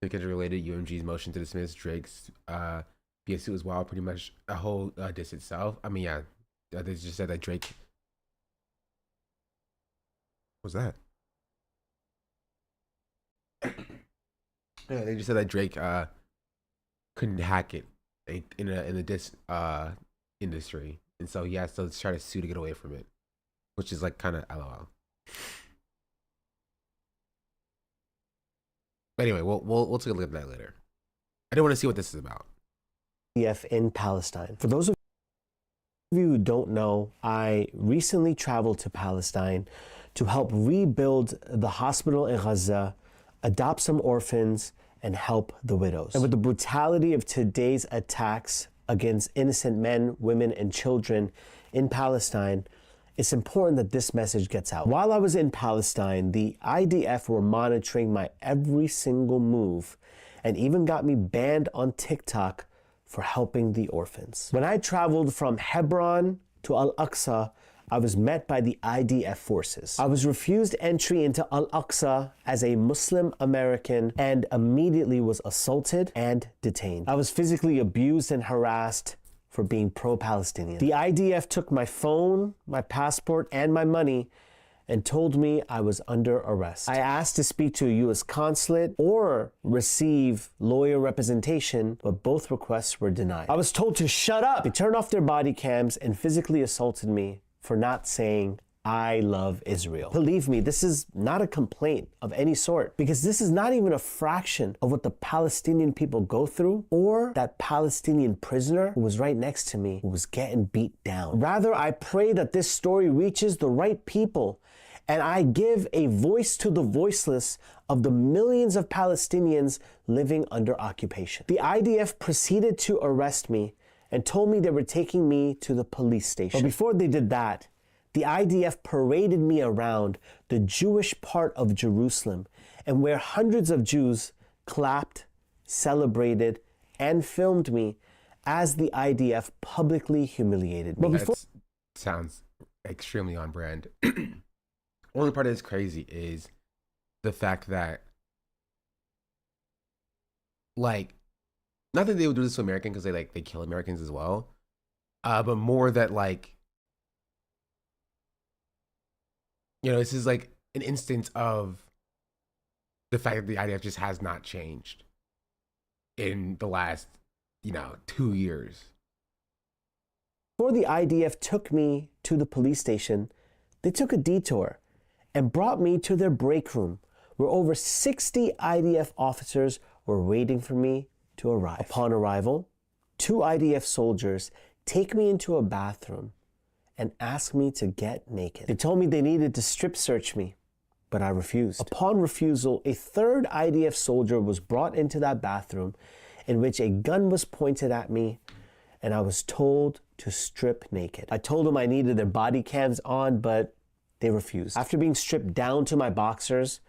related UMG's motion to dismiss Drake's be a suit as well, pretty much a whole diss itself. I mean, yeah, they just said that Drake. What was that? Yeah, they just said that Drake couldn't hack it in the diss industry, and so he has to try to sue to get away from it, which is like kind of LOL. But anyway, we'll take a look at that later. I do want to see what this is about. In Palestine. For those of you who don't know, I recently traveled to Palestine to help rebuild the hospital in Gaza, adopt some orphans, and help the widows. And with the brutality of today's attacks against innocent men, women, and children in Palestine, it's important that this message gets out. While I was in Palestine, the IDF were monitoring my every single move and even got me banned on TikTok for helping the orphans. When I traveled from Hebron to Al-Aqsa, I was met by the IDF forces. I was refused entry into Al-Aqsa as a Muslim American and immediately was assaulted and detained. I was physically abused and harassed for being pro-Palestinian. The IDF took my phone, my passport, and my money and told me I was under arrest. I asked to speak to a U.S. consulate or receive lawyer representation, but both requests were denied. I was told to shut up. They turned off their body cams and physically assaulted me for not saying I love Israel. Believe me, this is not a complaint of any sort, because this is not even a fraction of what the Palestinian people go through, or that Palestinian prisoner who was right next to me who was getting beat down. Rather, I pray that this story reaches the right people and I give a voice to the voiceless of the millions of Palestinians living under occupation. The IDF proceeded to arrest me and told me they were taking me to the police station. But before they did that, the IDF paraded me around the Jewish part of Jerusalem, and where hundreds of Jews clapped, celebrated, and filmed me as the IDF publicly humiliated me. That sounds extremely on brand. Only part that's crazy is the fact that, like, not that they would do this to Americans because they kill Americans as well, but more that, like, you know, this is like an instance of the fact that the IDF just has not changed in the last, 2 years. Before the IDF took me to the police station, they took a detour and brought me to their break room, where over 60 IDF officers were waiting for me to arrive. Upon arrival, 2 IDF soldiers take me into a bathroom and ask me to get naked. They told me they needed to strip search me, but I refused. Upon refusal, a 3rd IDF soldier was brought into that bathroom in which a gun was pointed at me, and I was told to strip naked. I told them I needed their body cams on, but they refused. After being stripped down to my boxers,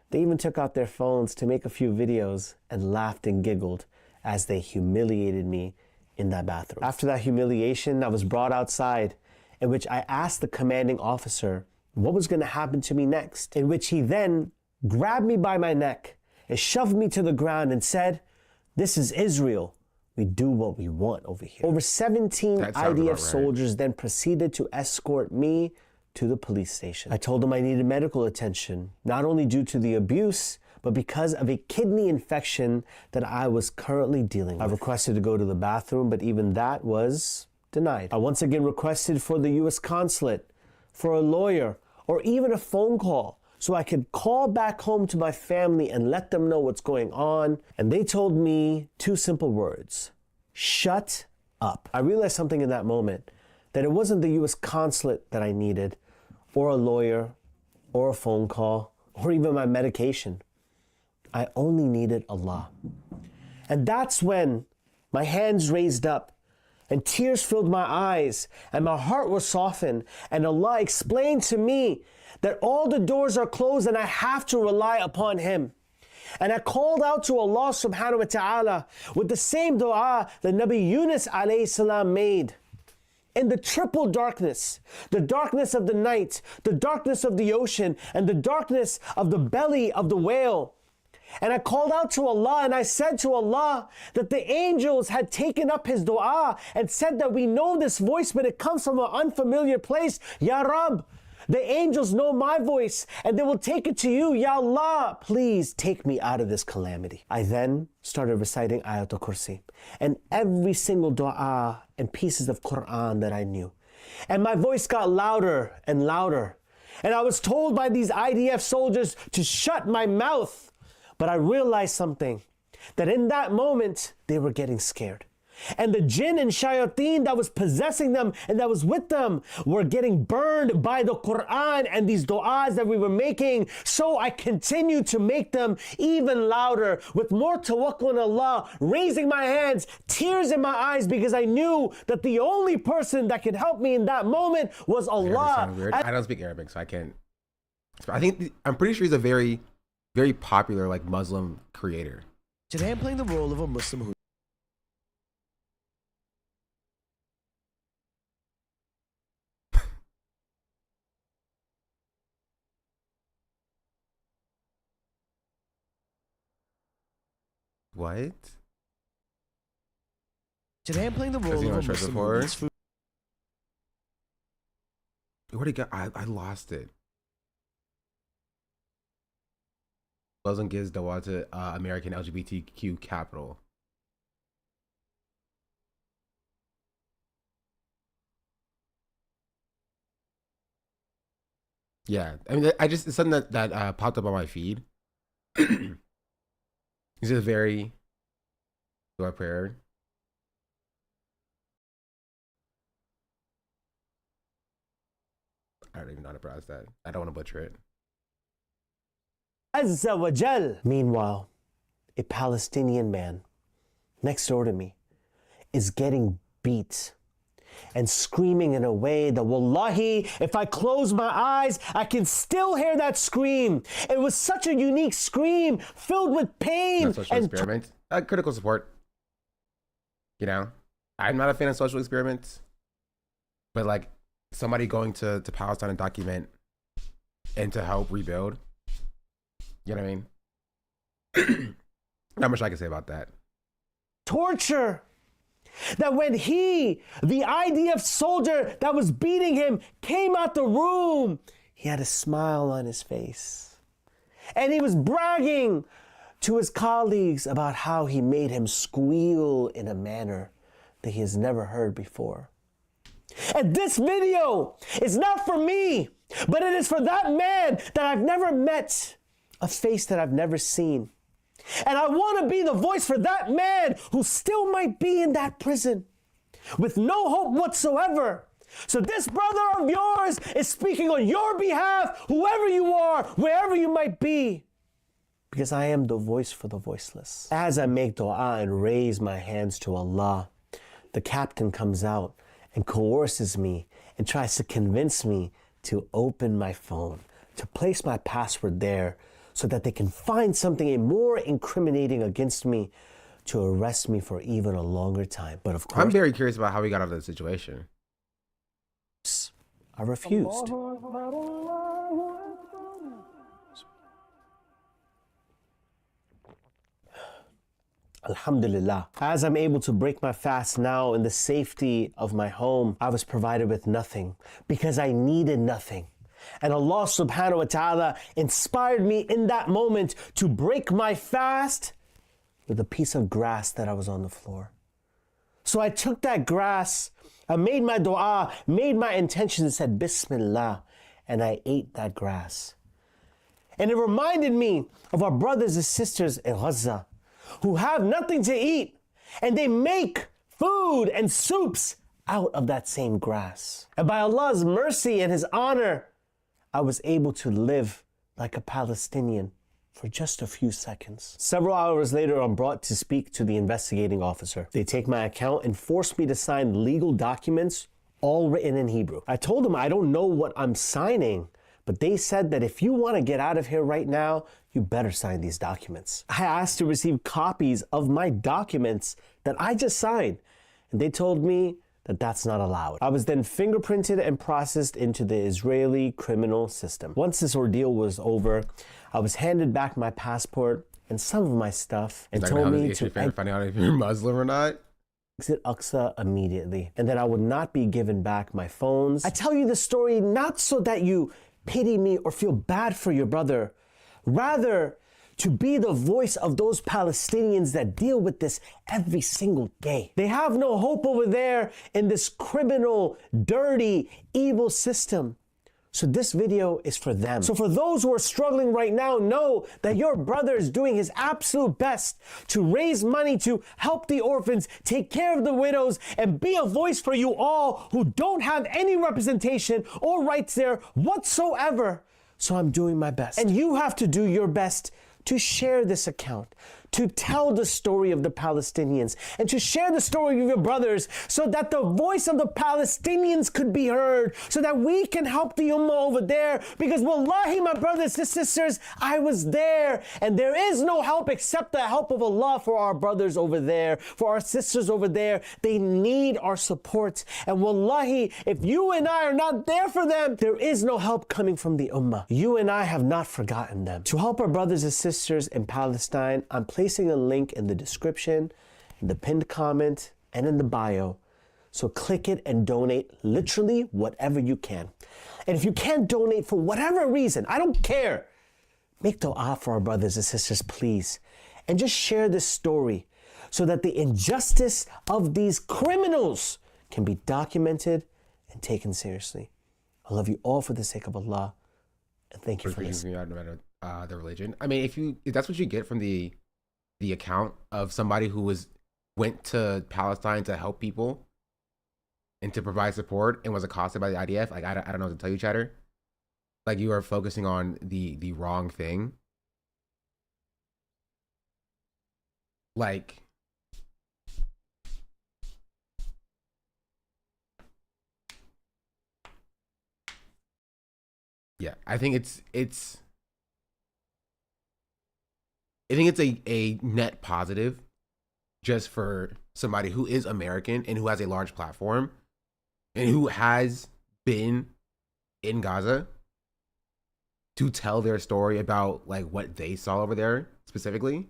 they even took out their phones to make a few videos and laughed and giggled as they humiliated me in that bathroom. After that humiliation, I was brought outside, in which I asked the commanding officer what was going to happen to me next, in which he then grabbed me by my neck and shoved me to the ground and said, "This is Israel. We do what we want over here." Over 17 IDF soldiers then proceeded to escort me to the police station. I told them I needed medical attention, not only due to the abuse, but because of a kidney infection that I was currently dealing with. I requested to go to the bathroom, but even that was denied. I once again requested for the U.S. consulate, for a lawyer, or even a phone call so I could call back home to my family and let them know what's going on. And they told me 2 simple words: shut up. I realized something in that moment, that it wasn't the U.S. consulate that I needed, or a lawyer, or a phone call, or even my medication. I only needed Allah. And that's when my hands raised up and tears filled my eyes and my heart was softened, and Allah explained to me that all the doors are closed and I have to rely upon Him. And I called out to Allah subhanahu wa ta'ala with the same dua that Nabi Yunus alayhi salam made. In the triple darkness, the darkness of the night, the darkness of the ocean, and the darkness of the belly of the whale. And I called out to Allah and I said to Allah that the angels had taken up his dua and said that we know this voice, but it comes from an unfamiliar place. Ya Rab, the angels know my voice and they will take it to you. Ya Allah, please take me out of this calamity. I then started reciting Ayatul Kursi and every single dua and pieces of Quran that I knew. And my voice got louder and louder. And I was told by these IDF soldiers to shut my mouth. But I realized something, that in that moment, they were getting scared. And the jinn and shayateen that was possessing them and that was with them were getting burned by the Quran and these du'as that we were making. So I continued to make them even louder with more tawakkul on Allah, raising my hands, tears in my eyes, because I knew that the only person that could help me in that moment was Allah. I don't speak Arabic, so I can't. I'm pretty sure he's a very, very popular like Muslim creator. Today I'm playing the role of a Muslim who What? Today I'm playing the role of a Muslim who eats food. Where'd it go? I lost it. Muslim gives dawah to American LGBTQ capital. Yeah, I mean, it's something that popped up on my feed. This is very dua prayer. I don't even know how to pronounce that. I don't want to butcher it. Azza wa Jal. Meanwhile, a Palestinian man next door to me is getting beat and screaming in a way that, wallahi, if I close my eyes, I can still hear that scream. It was such a unique scream filled with pain. Social experiment. Critical support. You know, I'm not a fan of social experiments, but like somebody going to Palestine and document and to help rebuild. You know what I mean? Not much I can say about that. Torture. That when he, the IDF soldier that was beating him, came out the room, he had a smile on his face. And he was bragging to his colleagues about how he made him squeal in a manner that he has never heard before. And this video is not for me, but it is for that man that I've never met, a face that I've never seen. And I want to be the voice for that man who still might be in that prison with no hope whatsoever. So this brother of yours is speaking on your behalf, whoever you are, wherever you might be, because I am the voice for the voiceless. As I make dua and raise my hands to Allah, the captain comes out and coerces me and tries to convince me to open my phone, to place my password there, so that they can find something more incriminating against me to arrest me for even a longer time. But of course, I'm very curious about how we got out of the situation. I refused. Alhamdulillah. As I'm able to break my fast now in the safety of my home, I was provided with nothing because I needed nothing. And Allah subhanahu wa ta'ala inspired me in that moment to break my fast with a piece of grass that I was on the floor. So I took that grass, I made my dua, made my intention and said Bismillah, and I ate that grass. And it reminded me of our brothers and sisters in Gaza who have nothing to eat, and they make food and soups out of that same grass. And by Allah's mercy and His honor, I was able to live like a Palestinian for just a few seconds. Several hours later, I'm brought to speak to the investigating officer. They take my account and force me to sign legal documents, all written in Hebrew. I told them I don't know what I'm signing, but they said that if you want to get out of here right now, you better sign these documents. I asked to receive copies of my documents that I just signed, and they told me that that's not allowed. I was then fingerprinted and processed into the Israeli criminal system. Once this ordeal was over, I was handed back my passport and some of my stuff and Like, told me to to finding out if you're Muslim or not. exit Aqsa immediately, and that I would not be given back my phones. I tell you this story not so that you pity me or feel bad for your brother, rather to be the voice of those Palestinians that deal with this every single day. They have no hope over there in this criminal, dirty, evil system. So this video is for them. So for those who are struggling right now, know that your brother is doing his absolute best to raise money to help the orphans, take care of the widows, and be a voice for you all who don't have any representation or rights there whatsoever. So I'm doing my best. And you have to do your best to share this account, to tell the story of the Palestinians, and to share the story of your brothers so that the voice of the Palestinians could be heard, so that we can help the Ummah over there. Because wallahi, my brothers and sisters, I was there, and there is no help except the help of Allah for our brothers over there, for our sisters over there. They need our support. And wallahi, if you and I are not there for them, there is no help coming from the Ummah. You and I have not forgotten them. To help our brothers and sisters in Palestine, I'm placing a link in the description, in the pinned comment, and in the bio. So click it and donate literally whatever you can. And if you can't donate for whatever reason, I don't care. Make dua for our brothers and sisters, please. And just share this story so that the injustice of these criminals can be documented and taken seriously. I love you all for the sake of Allah. And thank you for listening. No matter the religion. I mean, if that's what you get from the account of somebody who went to Palestine to help people and to provide support and was accosted by the IDF, like I don't know what to tell you, chatter. Like, you are focusing on the wrong thing. Like, yeah, I think it's a net positive just for somebody who is American and who has a large platform and who has been in Gaza to tell their story about like what they saw over there specifically.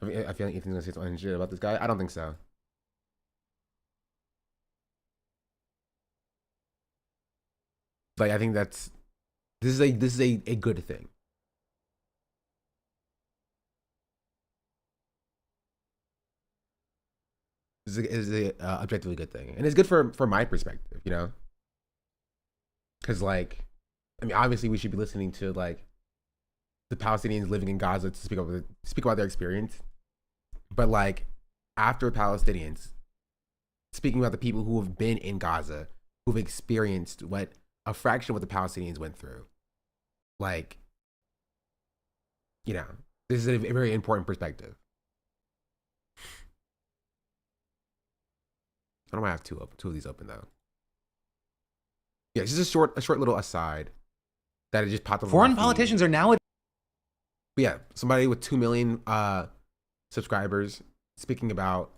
I mean, I feel like Ethan's gonna say something shit about this guy. I don't think so. Like, I think this is a good thing. This is a objectively good thing, and it's good for my perspective, you know. Because, like, I mean, obviously we should be listening to like the Palestinians living in Gaza to speak about their experience, but like after Palestinians speaking about the people who have been in Gaza, who've experienced what a fraction of what the Palestinians went through. Like, you know, this is a very important perspective. I don't want to have two of these open though. Yeah, it's just a short little aside that it just popped up. Foreign politicians are now. But yeah, somebody with 2 million subscribers speaking about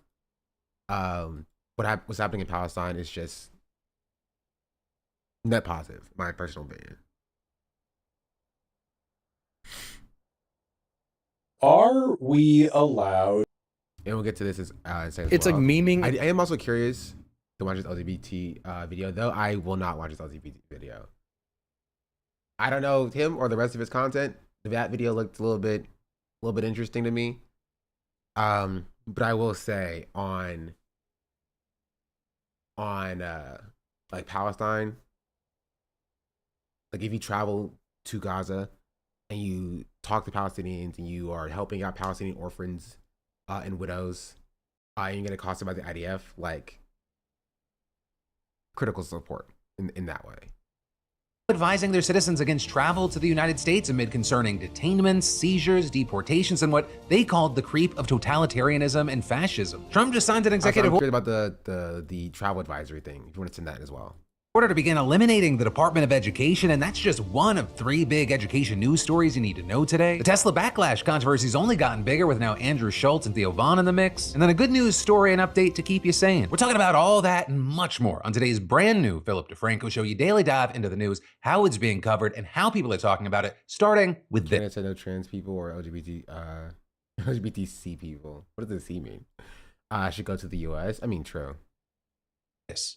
what's happening in Palestine is just net positive, my personal opinion. Are we allowed? And we'll get to this as It's well. like memeing. I am also curious to watch this LGBT video, though I will not watch this LGBT video. I don't know him or the rest of his content. That video looked a little bit interesting to me. But I will say on like Palestine, like if you travel to Gaza and you talk to Palestinians and you are helping out Palestinian orphans and widows, and you get accosted by the IDF, like critical support in that way. Advising their citizens against travel to the United States amid concerning detainments, seizures, deportations, and what they called the creep of totalitarianism and fascism. Trump just signed an executive I'm order curious about the travel advisory thing. If you want to send that as well. order to begin eliminating the Department of Education, and that's just one of 3 big education news stories you need to know today. The Tesla backlash controversy's only gotten bigger with now Andrew Schultz and Theo Vaughn in the mix, and then a good news story and update to keep you sane. We're talking about all that and much more on today's brand new Philip DeFranco Show. You daily dive into the news, how it's being covered, and how people are talking about it, starting with this. No trans people or LGBTC people. What does the C mean? Should go to the US. I mean, true.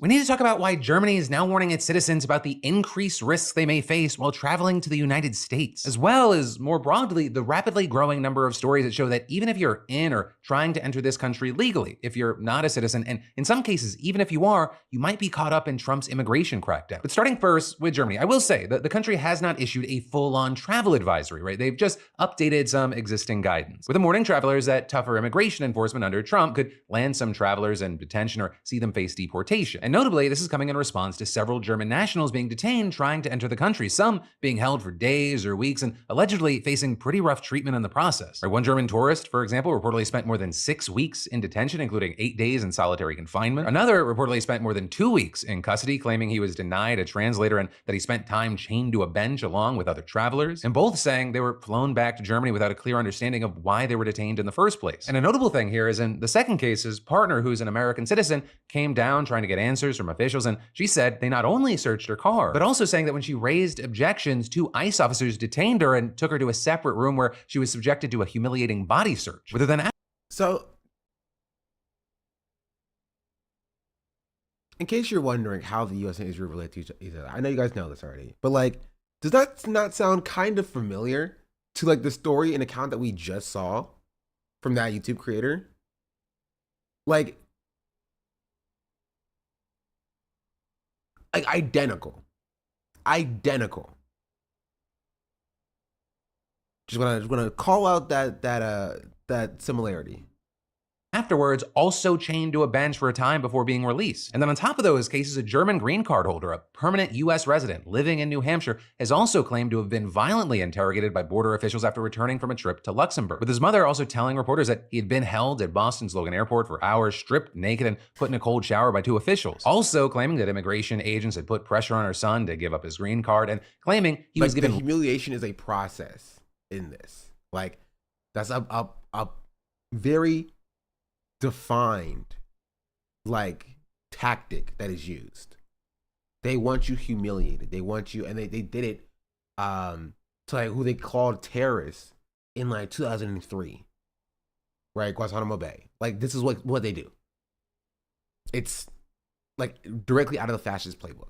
We need to talk about why Germany is now warning its citizens about the increased risks they may face while traveling to the United States, as well as, more broadly, the rapidly growing number of stories that show that even if you're in or trying to enter this country legally, if you're not a citizen, and in some cases, even if you are, you might be caught up in Trump's immigration crackdown. But starting first with Germany, I will say that the country has not issued a full-on travel advisory, right? They've just updated some existing guidance, with them warning travelers that tougher immigration enforcement under Trump could land some travelers in detention or see them face deportation. And notably, this is coming in response to several German nationals being detained trying to enter the country, some being held for days or weeks and allegedly facing pretty rough treatment in the process. One German tourist, for example, reportedly spent more than 6 weeks in detention, including 8 days in solitary confinement. Another reportedly spent more than 2 weeks in custody, claiming he was denied a translator and that he spent time chained to a bench along with other travelers. And both saying they were flown back to Germany without a clear understanding of why they were detained in the first place. And a notable thing here is in the second case, his partner, who's an American citizen, came down trying to get answers from officials, and she said they not only searched her car, but also saying that when she raised objections, 2 ICE officers detained her and took her to a separate room where she was subjected to a humiliating body search. So, in case you're wondering how the US and Israel relate to each other, I know you guys know this already, but like, does that not sound kind of familiar to like the story and account that we just saw from that YouTube creator? Like identical. Just gonna call out that similarity. Afterwards, also chained to a bench for a time before being released. And then on top of those cases, a German green card holder, a permanent US resident living in New Hampshire, has also claimed to have been violently interrogated by border officials after returning from a trip to Luxembourg, with his mother also telling reporters that he had been held at Boston's Logan Airport for hours, stripped naked and put in a cold shower by 2 officials. Also claiming that immigration agents had put pressure on her son to give up his green card, and claiming he was given... The humiliation is a process in this. Like, that's a very defined like tactic that is used. They want you humiliated. They want you, and they did it to like who they called terrorists in like 2003, right? Guantanamo Bay. Like, this is what they do. It's like directly out of the fascist playbook.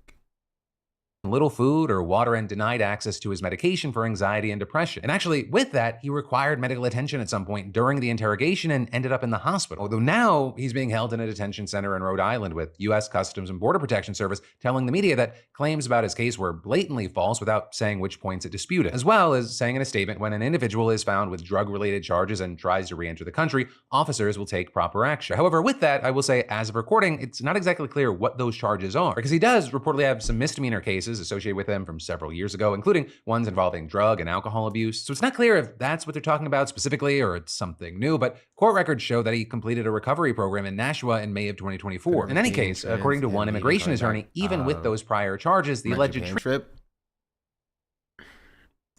Little food or water and denied access to his medication for anxiety and depression. And actually, with that, he required medical attention at some point during the interrogation and ended up in the hospital. Although now he's being held in a detention center in Rhode Island, with U.S. Customs and Border Protection Service telling the media that claims about his case were blatantly false without saying which points it disputed, as well as saying in a statement, when an individual is found with drug-related charges and tries to re-enter the country, officers will take proper action. However, with that, I will say, as of recording, it's not exactly clear what those charges are, because he does reportedly have some misdemeanor cases associated with him from several years ago, including ones involving drug and alcohol abuse. So it's not clear if that's what they're talking about specifically or it's something new, but court records show that he completed a recovery program in Nashua in May of 2024. In any case, according to one immigration attorney, even with those prior charges, the alleged trip.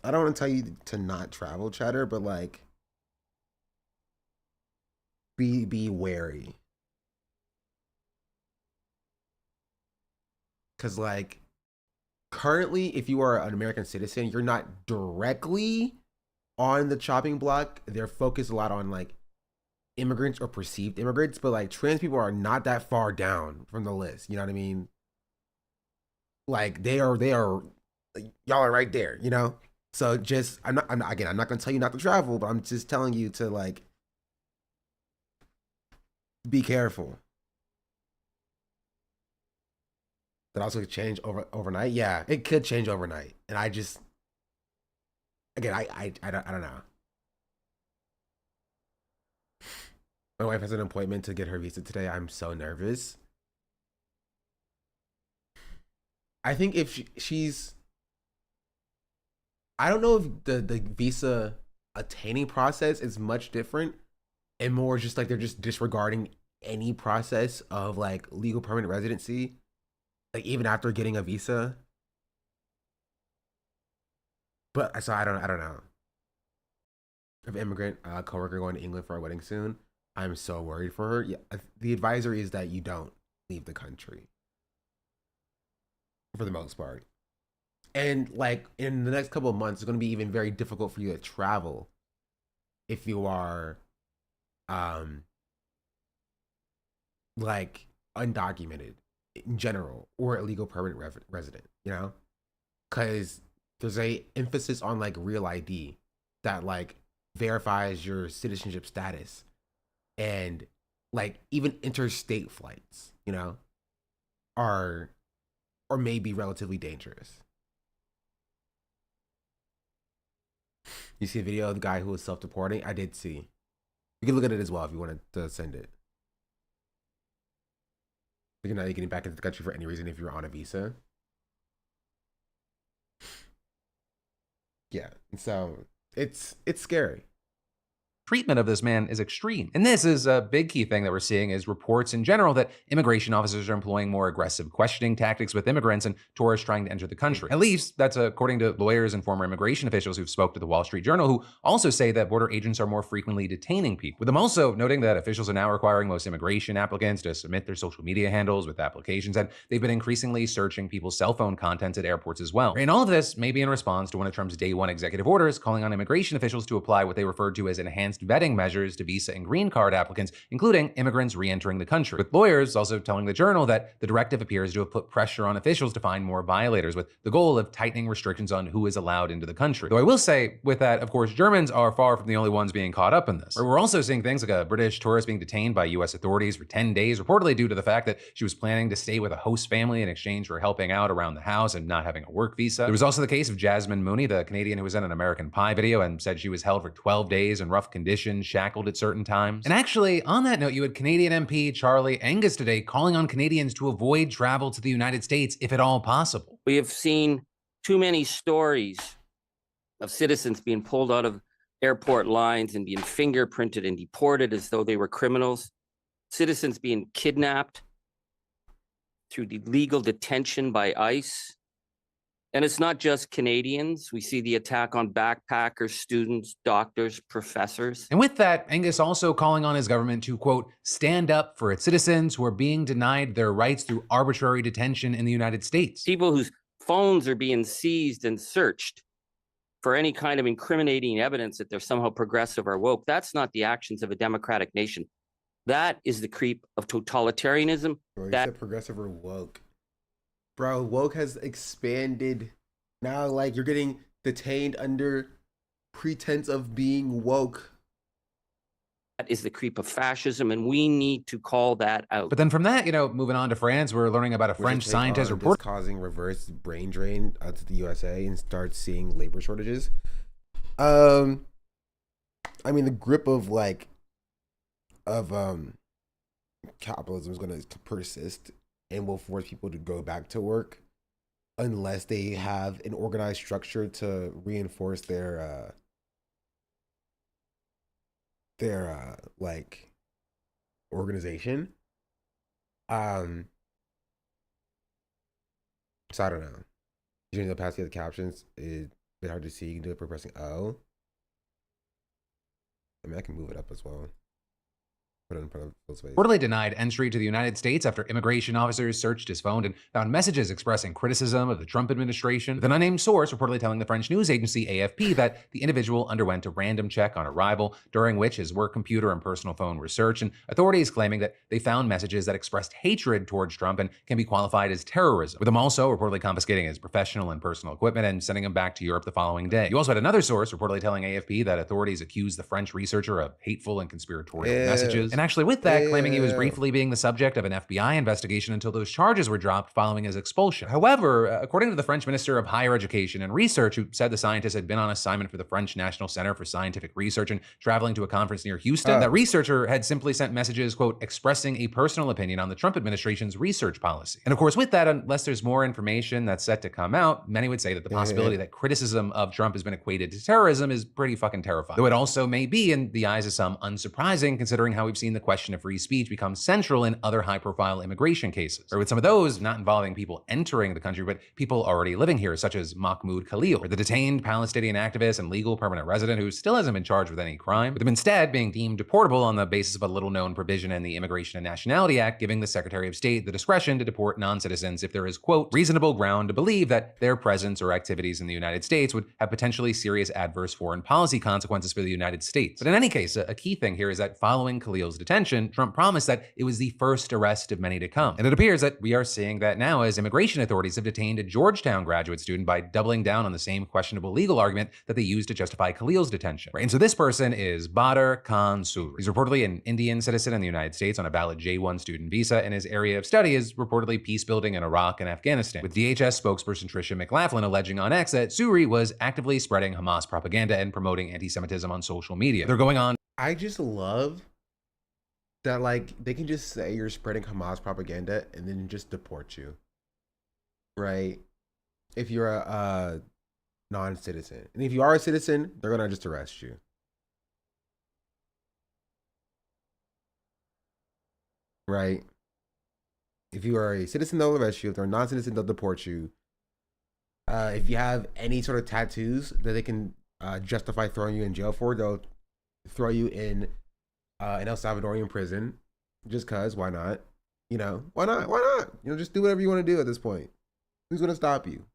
I don't want to tell you to not travel, Chatter, but like, be wary. Because like, currently, if you are an American citizen, you're not directly on the chopping block. They're focused a lot on like immigrants or perceived immigrants, but like trans people are not that far down from the list. You know what I mean? Like they are, y'all are right there, you know? So just, I'm not going to tell you not to travel, but I'm just telling you to like, be careful. That also could change overnight. Yeah, it could change overnight. And I just, again, I don't know. My wife has an appointment to get her visa today. I'm so nervous. I think if she's, I don't know if the visa attaining process is much different and more just like they're just disregarding any process of like legal permanent residency like even after getting a visa. But so I don't know. I have an immigrant coworker going to England for our wedding soon. I'm so worried for her. Yeah, the advisory is that you don't leave the country for the most part. And like in the next couple of months, it's going to be even very difficult for you to travel if you are like undocumented in general or illegal permanent resident, you know? Because there's a emphasis on like real ID that like verifies your citizenship status, and like even interstate flights, you know, are or may be relatively dangerous. You see a video of the guy who was self-deporting? I did see. You can look at it as well if you wanted to send it. You're not getting back into the country for any reason if you're on a visa. Yeah, and so it's scary. Treatment of this man is extreme. And this is a big key thing that we're seeing is reports in general that immigration officers are employing more aggressive questioning tactics with immigrants and tourists trying to enter the country. At least that's according to lawyers and former immigration officials who've spoke to the Wall Street Journal, who also say that border agents are more frequently detaining people, with them also noting that officials are now requiring most immigration applicants to submit their social media handles with applications, and they've been increasingly searching people's cell phone contents at airports as well. And all of this may be in response to one of Trump's day one executive orders calling on immigration officials to apply what they referred to as enhanced vetting measures to visa and green card applicants, including immigrants re-entering the country. With lawyers also telling the Journal that the directive appears to have put pressure on officials to find more violators, with the goal of tightening restrictions on who is allowed into the country. Though I will say, with that, of course, Germans are far from the only ones being caught up in this. We're also seeing things like a British tourist being detained by US authorities for 10 days, reportedly due to the fact that she was planning to stay with a host family in exchange for helping out around the house and not having a work visa. There was also the case of Jasmine Mooney, the Canadian who was in an American Pie video and said she was held for 12 days in rough conditions, shackled at certain times. And actually, on that note, you had Canadian MP Charlie Angus today calling on Canadians to avoid travel to the United States if at all possible. We have seen too many stories of citizens being pulled out of airport lines and being fingerprinted and deported as though they were criminals. Citizens being kidnapped through illegal detention by ICE. And it's not just Canadians. We see the attack on backpackers, students, doctors, professors. And with that, Angus also calling on his government to, quote, stand up for its citizens who are being denied their rights through arbitrary detention in the United States. People whose phones are being seized and searched for any kind of incriminating evidence that they're somehow progressive or woke. That's not the actions of a democratic nation. That is the creep of totalitarianism. Bro, you said progressive or woke. Bro, woke has expanded. Now, like, you're getting detained under pretense of being woke. That is the creep of fascism, and we need to call that out. But then from that, moving on to France, we're learning about a French scientist report causing reverse brain drain to the USA and start seeing labor shortages. I mean, the grip of capitalism is going to persist and will force people to go back to work unless they have an organized structure to reinforce their organization. So I don't know. Using the opacity of the captions is a bit hard to see. You can do it by pressing O. I mean, I can move it up as well. Put it in front of full space. Reportedly denied entry to the United States after immigration officers searched his phone and found messages expressing criticism of the Trump administration, with an unnamed source reportedly telling the French news agency AFP that the individual underwent a random check on arrival, during which his work computer and personal phone were searched, and authorities claiming that they found messages that expressed hatred towards Trump and can be qualified as terrorism, with him also reportedly confiscating his professional and personal equipment and sending him back to Europe the following day. You also had another source reportedly telling AFP that authorities accused the French researcher of hateful and conspiratorial messages. And actually with that, claiming he was briefly being the subject of an FBI investigation until those charges were dropped following his expulsion. However, according to the French Minister of Higher Education and Research, who said the scientist had been on assignment for the French National Center for Scientific Research and traveling to a conference near Houston, that researcher had simply sent messages, quote, expressing a personal opinion on the Trump administration's research policy. And of course, with that, unless there's more information that's set to come out, many would say that the possibility that criticism of Trump has been equated to terrorism is pretty fucking terrifying. Though it also may be, in the eyes of some, unsurprising, considering how we've seen seen the question of free speech become central in other high-profile immigration cases, or with some of those not involving people entering the country, but people already living here, such as Mahmoud Khalil, or the detained Palestinian activist and legal permanent resident who still hasn't been charged with any crime, with him instead being deemed deportable on the basis of a little-known provision in the Immigration and Nationality Act giving the Secretary of State the discretion to deport non-citizens if there is, quote, reasonable ground to believe that their presence or activities in the United States would have potentially serious adverse foreign policy consequences for the United States. But in any case, a key thing here is that following Khalil's detention, Trump promised that it was the first arrest of many to come. And it appears that we are seeing that now as immigration authorities have detained a Georgetown graduate student by doubling down on the same questionable legal argument that they used to justify Khalil's detention. Right? And so this person is Badr Khan Suri. He's reportedly an Indian citizen in the United States on a valid J1 student visa, and his area of study is reportedly peace building in Iraq and Afghanistan, with DHS spokesperson Tricia McLaughlin alleging on X that Suri was actively spreading Hamas propaganda and promoting anti-Semitism on social media. They're going on. I just love that, like, they can just say you're spreading Hamas propaganda and then just deport you, right? If you're a non-citizen. And if you are a citizen, they're gonna just arrest you. Right? If you are a citizen, they'll arrest you. If they're a non-citizen, they'll deport you. If you have any sort of tattoos that they can justify throwing you in jail for, they'll throw you in an El Salvadorian prison. Just cause, why not? You know, why not? Why not? You know, just do whatever you want to do at this point. Who's gonna stop you?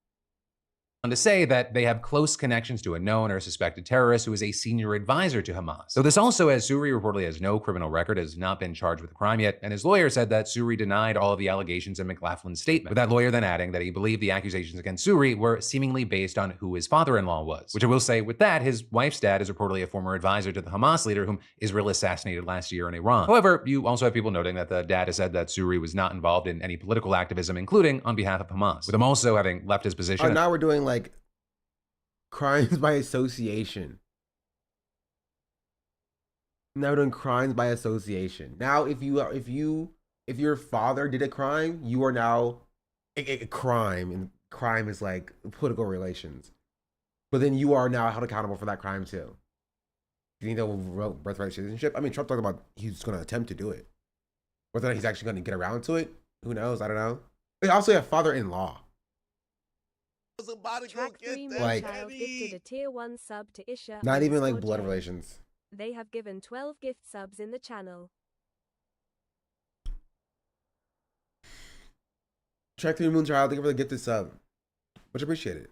To say that they have close connections to a known or suspected terrorist who is a senior advisor to Hamas. So this also, as Suri reportedly has no criminal record, has not been charged with a crime yet, and his lawyer said that Suri denied all of the allegations in McLaughlin's statement, with that lawyer then adding that he believed the accusations against Suri were seemingly based on who his father-in-law was. Which I will say, with that, his wife's dad is reportedly a former advisor to the Hamas leader whom Israel assassinated last year in Iran. However, you also have people noting that the dad has said that Suri was not involved in any political activism, including on behalf of Hamas, with him also having left his position. Oh, now we're doing like crimes by association. Now we're doing crimes by association. Now, if your father did a crime, you are now a crime, and crime is like political relations. But then you are now held accountable for that crime too. You think that will birthright citizenship? I mean, Trump talked about he's going to attempt to do it. Whether or not he's actually going to get around to it, who knows? I don't know. They also have father-in-law. Like, gifted a tier 1 sub to Isha. not even like blood relations. They have given 12 gift subs in the channel. Track 3 Moon Child, thank you for the gifted sub. Much appreciated.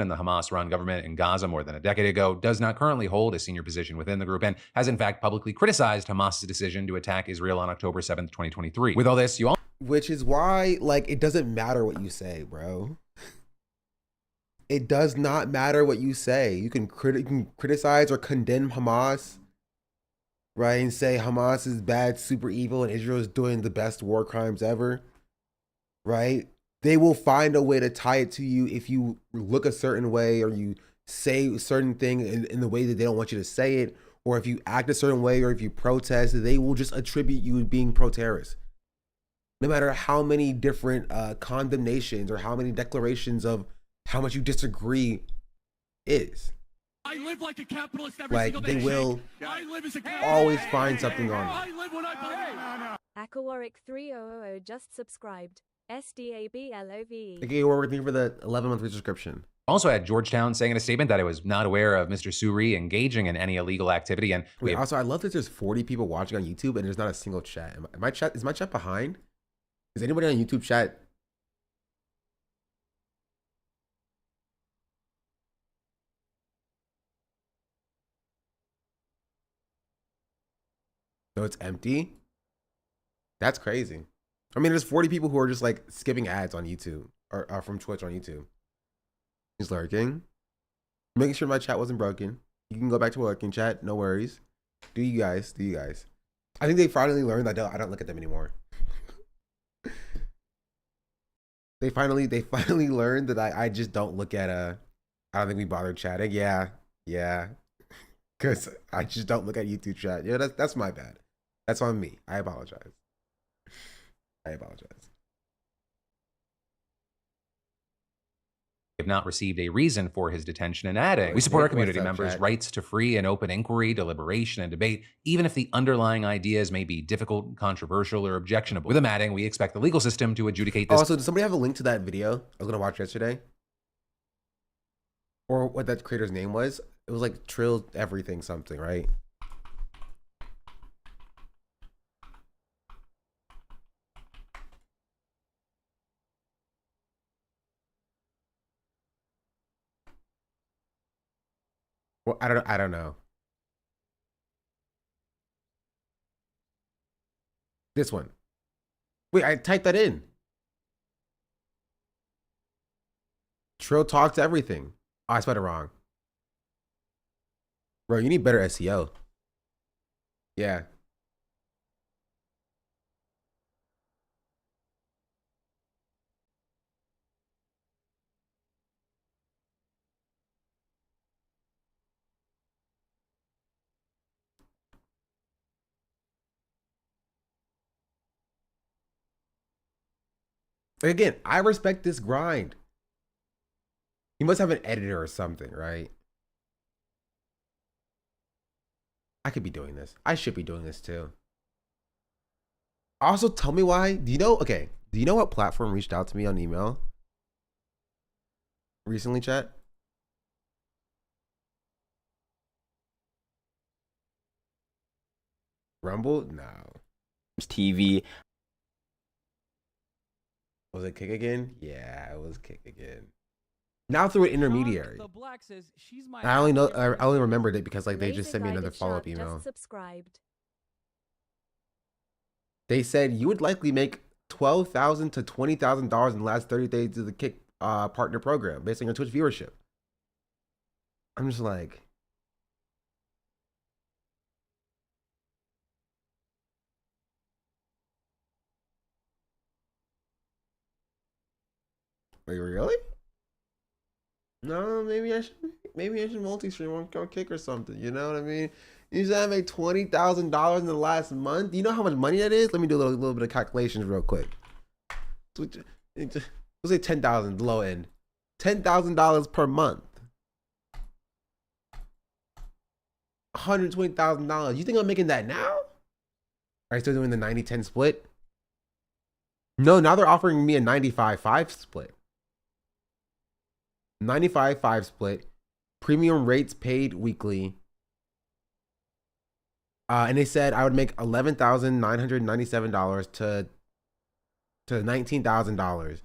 And the Hamas-run government in Gaza more than a decade ago does not currently hold a senior position within the group and has in fact publicly criticized Hamas's decision to attack Israel on October 7th, 2023. With all this, you all. Which is why, like, it doesn't matter what you say, bro. It does not matter what you say. You can criticize or condemn Hamas, right? And say Hamas is bad, super evil, and Israel is doing the best war crimes ever, right? They will find a way to tie it to you if you look a certain way or you say a certain thing in the way that they don't want you to say it, or if you act a certain way or if you protest, they will just attribute you being pro-terrorist. No matter how many different condemnations or how many declarations of how much you disagree is. I live like a capitalist every like, single day. they will always find something on it. I live when I Akawarrick 3000 just subscribed. SDABLOVE. Okay, we're working for the 11-month resubscription. Also had Georgetown saying in a statement that it was not aware of Mr. Suri engaging in any illegal activity. And wait, also, I love that there's 40 people watching on YouTube and there's not a single chat. Is my chat behind? Is anybody on YouTube chat? So it's empty? That's crazy. I mean, there's 40 people who are just like skipping ads on YouTube or from Twitch on YouTube. He's lurking. Making sure my chat wasn't broken. You can go back to working chat. No worries. Do you guys. I think they finally learned that I don't look at them anymore. They finally learned that I just don't look at I don't think we bother chatting. Yeah. Because I just don't look at YouTube chat. Yeah, that's my bad. That's on me. I apologize. have not received a reason for his detention, and adding, we support our community What's up, members' chat? rights to free and open inquiry, deliberation, and debate, even if the underlying ideas may be difficult, controversial, or objectionable. With them adding, we expect the legal system to adjudicate this. Also, does somebody have a link to that video I was gonna watch yesterday? Or what that creator's name was? It was like Trill Everything something, right? Well, I don't know. This one. Wait, I typed that in. Trill talks everything. Oh, I spelled it wrong. Bro, you need better SEO. Yeah. Again, I respect this grind. He must have an editor or something, right? I could be doing this. I should be doing this too. Also, tell me why. Do you know? Okay. Do you know what platform reached out to me on email recently, chat? Rumble? No. TV. Was it Kick again? Yeah, it was Kick again. Now through an intermediary. The Black says she's my I only know. advocate I for only remembered it because like they Laser just sent me another Guided follow-up Shark email. Just subscribed. They said you would likely make $12,000 to $20,000 in the last 30 days of the Kick partner program based on your Twitch viewership. I'm just like, wait, really? No, maybe I should multi-stream on Kick or something. You know what I mean? You said I make $20,000 in the last month. Do you know how much money that is? Let me do a little bit of calculations real quick. Let's say 10,000 low end. $10,000 per month. $120,000. You think I'm making that now? Are you still doing the 90-10 split? No, now they're offering me a 95-5 split. 95-5 split. Premium rates paid weekly. And they said I would make $11,997 to $19,000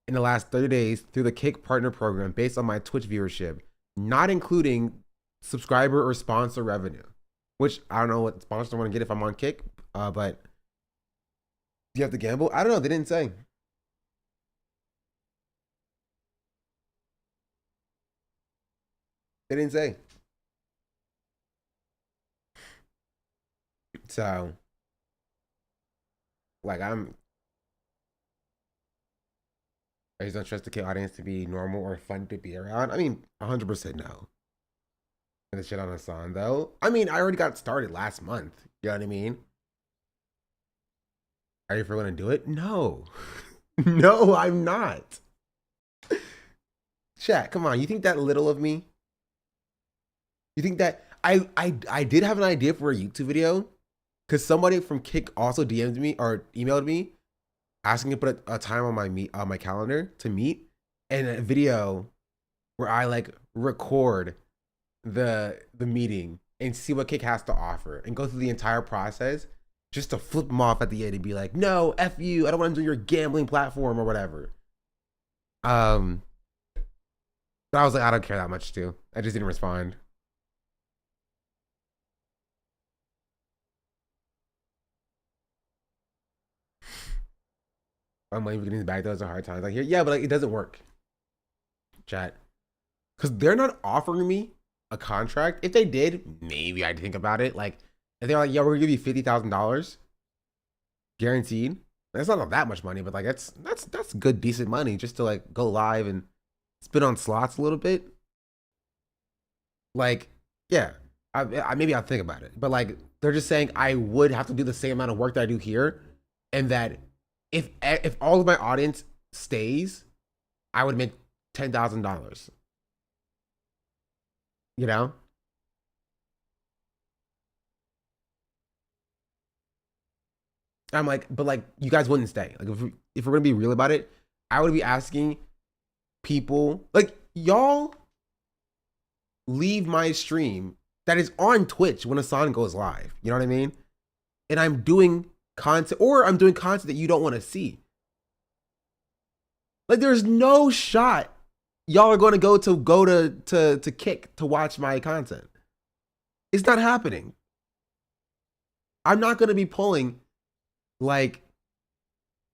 in the last 30 days through the Kick Partner Program based on my Twitch viewership, not including subscriber or sponsor revenue. Which I don't know what sponsors I want to get if I'm on Kick, but do you have to gamble? I don't know. They didn't say. They didn't say. So, like, I just don't trust the Kick audience to be normal or fun to be around. I mean, 100% no. The shit on Hassan, though. I mean, I already got started last month. You know what I mean? Are you ever going to do it? No. No, I'm not. Chat, come on. You think that little of me? You think that I did have an idea for a YouTube video because somebody from Kick also DM'd me or emailed me asking to put a time on my calendar to meet, and a video where I like record the meeting and see what Kick has to offer and go through the entire process just to flip them off at the end and be like, no, F you, I don't want to do your gambling platform or whatever. But I was like, I don't care that much too. I just didn't respond. I'm waiting for getting back. Those are hard times. Like, yeah, but like, it doesn't work. Chat. Because they're not offering me a contract. If they did, maybe I'd think about it. Like, if they're like, yeah, we're gonna give you $50,000 guaranteed. That's not that much money, but like that's good, decent money just to like go live and spin on slots a little bit. Like, yeah, I maybe I'll think about it. But like, they're just saying I would have to do the same amount of work that I do here, and that if all of my audience stays, I would make $10,000. You know? I'm like, but like, you guys wouldn't stay. Like, if we're gonna be real about it, I would be asking people, like, y'all leave my stream that is on Twitch when Hassan goes live. You know what I mean? And I'm doing content, or I'm doing content that you don't want to see. Like, there's no shot y'all are going to go to Kick to watch my content. It's not happening. I'm not going to be pulling like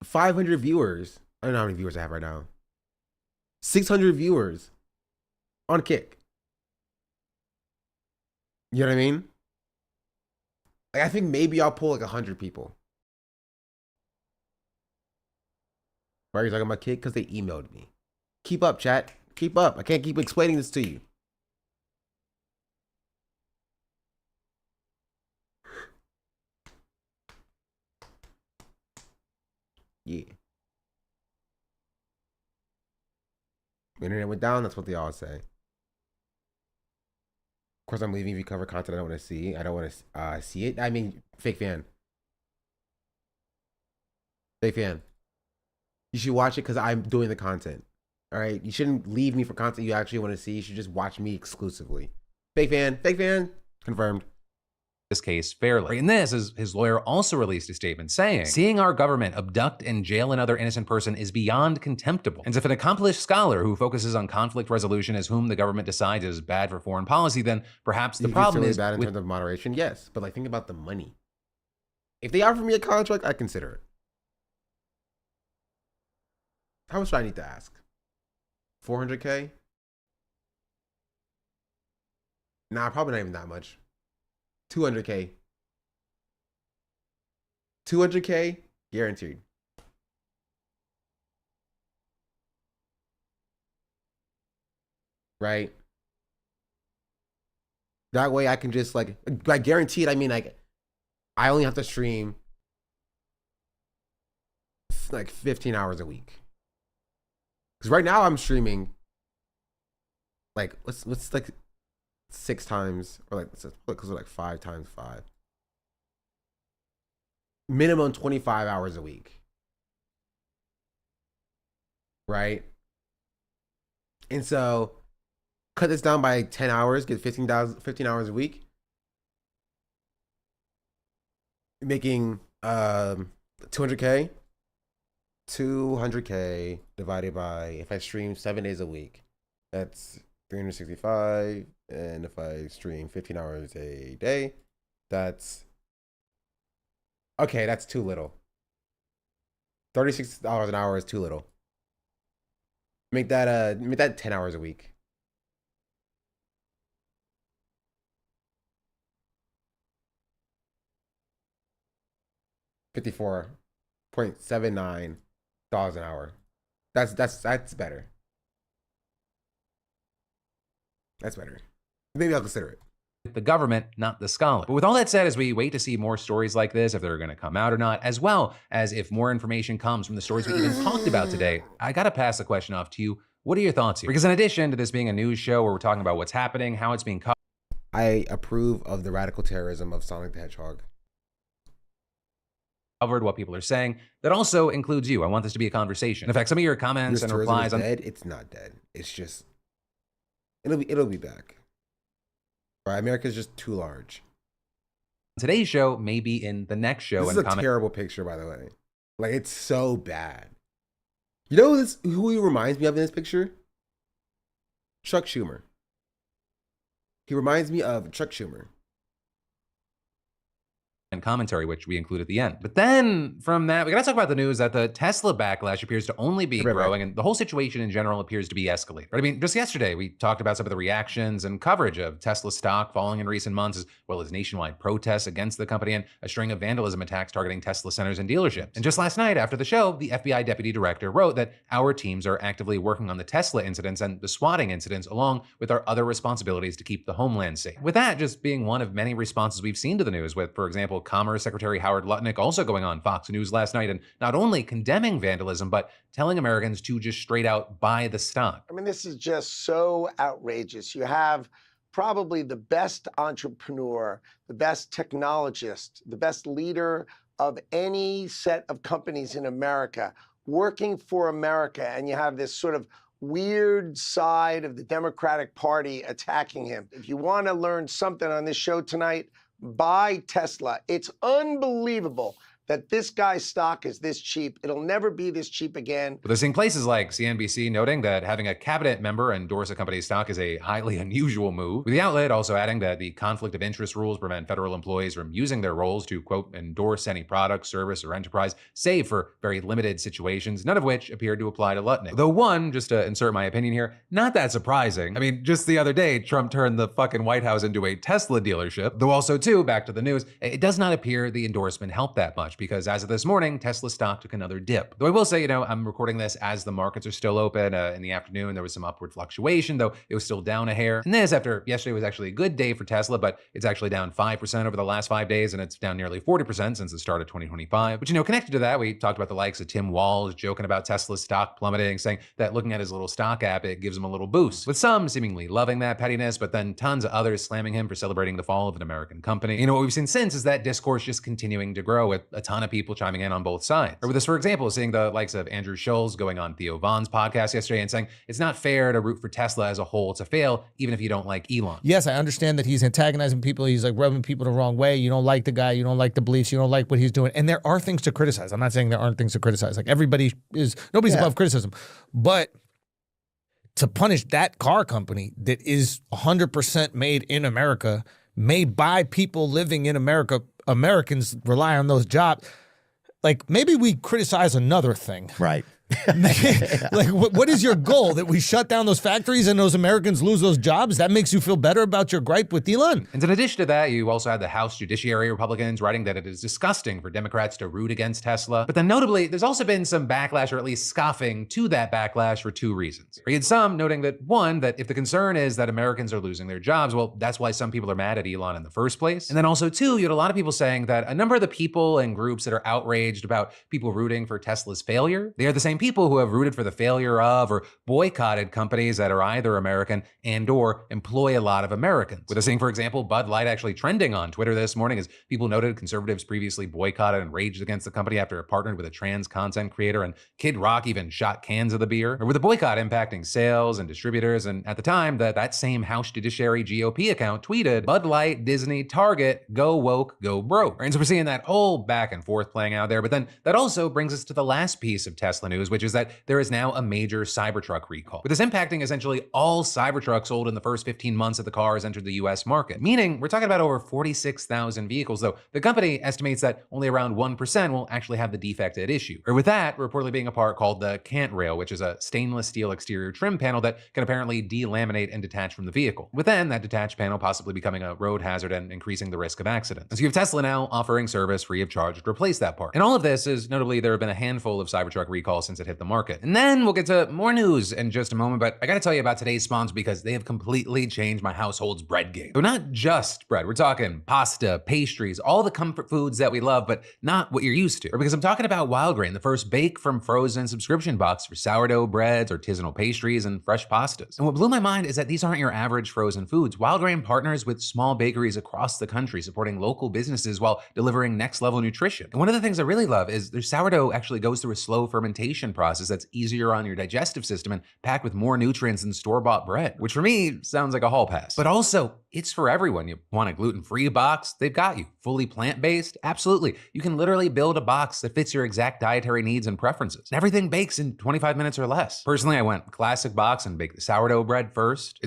500 viewers. I don't know how many viewers I have right now. 600 viewers on Kick. You know what I mean? Like, I think maybe I'll pull like 100 people. Why are you talking about Kick? Because they emailed me. Keep up, chat. Keep up. I can't keep explaining this to you. Yeah. Internet went down. That's what they all say. Of course, I'm leaving if you cover content I don't want to see. I don't want to see it. I mean, fake fan. Fake fan. You should watch it because I'm doing the content. All right? You shouldn't leave me for content you actually want to see. You should just watch me exclusively. Fake fan. Fake fan. Confirmed. This case fairly. In this, his lawyer also released a statement saying, seeing our government abduct and jail another innocent person is beyond contemptible. And if an accomplished scholar who focuses on conflict resolution is whom the government decides is bad for foreign policy, then perhaps the problem is bad in terms of moderation. Yes, but like, think about the money. If they offer me a contract, I consider it. How much do I need to ask? 400K? Nah, probably not even that much. 200K. 200K guaranteed. Right? That way I can just like guaranteed, I mean like I only have to stream like 15 hours a week. Because right now I'm streaming like what's like 6 times, or like, because like 5 times 5. Minimum 25 hours a week. Right? And so cut this down by 10 hours, get 15 hours a week. Making 200K. 200K divided by, if I stream 7 days a week, that's 365. And if I stream 15 hours a day, that's okay. That's too little. $36 an hour is too little. Make that 10 hours a week. $54.79 an hour. That's better. That's better. Maybe I'll consider it. The government, not the scholar. But with all that said, as we wait to see more stories like this, if they're going to come out or not, as well as if more information comes from the stories we even talked about today, I got to pass the question off to you. What are your thoughts here? Because in addition to this being a news show where we're talking about what's happening, how it's being covered, I approve of the radical terrorism of Sonic the Hedgehog. what people are saying, that also includes you. I want this to be a conversation. In fact, some of your comments and replies on dead. It's not dead. It's just it'll be back. Right, America's just too large. Today's show may be in the next show. This is a terrible picture, by the way. Like, it's so bad. You know who he reminds me of in this picture? Chuck Schumer. He reminds me of Chuck Schumer. And commentary, which we include at the end. But then from that, we gotta talk about the news that the Tesla backlash appears to only be growing, and the whole situation in general appears to be escalating. But I mean, just yesterday, we talked about some of the reactions and coverage of Tesla stock falling in recent months, as well as nationwide protests against the company and a string of vandalism attacks targeting Tesla centers and dealerships. And just last night, after the show, the FBI deputy director wrote that our teams are actively working on the Tesla incidents and the swatting incidents, along with our other responsibilities to keep the homeland safe. With that just being one of many responses we've seen to the news, with, for example, Commerce Secretary Howard Lutnick also going on Fox News last night and not only condemning vandalism, but telling Americans to just straight out buy the stock. I mean, this is just so outrageous. You have probably the best entrepreneur, the best technologist, the best leader of any set of companies in America working for America, and you have this sort of weird side of the Democratic Party attacking him. If you want to learn something on this show tonight, buy Tesla. It's unbelievable that this guy's stock is this cheap. It'll never be this cheap again. But they're seeing places like CNBC noting that having a cabinet member endorse a company's stock is a highly unusual move, with the outlet also adding that the conflict of interest rules prevent federal employees from using their roles to, quote, endorse any product, service, or enterprise, save for very limited situations, none of which appeared to apply to Lutnick. Though one, just to insert my opinion here, not that surprising. I mean, just the other day, Trump turned the fucking White House into a Tesla dealership. Though also, too, back to the news, it does not appear the endorsement helped that much, because as of this morning, Tesla stock took another dip. Though I will say, I'm recording this as the markets are still open. In the afternoon, there was some upward fluctuation, though it was still down a hair. And this after yesterday was actually a good day for Tesla, but it's actually down 5% over the last 5 days, and it's down nearly 40% since the start of 2025. But connected to that, we talked about the likes of Tim Walz joking about Tesla's stock plummeting, saying that looking at his little stock app, it gives him a little boost. With some seemingly loving that pettiness, but then tons of others slamming him for celebrating the fall of an American company. What we've seen since is that discourse just continuing to grow, with a ton of people chiming in on both sides. Or with this, for example, seeing the likes of Andrew Schulz going on Theo Vaughn's podcast yesterday and saying it's not fair to root for Tesla as a whole to fail, even if you don't like Elon. Yes, I understand that he's antagonizing people. He's like rubbing people the wrong way. You don't like the guy. You don't like the beliefs. You don't like what he's doing. And there are things to criticize. I'm not saying there aren't things to criticize. Like nobody's above criticism. But to punish that car company that is 100% made in America, made by people living in America, Americans rely on those jobs. Like, maybe we criticize another thing. Right. Like, what is your goal? That we shut down those factories and those Americans lose those jobs? That makes you feel better about your gripe with Elon? And in addition to that, you also had the House Judiciary Republicans writing that it is disgusting for Democrats to root against Tesla. But then notably, there's also been some backlash, or at least scoffing to that backlash, for two reasons. We had some noting that, one, that if the concern is that Americans are losing their jobs, well, that's why some people are mad at Elon in the first place. And then also, two, you had a lot of people saying that a number of the people and groups that are outraged about people rooting for Tesla's failure, they are the same people who have rooted for the failure of or boycotted companies that are either American and or employ a lot of Americans. With us seeing, for example, Bud Light actually trending on Twitter this morning as people noted conservatives previously boycotted and raged against the company after it partnered with a trans content creator, and Kid Rock even shot cans of the beer. Or with the boycott impacting sales and distributors, and at the time that same House Judiciary GOP account tweeted, Bud Light, Disney, Target, go woke, go broke. And so we're seeing that whole back and forth playing out there, but then that also brings us to the last piece of Tesla news, which is that there is now a major Cybertruck recall, with this impacting essentially all Cybertrucks sold in the first 15 months that the car has entered the US market. Meaning, we're talking about over 46,000 vehicles, though the company estimates that only around 1% will actually have the defect at issue. Or with that reportedly being a part called the cant rail, which is a stainless steel exterior trim panel that can apparently delaminate and detach from the vehicle. With then that detached panel possibly becoming a road hazard and increasing the risk of accidents. And so you have Tesla now offering service free of charge to replace that part. And all of this is notably there have been a handful of Cybertruck recalls since it hit the market. And then we'll get to more news in just a moment, but I gotta tell you about today's sponsor because they have completely changed my household's bread game. So not just bread, we're talking pasta, pastries, all the comfort foods that we love, but not what you're used to. Or because I'm talking about Wild Grain, the first bake from frozen subscription box for sourdough breads, artisanal pastries, and fresh pastas. And what blew my mind is that these aren't your average frozen foods. Wild Grain partners with small bakeries across the country, supporting local businesses while delivering next level nutrition. And one of the things I really love is their sourdough actually goes through a slow fermentation process that's easier on your digestive system and packed with more nutrients than store-bought bread, which for me sounds like a hall pass. But also, it's for everyone. You want a gluten-free box? They've got you. Fully plant-based? Absolutely. You can literally build a box that fits your exact dietary needs and preferences. And everything bakes in 25 minutes or less. Personally, I went classic box and baked the sourdough bread first.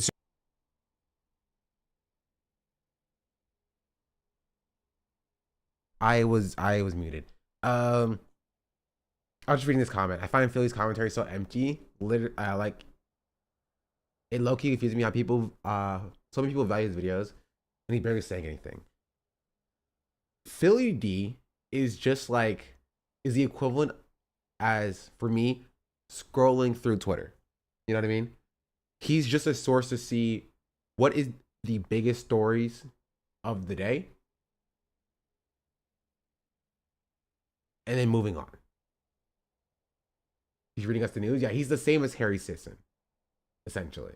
I was muted. I was just reading this comment. I find Philly's commentary so empty. Like, it low-key confuses me how people, so many people value his videos, and he's barely saying anything. Philly D is just like, is the equivalent as, for me, scrolling through Twitter. You know what I mean? He's just a source to see what is the biggest stories of the day, and then moving on. He's reading us the news. Yeah, he's the same as Harry Sisson, essentially.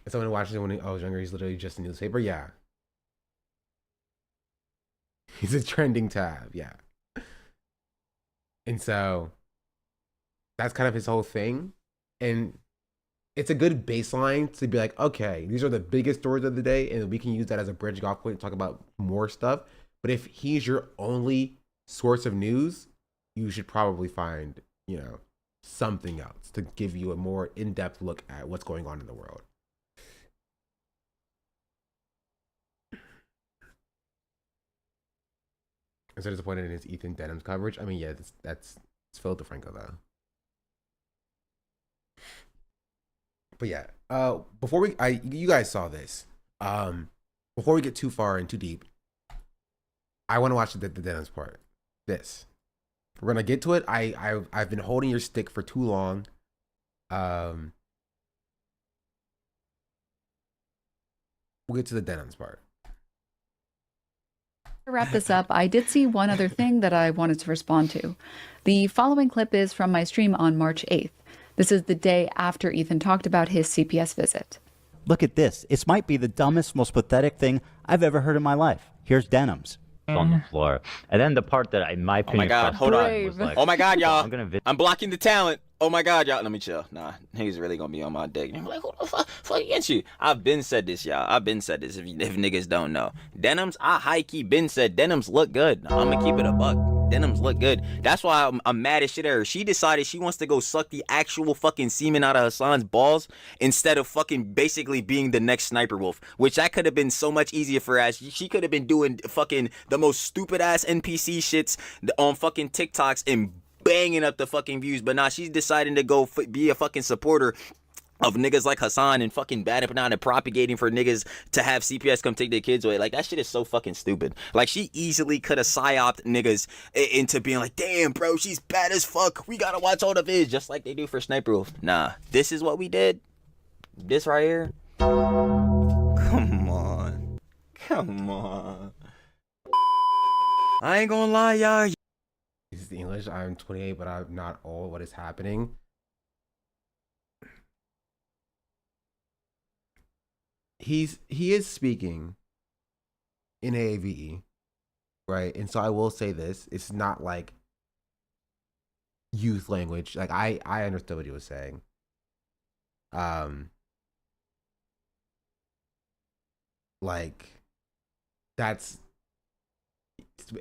Someone watched it when I was younger. He's literally just a newspaper. Yeah. He's a trending tab. Yeah. And so that's kind of his whole thing. And it's a good baseline to be like, okay, these are the biggest stories of the day, and we can use that as a bridge off point to talk about more stuff. But if he's your only source of news, you should probably find, something else to give you a more in-depth look at what's going on in the world. I'm so disappointed in his Ethan Denims coverage. I mean, yeah, that's Phil DeFranco though. But yeah, before you guys saw this. Before we get too far and too deep, I want to watch the Denims part. This, we're gonna get to it. I've been holding your stick for too long. We'll get to the Denims part. To wrap this up, I did see one other thing that I wanted to respond to. The following clip is from my stream on March 8th. This is the day after Ethan talked about his CPS visit. Look at this. It might be the dumbest, most pathetic thing I've ever heard in my life. Here's Denims. On the floor. And then the part that, in my opinion, oh my God, hold on. was like, oh my God, y'all. I'm blocking the talent. Oh my God, y'all. Let me chill. Nah, he's really gonna be on my dick. I'm like, who the fuck against you? I've been said this, y'all. I've been said this if niggas don't know. Denims, I high-key been said Denims look good. I'm gonna keep it a buck. Denims look good. That's why I'm mad as shit at her. She decided she wants to go suck the actual fucking semen out of Hassan's balls instead of fucking basically being the next Sniper Wolf, which that could have been so much easier for her. She could have been doing fucking the most stupid ass NPC shits on fucking TikToks and banging up the fucking views, but now she's deciding to go be a fucking supporter of niggas like Hassan and fucking batting down and propagating for niggas to have CPS come take their kids away. Like, that shit is so fucking stupid. Like, she easily could have psyoped niggas into being like, damn, bro, she's bad as fuck. We gotta watch all the vids, just like they do for Sniper Wolf. Nah, this is what we did. This right here. Come on. Come on. I ain't gonna lie, y'all. This is the English. I'm 28, but I'm not old. What is happening? He is speaking in AAVE, right? And so I will say this: it's not like youth language. Like I understood what he was saying. Like that's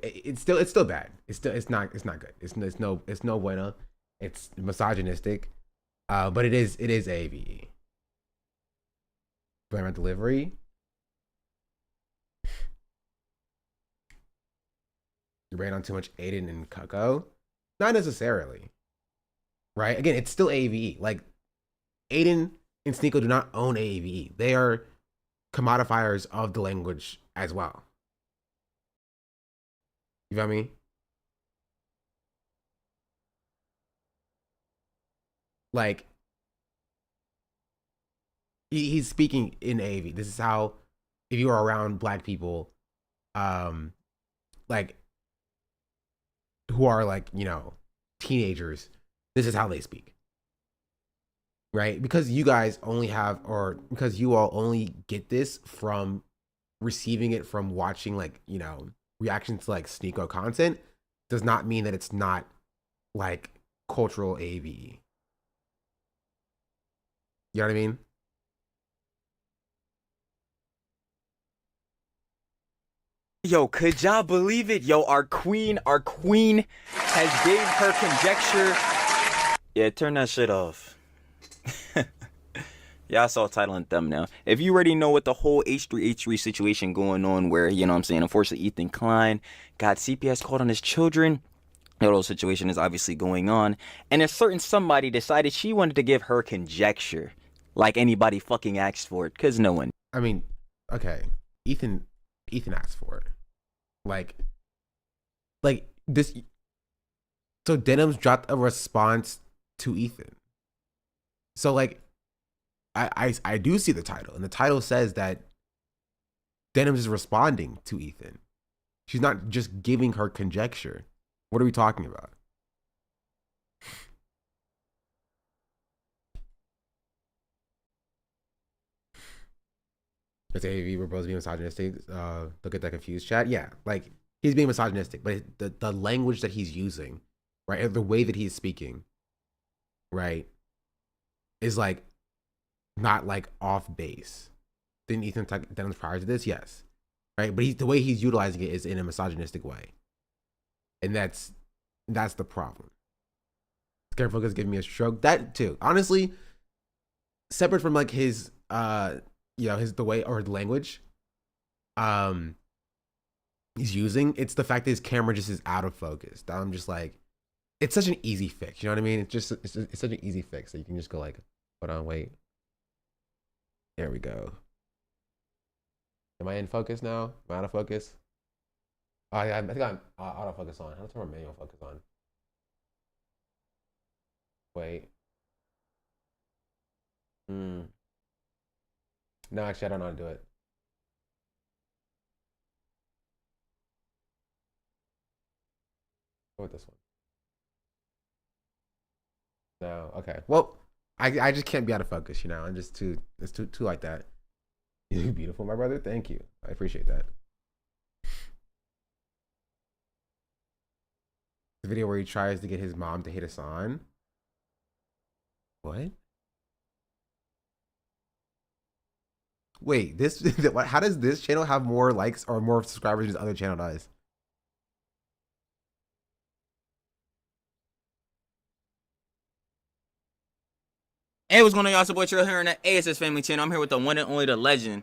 it's still bad. It's not good. It's no bueno. It's misogynistic. But it is AAVE. Blame on delivery. You ran on too much Aiden and Cucko? Not necessarily. Right? Again, it's still AAVE. Like, Aiden and Sneeko do not own AAVE. They are commodifiers of the language as well. You feel me? Like, he's speaking in AAVE. This is how, if you are around black people, like, who are like, teenagers, this is how they speak. Right? Because you guys only have, or because you all only get this from receiving it from watching, like, reactions to like Sneeko content, does not mean that it's not like cultural AAVE. You know what I mean? Yo, could y'all believe it? Yo, our queen has gave her conjecture. Yeah, turn that shit off. Y'all saw title and thumbnail. If you already know what the whole H3 situation going on, where, unfortunately Ethan Klein got CPS called on his children. The whole situation is obviously going on. And a certain somebody decided she wanted to give her conjecture. Like anybody fucking asked for it, because no one. I mean, okay. Ethan asked for it. Like this. So Denims dropped a response to Ethan. So like, I do see the title, and the title says that Denims is responding to Ethan. She's not just giving her conjecture. What are we talking about? If AV were both being misogynistic, look at that confused chat. Yeah, like he's being misogynistic, but the language that he's using, right, the way that he's speaking, right, is like not like off base. Didn't Ethan Denims prior to this? Yes, right, but the way he's utilizing it is in a misogynistic way, and that's the problem. Scared Focus giving me a stroke. That too, honestly, separate from like his you know, the way or the language he's using, it's the fact that his camera just is out of focus. That I'm just like, it's such an easy fix, you know what I mean? It's such an easy fix that you can just go like, hold on, wait, there we go. Am I in focus now? Am I out of focus? Oh yeah, I think I'm autofocus on. How to turn my manual focus on? Wait. No, actually, I don't know how to do it. Go with this one. No, okay. Well, I just can't be out of focus, you know. I'm just it's too like that. You're beautiful, my brother. Thank you. I appreciate that. The video where he tries to get his mom to hit Hassan. What? Wait, how does this channel have more likes or more subscribers than this other channel does? Hey, what's going on, y'all? It's your boy Trill here on the ASS Family Channel. I'm here with the one and only, the legend.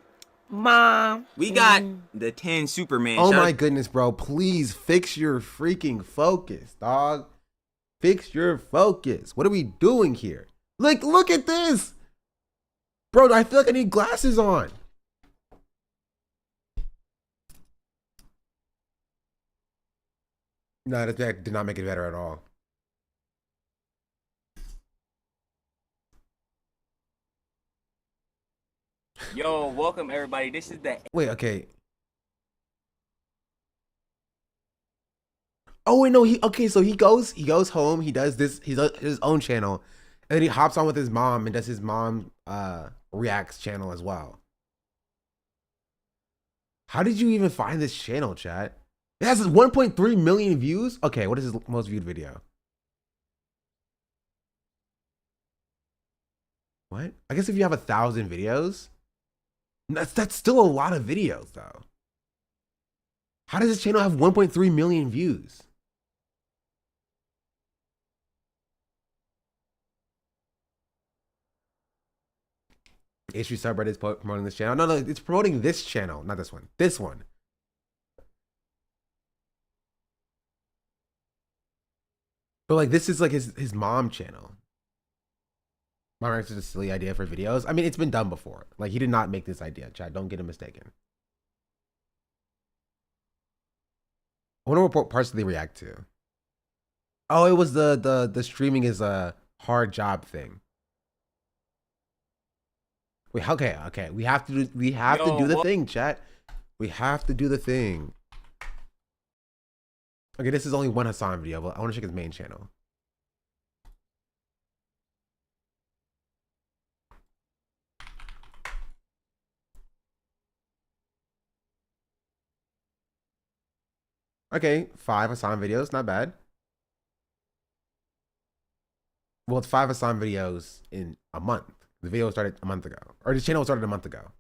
Mom. We got the 10 Superman. Oh my goodness, bro. Please fix your freaking focus, dog. Fix your focus. What are we doing here? Like, look at this. Bro, I feel like I need glasses on. No, that did not make it better at all. Yo, welcome everybody. This is the... Wait, okay. Oh wait, no, so he goes home, he does this, he does his own channel, and then he hops on with his mom and does his mom reacts channel as well. How did you even find this channel, chat? It has 1.3 million views. Okay, what is his most viewed video? What? I guess if you have 1,000 videos, that's still a lot of videos though. How does this channel have 1.3 million views? Issue subreddit is promoting this channel. No, it's promoting this channel, not this one. This one. But like, this is like his mom channel. My reacts is a silly idea for videos. I mean, it's been done before. Like, he did not make this idea, chat. Don't get him mistaken. I wonder what parts did they react to? Oh, it was the streaming is a hard job thing. Wait, okay. We have to do the thing, chat. We have to do the thing. Okay, this is only one Hassan video, but I want to check his main channel. Okay, 5 Hassan videos, not bad. Well, it's 5 Hassan videos in a month. The video started a month ago, or the channel started a month ago.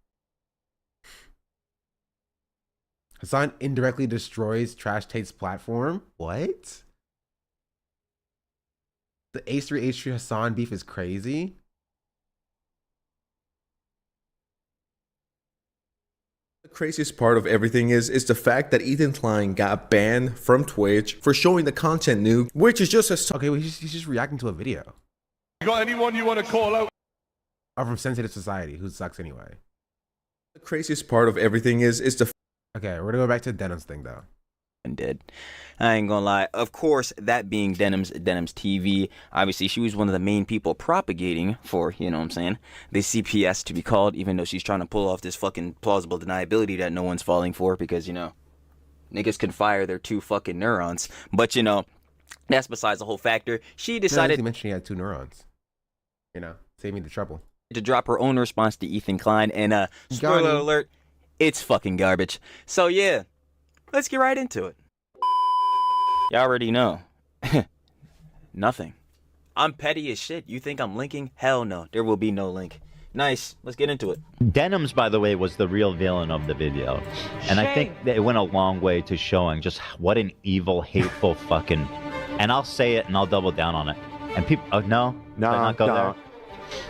Hassan indirectly destroys Trash Tate's platform. What? The H3 Hassan beef is crazy. The craziest part of everything is the fact that Ethan Klein got banned from Twitch for showing the content nuke, which is just a... Okay, well, he's just reacting to a video. You got anyone you want to call out? Or from Sensitive Society, who sucks anyway. The craziest part of everything is the... Okay, we're gonna go back to Denims thing though. did. I ain't gonna lie. Of course, that being Denims TV, obviously she was one of the main people propagating for, you know what I'm saying, the CPS to be called, even though she's trying to pull off this fucking plausible deniability that no one's falling for because, you know, niggas can fire their 2 fucking neurons. But, you know, that's besides the whole factor. She decided to mention he had 2 neurons. You know, save me the trouble. To drop her own response to Ethan Klein, and spoiler alert, it's fucking garbage. So yeah, let's get right into it. Y'all already know. Nothing. I'm petty as shit. You think I'm linking? Hell no. There will be no link. Nice. Let's get into it. Denims, by the way, was the real villain of the video. And I think that it went a long way to showing just what an evil, hateful fucking... And I'll say it and I'll double down on it. And people... Oh, no? No, not go there?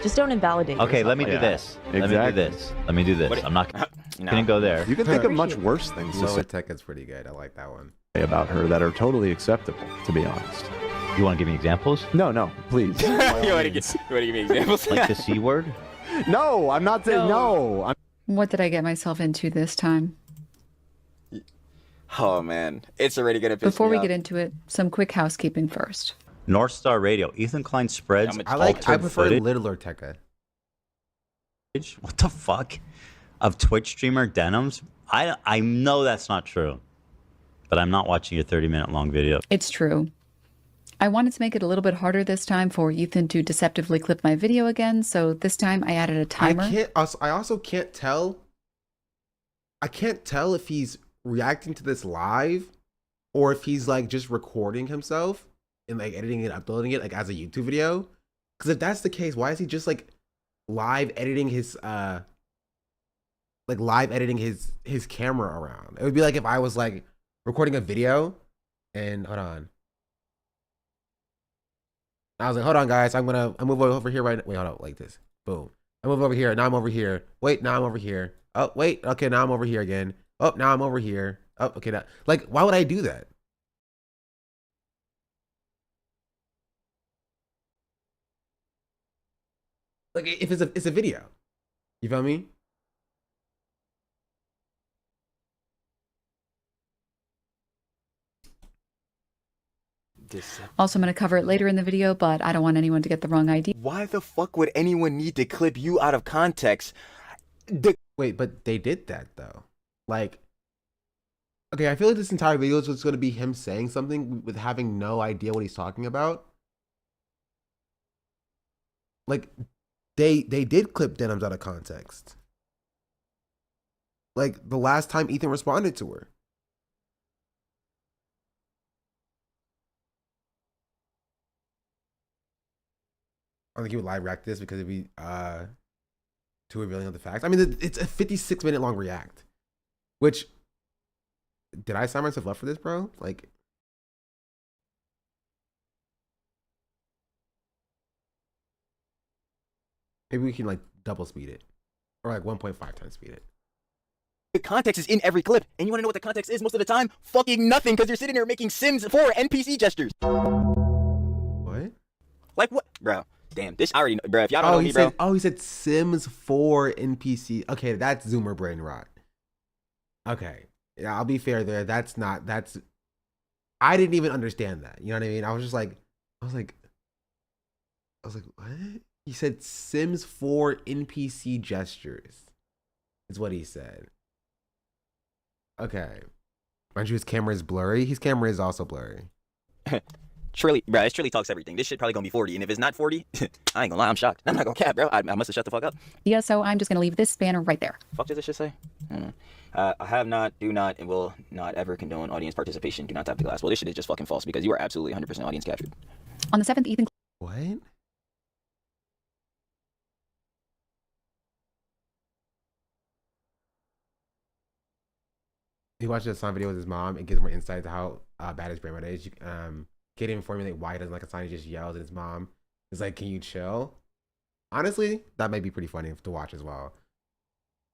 Just don't invalidate Okay, yourself let me like do that. this. Let me do this. Let me do this. I'm not gonna go there. You can think of much worse things to say Tech is pretty good. I like that one. about her that are totally acceptable, to be honest. You want to give me examples? No, please. You want to give me examples? Like the C word? No, I'm not saying no. What did I get myself into this time? Oh man, it's already gonna piss Before me we off. get into it, some quick housekeeping first. North Star Radio. Ethan Klein spreads. I prefer footage. Little Ortega. What the fuck? Of Twitch streamer Denims? I know that's not true. But I'm not watching your 30-minute long video. It's true. I wanted to make it a little bit harder this time for Ethan to deceptively clip my video again, so this time I added a timer. I also can't tell. I can't tell if he's reacting to this live or if he's like just recording himself and like editing and uploading it like as a YouTube video. Because if that's the case, why is he just like live editing his his camera around? It would be like if I was like recording a video and hold on. I was like, hold on guys, I'm move over here right now. Wait, hold on, like this. Boom. I move over here, now I'm over here. Wait, now I'm over here. Oh, wait, okay, now I'm over here again. Oh, now I'm over here. Oh, okay, now like why would I do that? Like if it's a video. You feel me? Also, I'm going to cover it later in the video, but I don't want anyone to get the wrong idea. Why the fuck would anyone need to clip you out of context? Wait, but they did that though. Like, okay, I feel like this entire video is just going to be him saying something with having no idea what he's talking about. Like, they did clip Denims out of context. Like the last time Ethan responded to her. I don't think he would live react to this because it'd be too revealing of the facts. I mean, it's a 56-minute long react, which did I sign myself up for this, bro? Like, maybe we can like double speed it or like 1.5 times speed it. The context is in every clip, and you want to know what the context is most of the time? Fucking nothing, because you're sitting there making Sims 4 NPC gestures. What? Like what, bro? Damn, this I already know, bro. If y'all don't know me, bro. He said Sims 4 NPC. Okay, that's Zoomer brain rot. Okay, yeah, I'll be fair there. That's I didn't even understand that. You know what I mean? I was like, what? He said Sims 4 NPC gestures. Is what he said. Okay. Mind you, his camera is blurry. His camera is also blurry. Shirley, bro, it's Shirley talks everything. This shit probably gonna be 40, and if it's not 40, I ain't gonna lie, I'm shocked. I'm not gonna cap, bro. I must have shut the fuck up. Yeah, so I'm just going to leave this banner right there. Fuck does this shit say? I don't know. I have not, do not, and will not ever condone audience participation. Do not tap the glass. Well, this shit is just fucking false because you are absolutely 100% audience captured. On the 7th, Ethan... What? He watched a song video with his mom and gives more insight to how bad his brain rot is. Can't even formulate why he doesn't like a song. He just yells at his mom. He's like, "Can you chill?" Honestly, that might be pretty funny to watch as well.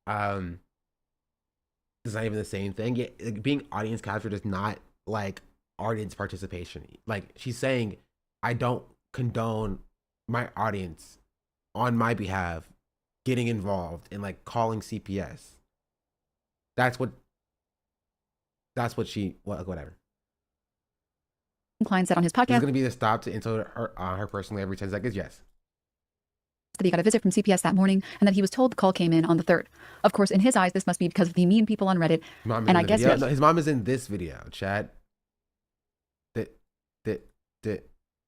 It's not even the same thing. Yeah, like, being audience captured is not like audience participation. Like she's saying, I don't condone my audience on my behalf getting involved in like calling CPS. That's what That's what she, whatever. Klein said on his There's podcast going to be the stop to insult her personally every 10 seconds. Yes. that he got a visit from CPS that morning and that he was told the call came in on the 3rd. Of course, in his eyes, this must be because of the mean people on Reddit. And I guess no, his mom is in this video, Chad.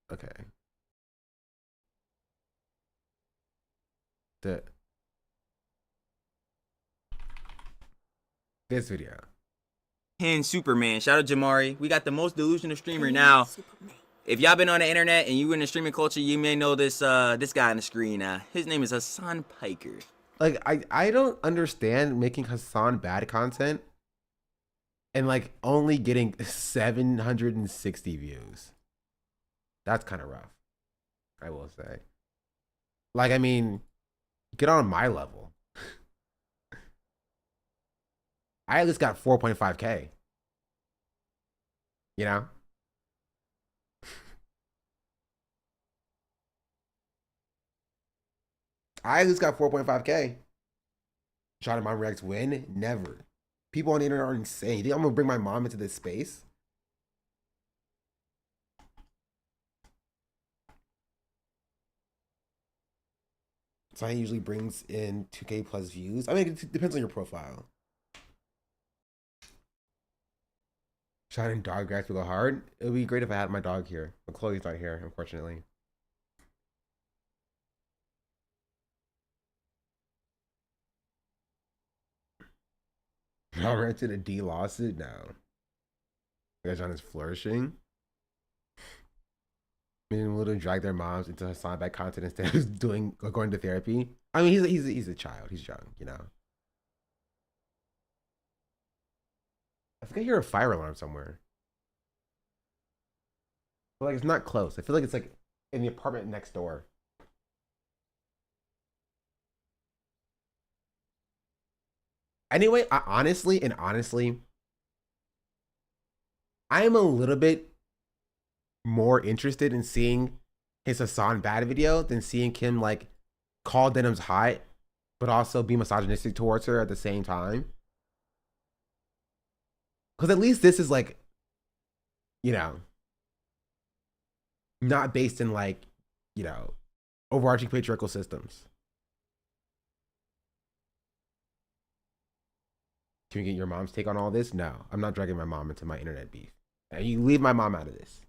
Okay. This video. And Superman. Shout out Jamari. We got the most delusional streamer now. If y'all been on the internet and you in the streaming culture, you may know this this guy on the screen. His name is Hassan Piker. Like I don't understand making Hassan bad content and like only getting 760 views. That's kind of rough, I will say. Like, I mean, get on my level. I at least got 4.5K. You know? I at least got 4.5K. Shot at Mom Reacts win? Never. People on the internet are insane. You think I'm gonna bring my mom into this space? So I usually brings in 2K plus views. I mean, it depends on your profile. Shining dog grass will go hard. It would be great if I had my dog here. But Chloe's not here, unfortunately. Y'all rented a D lawsuit? No. John is flourishing. Being able to drag their moms into Hassan bad content instead of going to therapy. I mean, he's a child. He's young, you know. I think I hear a fire alarm somewhere. But like, it's not close. I feel like it's like in the apartment next door. Anyway, honestly, I am a little bit more interested in seeing his Hassan bad video than seeing Kim like call Denims hot, but also be misogynistic towards her at the same time. Because at least this is like, you know, not based in like, you know, overarching patriarchal systems. Can we get your mom's take on all this? No, I'm not dragging my mom into my internet beef. And you leave my mom out of this.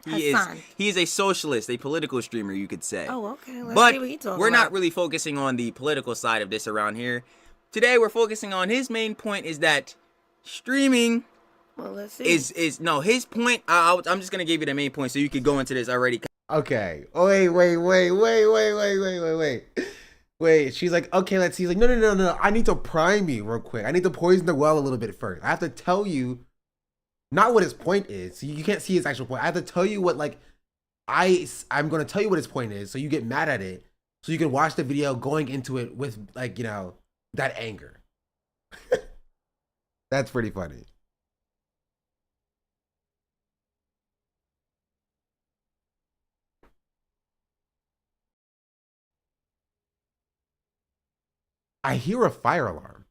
He is a socialist, a political streamer, you could say. Oh, okay. But we're not really focusing on the political side of this around here. Today we're focusing on his main point is that streaming is no, his point. I'm just gonna give you the main point so you could go into this already. Okay. Oh, wait. She's like, okay, let's see. He's like, no. I need to prime you real quick. I need to poison the well a little bit first. I have to tell you not what his point is. So you can't see his actual point. I have to tell you what, like, I'm going to tell you what his point is so you get mad at it. So you can watch the video going into it with, like, you know, that anger. That's pretty funny. I hear a fire alarm.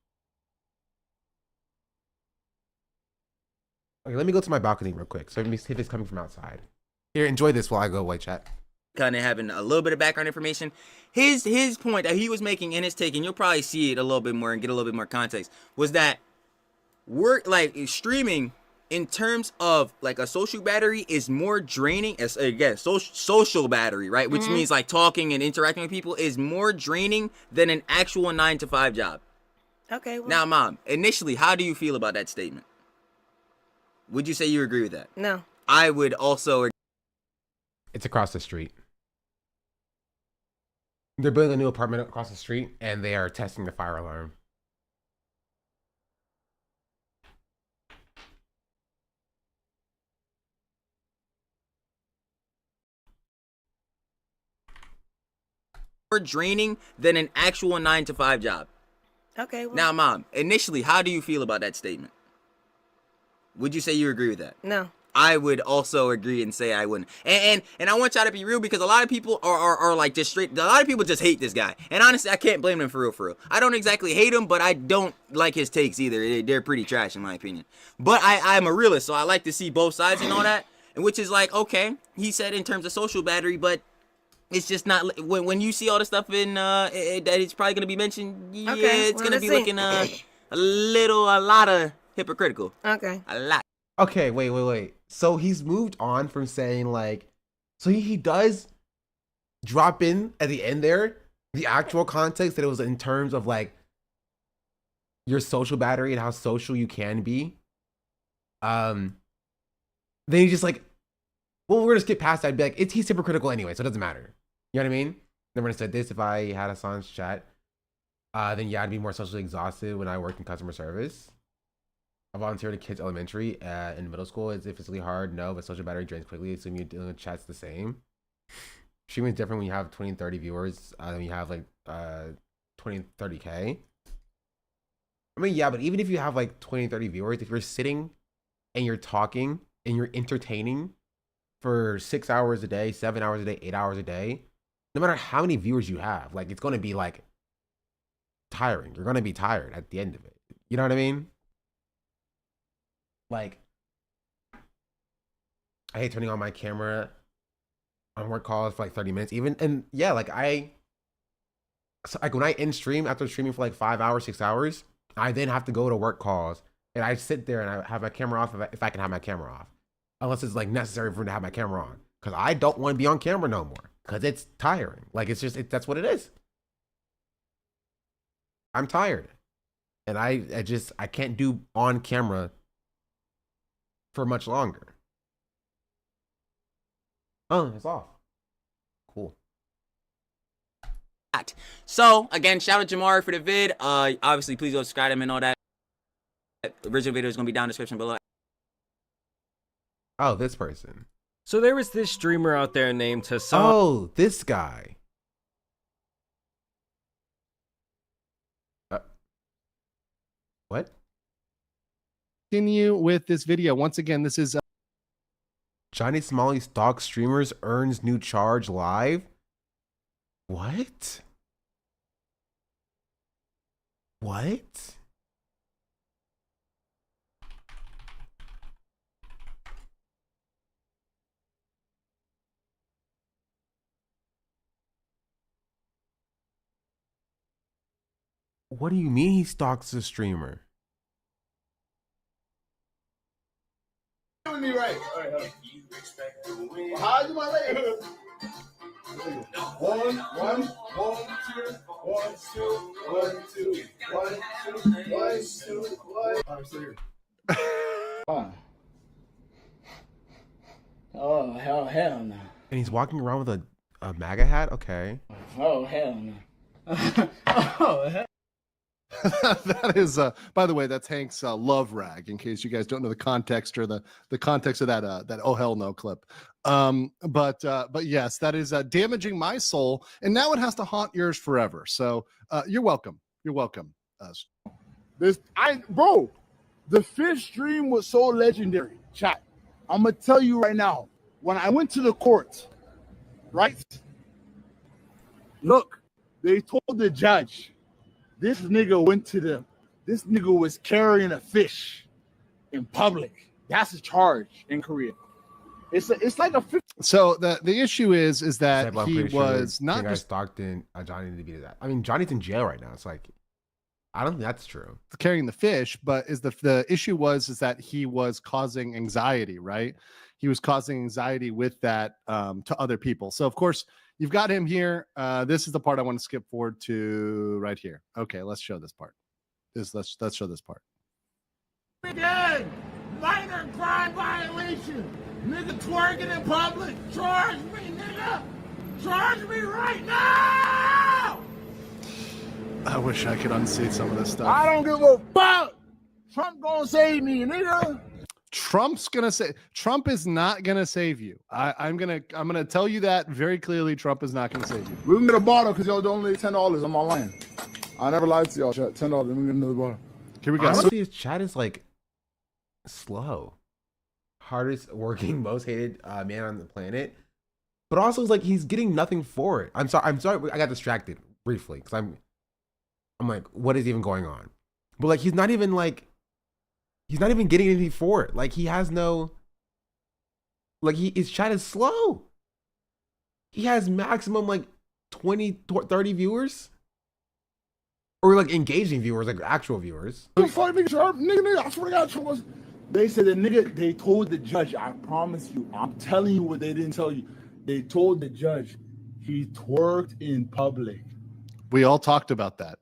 Okay, let me go to my balcony real quick. So let me see if it's coming from outside. Here, enjoy this while I go away, chat. Kind of having a little bit of background information. His point that he was making in his take, and you'll probably see it a little bit more and get a little bit more context, was that work like streaming in terms of like a social battery is more draining as again social battery, right? Which means like talking and interacting with people is more draining than an actual 9-to-5 job. Okay. Well, now, Mom, initially, how do you feel about that statement? Would you say you agree with that? No. I would also. It's across the street. They're building a new apartment across the street, and they are testing the fire alarm. More draining than an actual 9-to-5 job. Okay. Well, now, Mom, initially, how do you feel about that statement? Would you say you agree with that? No. I would also agree and say I wouldn't. And I want y'all to be real, because a lot of people are like just straight. A lot of people just hate this guy. And honestly, I can't blame them for real. I don't exactly hate him, but I don't like his takes either. They're pretty trash in my opinion. But I'm a realist, so I like to see both sides and all that. And which is like, okay, he said in terms of social battery, but it's just not when you see all the stuff in that it's probably gonna be mentioned. Yeah, Okay, it's gonna be see. looking a lot of hypocritical. Okay. A lot. Okay, wait. So he's moved on from saying like, so he does drop in at the end there the actual context that it was in terms of like your social battery and how social you can be. Then he just like, well, we're gonna skip past that and be like, he's hypocritical anyway, so it doesn't matter. You know what I mean? Never gonna said this if I had a sans chat. Then yeah, I'd be more socially exhausted when I worked in customer service. I volunteered at kids elementary in middle school. Is it physically hard? No, but social battery drains quickly. Assume you're dealing with chat's the same. Streaming is different when you have 20 and 30 viewers than you have like 20 and 30K. I mean, yeah, but even if you have like 20 and 30 viewers, if you're sitting and you're talking and you're entertaining for 6 hours a day, 7 hours a day, 8 hours a day, no matter how many viewers you have, like it's going to be like tiring. You're going to be tired at the end of it. You know what I mean? Like, I hate turning on my camera on work calls for like 30 minutes even. And yeah, like when I end stream after streaming for like 5 hours, 6 hours, I then have to go to work calls and I sit there and I have my camera off if I can have my camera off. Unless it's like necessary for me to have my camera on. Cause I don't want to be on camera no more. Cause it's tiring. Like it's just, that's what it is. I'm tired. And I can't do on camera for much longer. Oh, it's off. Cool. So again, shout out to Jamari for the vid. Obviously, please go subscribe to him and all that. The original video is gonna be down in the description below. Oh, this person. So there was this streamer out there named Hassan. Oh, this guy. What? Continue with this video. Once again, this is Johnny Smalley stalks streamers, earns new charge live. What? What? What do you mean he stalks a streamer? Me right. All right, how you my leg? 1, 1, 1, 2, 1, 2, 1, 2, 1, 2, 1, 2, 1. I'm still here. Oh, hell no. And he's walking around with a MAGA hat? Okay. Oh, hell no. Oh, hell. That is, by the way, that's Hank's love rag. In case you guys don't know the context or the context of that oh hell no clip. But yes, that is damaging my soul, and now it has to haunt yours forever. So you're welcome. You're welcome. Bro, the fish stream was so legendary. Chat. I'm gonna tell you right now. When I went to the court, right? Look, they told the judge. This nigga was carrying a fish in public. That's a charge in Korea. It's like a 50. So the issue is that I'm he pretty was sure not guy just stalked in Johnny to be that. I mean, Johnny's in jail right now. It's like, I don't think that's true. carrying the fish, but the issue was that he was causing anxiety, right? He was causing anxiety with that to other people. So of course you've got him here. This is the part I want to skip forward to right here. Okay, let's show this part. Let's show this part. Again, minor crime violation. Nigga twerking in public. Charge me, nigga. Charge me right now. I wish I could unsee some of this stuff. I don't give a fuck. Trump gonna save me, nigga. Trump is not gonna save you. I'm gonna tell you that very clearly. Trump is not gonna save you. We can get a bottle because y'all don't need $10 on my line. I never lied to y'all. Chat. $10. We can get another bottle. Here we go. Honestly, his chat is like slow. hardest working, most hated man on the planet. But also, it's like he's getting nothing for it. I'm sorry. I got distracted briefly because I'm like, what is even going on? But like, he's not even getting anything for it. Like, he has no. Like, his chat is slow. He has maximum like 20, 30 viewers, or like engaging viewers, like actual viewers. Fuck nigga, sharp nigga, I swear to God, they said the nigga. They told the judge. I promise you, I'm telling you what they didn't tell you. They told the judge he twerked in public. We all talked about that,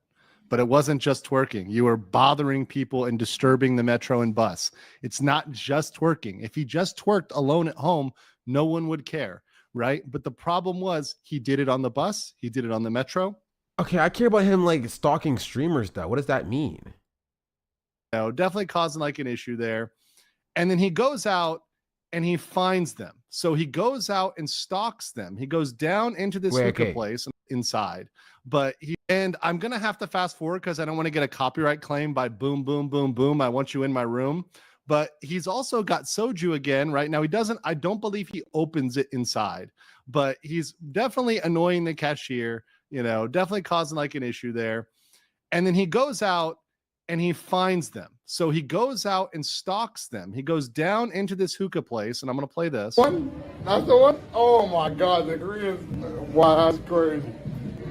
but it wasn't just twerking. You were bothering people and disturbing the metro and bus. It's not just twerking. If he just twerked alone at home, no one would care, right? But the problem was he did it on the bus. He did it on the metro. Okay, I care about him like stalking streamers though. What does that mean? No, definitely causing like an issue there. And then he goes out and he finds them. So he goes out and stalks them. He goes down into this hookah place inside. But and I'm going to have to fast forward because I don't want to get a copyright claim by boom, boom, boom, boom. I want you in my room. But he's also got soju again right now. I don't believe he opens it inside, but he's definitely annoying the cashier, definitely causing like an issue there. And then he goes out and he finds them. So he goes out and stalks them. He goes down into this hookah place, and I'm going to play this. That's the one? Oh my God, the Koreans. Wow, that's crazy.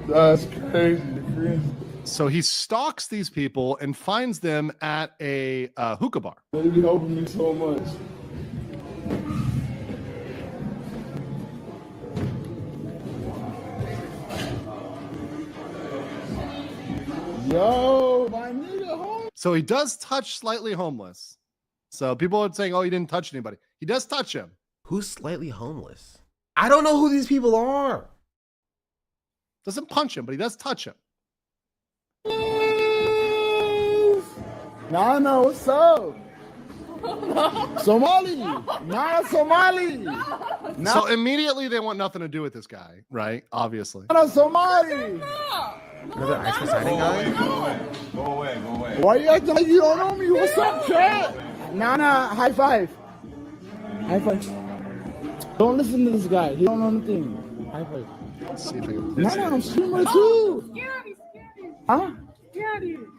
That's crazy. The Koreans. So he stalks these people and finds them at a hookah bar. They be helping me so much. Yo, my nigga home. So he does touch slightly homeless. So people are saying, oh, he didn't touch anybody. He does touch him. Who's slightly homeless? I don't know who these people are. Doesn't punch him, but he does touch him. Nana, what's up? Somali. Nana, Somali. So immediately they want nothing to do with this guy, right? Obviously. Nana, Somali. Another ice reciting guy? Go away. Why you acting like you don't know me? What's up, chat? Nana, high five. High five. Don't listen to this guy. He don't know anything. High five. Let's see if I can. Nana, I'm streamer too. Scary. Huh?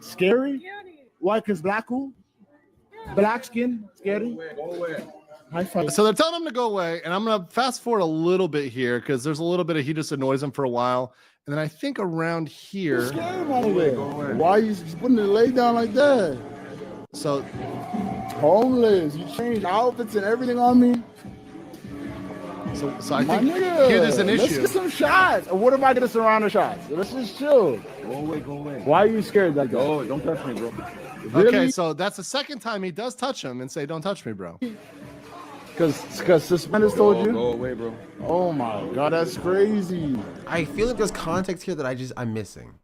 Scary? Why? Because black cool? Black skin? Scary? Go away. High five. So they're telling him to go away, and I'm going to fast forward a little bit here because there's a little bit of he just annoys him for a while. And then I think around here. Why are you putting the leg down like that? So homeless. You changed outfits and everything on me. So I think here there's an issue. Let's get some shots. Or what if I get us around the shots? Let's just chill. Go away. Why are you scared like that? Oh, don't touch me, bro. Really? Okay, so that's the second time he does touch him and say, don't touch me, bro. Because suspenders told you? Go away, bro. Oh my God, that's crazy. I feel like there's context here that I'm missing.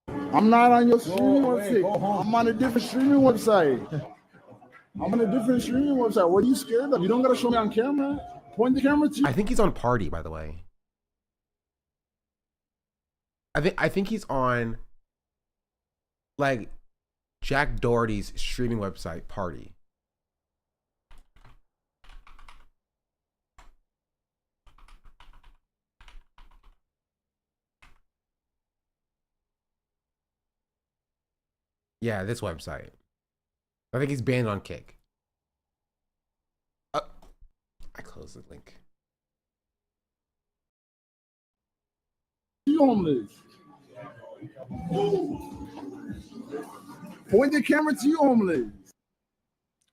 I'm not on your streaming website. I'm on a different streaming website. What are you scared of? You don't gotta show me on camera. Point the camera to you. I think he's on Party, by the way. I think he's on like Jack Doherty's streaming website, Party. Yeah, this website. I think he's banned on Kick. I closed the link. You homeless. Point the camera to you, homeless.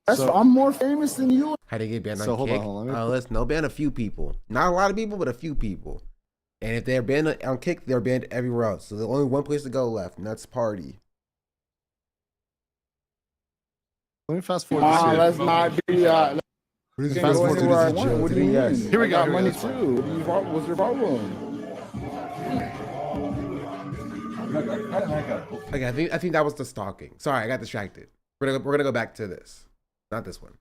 I'm more famous than you. How do you get banned on So Kick? hold on. Listen, they'll ban a few people. Not a lot of people, but a few people. And if they're banned on Kick, they're banned everywhere else. So there's only one place to go left, and that's Party. Let me fast forward. Let's not be. Fast forward to this. What do you mean? Here we go. I got money too. What's your problem? Okay, I think that was the stalking. Sorry, I got distracted. We're gonna go back to this, not this one.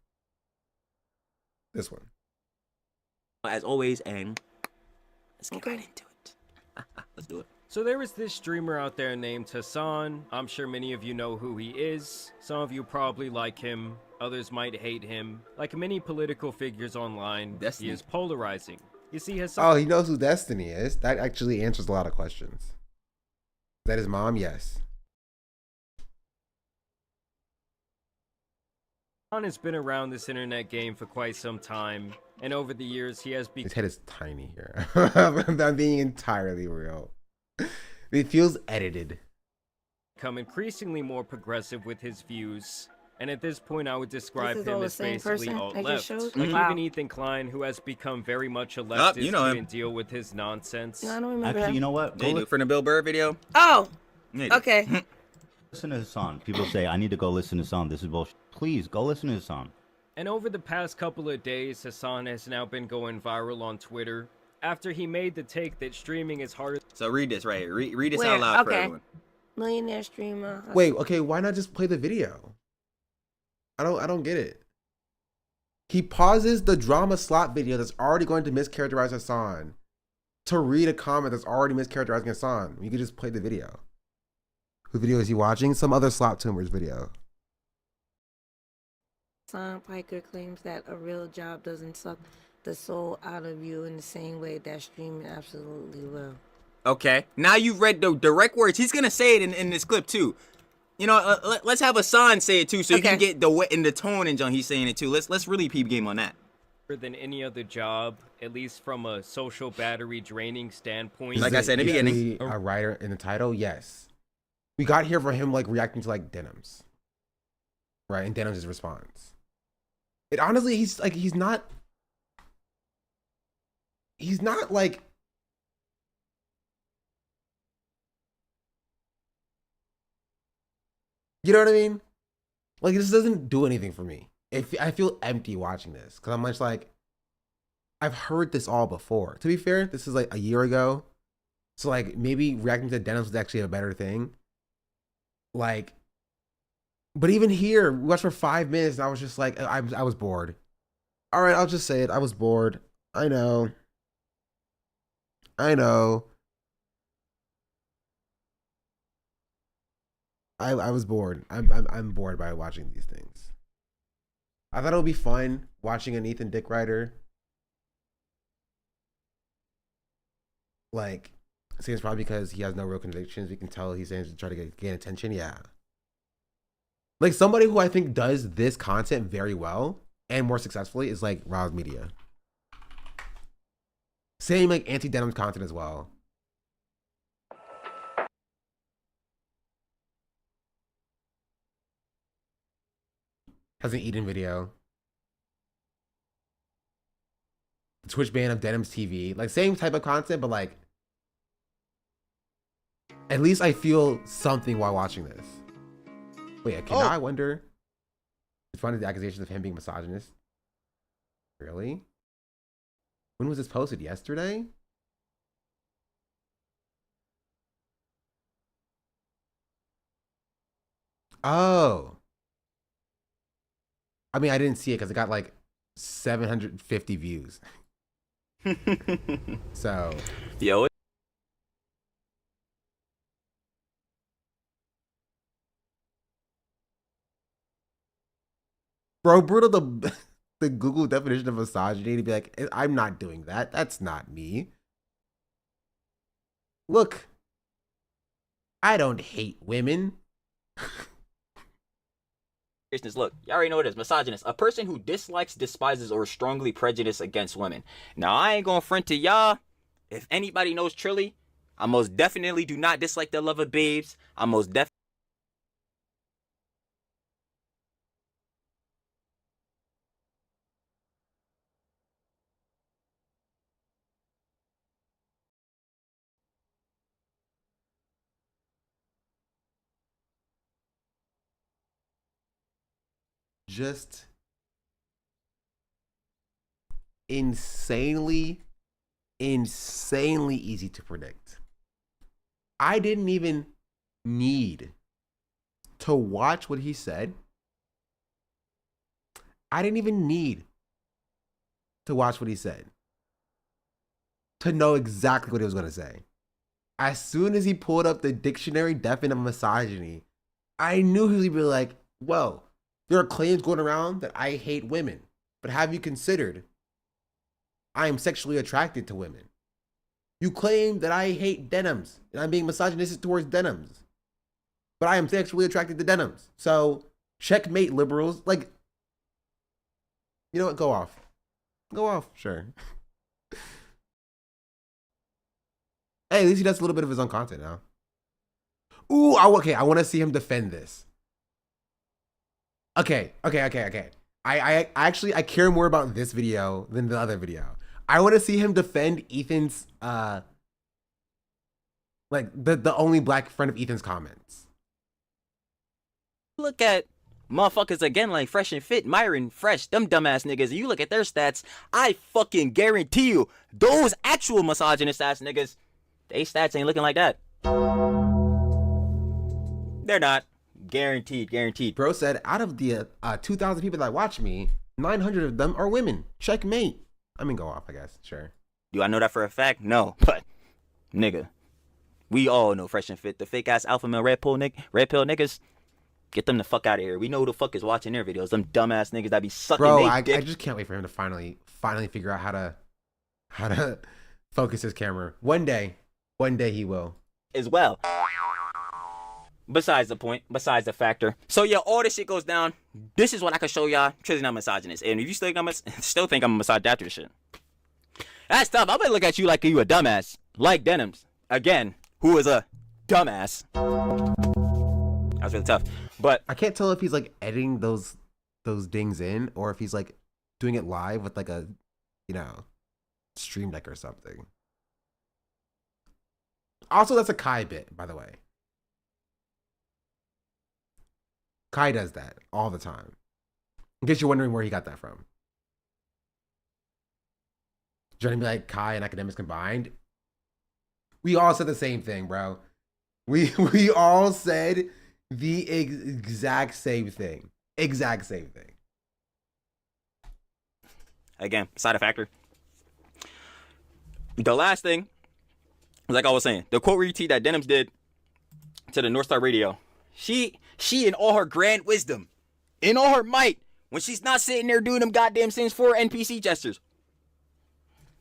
This one. As always, and let's get right into it. Let's do it. So there is this streamer out there named Hassan. I'm sure many of you know who he is. Some of you probably like him. Others might hate him. Like many political figures online, Destiny. he is polarizing. You see, Hassan... Oh, he knows who Destiny is. That actually answers a lot of questions. Is that his mom? Yes. Hassan has been around this internet game for quite some time, and over the years he has His head is tiny here. I'm being entirely real. It feels edited. become increasingly more progressive with his views. And at this point, I would describe This is all him the as same basically person that alt-left. just showed? Like Wow. even Ethan Klein, who has become very much a leftist, you know him. couldn't deal with his nonsense. No, I don't remember Actually, him. you know what? They do for the Bill Burr video. Oh, Yeah, they- okay. Listen to Hassan. People say, I need to go listen to Hassan. This is bullshit. Please, go listen to Hassan. And over the past couple of days, Hassan has now been going viral on Twitter after he made the take that streaming is harder. So read this right here. Read this Where? out loud for Okay. everyone. Millionaire streamer. Wait, okay, why not just play the video? I don't get it. He pauses the drama slot video that's already going to mischaracterize Hassan to read a comment that's already mischaracterizing Hassan. You could just play the video. Whose video is he watching? Some other slot tumor's video. Hassan Piker claims that a real job doesn't suck the soul out of you in the same way that streaming absolutely will. Okay. Now you've read the direct words. He's gonna say it in this clip too. You know, let's have Hassan say it too, so you can get the wit and the tone and John. He's saying it too. Let's really peep game on that. than any other job, at least from a social battery draining standpoint. Like I said in the beginning, a writer in the title, yes. We got here for him like reacting to like Denims, right? And Denims' response. It honestly, he's not like. You know what I mean? Like, this doesn't do anything for me. I feel empty watching this because I'm much like, I've heard this all before. To be fair, this is like a year ago. So like maybe reacting to Denims was actually a better thing. Like, but even here, we watched for 5 minutes and I was just like, I was bored. All right, I'll just say it. I was bored. I know. I was bored. I'm bored by watching these things. I thought it would be fun watching an Ethan Dick writer. Like, I think it's probably because he has no real convictions. We can tell he's saying to try to gain attention. Yeah. Like, somebody who I think does this content very well and more successfully is like Roz Media. Same like anti-Denims content as well. Has an Eden video. The Twitch ban of Denims TV. Like, same type of content, but like, at least I feel something while watching this. Wait, can I wonder? Responding to the accusations of him being misogynist. Really? When was this posted? Yesterday? Oh. I mean, I didn't see it because it got like 750 views. So. Yo. Bro, brutal the Google definition of misogyny to be like, I'm not doing that. That's not me. Look, I don't hate women. Look, you already know what it is. Misogynist. A person who dislikes, despises, or is strongly prejudiced against women. Now, I ain't gonna front to y'all. If anybody knows Trilly, I most definitely do not dislike the love of babes. I most definitely. Just insanely easy to predict. I didn't even need to watch what he said. I didn't even need to watch what he said to know exactly what he was going to say. As soon as he pulled up the dictionary definition of misogyny, I knew he would be like, whoa, There are claims going around that I hate women, but have you considered I am sexually attracted to women? You claim that I hate denims and I'm being misogynistic towards denims, but I am sexually attracted to denims. So checkmate, liberals. Like, you know what? Go off. Go off. Sure. Hey, at least he does a little bit of his own content now. Ooh, okay. I want to see him defend this. Okay. I actually care more about this video than the other video. I want to see him defend Ethan's like the only black friend of Ethan's comments. Look at motherfuckers again like Fresh and Fit, Myron, Fresh, them dumbass niggas, and you look at their stats, I fucking guarantee you, those actual misogynist ass niggas, they stats ain't looking like that. They're not. Guaranteed. Bro said, out of the 2,000 people that watch me, 900 of them are women. Checkmate. I mean, go off, I guess. Sure. Do I know that for a fact? No, but nigga, we all know Fresh and Fit, the fake ass alpha male red pill niggas. Get them the fuck out of here. We know who the fuck is watching their videos. Them dumbass niggas that be sucking. Bro, I just can't wait for him to finally figure out how to focus his camera. One day he will. As well. Besides the point, besides the factor. So yeah, all this shit goes down. This is what I can show y'all. Truly not misogynist. And if you still think I'm a misogynist after this shit, that's tough. I'm gonna look at you like you a dumbass. Like Denims. Again, who is a dumbass. That's really tough. But I can't tell if he's like editing those dings in or if he's like doing it live with like a, stream deck or something. Also, that's a Kai bit, by the way. Kai does that all the time. In case you're wondering where he got that from. Trying to be like Kai and academics combined. We all said the same thing, bro. We all said the exact same thing. Exact same thing. Again, side factor. The last thing, like I was saying, the quote retweet that Denims did to the North Star Radio. She in all her grand wisdom, in all her might, when she's not sitting there doing them goddamn Sims 4 NPC gestures.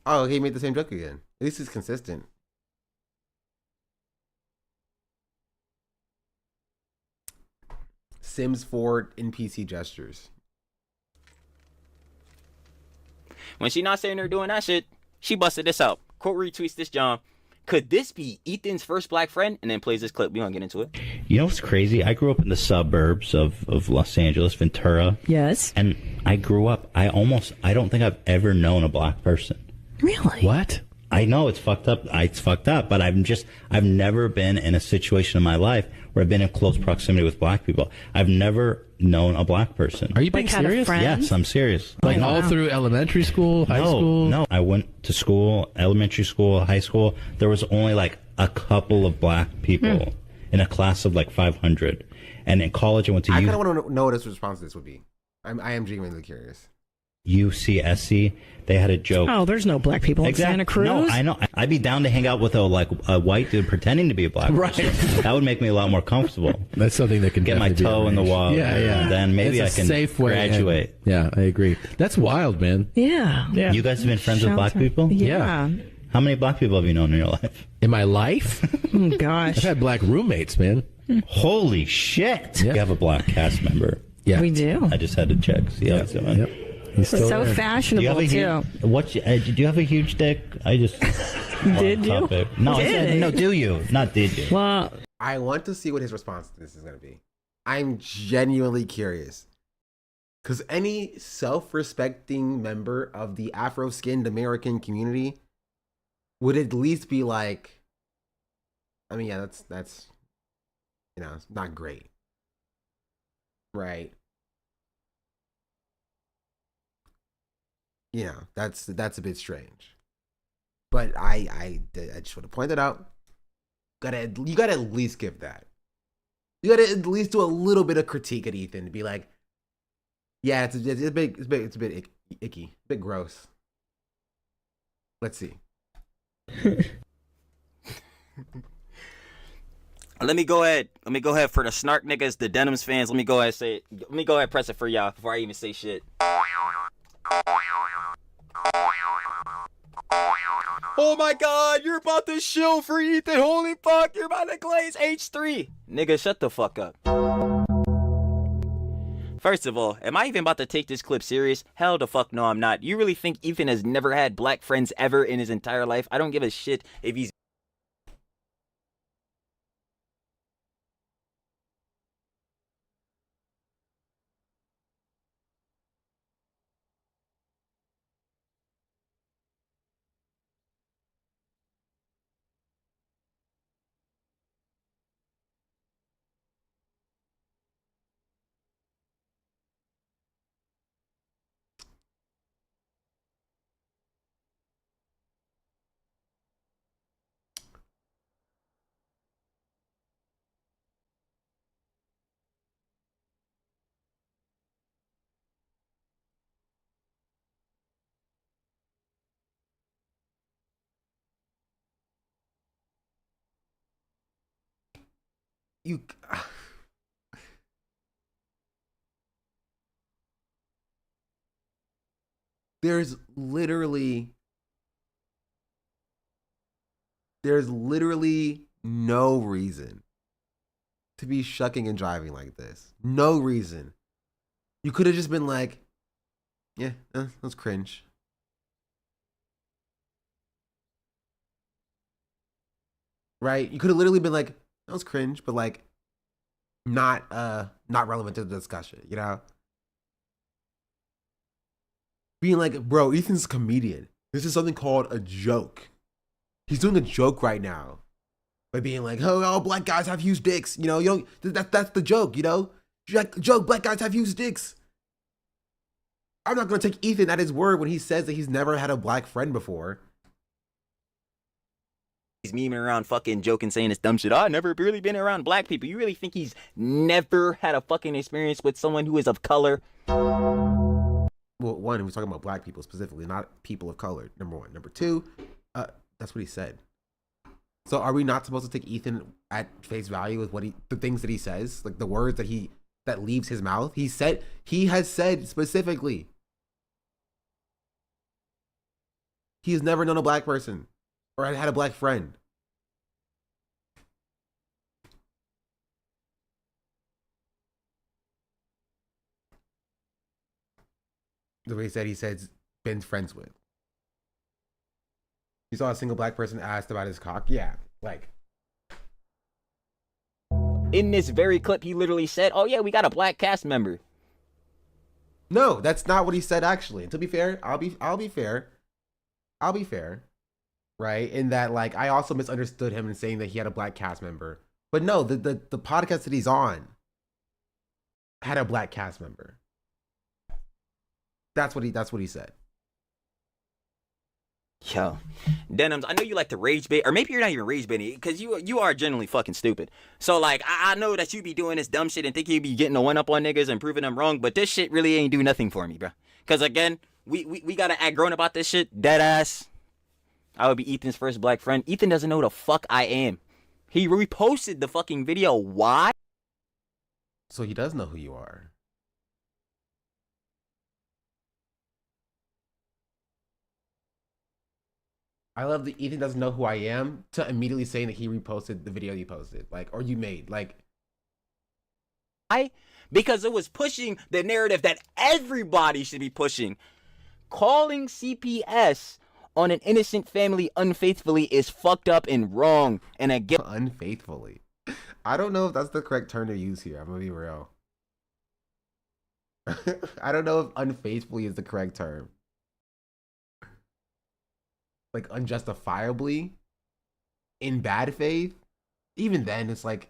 Oh, he made the same joke again. At least he's consistent. Sims 4 NPC gestures. When she not sitting there doing that shit, she busted this out. Quote retweets this John. Could this be Ethan's first black friend? And then plays this clip. We gonna get into it. You know what's crazy? I grew up in the suburbs of Los Angeles, Ventura. Yes. And I grew up, I don't think I've ever known a black person. Really? What? I know it's fucked up. It's fucked up, but I've never been in a situation in my life where I've been in close proximity with black people. I've never known a black person. Are you being serious? Yes, I'm serious. Like all through elementary school, high school? No, I went to school, elementary school, high school. There was only like a couple of black people in a class of like 500. And in college, I went to I kind of want to know what his response to this would be. I am genuinely curious. UCSC, they had a joke. Oh, there's no black people in Santa Cruz. No, I know. I'd be down to hang out with a white dude pretending to be a black person. That would make me a lot more comfortable. That's something that can get my toe in the water. Yeah. And then maybe I can graduate. Yeah, I agree. That's wild, man. Yeah. You guys have been friends with black people? Yeah. How many black people have you known in your life? In my life? Oh, gosh. I've had black roommates, man. Holy shit. Yeah. You have a black cast member. Yeah. We do. I just had to check. See how it's doing. Yep. He's still so Do there. you Fashionable, too. Do you have a huge dick? I just... Did you? No, I said, no, do you? Not did you? Well, I want to see what his response to this is going to be. I'm genuinely curious. Because any self-respecting member of the Afro-skinned American community would at least be like, I mean, yeah, that's it's not great. Right. That's a bit strange. But I just want to point that out. You gotta at least give that. You gotta at least do a little bit of critique at Ethan to be like, yeah, it's a bit icky, a bit gross. Let's see. Let me go ahead for the snark niggas, the Denims fans. Let me go ahead say it. Let me go ahead press it for y'all before I even say shit. Oh my God, you're about to shill for Ethan. Holy fuck, you're about to glaze H3. Nigga, shut the fuck up. First of all, am I even about to take this clip serious? Hell the fuck no, I'm not. You really think Ethan has never had black friends ever in his entire life? I don't give a shit if he's... You... There's literally no reason to be shucking and driving like this. No reason. You could have just been like, yeah, that's cringe. Right? You could have literally been like, that was cringe, but like not relevant to the discussion, you know? Being like, bro, Ethan's a comedian. This is something called a joke. He's doing a joke right now by being like, oh, all black guys have huge dicks. You know, you don't, that's the joke, you know? Joke, black guys have huge dicks. I'm not going to take Ethan at his word when he says that he's never had a black friend before. He's memeing around fucking joking, saying this dumb shit. Oh, I've never really been around black people. You really think he's never had a fucking experience with someone who is of color? Well, one, we're talking about black people specifically, not people of color, number one. Number two, that's what he said. So are we not supposed to take Ethan at face value with the things that he says? Like the words that leaves his mouth? He has said specifically, he has never known a black person or had a black friend. The way he said been friends with. You saw a single black person asked about his cock? Yeah, like. In this very clip, he literally said, oh yeah, we got a black cast member. No, that's not what he said actually. And to be fair, I'll be fair. Right? In that, like, I also misunderstood him in saying that he had a black cast member. But no, the podcast that he's on had a black cast member. That's what he said. Yo, Denims, I know you like to rage bait, or maybe you're not even rage baiting, because you are generally fucking stupid. So, like, I know that you be doing this dumb shit and think you be getting a one-up on niggas and proving them wrong, but this shit really ain't do nothing for me, bro. Because, again, we gotta act grown about this shit, dead ass. I would be Ethan's first black friend. Ethan doesn't know who the fuck I am. He reposted the fucking video. Why? So he does know who you are. I love that Ethan doesn't know who I am to immediately saying that he reposted the video you posted, like, or you made, like. Because it was pushing the narrative that everybody should be pushing. Calling CPS on an innocent family unfaithfully is fucked up and wrong. And again, unfaithfully. I don't know if that's the correct term to use here. I'm gonna be real. I don't know if unfaithfully is the correct term. Like unjustifiably in bad faith. Even then, it's like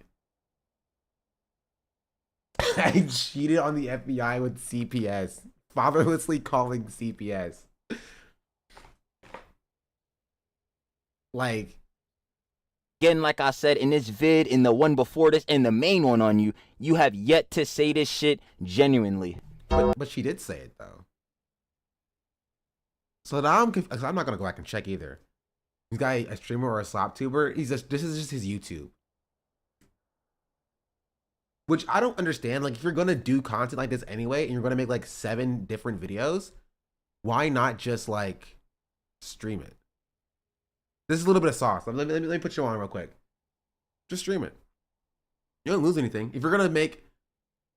I cheated on the FBI with CPS. Fatherlessly calling CPS. Like, again, like I said in this vid, in the one before this, and the main one on you, you have yet to say this shit genuinely. But she did say it though. So now I'm confused. I'm not gonna go back and check either. This guy, a streamer or a slop tuber, this is just his YouTube. Which I don't understand. Like, if you're gonna do content like this anyway, and you're gonna make like 7 different videos, why not just like stream it? This is a little bit of sauce. Let me put you on real quick. Just stream it. You don't lose anything. If you're gonna make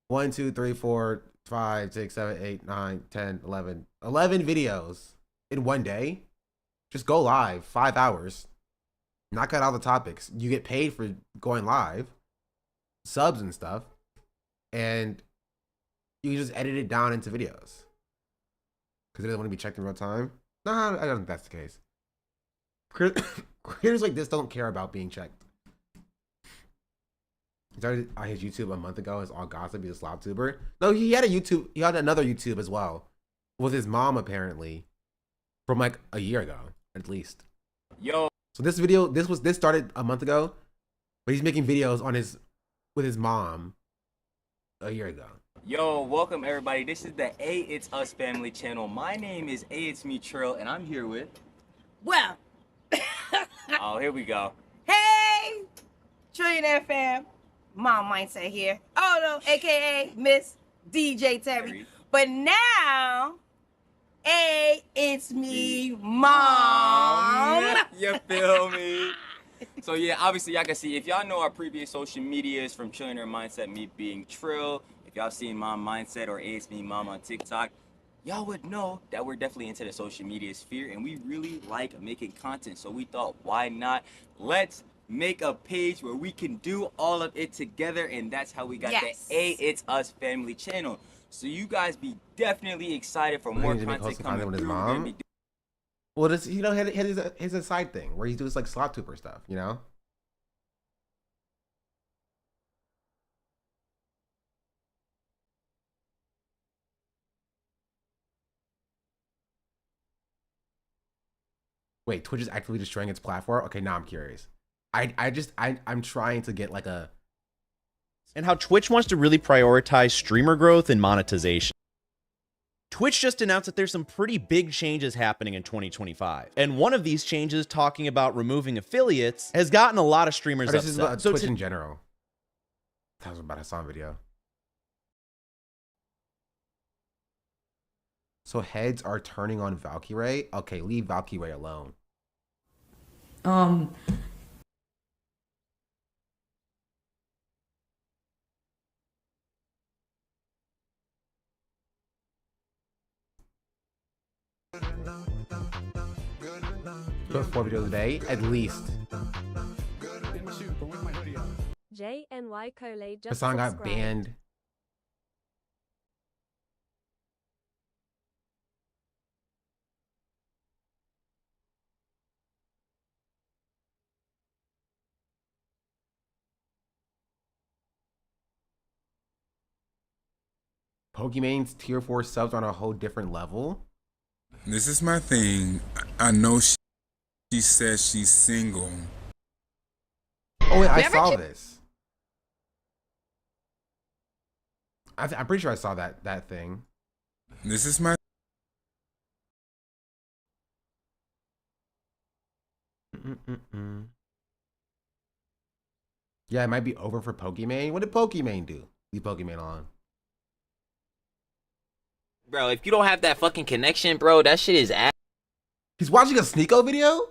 1, 2, 3, 4, 5, 6, 7, 8, 9, 10, 11 videos in one day, just go live 5 hours. Knock out all the topics. You get paid for going live, subs and stuff, and you can just edit it down into videos. Because it doesn't want to be checked in real time. No, I don't think that's the case. Creators like this don't care about being checked. He started on his YouTube a month ago. It's all gossip. He's a slop tuber. No, he had another YouTube as well with his mom apparently from like a year ago at least. Yo. So this started a month ago, but he's making videos with his mom a year ago. Yo, welcome everybody. This is the A It's Us family channel. My name is A It's Me Trill, and I'm here with. Well. Oh, here we go. Hey, Trillionaire fam. Mom Mindset here. Oh no, aka Miss DJ Terry. But now, hey, it's me, Mom. You feel me? So yeah, obviously y'all can see, if y'all know our previous social medias from Trillionaire Mindset, me being Trill, if y'all seen Mom Mindset or It's Me Mom on TikTok, y'all would know that we're definitely into the social media sphere and we really like making content. So we thought, why not? Let's make a page where we can do all of it together, and that's how we got the A It's Us family channel. So you guys be definitely excited for more content coming with his through. mom. Well, this, you know, his a side thing where he does like slot tuber stuff, you know. Wait, Twitch is actively destroying its platform? Okay, now I'm curious. I'm trying to get like a... And how Twitch wants to really prioritize streamer growth and monetization. Twitch just announced that there's some pretty big changes happening in 2025. And one of these changes, talking about removing affiliates, has gotten a lot of streamers upset. This is about Twitch in general. That was about a song video. So heads are turning on Valkyrie? Okay, leave Valkyrie alone. Post 4 videos a day, at least. JNY Cole just The song got subscribed. banned. Pokemon's tier 4 subs are on a whole different level. This is my thing. I know she says she's single. Oh wait, I saw this. I'm pretty sure I saw that thing. This is my... Yeah, it might be over for Pokimane. What did Pokimane do? Leave Pokimane on. Bro, if you don't have that fucking connection, bro, that shit is ass. He's watching a Sneeko video?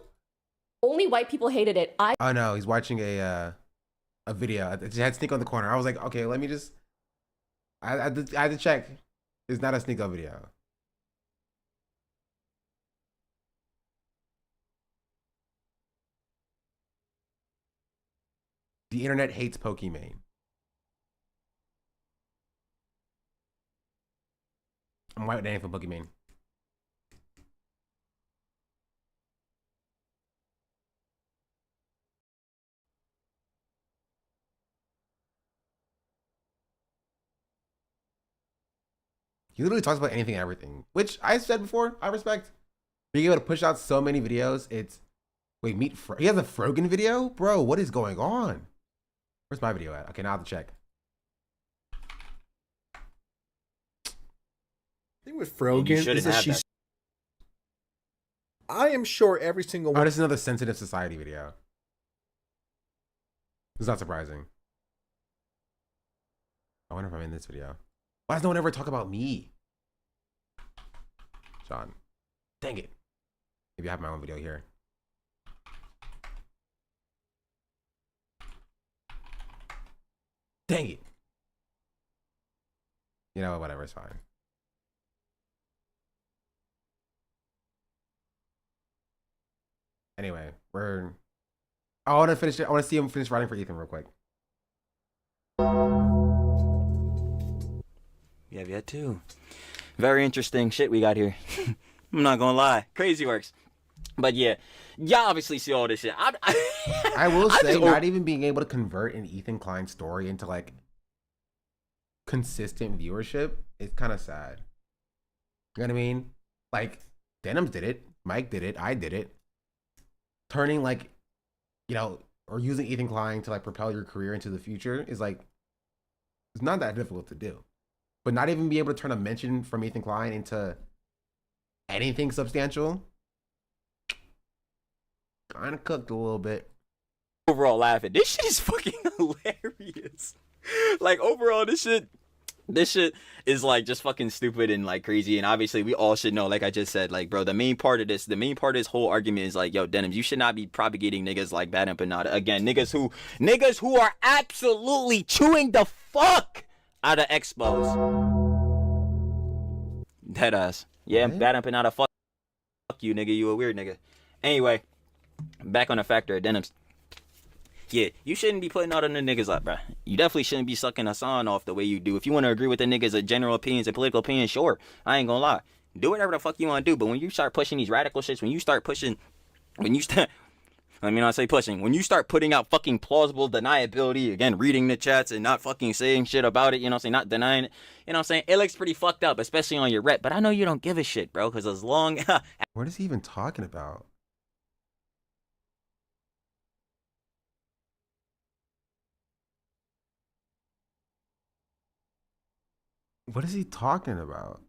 Only white people hated it. Oh no, he's watching a video. It had Sneeko in the corner. I was like, okay, let me just... I had to check. It's not a Sneeko video. The internet hates Pokimane. I'm white name for Pokimane. He literally talks about anything and everything, which I said before, I respect. Being able to push out so many videos, it's... Wait, he has a Frogan video? Bro, what is going on? Where's my video at? Okay, now I have to check. The thing with Frogan is that she's... I am sure every single one... Oh, this is another sensitive society video. It's not surprising. I wonder if I'm in this video. Why does no one ever talk about me? John. Dang it. Maybe I have my own video here. Dang it. You know, whatever, it's fine. Anyway, I want to finish it. I want to see him finish writing for Ethan real quick. Yeah, too. Very interesting shit we got here. I'm not gonna lie. Crazy works. But yeah, y'all obviously see all this shit. I will say, not even being able to convert an Ethan Klein story into like consistent viewership is kind of sad. You know what I mean? Like, Denims did it, Mike did it, I did it. Turning like, you know, or using Ethan Klein to like propel your career into the future is like, it's not that difficult to do. But not even be able to turn a mention from Ethan Klein into anything substantial, kind of cooked a little bit. Overall laughing. This shit is fucking hilarious. Like, overall, this shit is like just fucking stupid and like crazy. And obviously we all should know, like I just said, like, bro, the main part of this whole argument is like, yo, Denims, you should not be propagating niggas like Bad Empanada. Again, niggas who are absolutely chewing the fuck out of expos. Deadass. Yeah, Bad Empanada, fuck you, nigga. You a weird nigga. Anyway, back on the factor of Denims. Yeah, you shouldn't be putting all the niggas up, bruh. You definitely shouldn't be sucking Hassan off the way you do. If you want to agree with the niggas' general opinions and political opinions, sure. I ain't gonna lie. Do whatever the fuck you want to do. But when you start pushing these radical shits, when you start putting out fucking plausible deniability, again, reading the chats and not fucking saying shit about it, you know what I'm saying, not denying it, you know what I'm saying, it looks pretty fucked up, especially on your rep. But I know you don't give a shit, bro, because as long... What is he even talking about? What is he talking about?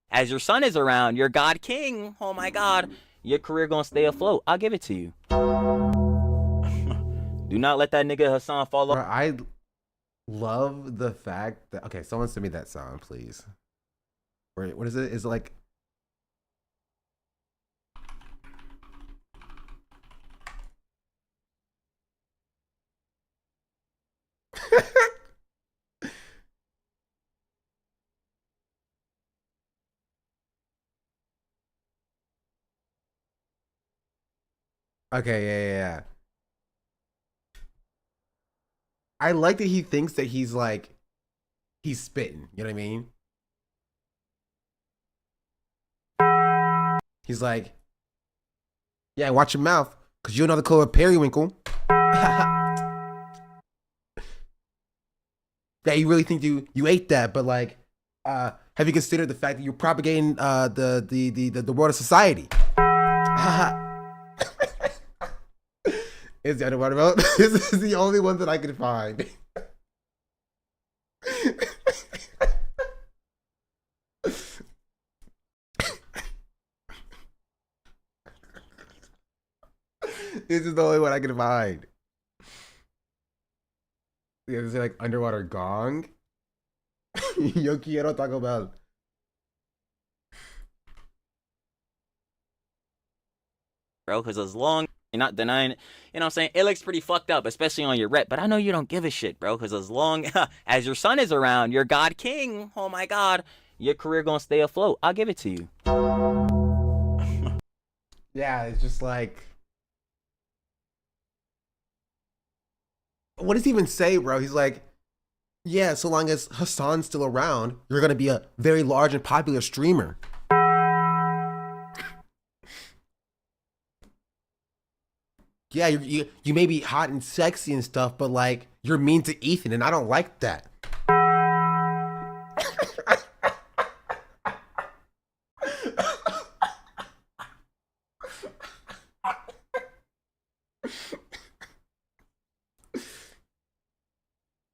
As your son is around, your God King, oh my God, your career gonna stay afloat. I'll give it to you. Do not let that nigga Hassan fall off. I love the fact that... Okay, someone send me that song, please. Wait, what is it? Is it like... Okay, yeah. I like that he thinks that he's like, he's spitting, you know what I mean? He's like, yeah, watch your mouth, because you're another color periwinkle. Yeah, you really think you ate that, but like, have you considered the fact that you're propagating the world of society? Is the other one about? This is the only one that I can find. This is the only one I can find. Yeah, this is like underwater gong. Yo quiero Taco Bell. Bro, because as long you're not denying it, you know what I'm saying, it looks pretty fucked up, especially on your rep. But I know you don't give a shit, bro, because as long as your son is around, your God King, oh my God, your career gonna stay afloat. I'll give it to you. Yeah, it's just like, what does he even say, bro? He's like, yeah, so long as Hassan's still around, you're gonna be a very large and popular streamer. Yeah, you may be hot and sexy and stuff, but like, you're mean to Ethan, and I don't like that.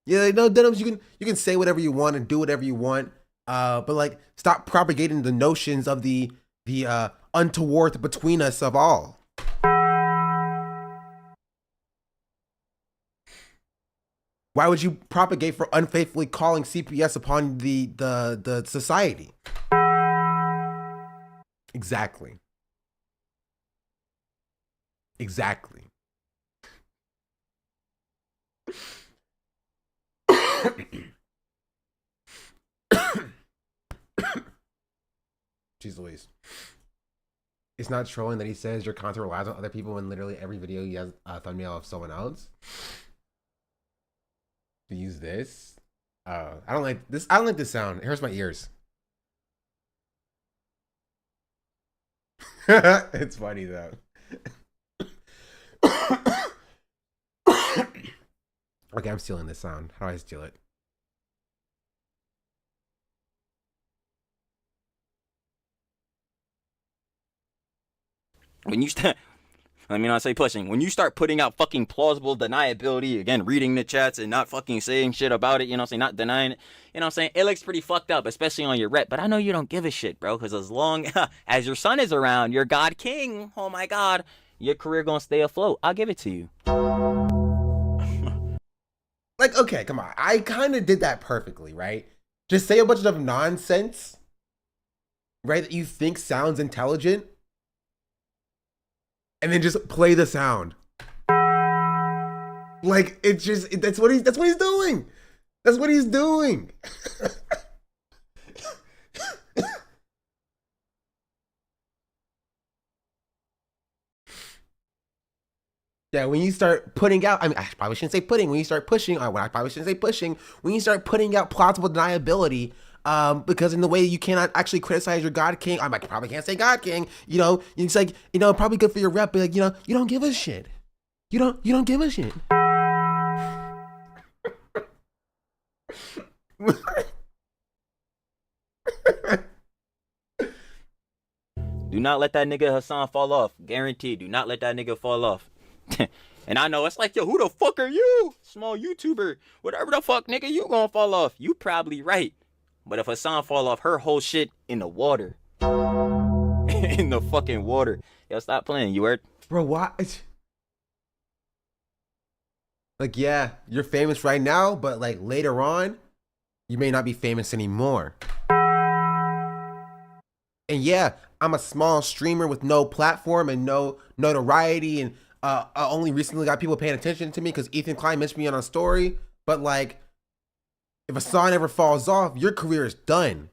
Yeah, no, Denims, you can say whatever you want and do whatever you want, but like, stop propagating the notions of the untoward between us of all. Why would you propagate for unfaithfully calling CPS upon the society? Exactly. Exactly. Jeez Louise. It's not trolling that he says your content relies on other people when literally every video he has a thumbnail of someone else. To use this. I don't like this. I don't like this sound. It hurts my ears. It's funny though. Okay, I'm stealing this sound. How do I steal it? When you start, let me not say pushing. When you start putting out fucking plausible deniability, again, reading the chats and not fucking saying shit about it, you know what I'm saying, not denying it, you know what I'm saying, it looks pretty fucked up, especially on your rep. But I know you don't give a shit, bro, because as long as your son is around, your God King, oh my God, your career gonna stay afloat. I'll give it to you. Like, okay, come on. I kind of did that perfectly, right? Just say a bunch of nonsense, right, that you think sounds intelligent, and then just play the sound. Like, it's just, that's what he's doing. That's what he's doing. Yeah, when you start putting out, I mean, I probably shouldn't say putting, when you start pushing, or when I probably shouldn't say pushing, when you start putting out plausible deniability, because in the way you cannot actually criticize your God King, I probably can't say God King, you know, it's like, you know, probably good for your rep, but like, you know, you don't give a shit. You don't give a shit. Do not let that nigga Hassan fall off. Guaranteed. Do not let that nigga fall off. And I know it's like, yo, who the fuck are you? Small YouTuber. Whatever the fuck, nigga, you gonna fall off. You probably right. But if Hassan fall off, her whole shit in the water. In the fucking water. Yo, stop playing, you heard? Bro, what? Like, yeah, you're famous right now, but like later on, you may not be famous anymore. And yeah, I'm a small streamer with no platform and no notoriety, and I only recently got people paying attention to me because Ethan Klein mentioned me on a story. But like, if a song ever falls off, your career is done.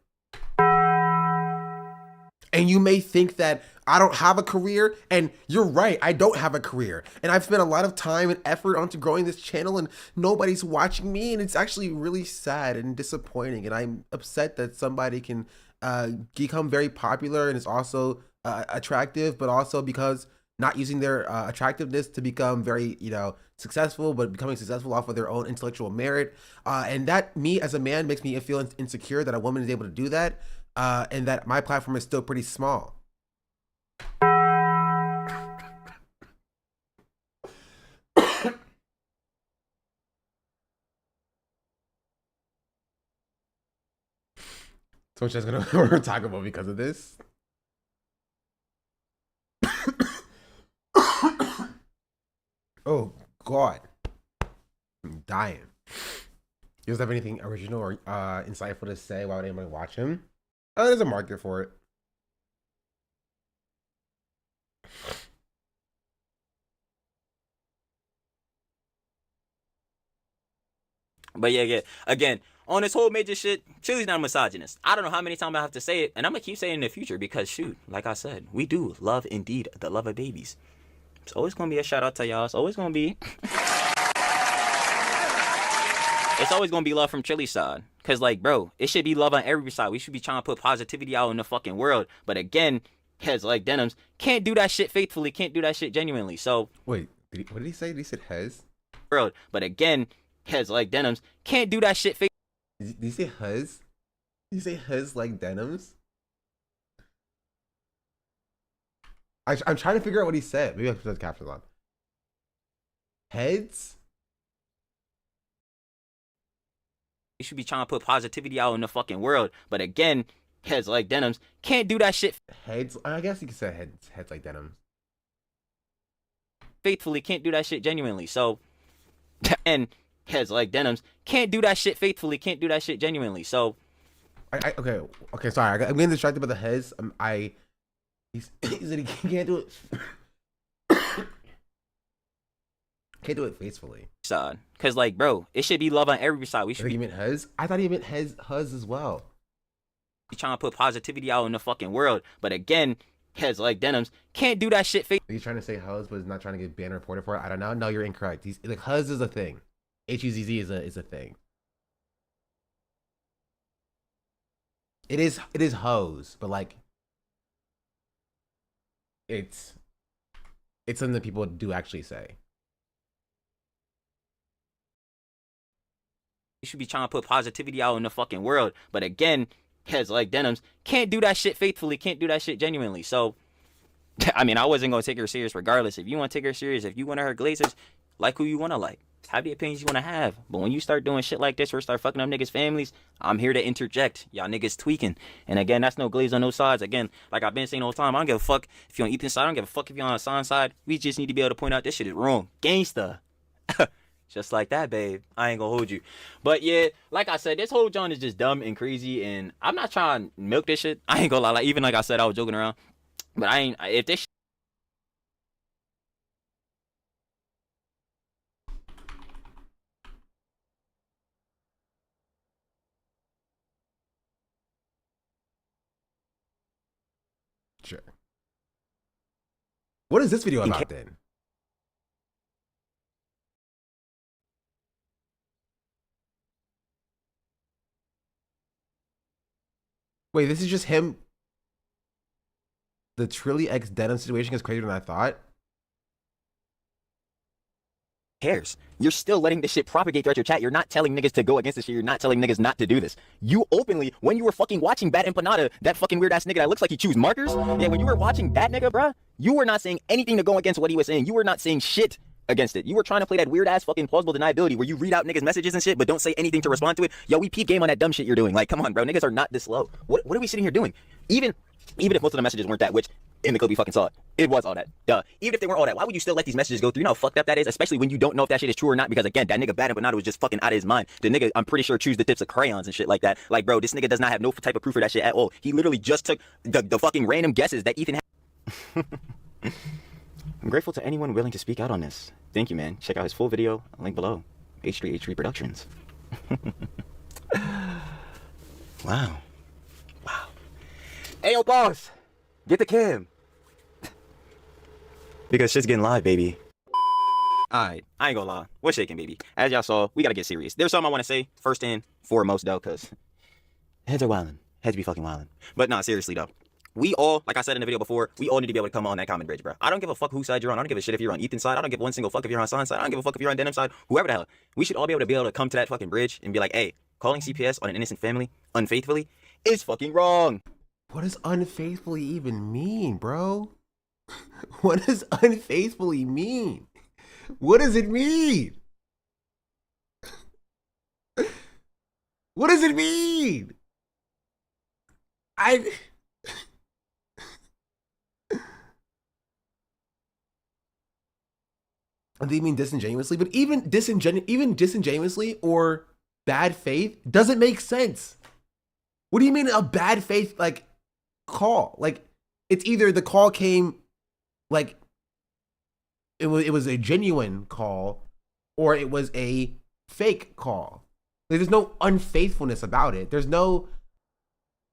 And you may think that I don't have a career, and you're right, I don't have a career. And I've spent a lot of time and effort onto growing this channel, and nobody's watching me, and it's actually really sad and disappointing. And I'm upset that somebody can become very popular and is also attractive, but also because not using their attractiveness to become very, you know, successful, but becoming successful off of their own intellectual merit. And that, me as a man, makes me feel insecure that a woman is able to do that, and that my platform is still pretty small. So much that's gonna talk about because of this. Oh God, I'm dying. You guys have anything original or insightful to say? Why would anybody watch him? Oh, there's a market for it. But yeah, again, on this whole major shit, Chili's not a misogynist. I don't know how many times I have to say it, and I'm gonna keep saying it in the future because shoot, like I said, we do love indeed the love of babies. It's always gonna be a shout out to y'all. It's always gonna be it's always gonna be love from Chili's side. Cause like, bro, it should be love on every side. We should be trying to put positivity out in the fucking world. But again, heads like Denims can't do that shit faithfully, can't do that shit genuinely. So wait, what did he say? He said Hez? World. But again, heads like Denims can't do that shit faithfully. Did you say Hez? Did you say Hez like Denims? I'm trying to figure out what he said. Maybe I put the captions on. Heads? We should be trying to put positivity out in the fucking world. But again, heads like Denims can't do that shit. Heads? I guess you could say heads like Denims. Faithfully can't do that shit genuinely. So, and heads like Denims can't do that shit faithfully, can't do that shit genuinely. So, okay, sorry, I'm getting distracted by the heads. He said he can't do it. Can't do it faithfully. Side, cause like, bro, it should be love on every side. We should. He meant Huz. I thought he meant Huz as well. Be trying to put positivity out in the fucking world, but again, heads like Denims can't do that shit faithfully. He's trying to say Huz, but he's not trying to get banned or reported for it. I don't know. No, you're incorrect. He's like Huz is a thing. HUZZ is a thing. It is hoes, but like it's something that people do actually say. You should be trying to put positivity out in the fucking world, but again, heads like Denims can't do that shit faithfully, can't do that shit genuinely. So, I mean, I wasn't gonna take her serious regardless. If you want to take her serious, if you want to hurt Glazers, like who you want to like. Have the opinions you want to have. But when you start doing shit like this or start fucking up niggas' families, I'm here to interject. Y'all niggas tweaking. And again, that's no glaze on no sides. Again, like I've been saying all the time, I don't give a fuck if you're on Ethan's side. I don't give a fuck if you're on Hassan's side. We just need to be able to point out this shit is wrong. Gangsta. Just like that, babe. I ain't gonna hold you. But yeah, like I said, this whole John is just dumb and crazy. And I'm not trying to milk this shit. I ain't gonna lie. Like, even like I said, I was joking around. But I ain't. If this Sure. What is this video about then? Wait, this is just him. The Trilly X Denim situation is crazier than I thought. cares? You're still letting this shit propagate throughout your chat. You're not telling niggas to go against this shit. You're not telling niggas not to do this. You openly, when you were fucking watching Bat Empanada, that fucking weird ass nigga that looks like he chews markers, yeah, when you were watching that nigga, bruh, you were not saying anything to go against what he was saying. You were not saying shit against it. You were trying to play that weird ass fucking plausible deniability where you read out niggas' messages and shit, but don't say anything to respond to it. Yo, we peep game on that dumb shit you're doing. Like, come on, bro. Niggas are not this low. What are we sitting here doing? Even if most of the messages weren't that, which in the clip we fucking saw it was all that. Duh. Even if they weren't all that, why would you still let these messages go through? You know how fucked up that is? Especially when you don't know if that shit is true or not, because again, that nigga Bad Empanada was just fucking out of his mind. The nigga, I'm pretty sure, chews the tips of crayons and shit like that. Like, bro, this nigga does not have no type of proof for that shit at all. He literally just took the fucking random guesses that Ethan had. I'm grateful to anyone willing to speak out on this. Thank you, man. Check out his full video, link below. H3H3 Productions. Wow. Hey, yo, boss. Get the cam. Because shit's getting live, baby. Alright, I ain't gonna lie. We're shaking, baby. As y'all saw, we gotta get serious. There's something I want to say, first and foremost, though, because heads are wildin'. Heads be fucking wildin'. But nah, seriously, though. We all, like I said in the video before, we all need to be able to come on that common bridge, bro. I don't give a fuck whose side you're on. I don't give a shit if you're on Ethan's side. I don't give one single fuck if you're on Hassan's side. I don't give a fuck if you're on Denim's side. Whoever the hell. We should all be able to come to that fucking bridge and be like, hey, calling CPS on an innocent family unfaithfully is fucking wrong. What does unfaithfully even mean, bro? What does unfaithfully mean? What does it mean? What does it mean? Do you mean disingenuously? But even disingenuously or bad faith doesn't make sense. What do you mean a bad faith like call? Like it's either the call came like it was a genuine call or it was a fake call. Like, there's no unfaithfulness about it. There's no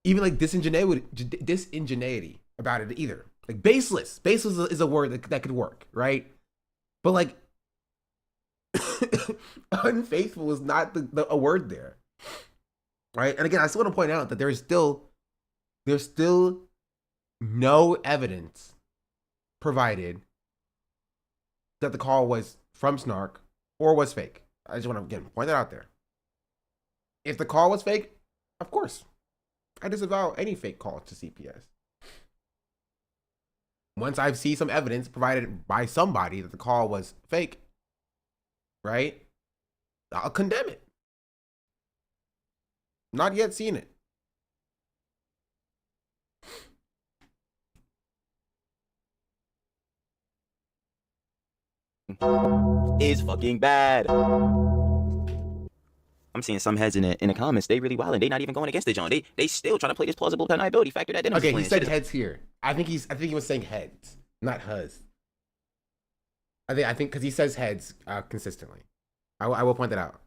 even like disingenuity about it either. Like baseless. Baseless is a word that could work, right? But like unfaithful is not a word there, right? And again, I still want to point out that there's still no evidence provided that the call was from Snark or was fake. I just want to again point that out there. If the call was fake, of course, I disavow any fake call to CPS. Once I see some evidence provided by somebody that the call was fake, right, I'll condemn it. Not yet seen it. Is fucking bad. I'm seeing some heads in the comments. They really wild and they not even going against the John. They still trying to play this plausible deniability factor that Denims Okay, is he playing. said heads here. I think he was saying heads, not huz. I think because he says heads consistently. I will point that out.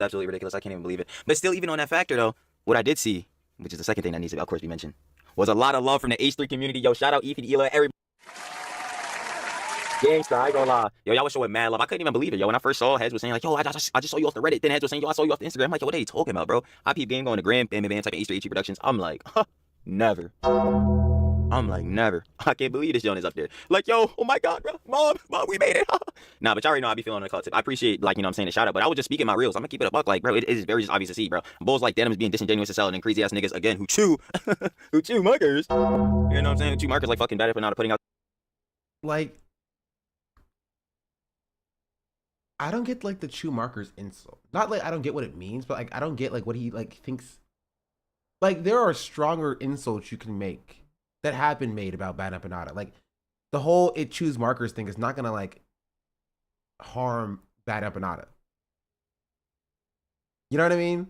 Absolutely ridiculous. I can't even believe it. But still, even on that factor though, what I did see, which is the second thing that needs to, of course, be mentioned, was a lot of love from the H3 community. Yo, shout out Ethan, Ela, everybody. Gangsta, I ain't gonna lie. Yo, y'all was showing mad love. I couldn't even believe it, yo. When I first saw Heads was saying like, yo, I just saw you off the Reddit. Then Heads was saying, yo, I saw you off the Instagram. I'm like, yo, what are you talking about, bro? I peep game going to Gram, bam, type of H3 Productions. I'm like, huh, never. I'm like, never. I can't believe this Jonas up there. Like, yo, oh my God, bro. Mom, we made it. Nah, but y'all already know I be feeling on the call tip. I appreciate, like, you know what I'm saying, the shout out, but I was just speaking my reels. I'm gonna keep it a buck. Like, bro, it is very just obvious to see, bro. Bulls like Denims being disingenuous as hell and crazy ass niggas, again, who chew markers. You know what I'm saying? Who chew markers like fucking bad for not putting out. Like, I don't get like the chew markers insult. Not like I don't get what it means, but like I don't get like what he like thinks. Like there are stronger insults you can make that have been made about Bad Empanada. Like the whole it chews markers thing is not gonna like harm Bad Empanada. You know what I mean?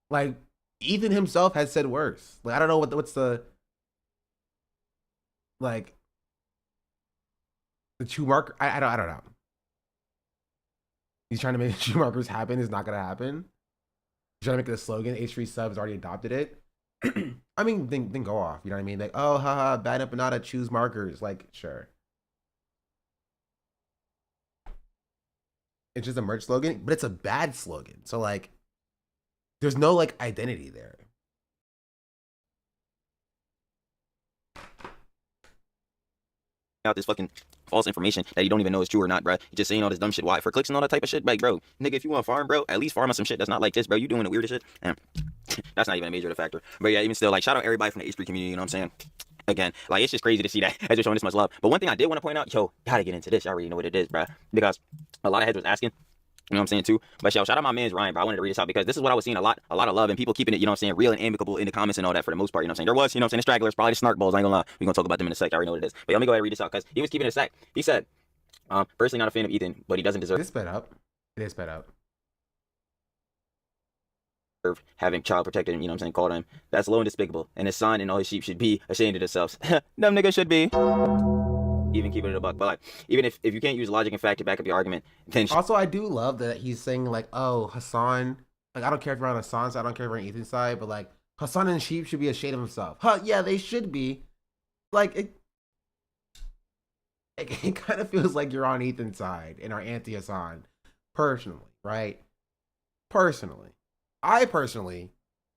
Like Ethan himself has said worse. Like I don't know what's the like the chew marker. I don't know. He's trying to make chew markers happen. It's not gonna happen. He's trying to make it a slogan. H3 subs already adopted it. I mean, then go off. You know what I mean? Like, oh, haha, Bad Empanada, choose markers. Like, sure. It's just a merch slogan, but it's a bad slogan. So like, there's no like identity there. Out this fucking false information that you don't even know is true or not, bro. You just saying all this dumb shit. Why? For clicks and all that type of shit? Like, bro, nigga, if you want to farm, bro, at least farm on some shit that's not like this, bro. You doing the weirdest shit. And that's not even a major factor. But yeah, even still, like, shout out everybody from the H3 community, you know what I'm saying? Again, like, it's just crazy to see that as they're showing this much love. But one thing I did want to point out, yo, gotta get into this. Y'all already know what it is, bro. Because a lot of heads was asking, you know what I'm saying, too? But yo, shout out my man's Ryan, bro. I wanted to read this out because this is what I was seeing a lot of love and people keeping it, you know what I'm saying, real and amicable in the comments and all that for the most part, you know what I'm saying? There was, you know what I'm saying, the stragglers, probably the snark balls, I ain't gonna lie. We're gonna talk about them in a sec. I already know what it is. But let me go ahead and read this out because he was keeping it a sec. He said, personally not a fan of Ethan, but he doesn't deserve it. Sped up. It is sped up. Having child protected him, you know what I'm saying, called him. That's low and despicable. And his son and all his sheep should be ashamed of themselves. Them niggas should be. Even keeping it a buck. But like, even if you can't use logic and fact to back up your argument, then also I do love that he's saying like, oh, Hassan, like I don't care if you're on Hassan's side, I don't care if you're on Ethan's side, but like Hassan and sheep should be ashamed of himself. Huh, yeah, they should be. Like it kind of feels like you're on Ethan's side and are anti-Hassan, personally, right? Personally. I personally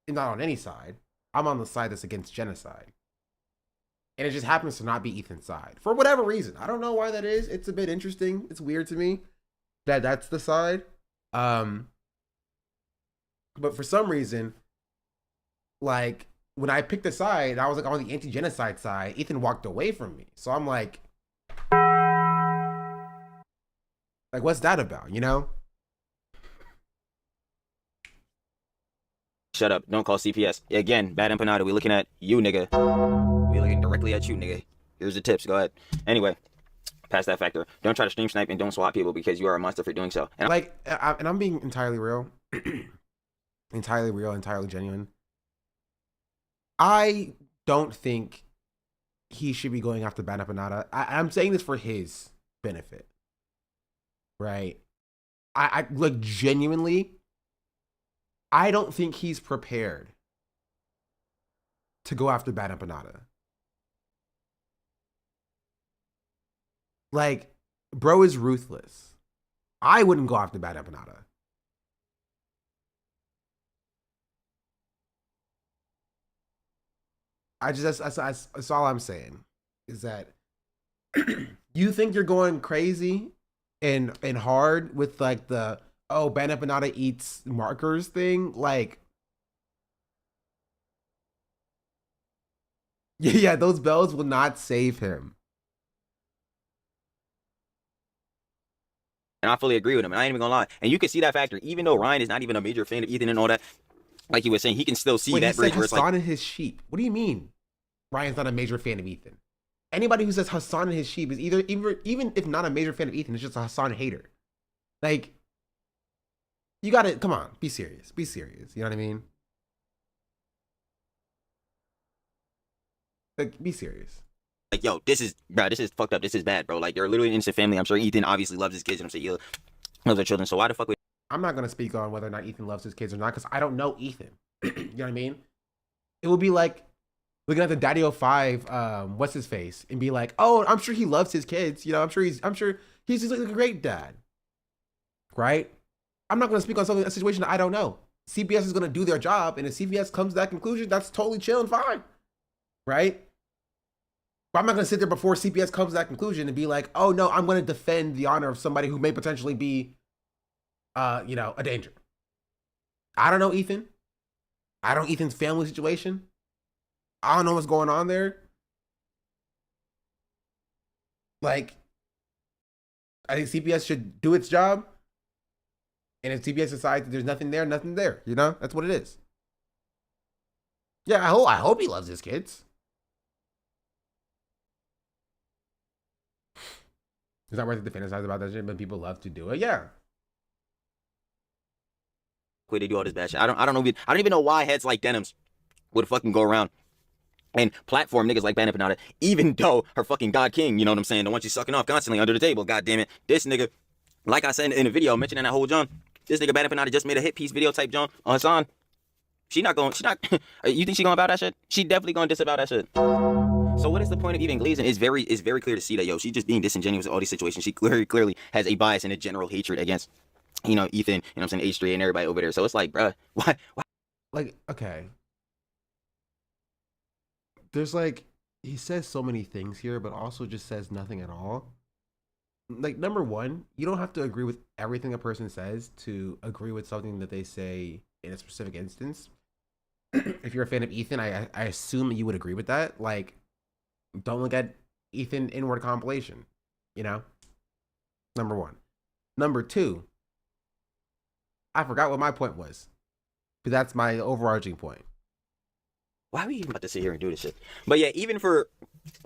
am not on any side. I'm on the side that's against genocide. And it just happens to not be Ethan's side. For whatever reason. I don't know why that is. It's a bit interesting. It's weird to me that that's the side. But for some reason, like, when I picked a side, I was like on the anti-genocide side. Ethan walked away from me. So I'm like, what's that about, you know? Shut up. Don't call CPS. Again, Bad Empanada, we looking at you, nigga. We looking directly at you, nigga. Here's the tips. Go ahead. Anyway, past that factor. Don't try to stream snipe and don't swat people because you are a monster for doing so. And I'm being entirely real. Entirely real, entirely genuine. I don't think he should be going after Bad Empanada. I'm saying this for his benefit. Right? I like genuinely, I don't think he's prepared to go after Bad Empanada. Like, bro is ruthless. I wouldn't go after Bad Empanada. That's all I'm saying. Is that you think you're going crazy and hard with like the oh, Bad Empanada eats markers thing, like, yeah, those bells will not save him. I fully agree with him, and I ain't even gonna lie. And you can see that factor, even though Ryan is not even a major fan of Ethan and all that. Like he was saying, he can still see that bridge where it's like Hassan and his sheep. What do you mean? Ryan's not a major fan of Ethan. Anybody who says Hassan and his sheep is even if not a major fan of Ethan, it's just a Hassan hater. Like, You got to come on, be serious. Be serious. You know what I mean? Like, be serious. Like, yo, this is fucked up. This is bad, bro. Like, you're literally an innocent family. I'm sure Ethan obviously loves his kids. And I'm saying, you love their children. So why the fuck would... I'm not going to speak on whether or not Ethan loves his kids or not, because I don't know Ethan. You know what I mean? It would be like looking at the Daddy 05, what's his face, and be like, oh, I'm sure he loves his kids. You know, I'm sure he's like a great dad. Right? I'm not going to speak on a situation that I don't know. CPS is going to do their job, and if CPS comes to that conclusion, that's totally chill and fine. Right? But I'm not going to sit there before CPS comes to that conclusion and be like, oh, no, I'm going to defend the honor of somebody who may potentially be, you know, a danger. I don't know Ethan. I don't know Ethan's family situation. I don't know what's going on there. Like, I think CPS should do its job. And if CPS decides that there's nothing there, nothing there. You know, that's what it is. Yeah, I hope he loves his kids. It's not worth it to fantasize about that shit, but people love to do it. Yeah. They do all this bad shit. I don't even know why heads like Denims would fucking go around and platform niggas like Bandit Panada, even though her fucking God King, you know what I'm saying, the one she's sucking off constantly under the table. God damn it. This nigga, like I said in the video, mentioning that whole John, this nigga Bandit Panada just made a hit piece video type John on Hassan. You think she gonna about that shit? She definitely gonna disavow that shit. So what is the point of even glazing? It's very clear to see that, yo, she's just being disingenuous in all these situations. She clearly has a bias and a general hatred against, you know, Ethan, you know what I'm saying, H3 and everybody over there. So it's like, bruh, why? Like, okay. There's like, he says so many things here, but also just says nothing at all. Like, number one, you don't have to agree with everything a person says to agree with something that they say in a specific instance. If you're a fan of Ethan, I assume you would agree with that. Like, don't look at Ethan inward compilation, you know? Number one. Number two, I forgot what my point was, but that's my overarching point. Why are we even about to sit here and do this shit? But yeah, even for,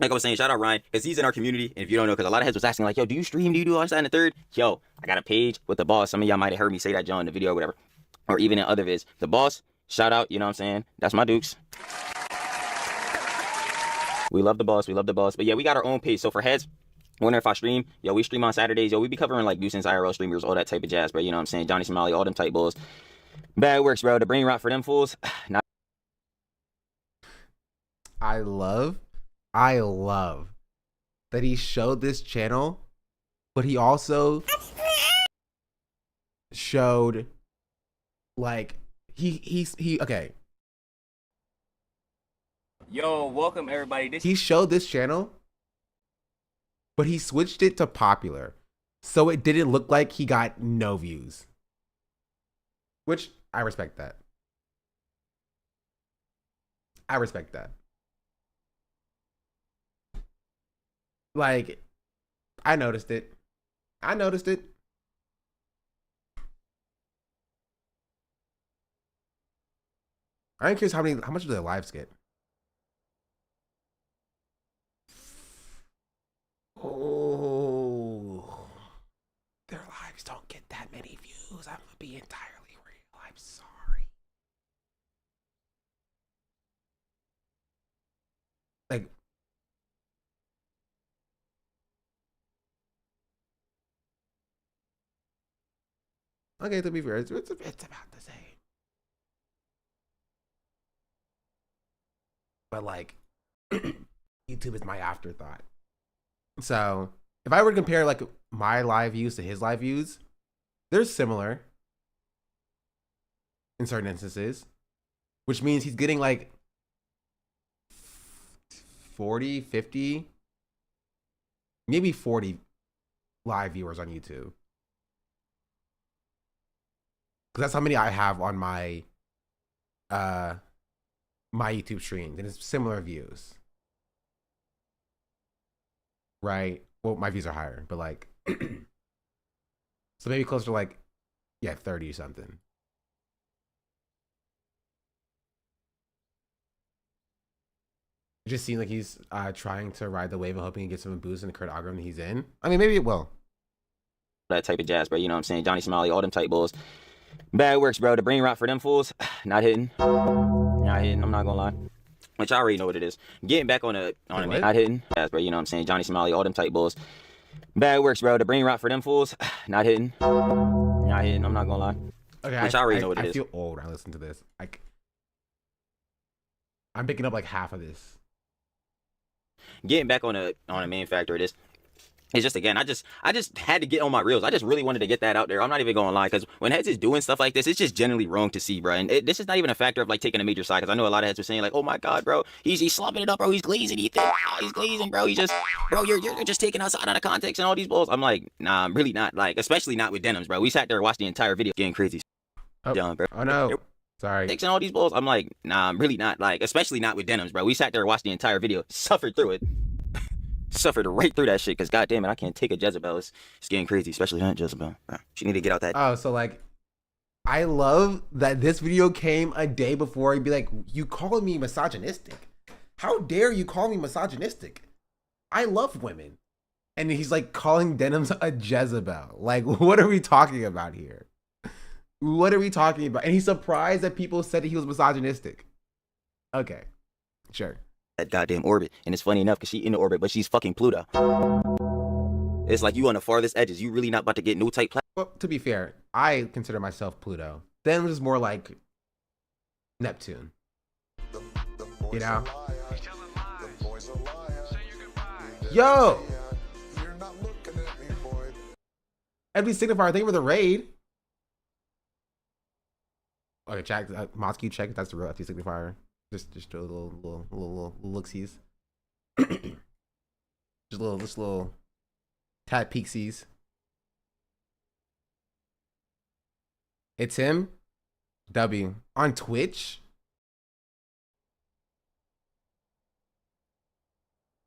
like I was saying, shout out Ryan, because he's in our community. And if you don't know, because a lot of heads was asking, like, yo, do you stream? Do you do all this, that, and the third? Yo, I got a page with the boss. Some of y'all might have heard me say that, John, in the video or whatever, or even in other vids. The boss, shout out, you know what I'm saying? That's my Dukes. We love the boss. We love the boss. But yeah, we got our own page. So for heads, wondering if I stream, yo, we stream on Saturdays. Yo, we be covering like nuisance IRL streamers, all that type of jazz, bro. You know what I'm saying? Johnny Somali, all them type bulls. Bad works, bro. The brain rot for them fools. Not. I love that he showed this channel, but he also showed like he okay. Yo, welcome everybody. He showed this channel, but he switched it to popular, so it didn't look like he got no views. Which I respect that. I respect that. Like, I noticed it. I'm curious how much do their lives get? Oh, their lives don't get that many views. I'm gonna be entirely real. I'm sorry. Like, okay, to be fair, it's about the same. But like, YouTube is my afterthought. So if I were to compare like my live views to his live views, they're similar in certain instances, which means he's getting like 40, 50, maybe 40 live viewers on YouTube. Because that's how many I have on my my YouTube streams, and it's similar views. Right? Well, my views are higher, but like, so maybe closer to like, yeah, 30 or something. It just seems like he's trying to ride the wave and hoping he gets some boost in the current algorithm he's in. I mean, maybe it will. That type of jazz, bro. You know what I'm saying? Johnny Somali, all them type bulls. Bad works, bro. The brain rot for them fools, not hitting. Not hitting. I'm not gonna lie. Which I already know what it is. Getting back on a not hitting. Yes, bro. You know what I'm saying? Johnny Smiley, all them type bulls. Bad works, bro. The brain rot for them fools, not hitting. Not hitting. I'm not gonna lie. Okay, Which I already know what it is. I feel old when I listen to this. Like, I'm picking up like half of this. Getting back on a main factor of this. It's just, again, I just had to get on my reels. I just really wanted to get that out there. I'm not even gonna lie, because when heads is doing stuff like this, it's just generally wrong to see, bro. And this is not even a factor of like taking a major side, because I know a lot of heads are saying like, oh my god, bro, he's slopping it up, bro. He's glazing, he's glazing, bro. He's just, bro, you're just taking us out of the context and all these balls. I'm like, nah, I'm really not. Like, especially not with Denims, bro. We sat there and watched the entire video, getting crazy. Oh, bro. Oh no, sorry. And all these balls. I'm like, nah, I'm really not. Like, especially not with Denims, bro. We sat there and watched the entire video, suffered through it. Suffered right through that shit, because goddamn it, I can't take a Jezebel. It's getting crazy, especially not Jezebel. She need to get out that. Oh, so like, I love that this video came a day before. He'd be like, you calling me misogynistic? How dare you call me misogynistic? I love women. And he's like calling Denims a Jezebel. Like, what are we talking about here? What are we talking about? And he's surprised that people said that he was misogynistic. Okay, sure. That goddamn orbit. And it's funny enough because she in the orbit, but she's fucking Pluto. It's like you on the farthest edges. You really not about to get no type. Well, to be fair, I consider myself Pluto. Then it was more like Neptune. You know? Yo! FD Signifier, thank you for the raid. Okay, check. Moscow, check if that's the real FD Signifier. Just a little looksies. just little tad peeksies. It's him. W on Twitch.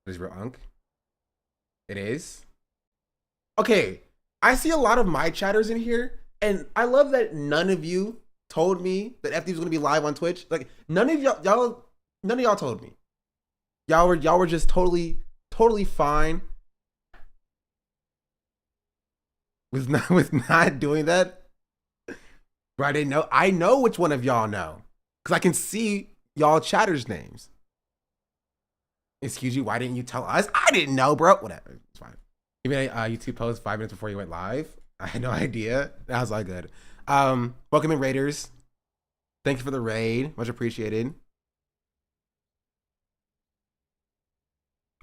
Is real Unk? It is. Okay, I see a lot of my chatters in here, and I love that none of you told me that FD was gonna be live on Twitch. Like, none of y'all told me. Y'all were just totally fine with not doing that. But I didn't know. I know which one of y'all know, because I can see y'all chatters' names. Excuse you, why didn't you tell us? I didn't know, bro. Whatever, it's fine. You made a YouTube post 5 minutes before you went live. I had no idea. That was all good. Welcome in, Raiders. Thank you for the raid. Much appreciated.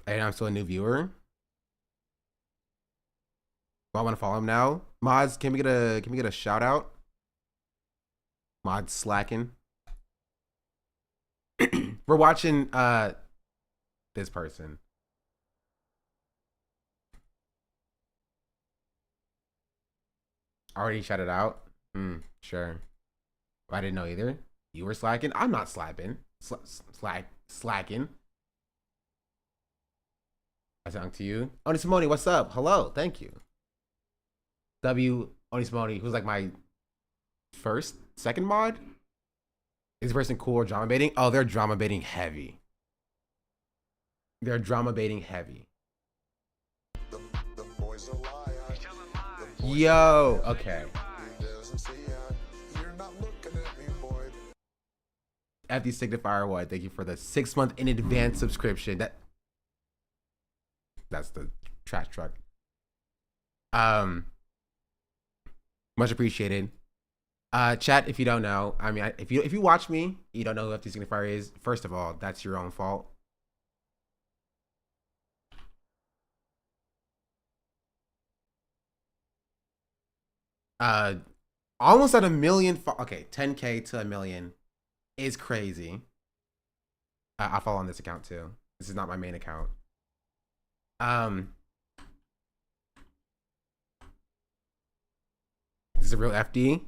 And I'm still a new viewer. Well, I want to follow him now. Mods, can we get a shout out? Mods slacking. We're watching this person. Already shouted out? Sure. I didn't know either. You were slacking? I'm not slapping. Slacking. I talk to you. Oni Simone, what's up? Hello, thank you. W Oni Simone, who's like my second mod? Is this person cool or drama baiting? Oh, they're drama baiting heavy. They're drama baiting heavy. Yo, okay. FD Signifier what? Thank you for the 6-month in advance subscription. That's the trash truck. Much appreciated. Chat, if you don't know, I mean, if you watch me, you don't know who FD Signifier is. First of all, that's your own fault. Almost at 1 million. Okay, 10K to 1 million is crazy. I follow on this account too. This is not my main account. This is a real FD.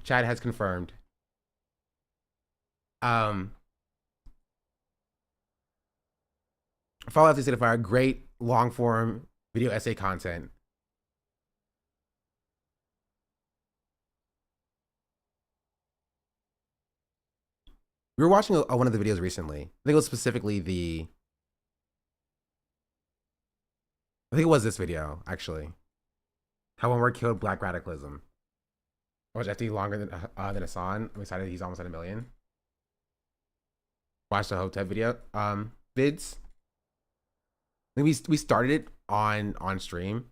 Chad has confirmed. Follow FD Signifier, great long form video essay content. We were watching one of the videos recently. I think it was specifically I think it was this video, actually. How one word killed black radicalism. Watch FD longer than Hassan. I'm excited he's almost at 1 million. Watch the Hotep video. Vids. I think we started it on stream.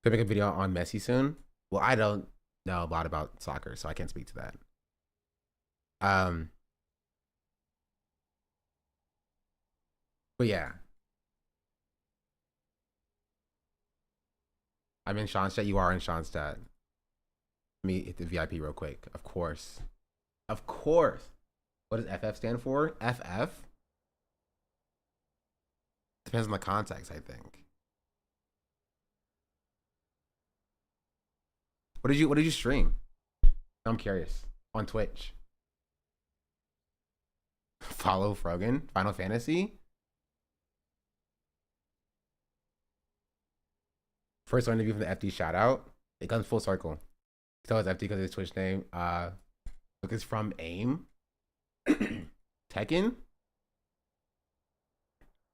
Gonna make a video on Messi soon. Well, I don't know a lot about soccer, so I can't speak to that. But yeah. I'm in Sean's chat. You are in Sean's chat. Let me hit the VIP real quick. Of course. Of course. What does FF stand for? FF? Depends on the context, I think. What did you stream? I'm curious. On Twitch. Follow Frogan. Final Fantasy. First interview from the FD shout out. It comes full circle. Tell it's FD because of his Twitch name. Look, it's from AIM. Tekken.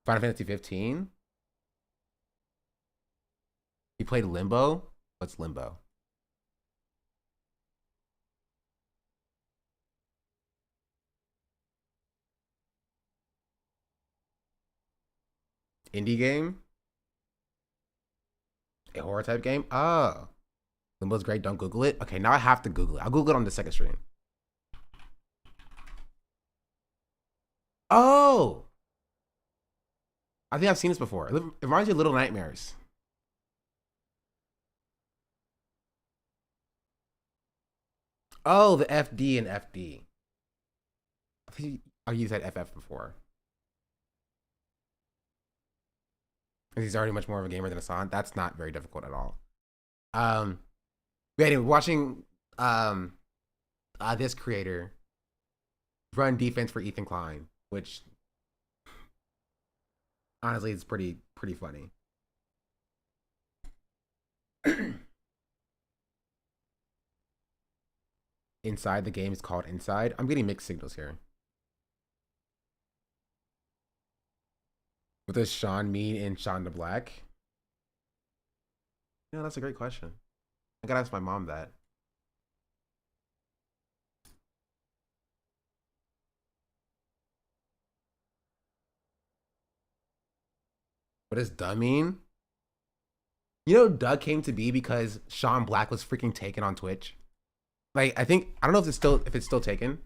Final Fantasy 15. He played Limbo. What's Limbo? Indie game? A horror type game? Oh. Limbo's great, don't Google it. Okay, now I have to Google it. I'll Google it on the second stream. Oh! I think I've seen this before. It reminds me of Little Nightmares. Oh, the FD and FD. I think I used that FF before. He's already much more of a gamer than Hassan. That's not very difficult at all. But anyway, watching this creator run defense for Ethan Klein, which honestly is pretty funny. Inside the game is called Inside. I'm getting mixed signals here. What does Sean mean in Sean the Black? You know, that's a great question. I gotta ask my mom that. What does duh mean? You know, duh came to be because Sean Black was freaking taken on Twitch. Like, I don't know if it's still taken. And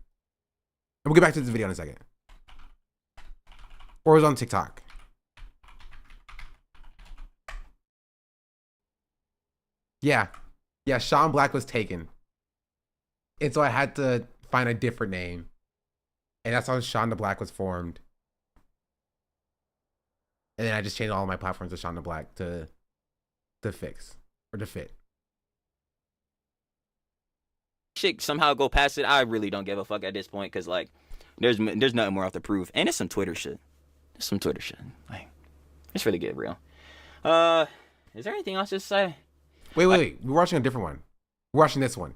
we'll get back to this video in a second. Or it was on TikTok. Yeah, Sean Black was taken. And so I had to find a different name. And that's how Sean the Black was formed. And then I just changed all of my platforms to Sean the Black to fix or to fit. Shit somehow go past it. I really don't give a fuck at this point because like there's nothing more out to prove. And it's some Twitter shit. There's some Twitter shit. Like it's really get real. Is there anything else to say? Wait. We're watching a different one. We're watching this one.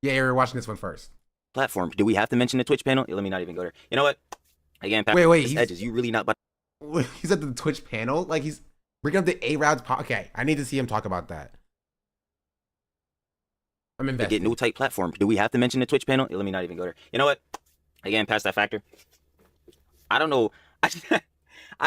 Yeah, we're watching this one first. Platform. Do we have to mention the Twitch panel? Let me not even go there. You know what? Again, wait. Edges. You really not but he's at the Twitch panel? Like he's bringing up the A-Rounds okay, I need to see him talk about that. I'm invested. Get new type platform. Do we have to mention the Twitch panel? Let me not even go there. You know what? Again, past that factor. I don't know. I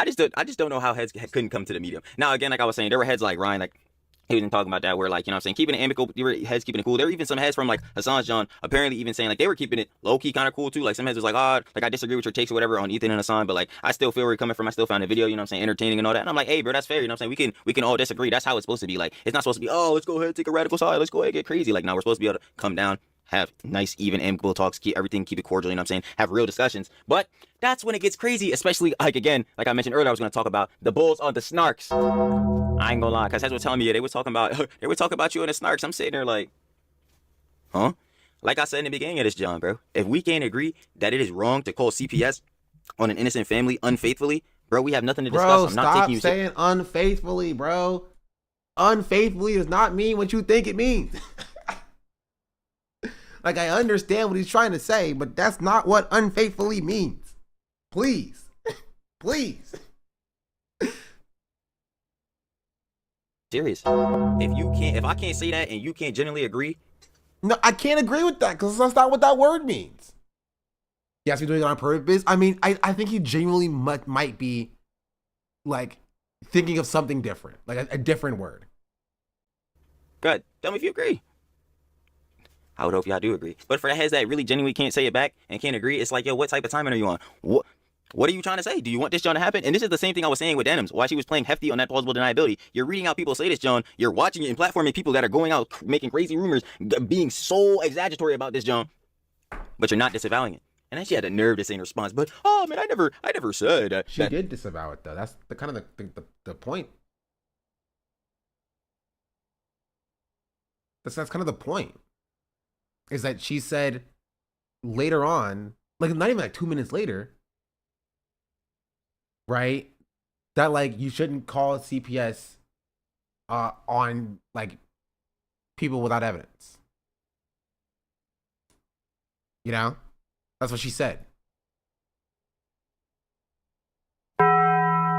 just don't know how heads couldn't come to the medium. Now again, like I was saying, there were heads like Ryan, like he was talking about that where like, you know what I'm saying, keeping it amicable, there were heads keeping it cool. There were even some heads from like Hassan's John apparently even saying like they were keeping it low-key kind of cool too. Like some heads was like, oh, like I disagree with your takes or whatever on Ethan and Hassan, but like I still feel where you're coming from. I still found the video, you know what I'm saying, entertaining and all that. And I'm like, hey bro, that's fair, you know what I'm saying? We can all disagree. That's how it's supposed to be. Like it's not supposed to be, oh, let's go ahead, take a radical side, let's go ahead, get crazy. Like now we're supposed to be able to come down, have nice, even, amicable talks, keep it cordial, you know what I'm saying? Have real discussions. But that's when it gets crazy, especially, like, again, like I mentioned earlier, I was going to talk about the bulls on the snarks. I ain't gonna lie, because heads were telling me, yeah, they were talking about you and the snarks. I'm sitting there like, huh? Like I said in the beginning of this, John, bro, if we can't agree that it is wrong to call CPS on an innocent family unfaithfully, bro, we have nothing to discuss. Bro, I'm not taking you saying unfaithfully, bro. Unfaithfully does not mean what you think it means. Like, I understand what he's trying to say, but that's not what unfaithfully means. Please. Please. Serious. If I can't say that and you can't genuinely agree. No, I can't agree with that because that's not what that word means. Yes, he's doing it on purpose. I mean, I think he genuinely might be like thinking of something different, like a different word. Good. Tell me if you agree. I would hope y'all do agree. But for the heads that really genuinely can't say it back and can't agree, it's like, yo, what type of timing are you on? What are you trying to say? Do you want this John to happen? And this is the same thing I was saying with Denims. Why she was playing hefty on that plausible deniability. You're reading out people say this, John. You're watching it and platforming people that are going out making crazy rumors, being so exaggeratory about this, John. But you're not disavowing it. And then she had the nerve to say in response, but oh man, I never said. She did disavow it though. That's the kind of the point. That's kind of the point. Is that she said later on, like not even like 2 minutes later, right? That like you shouldn't call CPS on like people without evidence. You know? That's what she said. I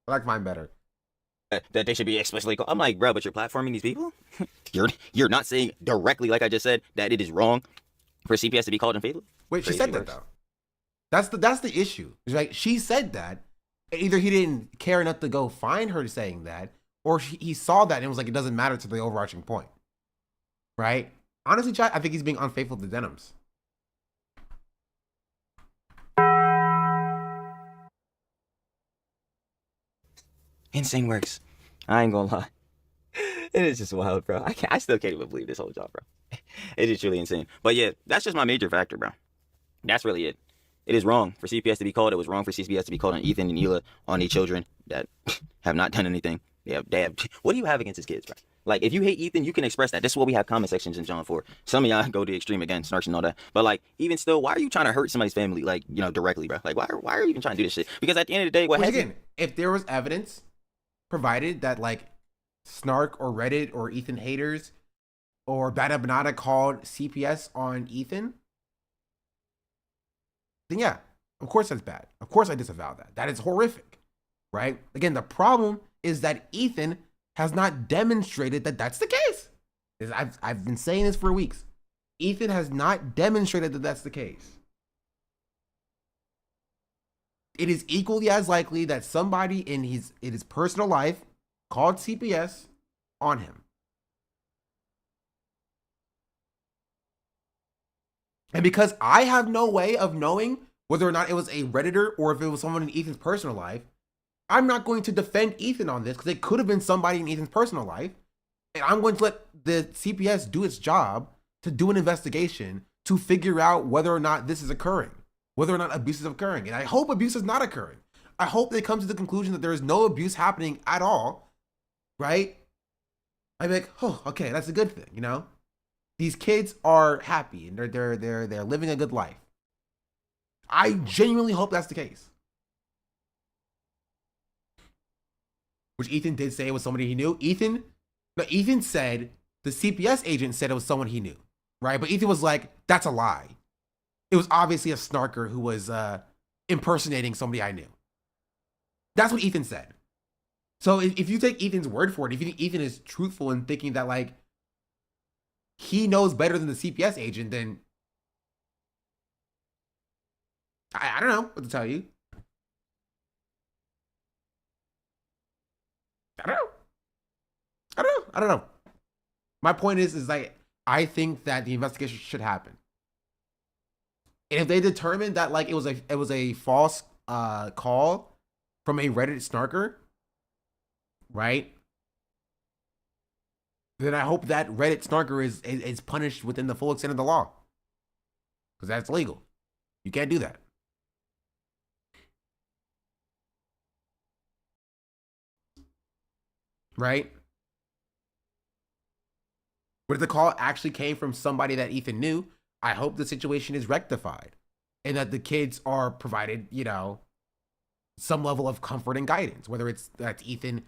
like mine better. That they should be explicitly called. I'm like, bro, but you're platforming these people? You're not saying directly, like I just said, that it is wrong for CPS to be called unfaithful? Wait, she said that though. That's the issue. It's like she said that. Either he didn't care enough to go find her saying that, or he saw that and was like, it doesn't matter to the overarching point. Right? Honestly, chat, I think he's being unfaithful to Denims. Insane works. I ain't gonna lie. It is just wild, bro. I still can't even believe this whole job, bro. It is truly insane. But yeah, that's just my major factor, bro. That's really it. It is wrong for CPS to be called. It was wrong for CPS to be called on Ethan and Hila, on these children that have not done anything. They have. What do you have against his kids, bro? Like, if you hate Ethan, you can express that. This is what we have comment sections in John for. Some of y'all go to the extreme again, snarks and all that. But like, even still, why are you trying to hurt somebody's family, like, you know, directly, bro? Like, why are you even trying to do this shit? Because at the end of the day, what again, if there was evidence provided that like Snark or Reddit or Ethan haters or Bada Banana called CPS on Ethan, then yeah, of course that's bad. Of course I disavow that. That is horrific, right? Again, the problem is that Ethan has not demonstrated that that's the case. I've been saying this for weeks. Ethan has not demonstrated that that's the case. It is equally as likely that somebody in his personal life called CPS on him. And because I have no way of knowing whether or not it was a Redditor or if it was someone in Ethan's personal life, I'm not going to defend Ethan on this because it could have been somebody in Ethan's personal life. And I'm going to let the CPS do its job to do an investigation to figure out whether or not this is occurring, whether or not abuse is occurring. And I hope abuse is not occurring. I hope they come to the conclusion that there is no abuse happening at all, right? I'm like, oh, okay, that's a good thing, you know? These kids are happy and they're living a good life. I genuinely hope that's the case. Which Ethan did say it was somebody he knew. Ethan said, the CPS agent said it was someone he knew, right? But Ethan was like, that's a lie. It was obviously a snarker who was impersonating somebody I knew. That's what Ethan said. So if you take Ethan's word for it, if you think Ethan is truthful in thinking that like he knows better than the CPS agent, then I don't know what to tell you. I don't know. My point is like, I think that the investigation should happen. And if they determine that like it was a false call from a Reddit snarker, right? Then I hope that Reddit snarker is punished within the full extent of the law. Because that's legal. You can't do that. Right? But if the call actually came from somebody that Ethan knew, I hope the situation is rectified and that the kids are provided, you know, some level of comfort and guidance, whether it's that Ethan,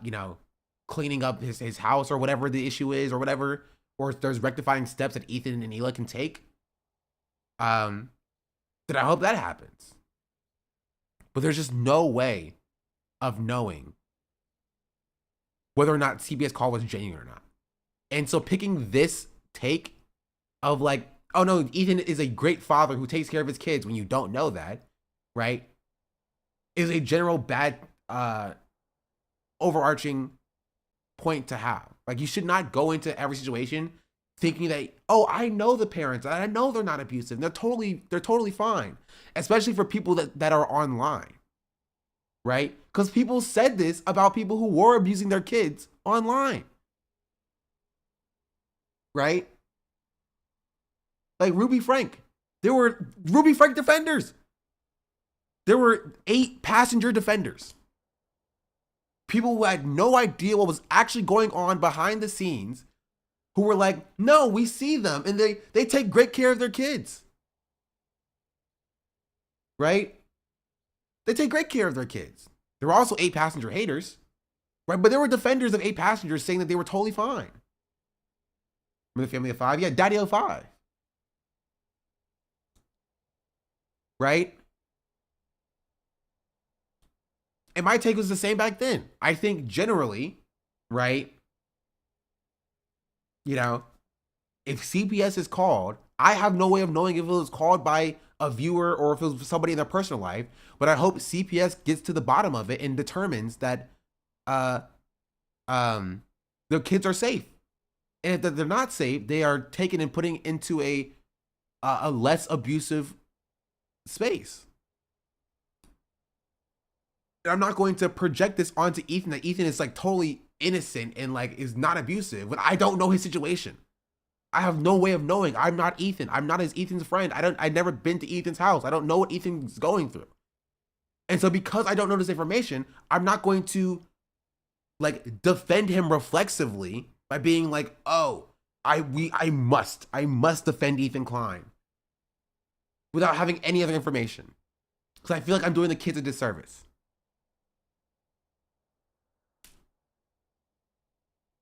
you know, cleaning up his house or whatever the issue is or whatever, or if there's rectifying steps that Ethan and Hila can take. Then I hope that happens. But there's just no way of knowing whether or not CBS call was genuine or not. And so picking this take of like, oh no, Ethan is a great father who takes care of his kids when you don't know that, right? Is a general bad overarching point to have. Like, you should not go into every situation thinking that, oh, I know the parents, I know they're not abusive. They're totally fine. Especially for people that are online. Right? Because people said this about people who were abusing their kids online. Right? Like Ruby Frank. There were Ruby Frank defenders. There were 8 passenger defenders. People who had no idea what was actually going on behind the scenes, who were like, no, we see them and they take great care of their kids. Right? They take great care of their kids. There were also 8 passenger haters, right? But there were defenders of 8 passengers saying that they were totally fine. Remember the family of 5? Yeah, Daddy of 5. Right? And my take was the same back then. I think generally, right, you know, if CPS is called, I have no way of knowing if it was called by a viewer or if it was somebody in their personal life, but I hope CPS gets to the bottom of it and determines that their kids are safe. And if they're not safe, they are taken and putting into a less abusive space. I'm not going to project this onto Ethan, that Ethan is like totally innocent and like is not abusive when I don't know his situation. I have no way of knowing. I'm not Ethan. I'm not Ethan's friend. I've never been to Ethan's house. I don't know what Ethan's going through. And so because I don't know this information, I'm not going to like defend him reflexively by being like, oh, I must defend Ethan Klein without having any other information. Because I feel like I'm doing the kids a disservice.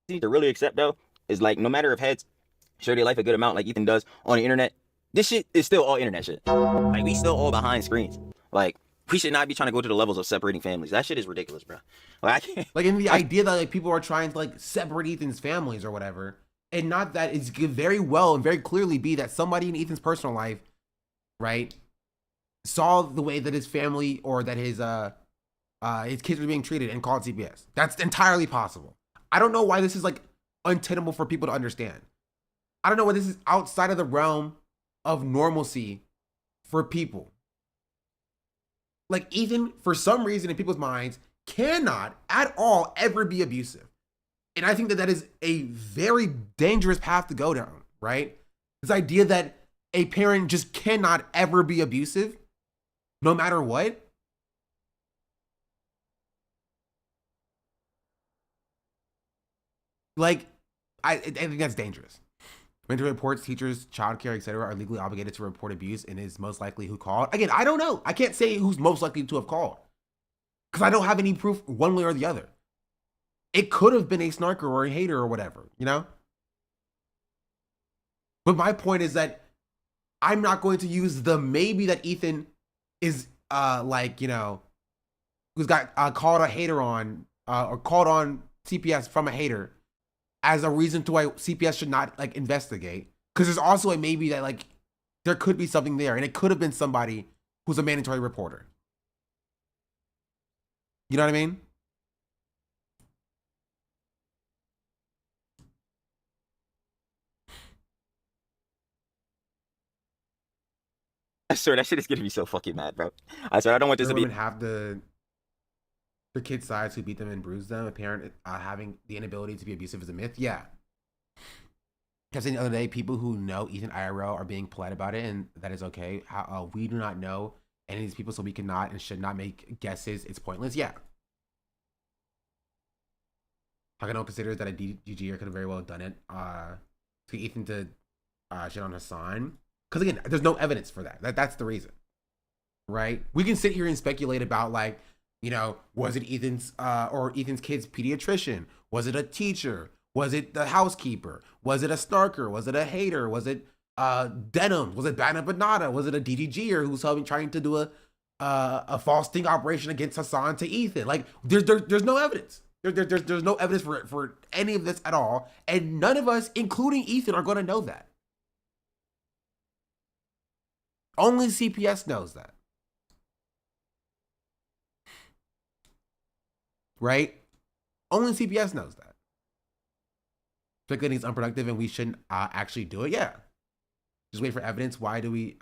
Need to really accept though is like, no matter if heads share their life a good amount like Ethan does on the internet, this shit is still all internet shit. Like, we still all behind screens. Like, we should not be trying to go to the levels of separating families. That shit is ridiculous, bro. Like, I can't, like, in the idea that like people are trying to like separate Ethan's families or whatever, and not that it could very well and very clearly be that somebody in Ethan's personal life, right, saw the way that his family or that his kids were being treated and called CPS. That's entirely possible. I don't know why this is like untenable for people to understand. I don't know why this is outside of the realm of normalcy for people. Like, Ethan, for some reason in people's minds, cannot at all ever be abusive. And I think that that is a very dangerous path to go down, right? This idea that a parent just cannot ever be abusive, no matter what. Like, I think that's dangerous. Mental reports, teachers, childcare, etc. are legally obligated to report abuse and is most likely who called. Again, I don't know. I can't say who's most likely to have called because I don't have any proof one way or the other. It could have been a snarker or a hater or whatever, you know? But my point is that I'm not going to use the maybe that Ethan is like, you know, who's got called a hater on or called on CPS from a hater as a reason to why CPS should not like investigate. Because there's also a maybe that like there could be something there and it could have been somebody who's a mandatory reporter. You know what I mean? I swear that shit is gonna be so fucking mad, bro. I swear I don't want this to be. Women have the kids' sides who beat them and bruise them. A parent having the inability to be abusive is a myth. Yeah. I said the other day, people who know Ethan IRL are being polite about it, and that is okay. We do not know any of these people, so we cannot and should not make guesses. It's pointless. Yeah. Hakano considers that a DGer could have very well done it to Ethan to shit on Hassan. Because again, there's no evidence for that. That's the reason, right? We can sit here and speculate about like, you know, was it Ethan's or Ethan's kid's pediatrician? Was it a teacher? Was it the housekeeper? Was it a snarker? Was it a hater? Was it Denims? Was it Banna Banana? Was it a DDGer who's trying to do a false sting operation against Hassan to Ethan. Like there's no evidence. There's no evidence for any of this at all, and none of us, including Ethan, are going to know that. Only CPS knows that. Right? Only CPS knows that. Speculating is unproductive and we shouldn't actually do it. Yeah. Just wait for evidence. Why do we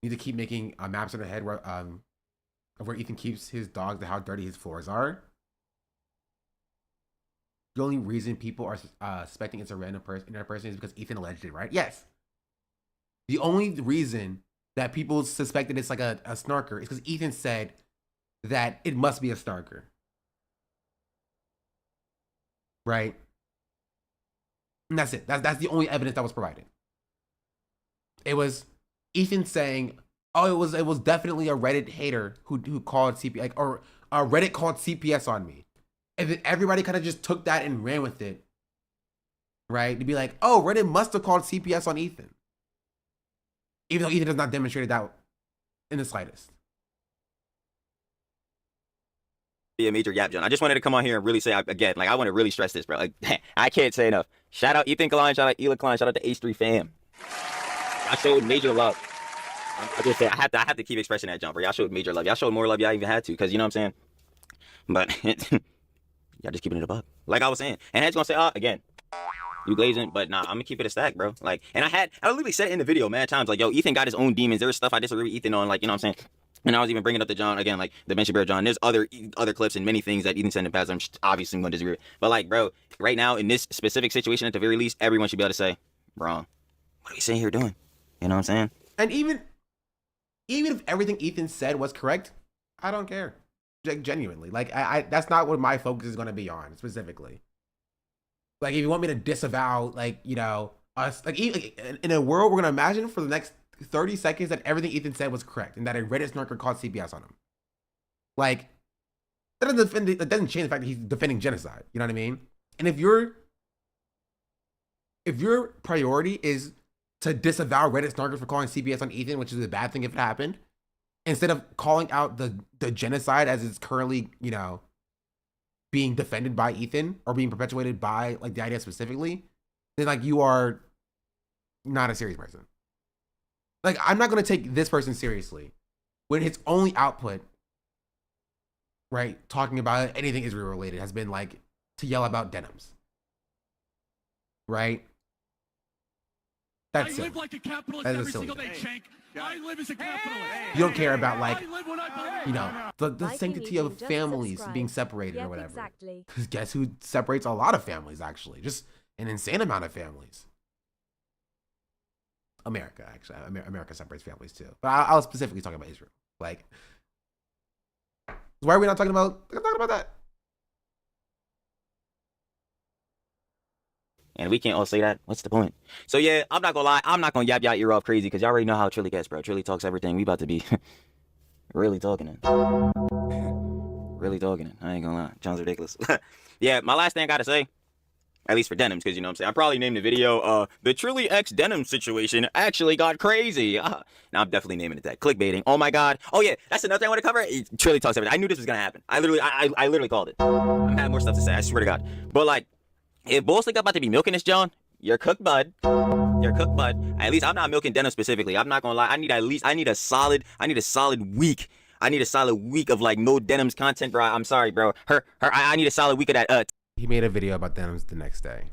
need to keep making maps in our head where of where Ethan keeps his dogs and how dirty his floors are? The only reason people are suspecting it's a random person is because Ethan alleged it, right? Yes. The only reason that people suspect that it's like a snarker is because Ethan said that it must be a snarker. Right? And that's it. That's the only evidence that was provided. It was Ethan saying, "Oh, it was definitely a Reddit hater who called CPS, like, or Reddit called CPS on me," and then everybody kind of just took that and ran with it, right? To be like, "Oh, Reddit must have called CPS on Ethan," even though Ethan has not demonstrated that in the slightest. Be a major gap, John. I just wanted to come on here and really say again, like I want to really stress this, bro. Like I can't say enough. Shout out Ethan Klein, shout out Ela Klein, shout out to H3 fam. I showed major love. I just say I have to keep expressing that, John, bro. Y'all showed major love. Y'all showed more love y'all even had to, because you know what I'm saying. But y'all just keeping it a buck, like I was saying. And Head's gonna say, "Oh, again, you glazing," but nah, I'm gonna keep it a stack, bro. Like, and I literally said it in the video mad times, like, yo, Ethan got his own demons. There was stuff I disagree with Ethan on, like, you know what I'm saying. And I was even bringing up to John again, like the Bench Bear John. There's other clips and many things that Ethan said in the past I'm obviously going to disagree with. But like, bro, right now in this specific situation, at the very least, everyone should be able to say, "Wrong. What are we sitting here doing?" You know what I'm saying? And even if everything Ethan said was correct, I don't care. Like, genuinely, like I that's not what my focus is going to be on specifically. Like, if you want me to disavow, like, you know, us, like in a world we're going to imagine for the next 30 seconds that everything Ethan said was correct and that a Reddit snarker called CPS on him. Like, that doesn't change the fact that he's defending genocide. You know what I mean? And if your priority is to disavow Reddit snarkers for calling CPS on Ethan, which is a bad thing if it happened, instead of calling out the genocide as it's currently, you know, being defended by Ethan or being perpetuated by, like, the idea specifically, then, like, you are not a serious person. Like, I'm not going to take this person seriously when his only output, right, talking about anything Israel related has been, like, to yell about Denims. Right? That's silly. I live like a capitalist every single day, Shank. I live as a capitalist. You don't care about, like, you know, the sanctity of families being separated or whatever. Exactly. Because guess who separates a lot of families, actually? Just an insane amount of families. America, actually. America separates families too. But I was specifically talking about Israel. Like, why are we not talking about that? And we can't all say that. What's the point? So yeah, I'm not gonna lie. I'm not gonna yap y'all ear off crazy because y'all already know how Trilly gets, bro. Trilly talks everything. We about to be really talking it. Really talking it. I ain't gonna lie. John's ridiculous. Yeah, my last thing I gotta say, at least for Denims, because you know what I'm saying, I probably named the video, the Trilly X Denim situation actually got crazy. Now I'm definitely naming it that. Clickbaiting. Oh my god. Oh yeah, that's another thing I want to cover. Trilly talks everything. I knew this was gonna happen. I literally called it. I have more stuff to say, I swear to God. But like, if Boss League about to be milking this, John, you're cooked, bud. You're cooked, bud. At least I'm not milking Denim specifically. I'm not gonna lie. I need a solid week. I need a solid week of like no Denims content, bro. I'm sorry, bro. I need a solid week of that. He made a video about Denims the next day.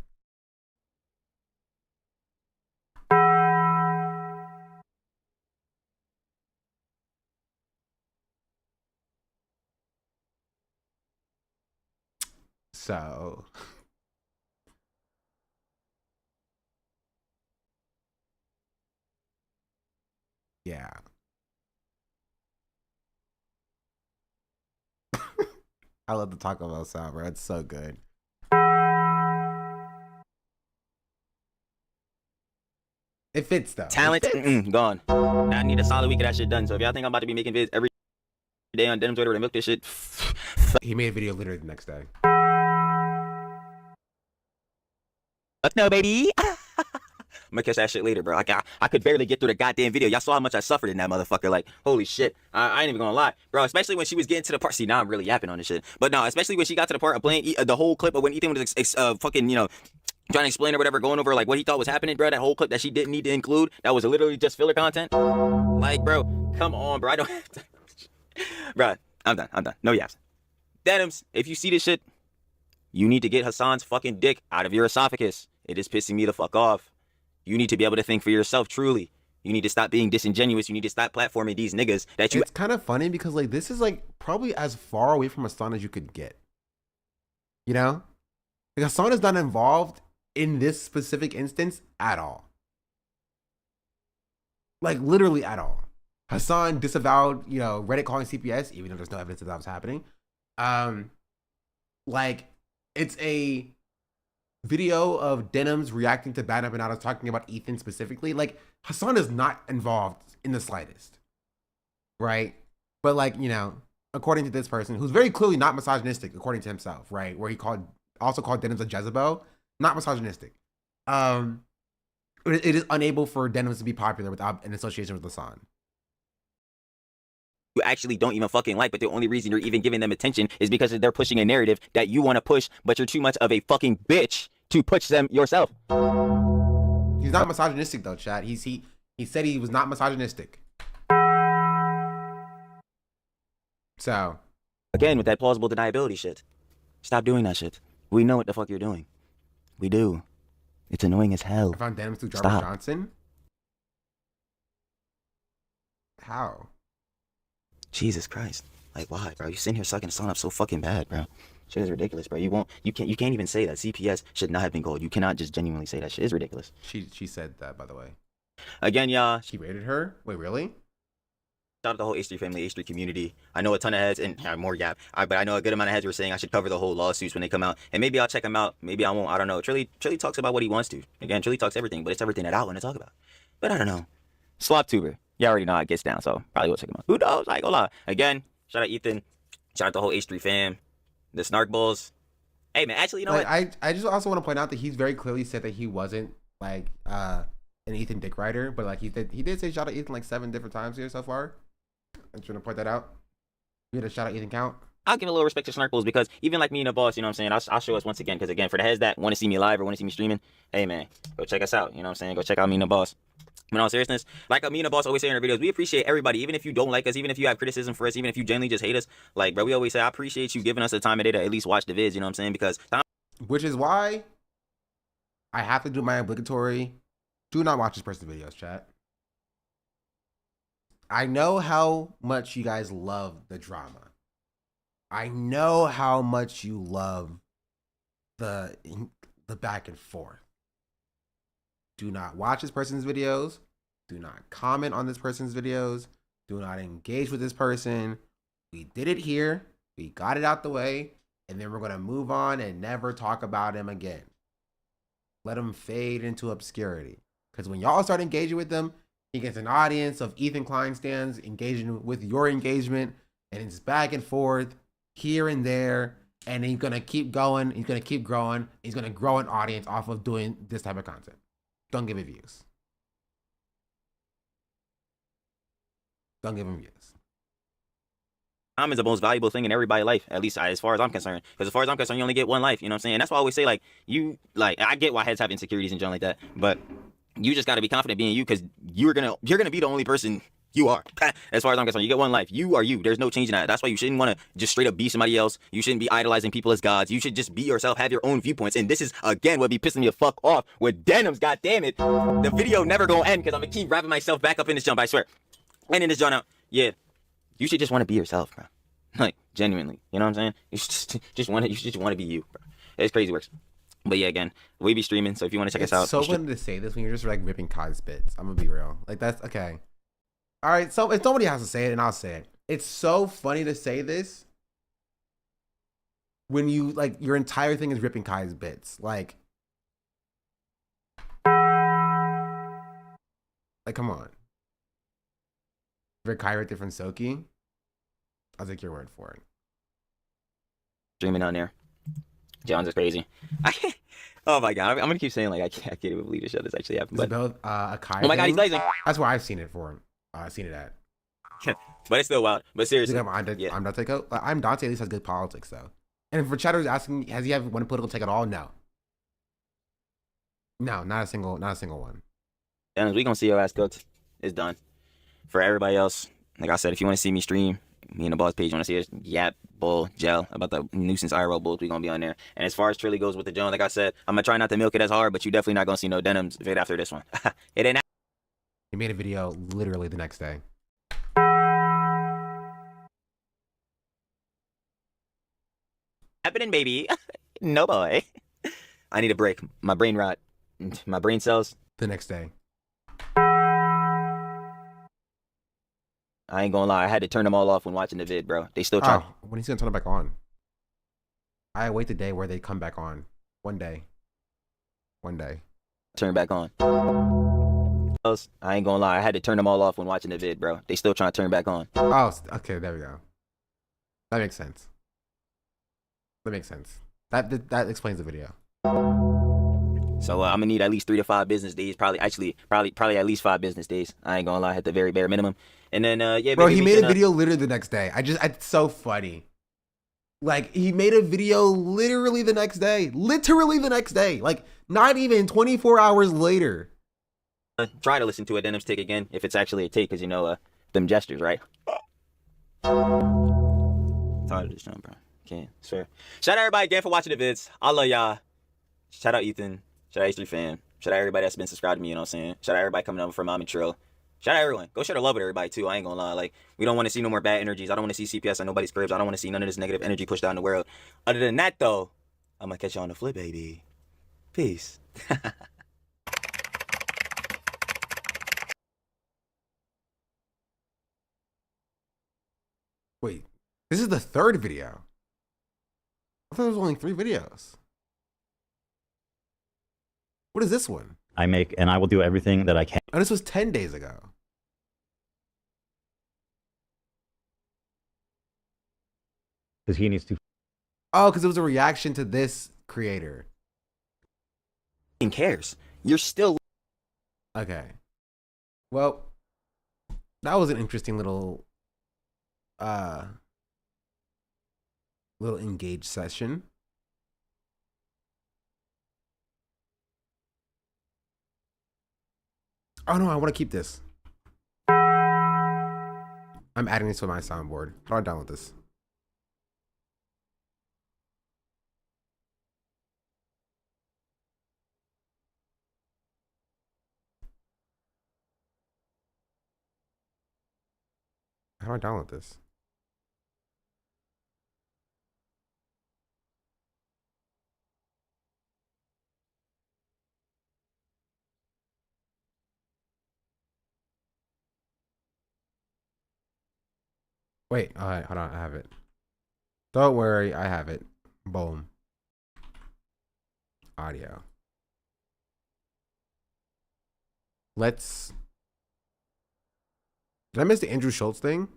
So yeah. I love the Taco Bell sound, bro. It's so good. It fits though. Talent, gone. I need a solid week of that shit done. So if y'all think I'm about to be making vids every day on Denims Twitter to milk this shit, he made a video literally the next day. Fuck no, baby. I'm gonna catch that shit later, bro. Like, I could barely get through the goddamn video. Y'all saw how much I suffered in that motherfucker. Like, holy shit. I ain't even gonna lie, bro. Especially when she was getting to the part. See, now I'm really yapping on this shit. But no, especially when she got to the part of playing the whole clip of when Ethan was fucking, you know, trying to explain or whatever, going over like what he thought was happening, bro. That whole clip that she didn't need to include, that was literally just filler content. Like, bro, come on, bro. I don't have to. Bro, I'm done. No yaps. Denims, if you see this shit, you need to get Hassan's fucking dick out of your esophagus. It is pissing me the fuck off. You need to be able to think for yourself, truly. You need to stop being disingenuous. You need to stop platforming these niggas that you... It's kind of funny because, like, this is, like, probably as far away from Hassan as you could get. You know? Like, Hassan is not involved in this specific instance at all. Like, literally at all. Hassan disavowed, you know, Reddit calling CPS, even though there's no evidence that that was happening. Like, it's a video of Denims reacting to Bad Up and Out, talking about Ethan specifically. Like, Hassan is not involved in the slightest, right? But, like, you know, according to this person, who's very clearly not misogynistic, according to himself, right? Where he also called Denims a Jezebel, not misogynistic. It is unable for Denims to be popular without an association with Hassan. You actually don't even fucking like, but the only reason you're even giving them attention is because they're pushing a narrative that you want to push, but you're too much of a fucking bitch to push them yourself. He's not misogynistic though, chat. He said he was not misogynistic. So again, with that plausible deniability shit, stop doing that shit. We know what the fuck you're doing. We do. It's annoying as hell. I found Denims through Jarvis Johnson. How? Jesus Christ. Like, why, bro? You sitting here sucking the song up so fucking bad, bro. Shit is ridiculous, bro. You can't even say that CPS should not have been called. You cannot just genuinely say that shit is ridiculous. She said that, by the way. Again, y'all. She rated her? Wait, really? Shout out the whole H3 family, H3 community. I know a ton of heads, and more gap, but I know a good amount of heads were saying I should cover the whole lawsuits when they come out. And maybe I'll check them out. Maybe I won't. I don't know. Trilly talks about what he wants to. Again, Trilly talks everything, but it's everything that I want to talk about. But I don't know. Sloptuber. You already know how it gets down, so probably will check him out. Who knows? Like, hold on. Again, shout out Ethan. Shout out the whole H3 fam. The Snark Bulls. Hey, man, actually, you know like, what? I just also want to point out that he's very clearly said that he wasn't, like, an Ethan dick rider, but, like, he did say shout out Ethan, like, 7 different times here so far. I'm trying to point that out. You had a shout out Ethan count? I'll give a little respect to Snark Bulls because even like me and the boss, you know what I'm saying? I'll show us once again because, again, for the heads that want to see me live or want to see me streaming, hey, man, go check us out. You know what I'm saying? Go check out me and the boss. In all seriousness, like me and the boss always say in our videos, we appreciate everybody, even if you don't like us, even if you have criticism for us, even if you genuinely just hate us. Like, bro, we always say, I appreciate you giving us the time of day to at least watch the vids, you know what I'm saying? Because which is why I have to do my obligatory, do not watch this person's videos, chat. I know how much you guys love the drama. I know how much you love the back and forth. Do not watch this person's videos. Do not comment on this person's videos. Do not engage with this person. We did it here. We got it out the way. And then we're going to move on and never talk about him again. Let him fade into obscurity. Because when y'all start engaging with them, he gets an audience of Ethan Klein stands engaging with your engagement. And it's back and forth, here and there. And he's going to keep going. He's going to keep growing. He's going to grow an audience off of doing this type of content. Don't give it views. Don't give him views. time is the most valuable thing in everybody's life, at least as far as I'm concerned. Because as far as I'm concerned, you only get one life, you know what I'm saying? And that's why I always say, like, I get why heads have insecurities and junk like that, but you just got to be confident being you, because you're gonna be the only person you are. As far as I'm concerned, you get one life. You are you. There's no changing that. That's why you shouldn't want to just straight up be somebody else. You shouldn't be idolizing people as gods. You should just be yourself, have your own viewpoints. And this is, again, what be pissing me the fuck off with Denims, goddammit. The video never gonna end because I'm gonna keep wrapping myself back up in this jump, I swear. And in this joint out, yeah, you should just want to be yourself, bro. Like, genuinely. You know what I'm saying? You should just want to be you, bro. It's crazy works. But yeah, again, we be streaming, so if you want to check us out. It's so funny to say this when you're just like ripping Kai's bits. I'm gonna be real. Like, that's okay. All right, so if somebody has to say it, and I'll say it. It's so funny to say this when you, like, your entire thing is ripping Kai's bits. Like, come on. Rick Kai ripped it from Soki. I'll take your word for it. Streaming on there. Jones is crazy. Oh my god, I'm gonna keep saying like I can't even believe this shit this actually happened. Is it But both a Kai oh my god, he's thing? glazing. That's where I've seen it for him. I've seen it at. But it's still wild. But seriously, I'm Dante. I'm Dante. At least has good politics though. And for Cheddar's asking, has he had one political take at all? No. No, not a single one. And we gonna see your ass cooked. It's done. For everybody else, like I said, if you want to see me stream, me and the boss page want to see us yap, bull, gel about the nuisance IRL bulls, we gonna be on there. And as far as Trilly goes with the Jones, like I said, I'm gonna try not to milk it as hard, but you definitely not gonna see no Denims vid after this one. It ain't. He made a video literally the next day. Happening, baby. No boy. I need a break. My brain rot. My brain cells. The next day. I ain't gonna lie. I had to turn them all off when watching the vid, bro. They still try. Oh, when he's gonna turn it back on? I wait the day where they come back on. One day. Turn back on. I ain't gonna lie. I had to turn them all off when watching the vid, bro. They still trying to turn back on. Oh, okay. There we go. That makes sense. That explains the video. So I'm gonna need at least 3 to 5 business days. Probably at least 5 business days. I ain't gonna lie, at the very bare minimum. And then yeah, bro, he made a video literally the next day. It's so funny. Like he made a video literally the next day. Like not even 24 hours later. Try to listen to a Denims take again if it's actually a take, because you know them gestures, right? Tired of this jump, bro. Can't swear. Shout out everybody again for watching the vids. I love y'all. Shout out Ethan. Shout out H3 fam. Shout out everybody that's been subscribed to me, you know what I'm saying? Shout out everybody coming over from Mom and Trill. Shout out everyone. Go share the love with everybody too. I ain't gonna lie. Like, we don't want to see no more bad energies. I don't want to see CPS on nobody's cribs. I don't want to see none of this negative energy pushed out in the world. Other than that though, I'm gonna catch you on the flip, baby. Peace. Wait, this is the 3rd video. I thought there was only 3 videos. What is this one? I make, and I will do everything that I can. Oh, this was 10 days ago. Because he needs to. Oh, because it was a reaction to this creator. Who cares? You're still. Okay. Well, that was an interesting little engaged session. Oh no, I want to keep this. I'm adding this to my soundboard. How do I download this? How do I download this? Wait, all right, hold on, I have it. Don't worry, I have it. Boom. Audio. Let's... Did I miss the Andrew Schultz thing?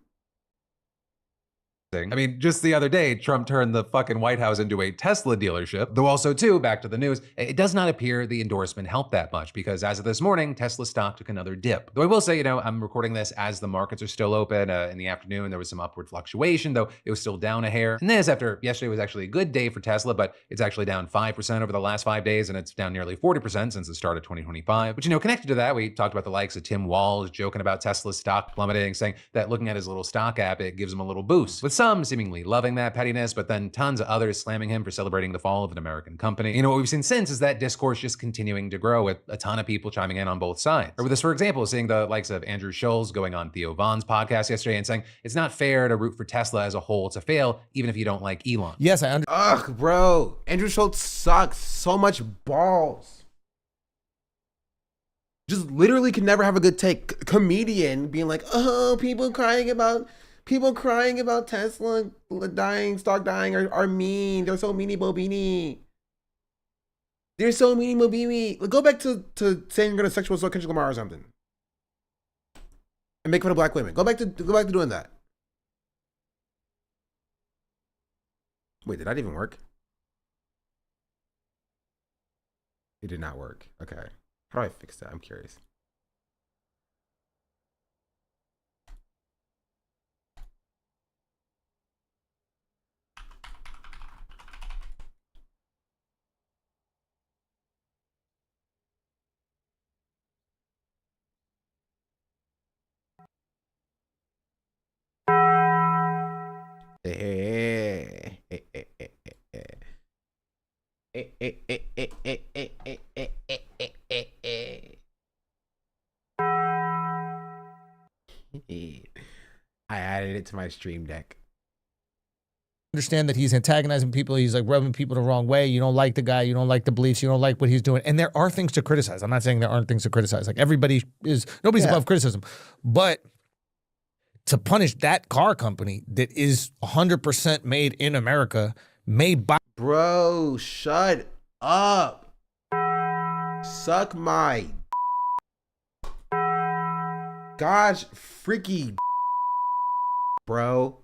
I mean, just the other day, Trump turned the fucking White House into a Tesla dealership. Though also, too, back to the news, it does not appear the endorsement helped that much because as of this morning, Tesla stock took another dip. Though I will say, you know, I'm recording this as the markets are still open. In the afternoon, there was some upward fluctuation, though it was still down a hair. And this after yesterday was actually a good day for Tesla, but it's actually down 5% over the last 5 days, and it's down nearly 40% since the start of 2025. But, you know, connected to that, we talked about the likes of Tim Walz joking about Tesla's stock plummeting, saying that looking at his little stock app, it gives him a little boost. With some seemingly loving that pettiness, but then tons of others slamming him for celebrating the fall of an American company. You know, what we've seen since is that discourse just continuing to grow with a ton of people chiming in on both sides. Or with this, for example, seeing the likes of Andrew Schultz going on Theo Von's podcast yesterday and saying it's not fair to root for Tesla as a whole to fail, even if you don't like Elon. Yes, I understand. Ugh, bro. Andrew Schultz sucks. So much balls. Just literally can never have a good take. Comedian being like, oh, people crying about Tesla dying, stock dying are mean. They're so meanie bobini. They're so meanie bobini. Go back to saying you're gonna sexual assault Kendrick Lamar or something. And make fun of black women. Go back to doing that. Wait, did that even work? It did not work. Okay. How do I fix that? I'm curious. I added it to my stream deck. Understand that he's antagonizing people. He's like rubbing people the wrong way. You don't like the guy. You don't like the beliefs. You don't like what he's doing. And there are things to criticize. I'm not saying there aren't things to criticize. Like nobody's above criticism. But to punish that car company that is 100% made in America, made by. Bro, shut up. Suck my. Gosh, freaky. Bro.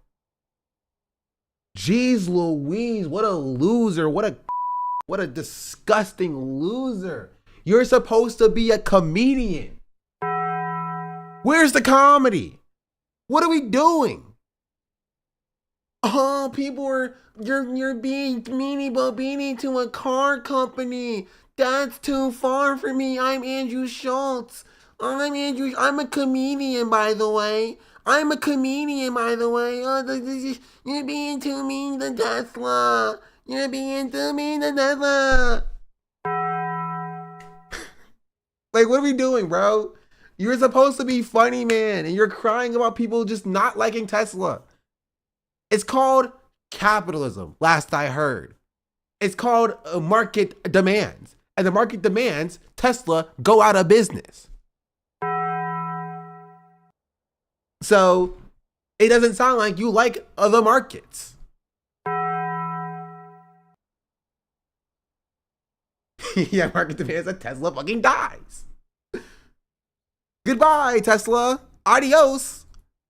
Jeez Louise, what a loser. What a disgusting loser. You're supposed to be a comedian. Where's the comedy? What are we doing? Oh, people are you're being meanie bobini to a car company. That's too far for me. I'm Andrew Schultz. I'm a comedian, by the way. Oh, you're being too mean to Tesla. You're being too mean to Tesla. Like, what are we doing, bro? You're supposed to be funny, man, and you're crying about people just not liking Tesla. It's called capitalism, last I heard. It's called market demands. And the market demands Tesla go out of business. So it doesn't sound like you like other markets. Yeah, market demands that Tesla fucking dies. Goodbye, Tesla. Adios.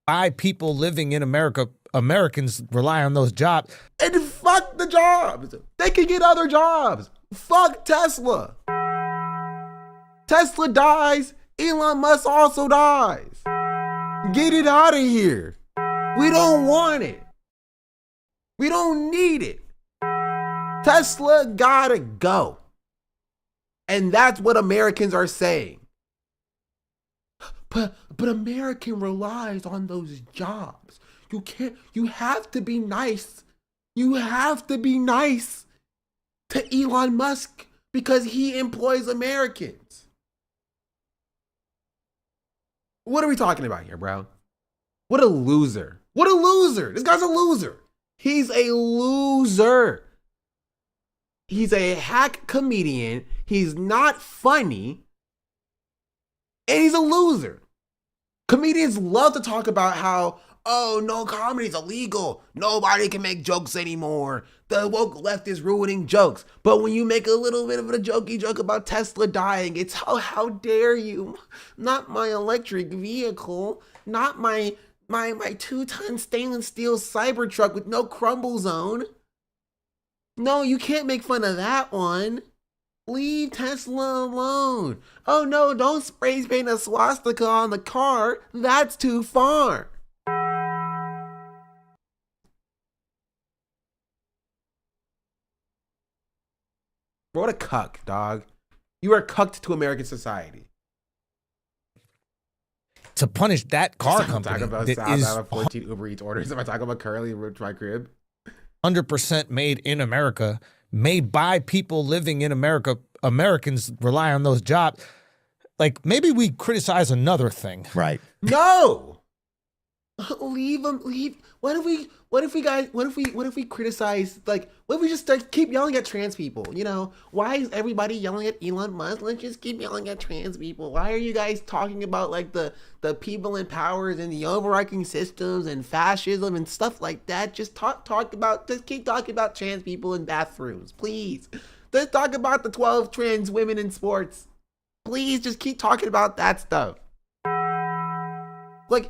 By people living in America, Americans rely on those jobs. And fuck the jobs. They can get other jobs. Fuck Tesla. Tesla dies. Elon Musk also dies. Get it out of here. We don't want it. We don't need it. Tesla gotta go. And that's what Americans are saying. But American relies on those jobs. You have to be nice. You have to be nice to Elon Musk because he employs Americans. What are we talking about here, bro? What a loser. What a loser. This guy's a loser. He's a loser. He's a hack comedian. He's not funny. And he's a loser. Comedians love to talk about how, oh, no, comedy's illegal. Nobody can make jokes anymore. The woke left is ruining jokes. But when you make a little bit of a jokey joke about Tesla dying, it's how dare you? Not my electric vehicle. Not my 2-ton stainless steel Cybertruck with no crumble zone. No, you can't make fun of that one. Leave Tesla alone. Oh no, don't spray paint a swastika on the car. That's too far. What a cuck, dog. You are cucked to American society. To punish that car company. I'm talking about that is 14 Uber Eats orders. Am I talking about Curly to my crib? 100% made in America, made by people living in America. Americans rely on those jobs. Like, maybe we criticize another thing. Right. No. Leave them. Leave. What if we criticize, like, what if we just keep yelling at trans people? You know, why is everybody yelling at Elon Musk? Let's just keep yelling at trans people. Why are you guys talking about, like, the people in powers and the overarching systems and fascism and stuff like that? Just keep talking about trans people in bathrooms, please. Let's talk about the 12 trans women in sports. Please just keep talking about that stuff. Let's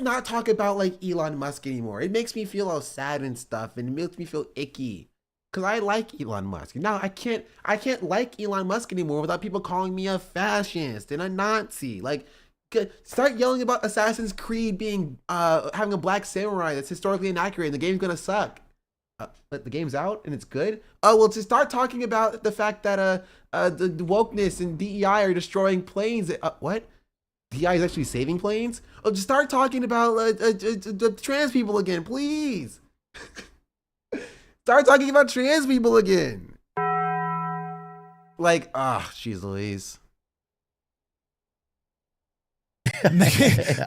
not talk about like Elon Musk anymore. It makes me feel all sad and stuff, and it makes me feel icky. because I like Elon Musk. Now I can't like Elon Musk anymore without people calling me a fascist and a Nazi. Like, start yelling about Assassin's Creed being having a black samurai that's historically inaccurate and the game's gonna suck. But the game's out and it's good. Oh well, just start talking about the fact that the wokeness and DEI are destroying planes. What? DEI is actually saving planes? Oh, just start talking about trans people again, please. Start talking about trans people again. Like, jeez Louise.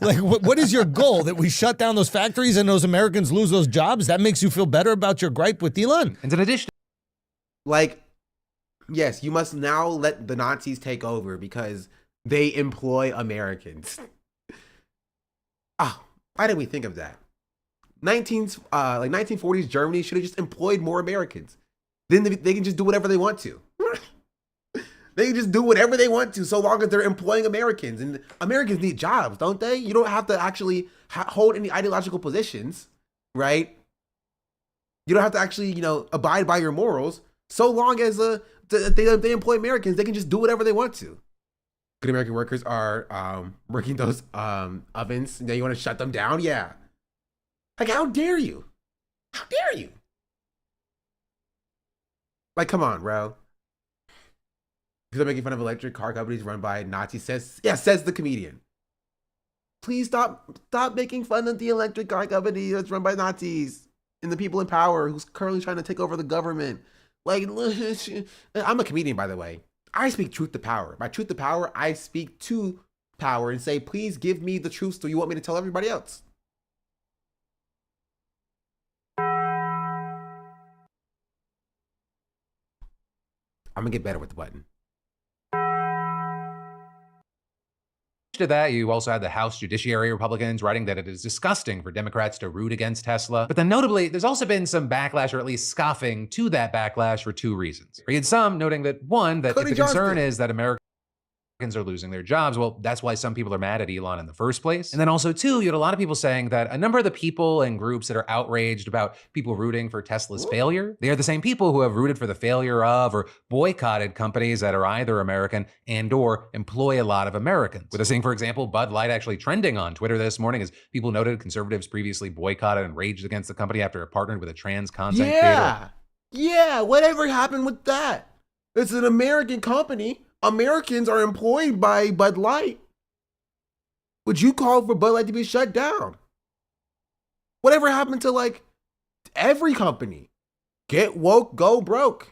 Like, what is your goal? That we shut down those factories and those Americans lose those jobs? That makes you feel better about your gripe with Elon? And in addition, like, yes, you must now let the Nazis take over because they employ Americans. Why didn't we think of that? 1940s Germany should have just employed more Americans. Then they can just do whatever they want to. They can just do whatever they want to so long as they're employing Americans. And Americans need jobs, don't they? You don't have to actually hold any ideological positions, right? You don't have to actually, abide by your morals. So long as they employ Americans, they can just do whatever they want to. Good American workers are working those ovens. Now you want to shut them down? Yeah. Like, how dare you? How dare you? Like, come on, bro. Because they're making fun of electric car companies run by Nazis, says the comedian. Please stop making fun of the electric car company that's run by Nazis and the people in power who's currently trying to take over the government. Like, I'm a comedian, by the way. I speak truth to power. By truth to power, I speak to power and say, please give me the truth so you want me to tell everybody else. I'm gonna get better with the button. to that, you also had the House Judiciary Republicans writing that it is disgusting for Democrats to root against Tesla. But then notably, there's also been some backlash, or at least scoffing to that backlash, for two reasons. We had some noting that, one, that if the concern is that Americans are losing their jobs, well, that's why some people are mad at Elon in the first place. And then also, too, you had a lot of people saying that a number of the people and groups that are outraged about people rooting for Tesla's failure, they are the same people who have rooted for the failure of or boycotted companies that are either American and or employ a lot of Americans. With us seeing, for example, Bud Light actually trending on Twitter this morning as people noted conservatives previously boycotted and raged against the company after it partnered with a trans content creator. Yeah, whatever happened with that? It's an American company. Americans are employed by Bud Light. Would you call for Bud Light to be shut down? Whatever happened to like every company? Get woke, go broke.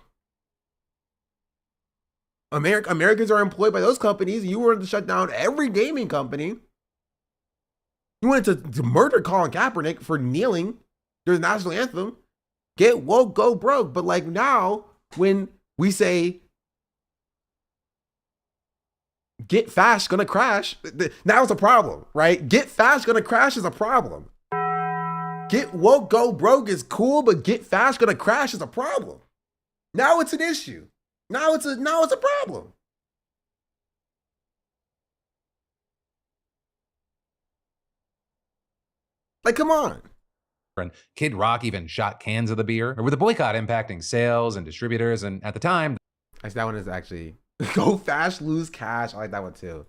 Americans are employed by those companies. You wanted to shut down every gaming company. You wanted to murder Colin Kaepernick for kneeling during the national anthem. Get woke, go broke. But like now, when we say get fast, gonna crash, now it's a problem, right? Get fast, gonna crash is a problem. Get woke, go broke is cool, but get fast, gonna crash is a problem. Now it's an issue. Now it's a problem. Like, come on. And Kid Rock even shot cans of the beer. Or with the boycott impacting sales and distributors, and at the time, that one is actually go fast, lose cash. I like that one too.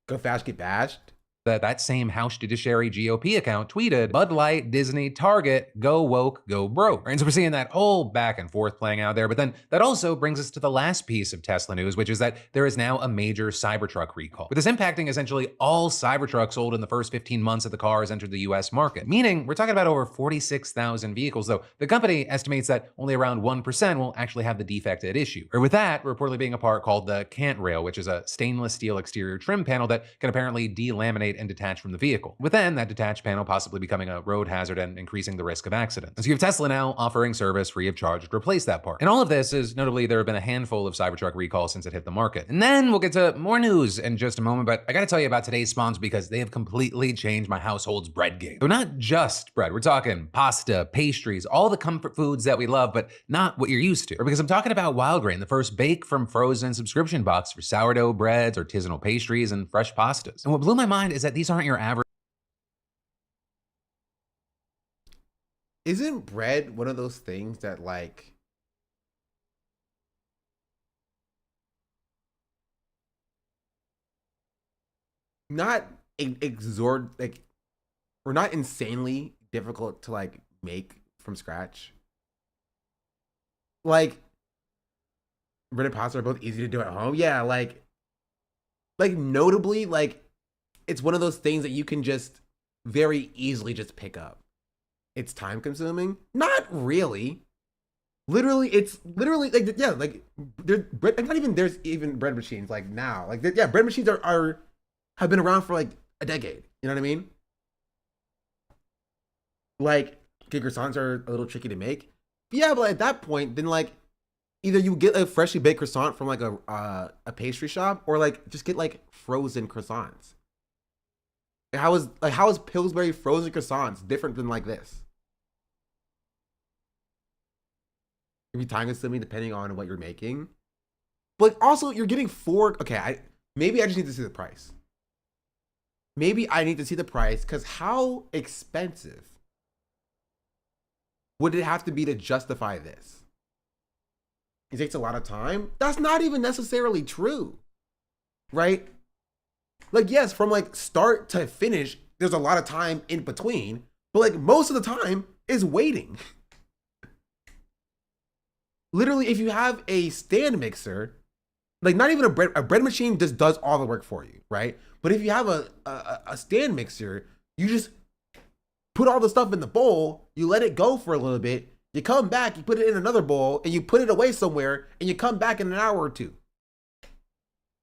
Go fast, get bashed. That same House Judiciary GOP account tweeted, Bud Light, Disney, Target, go woke, go broke. And so we're seeing that whole back and forth playing out there. But then that also brings us to the last piece of Tesla news, which is that there is now a major Cybertruck recall. With this impacting essentially all Cybertrucks sold in the first 15 months that the car has entered the US market. Meaning we're talking about over 46,000 vehicles, though the company estimates that only around 1% will actually have the defect at issue. Or with that reportedly being a part called the cant rail, which is a stainless steel exterior trim panel that can apparently delaminate and detach from the vehicle, with then that detached panel possibly becoming a road hazard and increasing the risk of accidents. So you have Tesla now offering service free of charge to replace that part. And all of this is notably there have been a handful of Cybertruck recalls since it hit the market. And then we'll get to more news in just a moment, but I gotta tell you about today's sponsor because they have completely changed my household's bread game. So not just bread, we're talking pasta, pastries, all the comfort foods that we love, but not what you're used to. Or because I'm talking about Wild Grain, the first bake from frozen subscription box for sourdough breads, artisanal pastries, and fresh pastas. And what blew my mind is that these aren't your average. Isn't bread one of those things that like not like we're not insanely difficult to like make from scratch. Like bread and pasta are both easy to do at home. Yeah, like notably, like it's one of those things that you can just very easily just pick up. It's time consuming? Not really. Literally, it's literally like, yeah, like there's even bread machines like now. Like, yeah, bread machines have been around for like a decade. You know what I mean? Like, okay, croissants are a little tricky to make. Yeah, but at that point, then like either you get a freshly baked croissant from like a pastry shop, or like just get like frozen croissants. How is Pillsbury frozen croissants different than like this? It'd be time consuming depending on what you're making. But like, also you're getting 4. Okay, maybe I just need to see the price. Maybe I need to see the price, because how expensive would it have to be to justify this? It takes a lot of time. That's not even necessarily true, right? Like, yes, from like start to finish, there's a lot of time in between, but like most of the time is waiting. Literally, if you have a stand mixer, like not even a bread machine just does all the work for you, right? But if you have a stand mixer, you just put all the stuff in the bowl, you let it go for a little bit, you come back, you put it in another bowl, and you put it away somewhere, and you come back in an hour or two,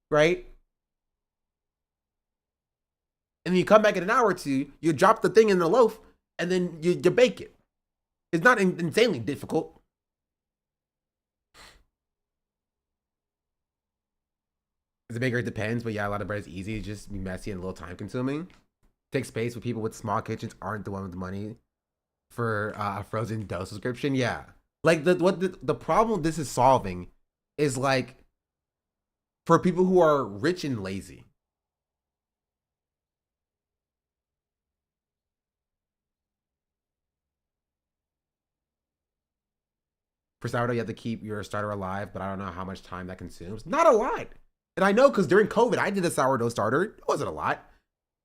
right? And then you come back in an hour or two, you drop the thing in the loaf, and then you bake it. It's not insanely difficult. As a baker, it depends, but yeah, a lot of bread is easy. It's just messy and a little time consuming. Take space, but people with small kitchens aren't the one with the money for a frozen dough subscription. Yeah, like the problem this is solving is like for people who are rich and lazy. For sourdough, you have to keep your starter alive, but I don't know how much time that consumes. Not a lot. And I know because during COVID, I did a sourdough starter. It wasn't a lot.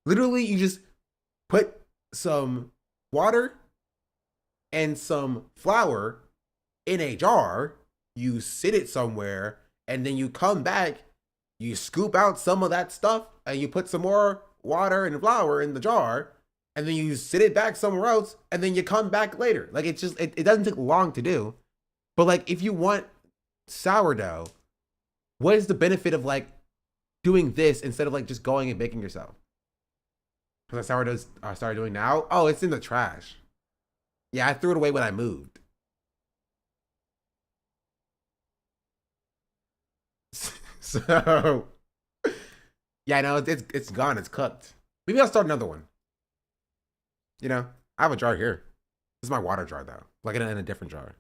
Literally, you just put some water and some flour in a jar, you sit it somewhere, and then you come back, you scoop out some of that stuff, and you put some more water and flour in the jar, and then you sit it back somewhere else, and then you come back later. Like, it's just, it doesn't take long to do. But like, if you want sourdough, what is the benefit of like doing this instead of like just going and baking yourself? Because sourdoughs I started doing now. Oh, it's in the trash. Yeah, I threw it away when I moved. So yeah, no, it's gone. It's cooked. Maybe I'll start another one. You know, I have a jar here. This is my water jar though, like in a different jar.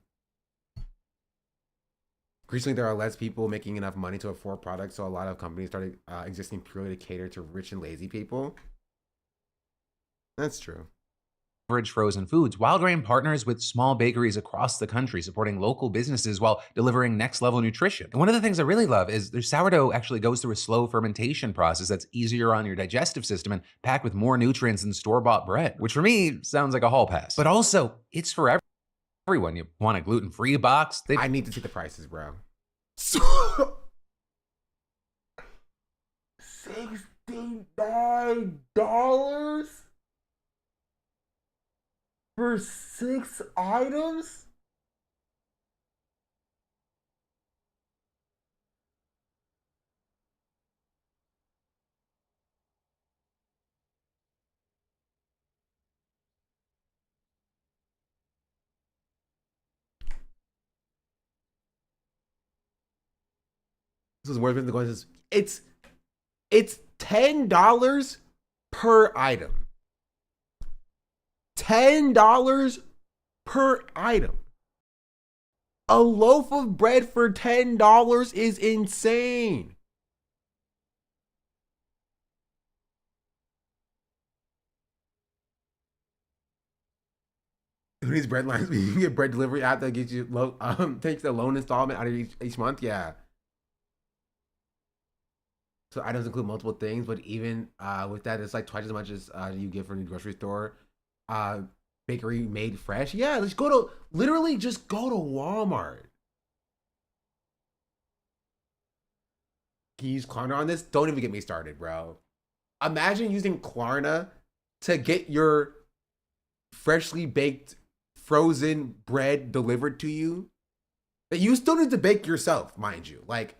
Recently, there are less people making enough money to afford products, so a lot of companies started existing purely to cater to rich and lazy people. That's true. Average frozen foods, Wild Grain partners with small bakeries across the country, supporting local businesses while delivering next-level nutrition. And one of the things I really love is their sourdough actually goes through a slow fermentation process that's easier on your digestive system and packed with more nutrients than store-bought bread, which for me sounds like a hall pass. But also, it's for everyone. You want a gluten-free box? I need to see the prices, bro. $69 for 6 items? This is worth it. It's $10 per item. $10 per item. A loaf of bread for $10 is insane. Who needs bread lines? You can get bread delivery app that gets you takes the loan installment out of each month. Yeah. So items include multiple things, but even with that, it's like twice as much as you get from the grocery store. Bakery made fresh. Yeah, let's go to literally just go to Walmart. Can you use Klarna on this? Don't even get me started, bro. Imagine using Klarna to get your freshly baked frozen bread delivered to you. That you still need to bake yourself, mind you. Like,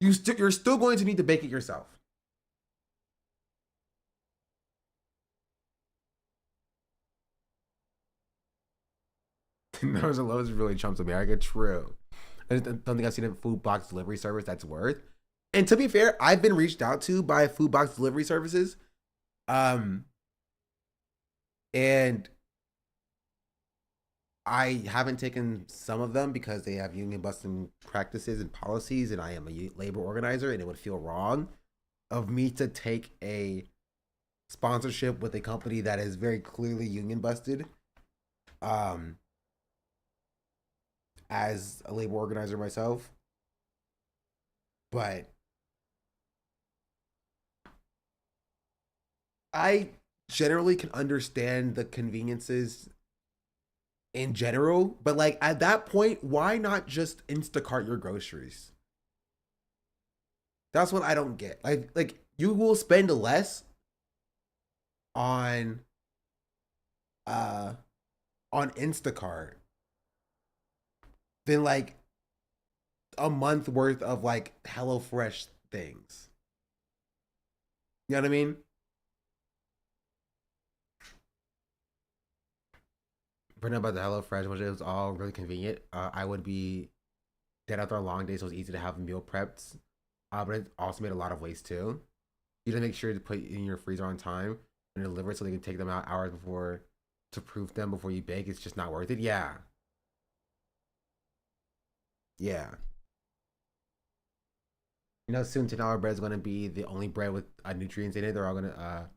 you're still going to need to bake it yourself. Those are loads really trumps America. True. I don't think I've seen a food box delivery service that's worth. And to be fair, I've been reached out to by food box delivery services. And I haven't taken some of them because they have union busting practices and policies, and I am a labor organizer, and it would feel wrong of me to take a sponsorship with a company that is very clearly union busted. As a labor organizer myself, but I generally can understand the conveniences in general, but like at that point, why not just Instacart your groceries? That's what I don't get. Like you will spend less on Instacart than like a month worth of like HelloFresh things. You know what I mean? But about the HelloFresh, which it was all really convenient. I would be dead after a long day, so it was easy to have meal prepped. But it also made a lot of waste too. You have to make sure to put in your freezer on time and deliver it so they can take them out hours before to proof them before you bake. It's just not worth it. Yeah. Yeah. You know, soon $10 bread is going to be the only bread with nutrients in it. They're all going to,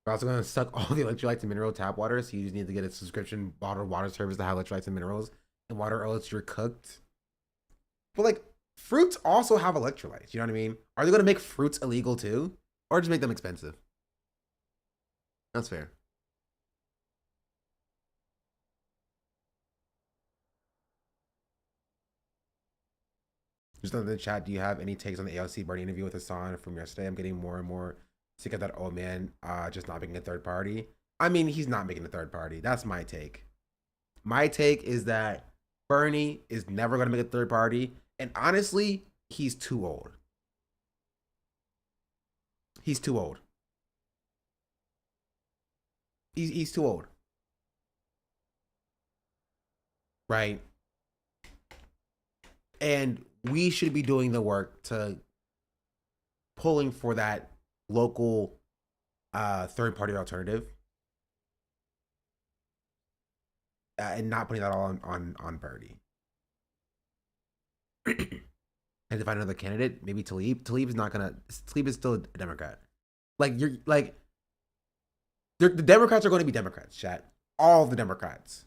they're also going to suck all the electrolytes and mineral tap water. So you just need to get a subscription bottled water service to have electrolytes and minerals and water, or else you're cooked. But like, fruits also have electrolytes. You know what I mean? Are they going to make fruits illegal too? Or just make them expensive? That's fair. Just on the chat, do you have any takes on the AOC Bernie interview with Hassan from yesterday? I'm getting more and more sick of that old man just not making a third party. I mean, he's not making a third party. That's my take. My take is that Bernie is never going to make a third party. And honestly, he's too old. He's too old. He's too old. Right? And we should be doing the work to pulling for that local third party alternative and not putting that all on Bernie. And to find another candidate, maybe Tlaib. Tlaib is still a Democrat. Like the Democrats are going to be Democrats, chat. All the Democrats,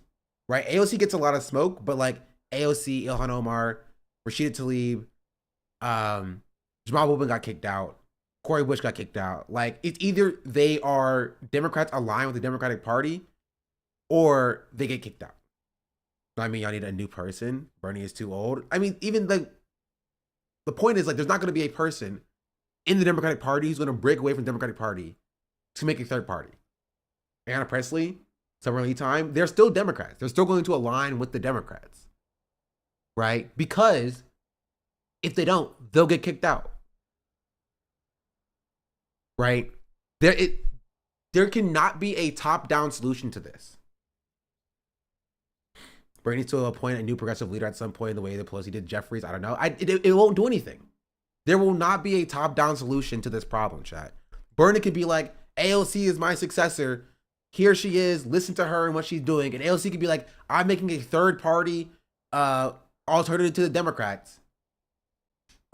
right? AOC gets a lot of smoke, but like AOC, Ilhan Omar, Rashida Tlaib, Jamal Wilburn got kicked out, Cori Bush got kicked out. Like, it's either they are Democrats aligned with the Democratic Party, or they get kicked out. I mean, y'all need a new person. Bernie is too old. I mean, even like the point is, like, there's not going to be a person in the Democratic Party who's going to break away from the Democratic Party to make a third party. Ayanna Pressley, Summer Lee Time, they're still Democrats. They're still going to align with the Democrats, right? Because if they don't, they'll get kicked out, right? There cannot be a top-down solution to this. Bernie needs to appoint a new progressive leader at some point in the way that Pelosi did Jeffries. I don't know. It won't do anything. There will not be a top-down solution to this problem, chat. Bernie could be like, AOC is my successor. Here she is. Listen to her and what she's doing. And AOC could be like, I'm making a third-party alternative to the Democrats.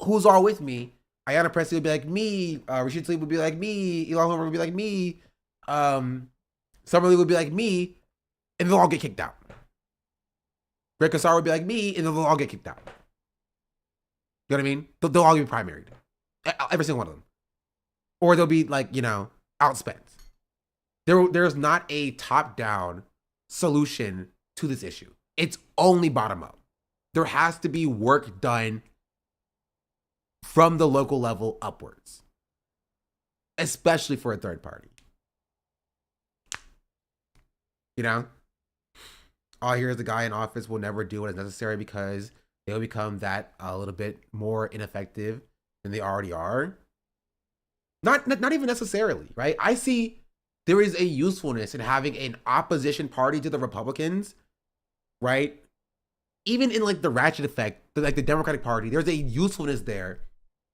Who's all with me? Ayanna Pressley would be like me. Rashida Tlaib would be like me. Ilhan Omar would be like me. Summer Lee would be like me. And they'll all get kicked out. Greg Casar would be like me, and they'll all get kicked out. You know what I mean? They'll all get primaried. Every single one of them. Or they'll be like, outspent. There's not a top-down solution to this issue. It's only bottom-up. There has to be work done from the local level upwards, especially for a third party. All here is the guy in office will never do what is necessary because they'll become that a little bit more ineffective than they already are. Not even necessarily, right? I see there is a usefulness in having an opposition party to the Republicans, right? Even in like the ratchet effect, like the Democratic Party, there's a usefulness there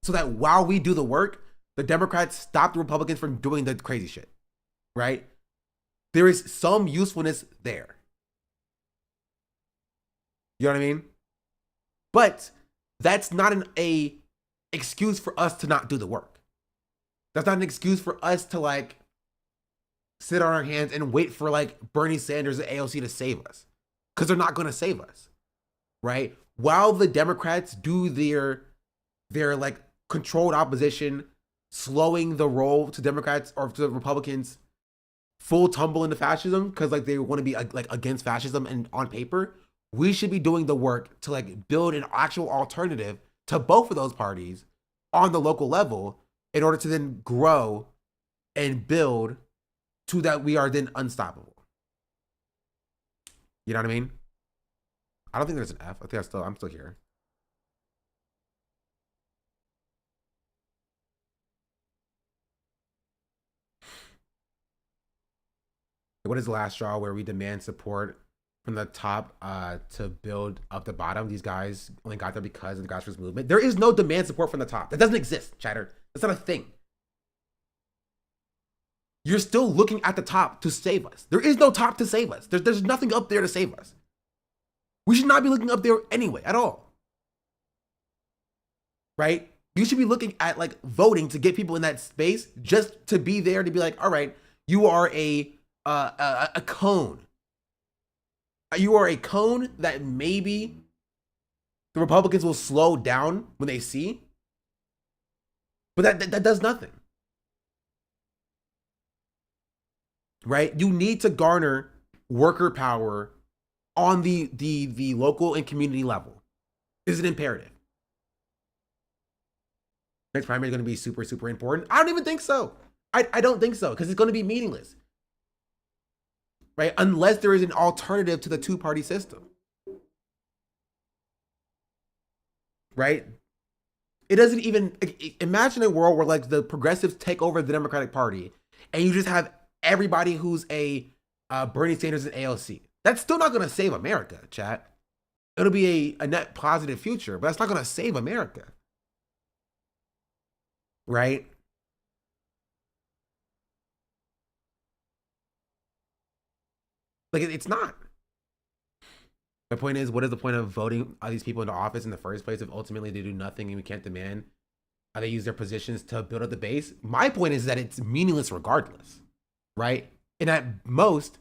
so that while we do the work, the Democrats stop the Republicans from doing the crazy shit, right? There is some usefulness there. You know what I mean? But that's not an excuse for us to not do the work. That's not an excuse for us to like sit on our hands and wait for like Bernie Sanders and AOC to save us, because they're not going to save us, right? While the Democrats do their like controlled opposition, slowing the roll to Democrats or to the Republicans full tumble into fascism because like they want to be like against fascism and on paper, we should be doing the work to like build an actual alternative to both of those parties on the local level in order to then grow and build to that we are then unstoppable. You know what I mean? I don't think there's an F. I think I'm still here. What is the last straw where we demand support from the top to build up the bottom? These guys only got there because of the grassroots movement. There is no demand support from the top. That doesn't exist, chatter. That's not a thing. You're still looking at the top to save us. There is no top to save us. There's nothing up there to save us. We should not be looking up there anyway, at all. Right? You should be looking at like voting to get people in that space just to be there to be like, all right, you are a cone. You are a cone that maybe the Republicans will slow down when they see, but that does nothing. Right? You need to garner worker power on the local and community level. Is it imperative? Next primary is going to be super, super important. I don't even think so. I don't think so, because it's going to be meaningless. Right? Unless there is an alternative to the two-party system. Right? It doesn't even, imagine a world where like the progressives take over the Democratic Party and you just have everybody who's a Bernie Sanders and AOC. That's still not going to save America, chat. It'll be a net positive future, but that's not going to save America. Right? Like, it's not. The point is, what is the point of voting these people into office in the first place if ultimately they do nothing and we can't demand how they use their positions to build up the base? My point is that it's meaningless regardless, right? And at most,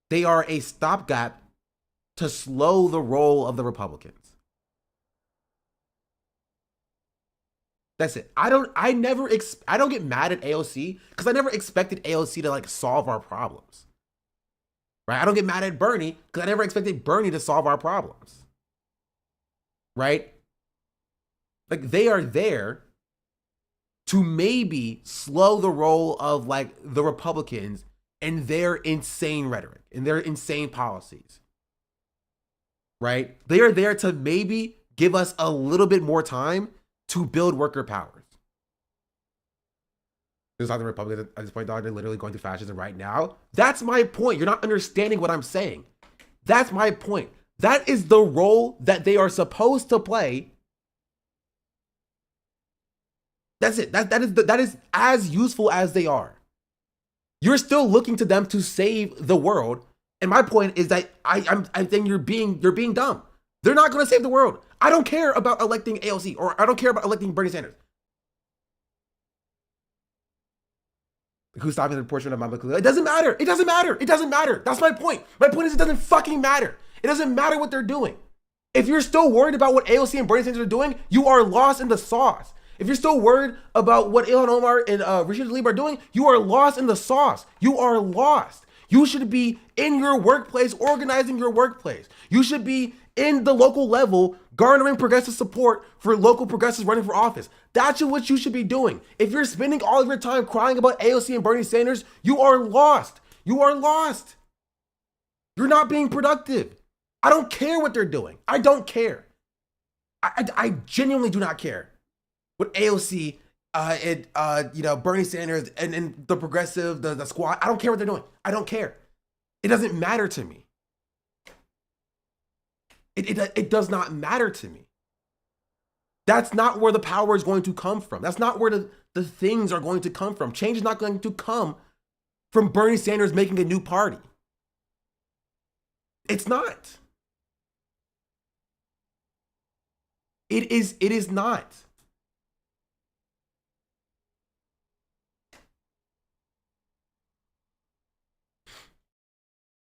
they are a stopgap to slow the roll of the Republicans. That's it. I don't get mad at AOC because I never expected AOC to like solve our problems. Right? I don't get mad at Bernie because I never expected Bernie to solve our problems. Right? Like, they are there to maybe slow the roll of like the Republicans and their insane rhetoric and their insane policies. Right? They are there to maybe give us a little bit more time to build worker powers. There's not the Republicans at this point, dog. They're literally going through fascism right now. That's my point. You're not understanding what I'm saying. That's my point. That is the role that they are supposed to play. That's it. That is as useful as they are. You're still looking to them to save the world. And my point is that I think you're being dumb. They're not going to save the world. I don't care about electing AOC or I don't care about electing Bernie Sanders. Who's stopping the portion of my book? It doesn't matter. It doesn't matter. It doesn't matter. That's my point. My point is it doesn't fucking matter. It doesn't matter what they're doing. If you're still worried about what AOC and Bernie Sanders are doing, you are lost in the sauce. If you're still worried about what Ilhan Omar and Rashida Tlaib are doing, you are lost in the sauce. You are lost. You should be in your workplace, organizing your workplace. You should be in the local level, garnering progressive support for local progressives running for office. That's what you should be doing. If you're spending all of your time crying about AOC and Bernie Sanders, you are lost. You are lost. You're not being productive. I don't care what they're doing. I don't care. I genuinely do not care what AOC and Bernie Sanders and the progressive, the squad. I don't care what they're doing. I don't care. It doesn't matter to me. It does not matter to me. That's not where the power is going to come from. That's not where the things are going to come from. Change is not going to come from Bernie Sanders making a new party. It's not. It is not.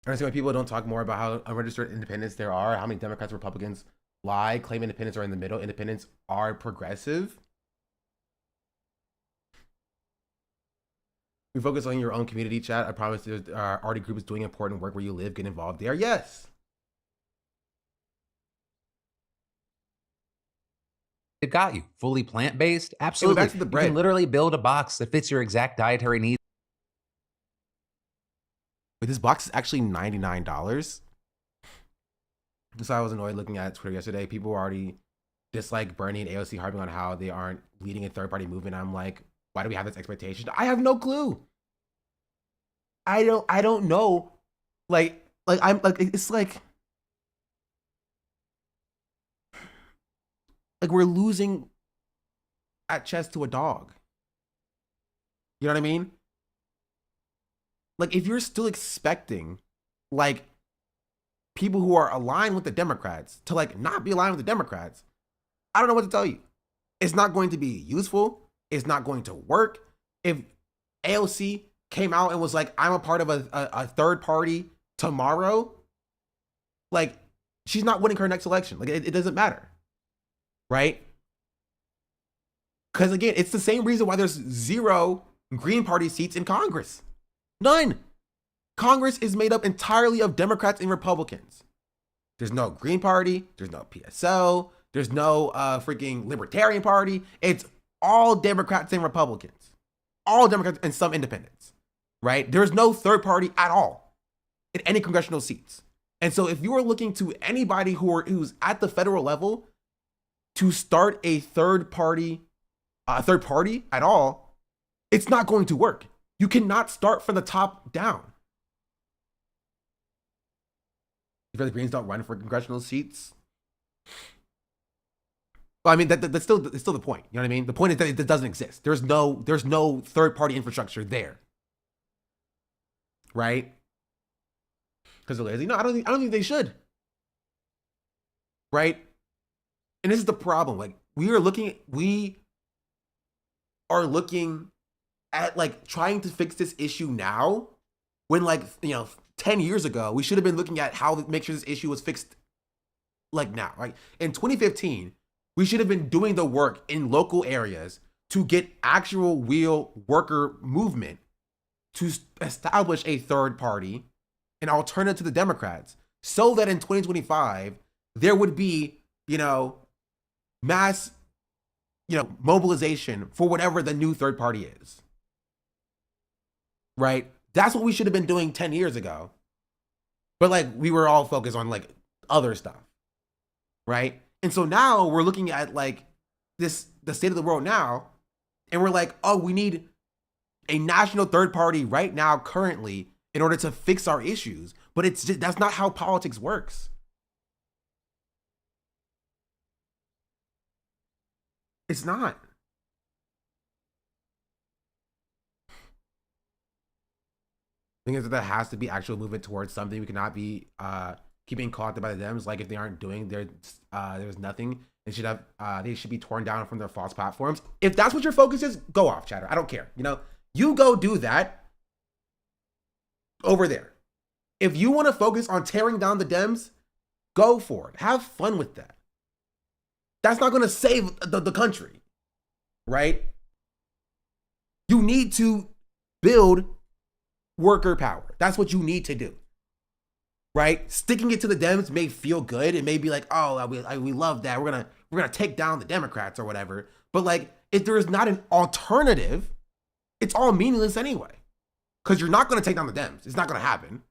I understand why people don't talk more about how unregistered independents there are, how many Democrats and Republicans lie, claim independents are in the middle, independents are progressive. We focus on your own community chat. I promise there's already groups doing important work where you live. Get involved there. Yes. It got you. Fully plant-based? Absolutely. Back to the bread. You can literally build a box that fits your exact dietary needs. But this box is actually $99. So I was annoyed looking at Twitter yesterday. People were already dislike Bernie and AOC harping on how they aren't leading a third-party movement. I'm like, why do we have this expectation? I have no clue. I don't know. Like I'm like, it's like we're losing at chess to a dog. You know what I mean? Like, if you're still expecting like people who are aligned with the Democrats to like not be aligned with the Democrats, I don't know what to tell you. It's not going to be useful. It's not going to work. If AOC came out and was like, I'm a part of a third party tomorrow, like, she's not winning her next election. Like, it doesn't matter. Right? Because again, it's the same reason why there's 0 Green Party seats in Congress. None. Congress is made up entirely of Democrats and Republicans. There's no Green Party. There's no PSO. There's no freaking Libertarian Party. It's all Democrats and Republicans. All Democrats and some independents. Right? There's no third party at all in any congressional seats. And so if you are looking to anybody who's at the federal level to start a third party at all, it's not going to work. You cannot start from the top down. If the Greens don't run for congressional seats, well, I mean it's still the point. You know what I mean? The point is that it doesn't exist. There's no third party infrastructure there, right? Because they're lazy. No, I don't think they should. Right? And this is the problem. Like, we are looking at like trying to fix this issue now, when 10 years ago we should have been looking at how to make sure this issue was fixed like now. Like in 2015, we should have been doing the work in local areas to get actual real worker movement to establish a third party, an alternative to the Democrats, so that in 2025 there would be, mass, mobilization for whatever the new third party is. Right? That's what we should have been doing 10 years ago. But like, we were all focused on like other stuff. Right? And so now we're looking at like the state of the world now, and we're like, oh, we need a national third party right now, currently, in order to fix our issues. But that's not how politics works. It's not. I think that there has to be actual movement towards something. We cannot be keeping caught by the Dems. Like, if they aren't doing there's nothing. They should be torn down from their false platforms. If that's what your focus is, go off, chatter. I don't care. You go do that over there. If you want to focus on tearing down the Dems, go for it. Have fun with that. That's not going to save the country. right? You need to build worker power. That's what you need to do, right? Sticking it to the Dems may feel good. It may be like, oh, we love that. We're gonna take down the Democrats or whatever. But like, if there is not an alternative, it's all meaningless anyway. Because you're not gonna take down the Dems. It's not gonna happen,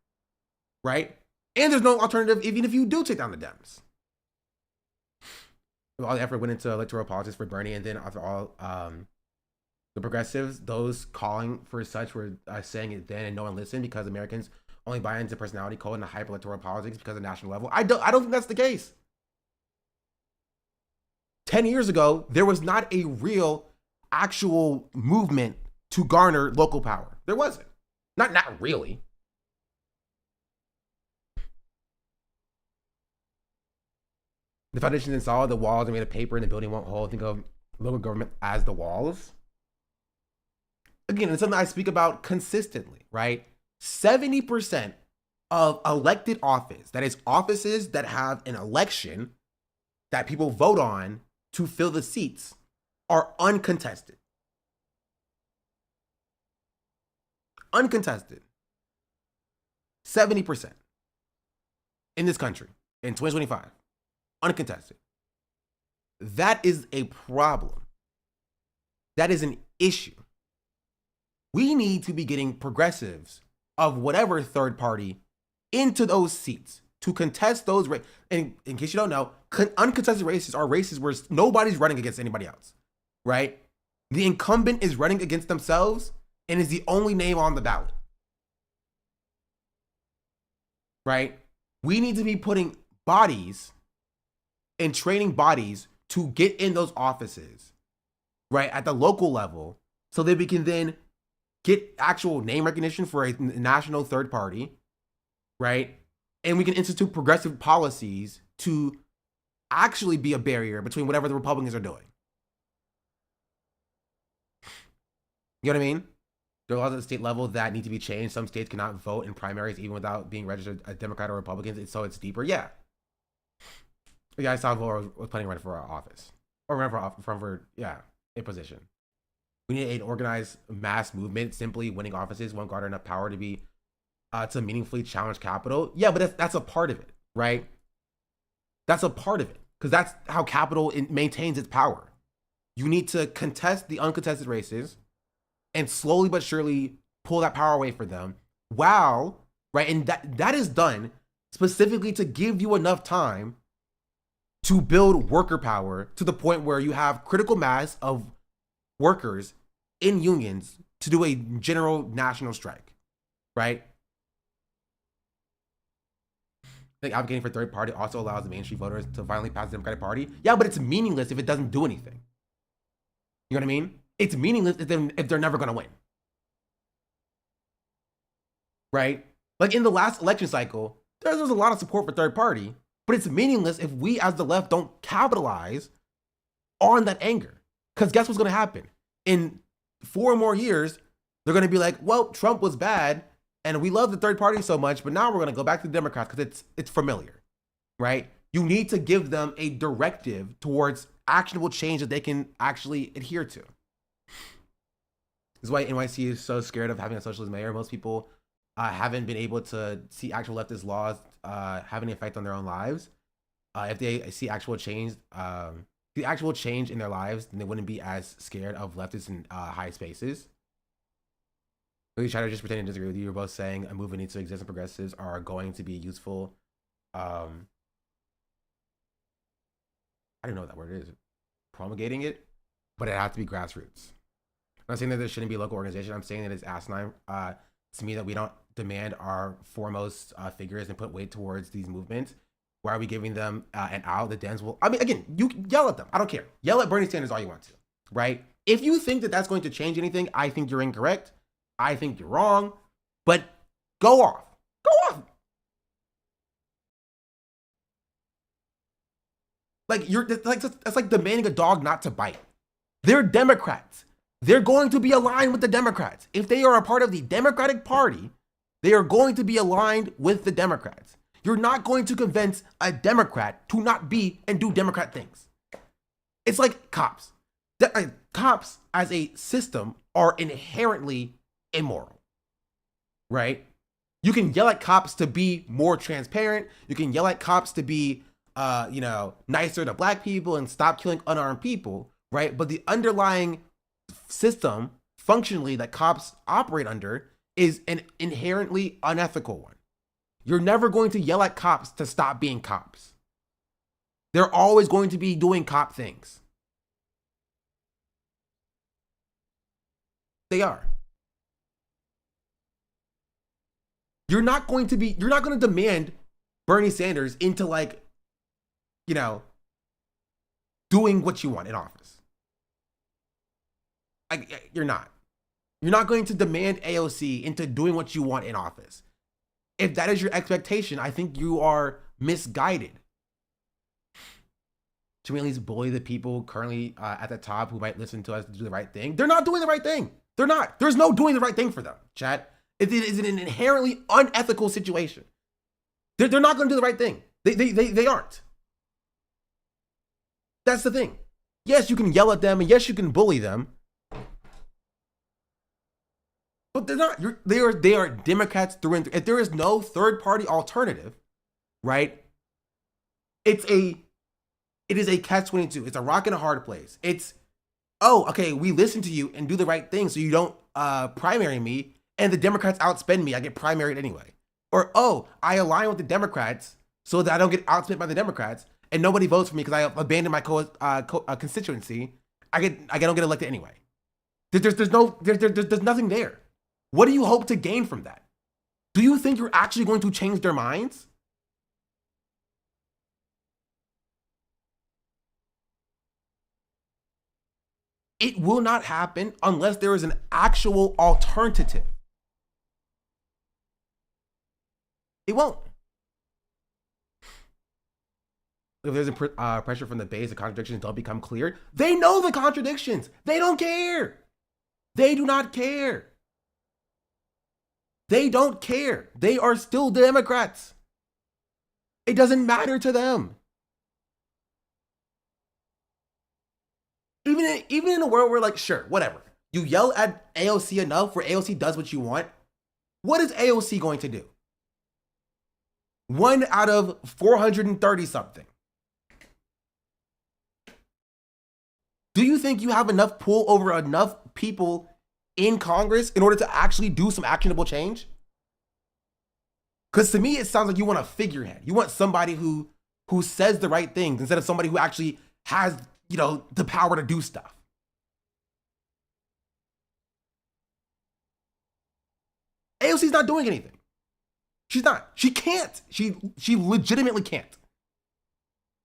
right? And there's no alternative even if you do take down the Dems. All the effort went into electoral politics for Bernie, and then after all, the progressives, those calling for such, were saying it then, and no one listened because Americans only buy into personality code and the hyper electoral politics because of national level. I don't think that's the case. 10 years ago, there was not a real, actual movement to garner local power. There wasn't. Not really. The foundation's installed, the walls are made of paper, and the building won't hold. Think of local government as the walls. Again, it's something I speak about consistently, right? 70% of elected office, that is offices that have an election that people vote on to fill the seats, are uncontested. Uncontested. 70% in this country in 2025. Uncontested. That is a problem. That is an issue. We need to be getting progressives of whatever third party into those seats to contest those races. And in case you don't know, uncontested races are races where nobody's running against anybody else, right? The incumbent is running against themselves and is the only name on the ballot, right? We need to be putting bodies and training bodies to get in those offices, right, at the local level, so that we can then get actual name recognition for a national third party, right? And we can institute progressive policies to actually be a barrier between whatever the Republicans are doing. You know what I mean? There are laws at the state level that need to be changed. Some states cannot vote in primaries even without being registered as Democrat or Republicans, so it's deeper. Yeah. Yeah, I saw Vora was planning to run for office. Or run for a position. We need an organized mass movement. Simply winning offices won't garner enough power to be to meaningfully challenge capital. Yeah, but that's a part of it, right? That's a part of it, because that's how capital maintains its power. You need to contest the uncontested races and slowly but surely pull that power away from them. Wow, right? And that is done specifically to give you enough time to build worker power to the point where you have critical mass of workers in unions to do a general national strike, right? I think advocating for third party also allows the mainstream voters to finally pass the Democratic Party. Yeah, but it's meaningless if it doesn't do anything. You know what I mean? It's meaningless if they're never going to win, right? Like in the last election cycle, there was a lot of support for third party, but it's meaningless if we as the left don't capitalize on that anger. Because guess what's going to happen? In 4 more years, they're going to be like, well, Trump was bad and we love the third party so much, but now we're going to go back to the Democrats because it's familiar, right? You need to give them a directive towards actionable change that they can actually adhere to. This is why NYC is so scared of having a socialist mayor. Most people haven't been able to see actual leftist laws have any effect on their own lives. If they see actual change, the actual change in their lives, then they wouldn't be as scared of leftists in high spaces. Really try to just pretend to disagree with you. You're both saying a movement needs to exist and progressives are going to be useful. I don't know what that word is. Promulgating it, but it has to be grassroots. I'm not saying that there shouldn't be a local organization. I'm saying that it's asinine to me that we don't demand our foremost figures and put weight towards these movements. Why are we giving them an out? The Dems will, I mean, again, you yell at them. I don't care. Yell at Bernie Sanders all you want to, right? If you think that that's going to change anything, I think you're incorrect. I think you're wrong, but go off. Go off. Like that's like demanding a dog not to bite. They're Democrats. They're going to be aligned with the Democrats. If they are a part of the Democratic Party, they are going to be aligned with the Democrats. You're not going to convince a Democrat to not be and do Democrat things. It's like cops. that cops as a system are inherently immoral, right? You can yell at cops to be more transparent. You can yell at cops to be, nicer to black people and stop killing unarmed people, right? But the underlying system, functionally, that cops operate under is an inherently unethical one. You're never going to yell at cops to stop being cops. They're always going to be doing cop things. They are. You're not going to demand Bernie Sanders into doing what you want in office. You're not. You're not going to demand AOC into doing what you want in office. If that is your expectation, I think you are misguided. Should we at least bully the people currently at the top who might listen to us to do the right thing? They're not doing the right thing. They're not. There's no doing the right thing for them, chat. It is an inherently unethical situation. They're not going to do the right thing. They aren't. That's the thing. Yes, you can yell at them, and yes, you can bully them. But they're not. They are Democrats through and through. If there is no third party alternative, right? It is a catch-22. It's a rock and a hard place. It's, oh, okay, we listen to you and do the right thing so you don't primary me, and the Democrats outspend me. I get primaried anyway. Or, oh, I align with the Democrats so that I don't get outspent by the Democrats, and nobody votes for me because I abandoned my constituency. I don't get elected anyway. There's nothing there. What do you hope to gain from that? Do you think you're actually going to change their minds? It will not happen unless there is an actual alternative. It won't. If there's a pressure from the base, the contradictions don't become clear. They know the contradictions. They don't care. They do not care. They don't care. They are still Democrats. It doesn't matter to them. Even in a world where, like, sure, whatever. You yell at AOC enough where AOC does what you want. What is AOC going to do? 1 out of 430 something. Do you think you have enough pull over enough people in Congress in order to actually do some actionable change? Because to me, it sounds like you want a figurehead. You want somebody who says the right things instead of somebody who actually has, the power to do stuff. AOC's not doing anything. She's not. She can't. She legitimately can't.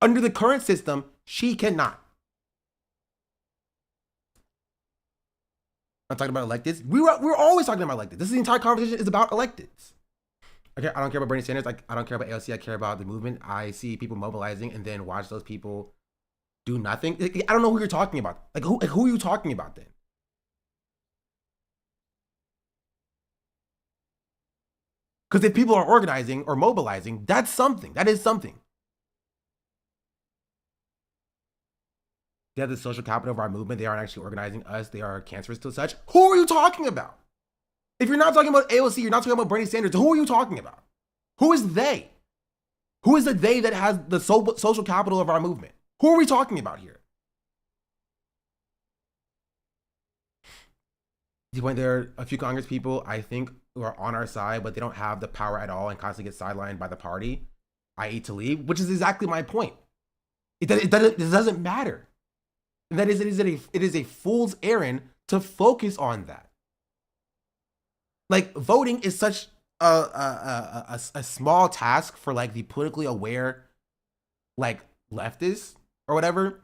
Under the current system, she cannot. I'm talking about electeds. We're always talking about electeds. This is the entire conversation is about electeds. Okay, I don't care about Bernie Sanders. I don't care about AOC. I care about the movement. I see people mobilizing and then watch those people do nothing. I don't know who you're talking about. Who are you talking about then? Because if people are organizing or mobilizing, that's something. That is something. They have the social capital of our movement. They aren't actually organizing us. They are cancerous to such. Who are you talking about? If you're not talking about AOC, you're not talking about Bernie Sanders, who are you talking about? Who is they? Who is the they that has the social capital of our movement? Who are we talking about here? When there are a few Congress people, I think, who are on our side, but they don't have the power at all and constantly get sidelined by the party, i.e. to leave, which is exactly my point. It doesn't matter. And that is, it is a fool's errand to focus on that. Like, voting is such a small task for, like, the politically aware, like, leftists or whatever,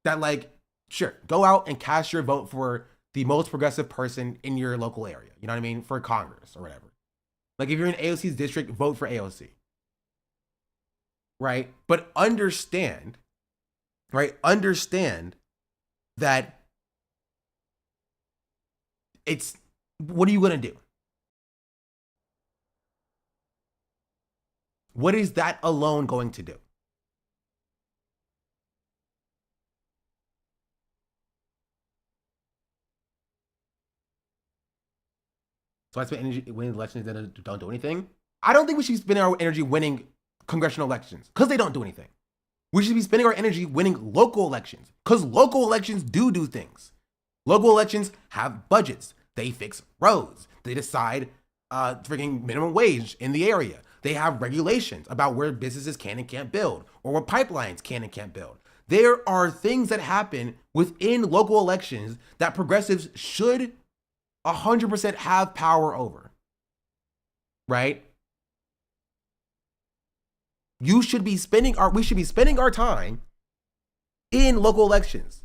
that, like, sure, go out and cast your vote for the most progressive person in your local area. You know what I mean? For Congress or whatever. Like, if you're in AOC's district, vote for AOC. Right? But understand that it's, what are you going to do? What is that alone going to do? So I spend energy winning elections that don't do anything. I don't think we should be spending our energy winning congressional elections because they don't do anything. We should be spending our energy winning local elections because local elections do things. Local elections have budgets. They fix roads. They decide freaking minimum wage in the area. They have regulations about where businesses can and can't build or where pipelines can and can't build. There are things that happen within local elections that progressives should 100% have power over, right? We should be spending our time in local elections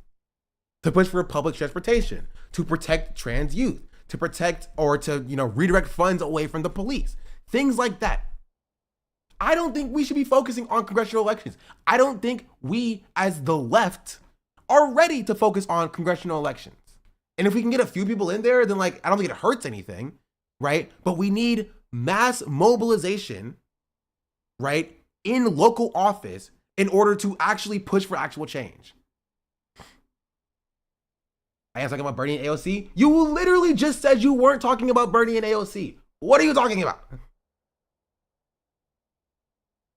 to push for public transportation, to protect trans youth, to protect or to, redirect funds away from the police, things like that. I don't think we should be focusing on congressional elections. I don't think we as the left are ready to focus on congressional elections. And if we can get a few people in there, then I don't think it hurts anything, right? But we need mass mobilization, right, in local office in order to actually push for actual change. I am talking about Bernie and AOC. You literally just said you weren't talking about Bernie and AOC. What are you talking about?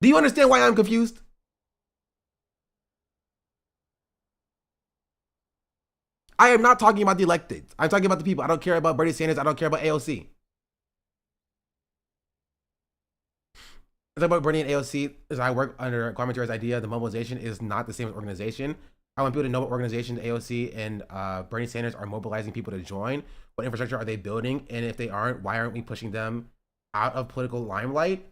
Do you understand why I'm confused? I am not talking about the elected. I'm talking about the people. I don't care about Bernie Sanders. I don't care about AOC. I talk about Bernie and AOC as I work under Kwame Ture's idea. The mobilization is not the same as organization. I want people to know what organization AOC and Bernie Sanders are mobilizing people to join. What infrastructure are they building? And if they aren't, why aren't we pushing them out of political limelight?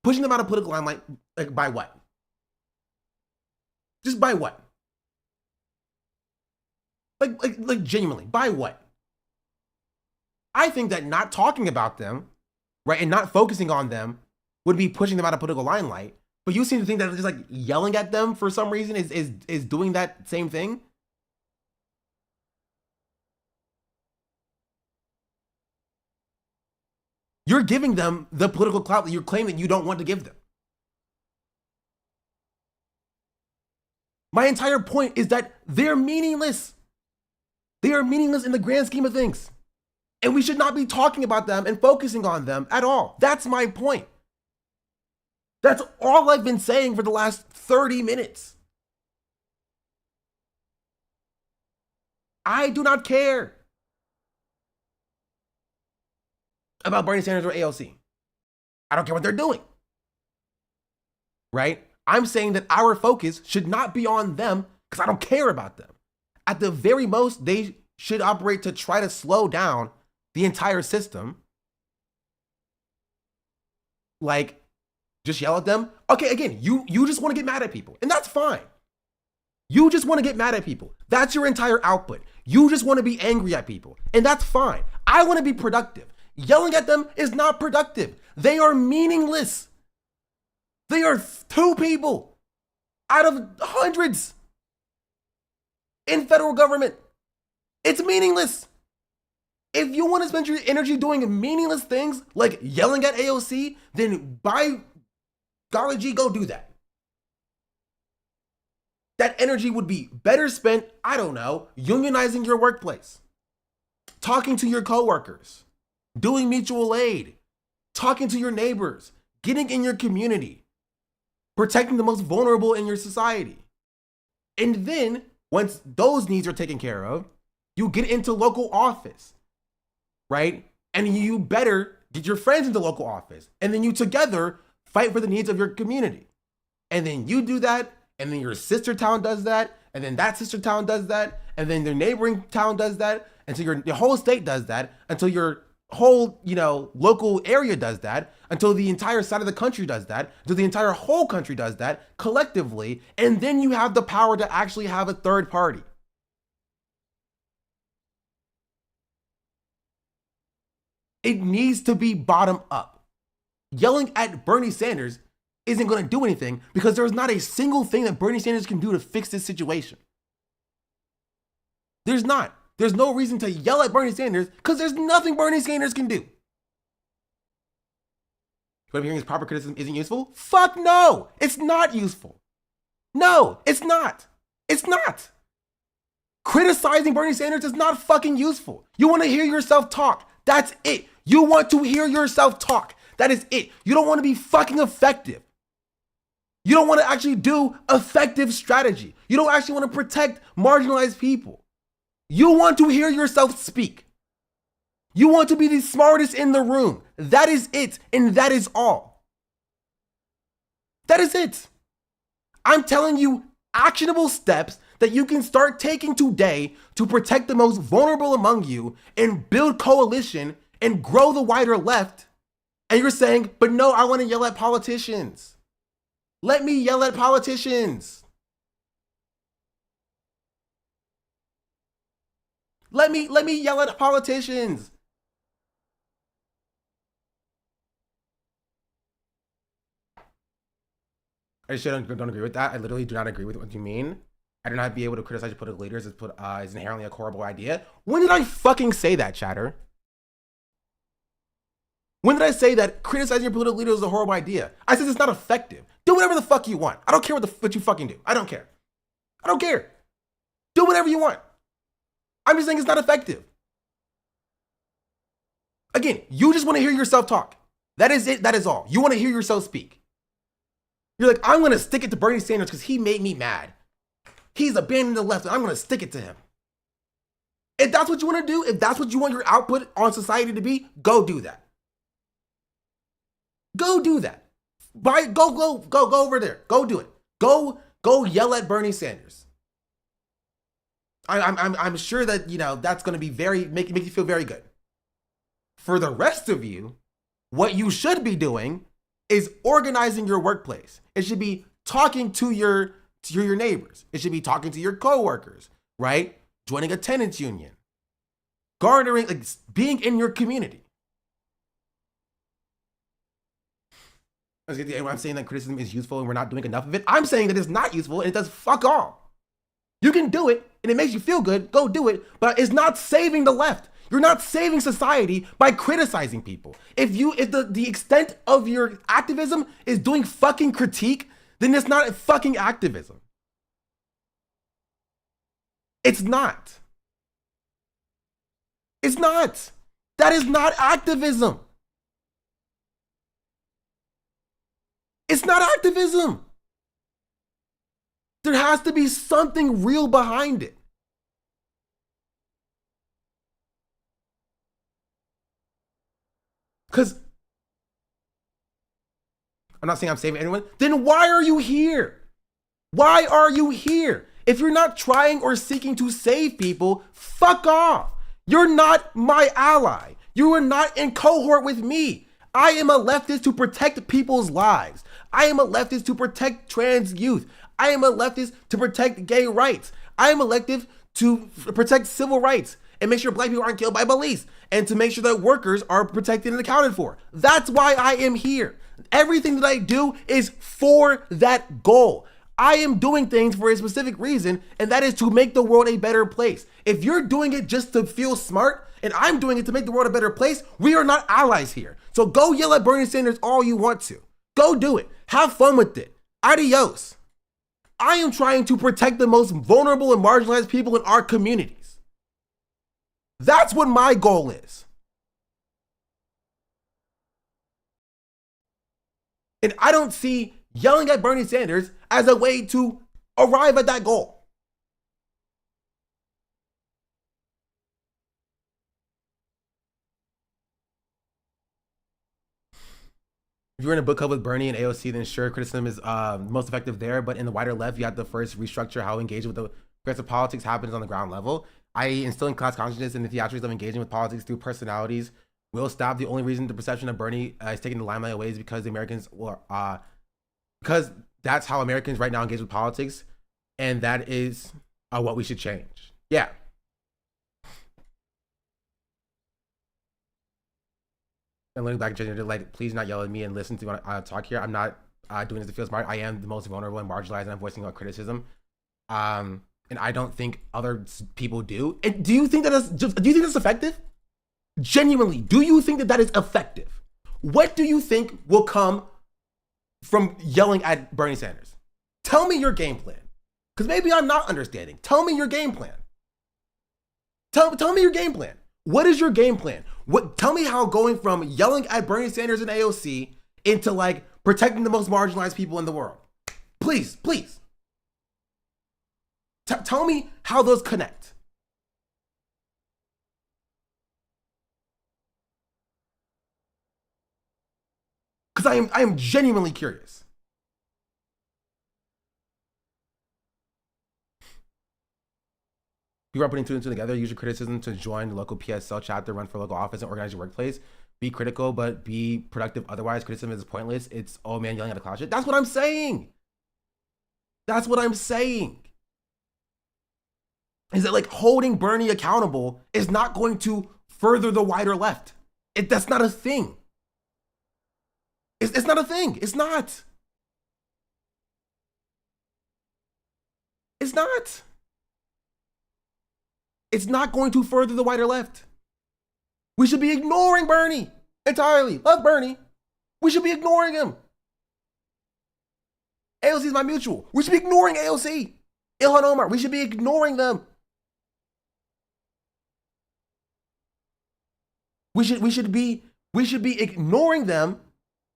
Pushing them out of political limelight, by what? Just by what? Like genuinely, by what? I think that not talking about them, right, and not focusing on them would be pushing them out of political limelight. But you seem to think that just yelling at them for some reason is doing that same thing. You're giving them the political clout that you claim that you don't want to give them. My entire point is that they're meaningless. They are meaningless in the grand scheme of things. And we should not be talking about them and focusing on them at all. That's my point. That's all I've been saying for the last 30 minutes. I do not care about Bernie Sanders or AOC. I don't care what they're doing. Right? I'm saying that our focus should not be on them because I don't care about them. At the very most, they should operate to try to slow down the entire system. Just yell at them. Okay, again, you just want to get mad at people, and that's fine. You just want to get mad at people. That's your entire output. You just want to be angry at people, and that's fine. I want to be productive. Yelling at them is not productive. They are meaningless. They are 2 people out of hundreds in federal government. It's meaningless. If you want to spend your energy doing meaningless things like yelling at AOC, then by golly gee, go do that. That energy would be better spent, I don't know, unionizing your workplace, talking to your coworkers, doing mutual aid, talking to your neighbors, getting in your community, protecting the most vulnerable in your society. And then, once those needs are taken care of, you get into local office, right? And you better get your friends into local office. And then you together fight for the needs of your community. And then you do that, and then your sister town does that, and then that sister town does that, and then their neighboring town does that, until your whole state does that, until your whole, local area does that, until the entire side of the country does that, until the entire whole country does that collectively, and then you have the power to actually have a third party. It needs to be bottom up. Yelling at Bernie Sanders isn't going to do anything because there's not a single thing that Bernie Sanders can do to fix this situation. There's not. There's no reason to yell at Bernie Sanders because there's nothing Bernie Sanders can do. What I'm hearing is proper criticism isn't useful? Fuck no! It's not useful. No, it's not. It's not. Criticizing Bernie Sanders is not fucking useful. You want to hear yourself talk. That's it. You want to hear yourself talk. That is it. You don't want to be fucking effective. You don't want to actually do effective strategy. You don't actually want to protect marginalized people. You want to hear yourself speak. You want to be the smartest in the room. That is it, and that is all. That is it. I'm telling you actionable steps that you can start taking today to protect the most vulnerable among you and build coalition and grow the wider left. And you're saying, but no, I want to yell at politicians. Let me yell at politicians. Let me yell at politicians. I don't agree with that. I literally do not agree with what you mean. I do not be able to criticize political leaders is inherently a horrible idea. When did I fucking say that, chatter? When did I say that criticizing your political leaders is a horrible idea? I said it's not effective. Do whatever the fuck you want. I don't care what you fucking do. I don't care. I don't care. Do whatever you want. I'm just saying it's not effective. Again, you just want to hear yourself talk. That is it. That is all. You want to hear yourself speak. You're like, I'm going to stick it to Bernie Sanders because he made me mad. He's abandoning the left, and I'm going to stick it to him. If that's what you want to do, if that's what you want your output on society to be, go do that. Go do that. Go over there. Go do it. Go yell at Bernie Sanders. I'm sure that, you know, that's going to be make you feel very good. For the rest of you, what you should be doing is organizing your workplace. It should be talking to your neighbors. It should be talking to your coworkers, right? Joining a tenants union, garnering, like, being in your community. I'm saying that criticism is useful and we're not doing enough of it. I'm saying that it's not useful and it does fuck all. You can do it and it makes you feel good. Go do it, but it's not saving the left. You're not saving society by criticizing people. If the extent of your activism is doing fucking critique, then it's not fucking activism. It's not. It's not. That is not activism. It's not activism. There has to be something real behind it. Because I'm not saying I'm saving anyone. Then why are you here? Why are you here? If you're not trying or seeking to save people, fuck off. You're not my ally. You are not in cohort with me. I am a leftist to protect people's lives. I am a leftist to protect trans youth. I am a leftist to protect gay rights. I am a leftist to protect civil rights and make sure black people aren't killed by police and to make sure that workers are protected and accounted for. That's why I am here. Everything that I do is for that goal. I am doing things for a specific reason, and that is to make the world a better place. If you're doing it just to feel smart, and I'm doing it to make the world a better place, we are not allies here. So go yell at Bernie Sanders all you want to. Go do it. Have fun with it. Adios. I am trying to protect the most vulnerable and marginalized people in our communities. That's what my goal is. And I don't see yelling at Bernie Sanders as a way to arrive at that goal. If you're in a book club with Bernie and AOC, then sure, criticism is most effective there. But in the wider left, you have to first restructure how engaging with the progressive politics happens on the ground level, i.e. instilling class consciousness and the theatrics of engaging with politics through personalities will stop. The only reason the perception of Bernie is taking the limelight away is because the Americans will, because that's how Americans right now engage with politics, and that is what we should change. Yeah. And learning black gender, like, please not yell at me and listen to when I talk here. I'm not doing this to feel smart. I am the most vulnerable and marginalized, and I'm voicing out criticism. And I don't think other people do. And do you think that's effective? Genuinely, do you think that is effective? What do you think will come from yelling at Bernie Sanders? Tell me your game plan. Because maybe I'm not understanding. Tell me your game plan. Tell me your game plan. What is your game plan? Tell me how going from yelling at Bernie Sanders and AOC into like protecting the most marginalized people in the world. Please. Tell me how those connect. Because I am genuinely curious. People are putting two and two together. Use your criticism to join the local PSL chapter, run for local office, and organize your workplace. Be critical, but be productive. Otherwise, criticism is pointless. It's old man yelling at a cloud shit. That's what I'm saying. That's what I'm saying. Is that like holding Bernie accountable is not going to further the wider left. That's not a thing. It's not a thing. It's not. It's not. It's not going to further the wider left. We should be ignoring Bernie entirely. Love Bernie. We should be ignoring him. AOC is my mutual. We should be ignoring AOC. Ilhan Omar. We should be ignoring them. We should be ignoring them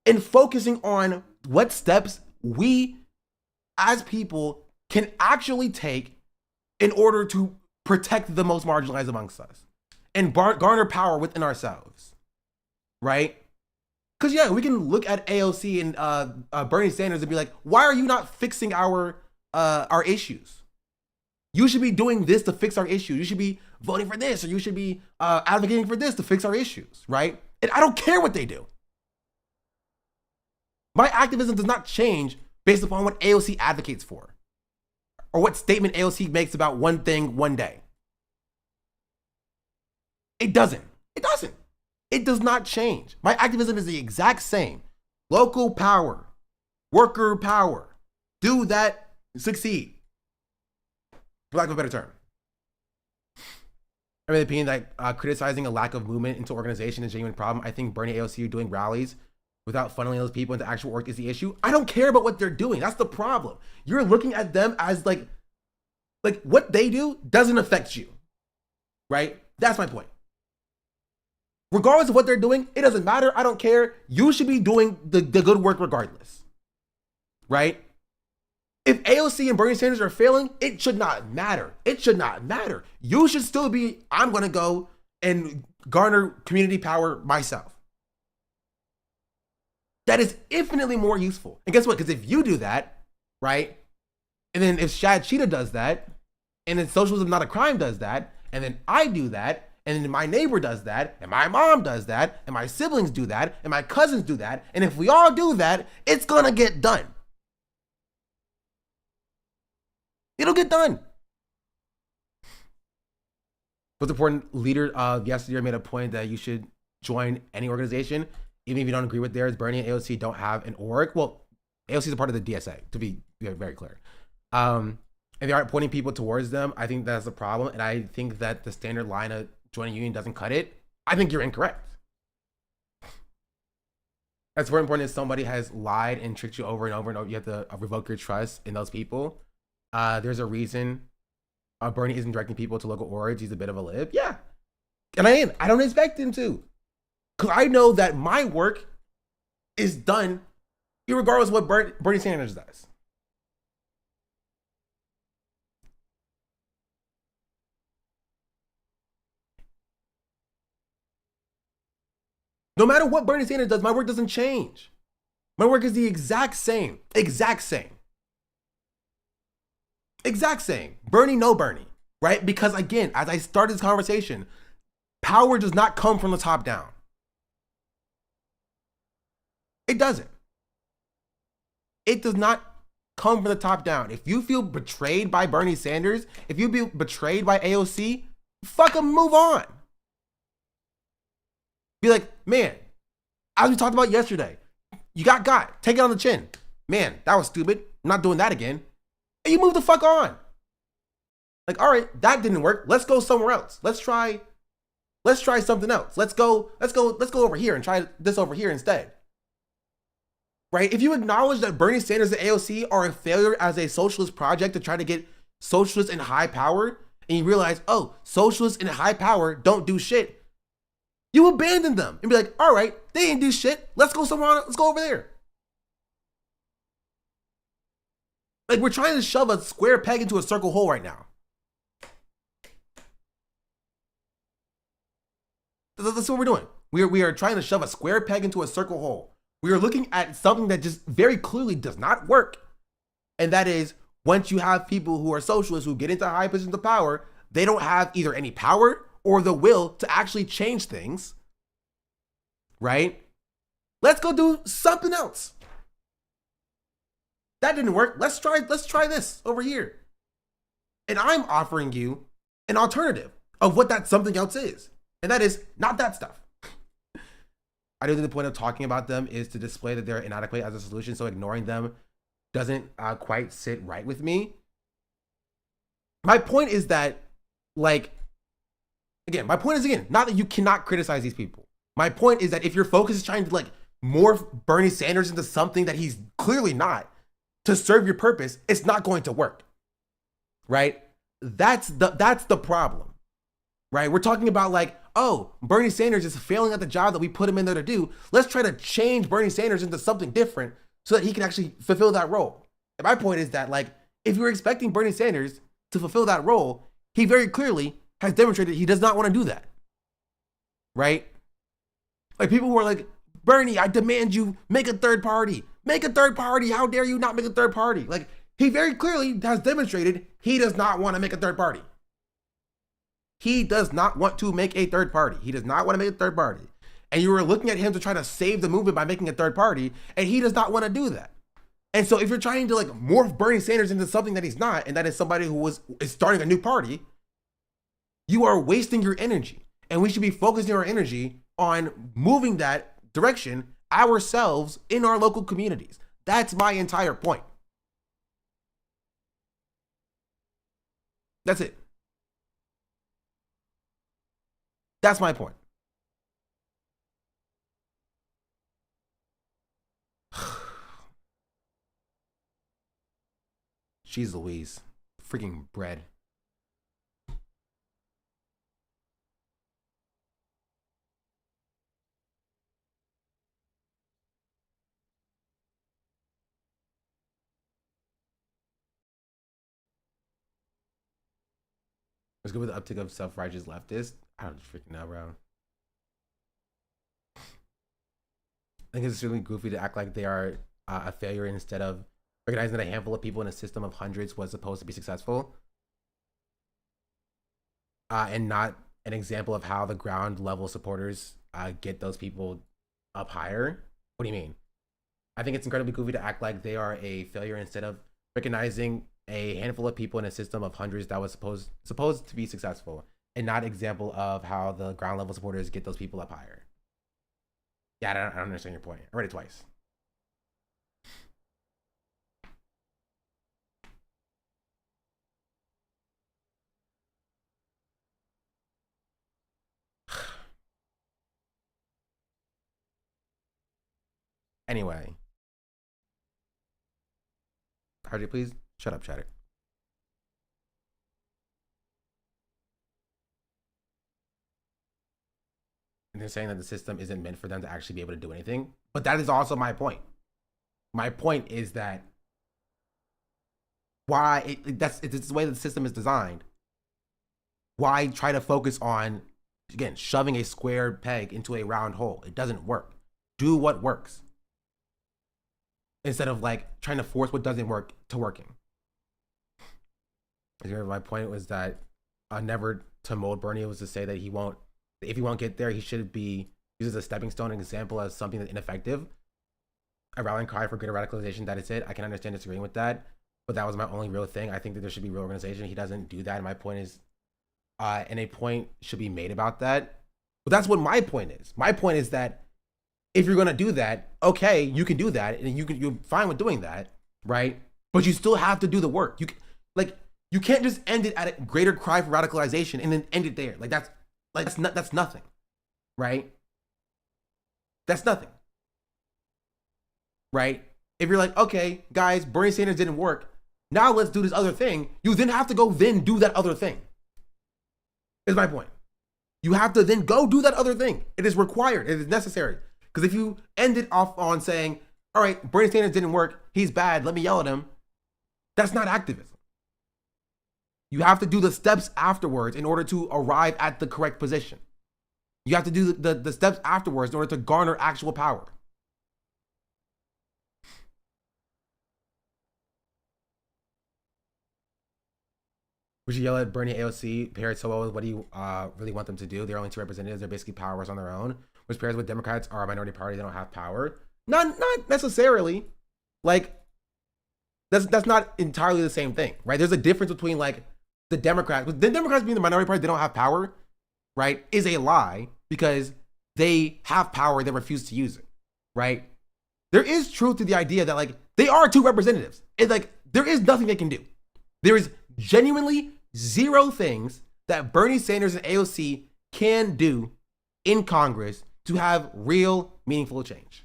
and focusing on what steps we as people can actually take in order to protect the most marginalized amongst us and garner power within ourselves, right? Because yeah, we can look at AOC and Bernie Sanders and be like, why are you not fixing our issues? You should be doing this to fix our issues. You should be voting for this, or you should be advocating for this to fix our issues, right? And I don't care what they do. My activism does not change based upon what AOC advocates for or what statement AOC makes about one thing one day. It doesn't. It doesn't. It does not change. My activism is the exact same. Local power, worker power. Do that, succeed. For lack of a better term. I'm of the opinion that criticizing a lack of movement into organization is a genuine problem. I think Bernie AOC are doing rallies without funneling those people into actual work is the issue. I don't care about what they're doing. That's the problem. You're looking at them as like what they do doesn't affect you, right? That's my point. Regardless of what they're doing, it doesn't matter. I don't care. You should be doing the good work regardless, right? If AOC and Bernie Sanders are failing, it should not matter. It should not matter. You should still be, I'm going to go and garner community power myself. That is infinitely more useful. And guess what? Because if you do that, right? And then if Shad Cheetah does that, and then Socialism Not a Crime does that, and then I do that, and then my neighbor does that, and my mom does that, and my siblings do that, and my cousins do that, and if we all do that, it's gonna get done. It'll get done. What's important, leader yesterday made a point that you should join any organization, even if you don't agree with theirs. Bernie and AOC don't have an org. Well, AOC is a part of the DSA, to be very clear. And they aren't pointing people towards them. I think that's a problem. And I think that the standard line of joining a union doesn't cut it. I think you're incorrect. That's very important. If somebody has lied and tricked you over and over and over, you have to revoke your trust in those people. There's a reason Bernie isn't directing people to local orgs. He's a bit of a lib. Yeah. And I don't expect him to. Because I know that my work is done regardless of what Bernie Sanders does. No matter what Bernie Sanders does, my work doesn't change. My work is the exact same. Exact same. Exact same. Bernie, no Bernie, right? Because again, as I started this conversation, power does not come from the top down. It doesn't. It does not come from the top down. If you feel betrayed by Bernie Sanders, if you feel betrayed by AOC, fucking move on. Be like, man, as we talked about yesterday, you got. Take it on the chin. Man, that was stupid. I'm not doing that again. And you move the fuck on. Like, all right, that didn't work. Let's go somewhere else. Let's try something else. Let's go over here and try this over here instead. Right? If you acknowledge that Bernie Sanders and AOC are a failure as a socialist project to try to get socialists in high power, and you realize, oh, socialists in high power don't do shit, you abandon them and be like, all right, they didn't do shit. Let's go somewhere. Let's go over there. Like, we're trying to shove a square peg into a circle hole right now. That's what we're doing. We are trying to shove a square peg into a circle hole. We are looking at something that just very clearly does not work. And that is, once you have people who are socialists who get into high positions of power, they don't have either any power or the will to actually change things. Right? Let's go do something else. That didn't work. Let's try this over here. And I'm offering you an alternative of what that something else is. And that is not that stuff. I do think the point of talking about them is to display that they're inadequate as a solution. So ignoring them doesn't quite sit right with me. My point is that, like, again, not that you cannot criticize these people. My point is that if your focus is trying to like morph Bernie Sanders into something that he's clearly not to serve your purpose, it's not going to work. Right? That's the problem. Right? We're talking about like, oh, Bernie Sanders is failing at the job that we put him in there to do. Let's try to change Bernie Sanders into something different so that he can actually fulfill that role. And my point is that, like, if you're expecting Bernie Sanders to fulfill that role, he very clearly has demonstrated he does not want to do that. Right? Like, people who are like, Bernie, I demand you make a third party. Make a third party. How dare you not make a third party? Like, he very clearly has demonstrated he does not want to make a third party. He does not want to make a third party. He does not want to make a third party. And you were looking at him to try to save the movement by making a third party, and he does not want to do that. And so if you're trying to like morph Bernie Sanders into something that he's not, and that is somebody who is starting a new party, you are wasting your energy. And we should be focusing our energy on moving that direction ourselves in our local communities. That's my entire point. That's it. That's my point. Jeez Louise. Freaking bread. Let's go with the uptick of self-righteous leftists. I don't freaking know, bro. I think it's really goofy to act like they are a failure instead of recognizing that a handful of people in a system of hundreds was supposed to be successful. And not an example of how the ground level supporters get those people up higher. What do you mean? I think it's incredibly goofy to act like they are a failure instead of recognizing a handful of people in a system of hundreds that was supposed to be successful, and not example of how the ground level supporters get those people up higher. Yeah, I don't understand your point. I read it twice. Anyway. RJ, please shut up, chatter. And they're saying that the system isn't meant for them to actually be able to do anything. But that is also my point. My point is that it's the way that the system is designed. Why try to focus on, again, shoving a square peg into a round hole? It doesn't work. Do what works. Instead of like trying to force what doesn't work to working. My point was that never to mold Bernie was to say that if he won't get there, he should be used as a stepping stone, an example as something that's ineffective. A rallying cry for greater radicalization, that is it. I can understand disagreeing with that, but that was my only real thing. I think that there should be real organization. He doesn't do that, and my point is, and a point should be made about that. But that's what my point is. My point is that if you're gonna do that, okay, you can do that, and you're fine with doing that, right? But you still have to do the work. You can't just end it at a greater cry for radicalization and then end it there. That's nothing, right? That's nothing, right? If you're like, okay, guys, Bernie Sanders didn't work. Now let's do this other thing. You then have to go then do that other thing. is my point. You have to then go do that other thing. It is required. It is necessary. Because if you end it off on saying, all right, Bernie Sanders didn't work, he's bad, let me yell at him, that's not activism. You have to do the steps afterwards in order to arrive at the correct position. You have to do the steps afterwards in order to garner actual power. We should yell at Bernie AOC, paired so well with what do you really want them to do? They're only two representatives. They're basically powerless on their own, which pairs with Democrats are a minority party. They don't have power. Not necessarily. Like, that's not entirely the same thing, right? There's a difference between like the Democrats being the minority party, they don't have power, right? Is a lie because they have power, they refuse to use it, right? There is truth to the idea that like they are two representatives. It's like there is nothing they can do. There is genuinely zero things that Bernie Sanders and AOC can do in Congress to have real, meaningful change.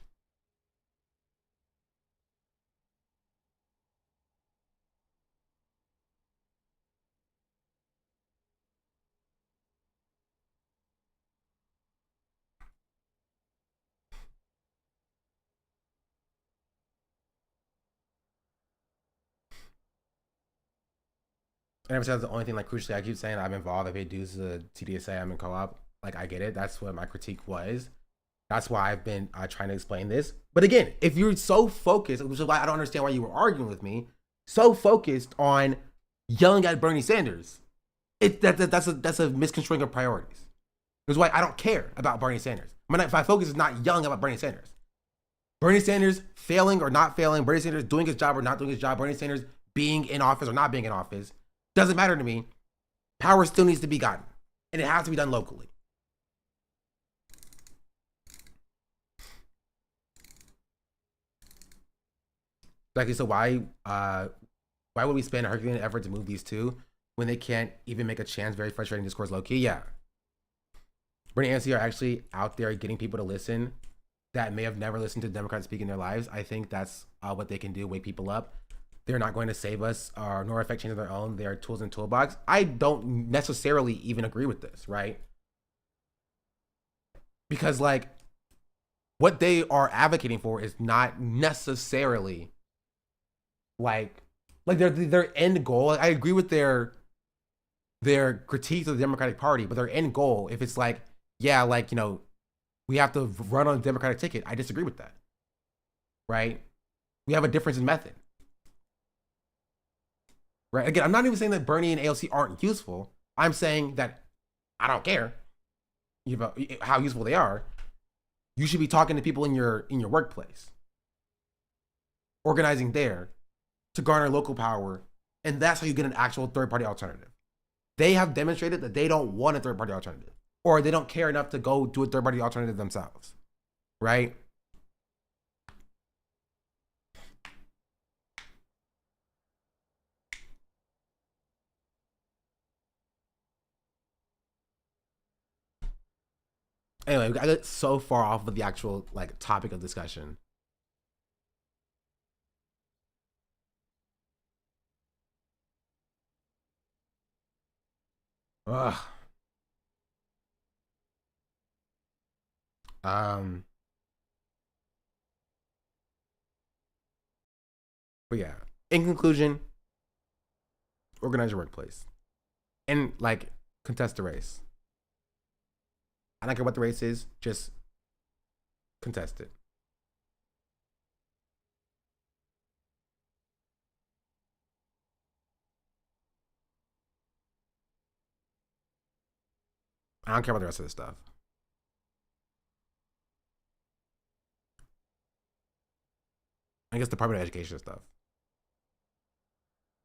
And ever since the only thing, like, crucially, I keep saying I'm involved. I pay dues to the TDSA. I'm in co-op. Like, I get it. That's what my critique was. That's why I've been trying to explain this. But again, if you're so focused, which is why I don't understand why you were arguing with me, so focused on yelling at Bernie Sanders, that's a misconstruing of priorities. That's why I don't care about Bernie Sanders. My focus is not yelling about Bernie Sanders. Bernie Sanders failing or not failing, Bernie Sanders doing his job or not doing his job, Bernie Sanders being in office or not being in office, doesn't matter to me. Power still needs to be gotten, and it has to be done locally. Exactly. So why would we spend a Herculean effort to move these two when they can't even make a chance? Very frustrating discourse, low key. Yeah. Bernie and AOC are actually out there getting people to listen that may have never listened to Democrats speak in their lives. I think that's what they can do, wake people up. They're not going to save us nor affect change of their own. They are tools in the toolbox. I don't necessarily even agree with this, right? Because like what they are advocating for is not necessarily like their end goal. I agree with their critiques of the Democratic Party, but their end goal, if it's like, yeah, like, you know, we have to run on the Democratic ticket, I disagree with that, right? We have a difference in method. Right. Again, I'm not even saying that Bernie and AOC aren't useful. I'm saying that I don't care about how useful they are. You should be talking to people in your workplace, organizing there to garner local power, and that's how you get an actual third-party alternative. They have demonstrated that they don't want a third-party alternative, or they don't care enough to go do a third-party alternative themselves, right? Anyway, I got so far off of the actual like topic of discussion. Ugh. But yeah, in conclusion, organize your workplace and like contest the race. I don't care what the race is, just contest it. I don't care about the rest of this stuff. I guess Department of Education stuff.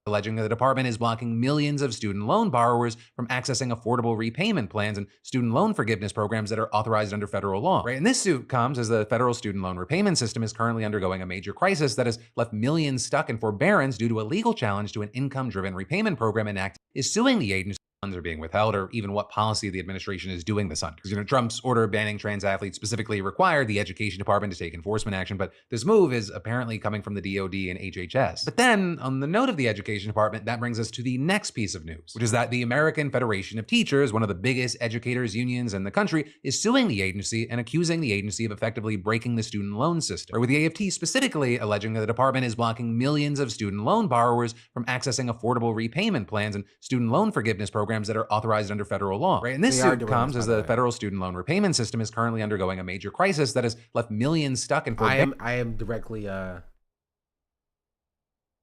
Alleging that the department is blocking millions of student loan borrowers from accessing affordable repayment plans and student loan forgiveness programs that are authorized under federal law. Right? And this suit comes as the federal student loan repayment system is currently undergoing a major crisis that has left millions stuck in forbearance due to a legal challenge to an income-driven repayment program enacted is suing the agency funds are being withheld, or even what policy the administration is doing this under. Because, Trump's order banning trans athletes specifically required the education department to take enforcement action, but this move is apparently coming from the DoD and HHS. But then, on the note of the education department, that brings us to the next piece of news, which is that the American Federation of Teachers, one of the biggest educators unions in the country, is suing the agency and accusing the agency of effectively breaking the student loan system, or with the AFT specifically alleging that the department is blocking millions of student loan borrowers from accessing affordable repayment plans and student loan forgiveness programs that are authorized under federal law. Right? And this suit comes as the federal student loan repayment system is currently undergoing a major crisis that has left millions stuck in forbearance. I am directly I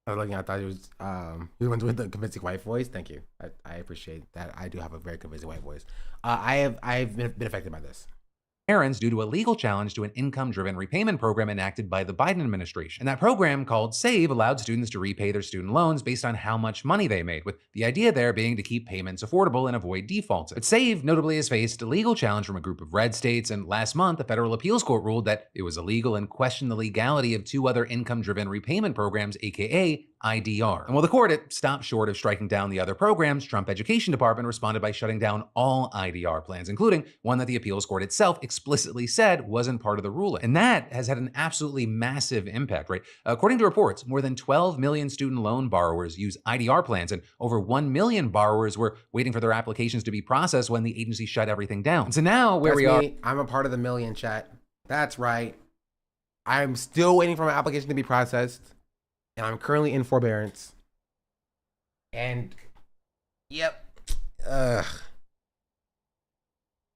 was looking, I thought it was you went with the convincing white voice. Thank you. I appreciate that. I do have a very convincing white voice. I've been affected by this. Parents due to a legal challenge to an income-driven repayment program enacted by the Biden administration. And that program, called SAVE, allowed students to repay their student loans based on how much money they made, with the idea there being to keep payments affordable and avoid defaults. But SAVE notably has faced a legal challenge from a group of red states, and last month, the federal appeals court ruled that it was illegal and questioned the legality of two other income-driven repayment programs, aka IDR. And while the court stopped short of striking down the other programs, Trump Education Department responded by shutting down all IDR plans, including one that the appeals court itself explicitly said wasn't part of the ruling. And that has had an absolutely massive impact, right? According to reports, more than 12 million student loan borrowers use IDR plans, and over 1 million borrowers were waiting for their applications to be processed when the agency shut everything down. And so now where we are. I'm a part of the million, chat. That's right. I'm still waiting for my application to be processed, and I'm currently in forbearance. And yep.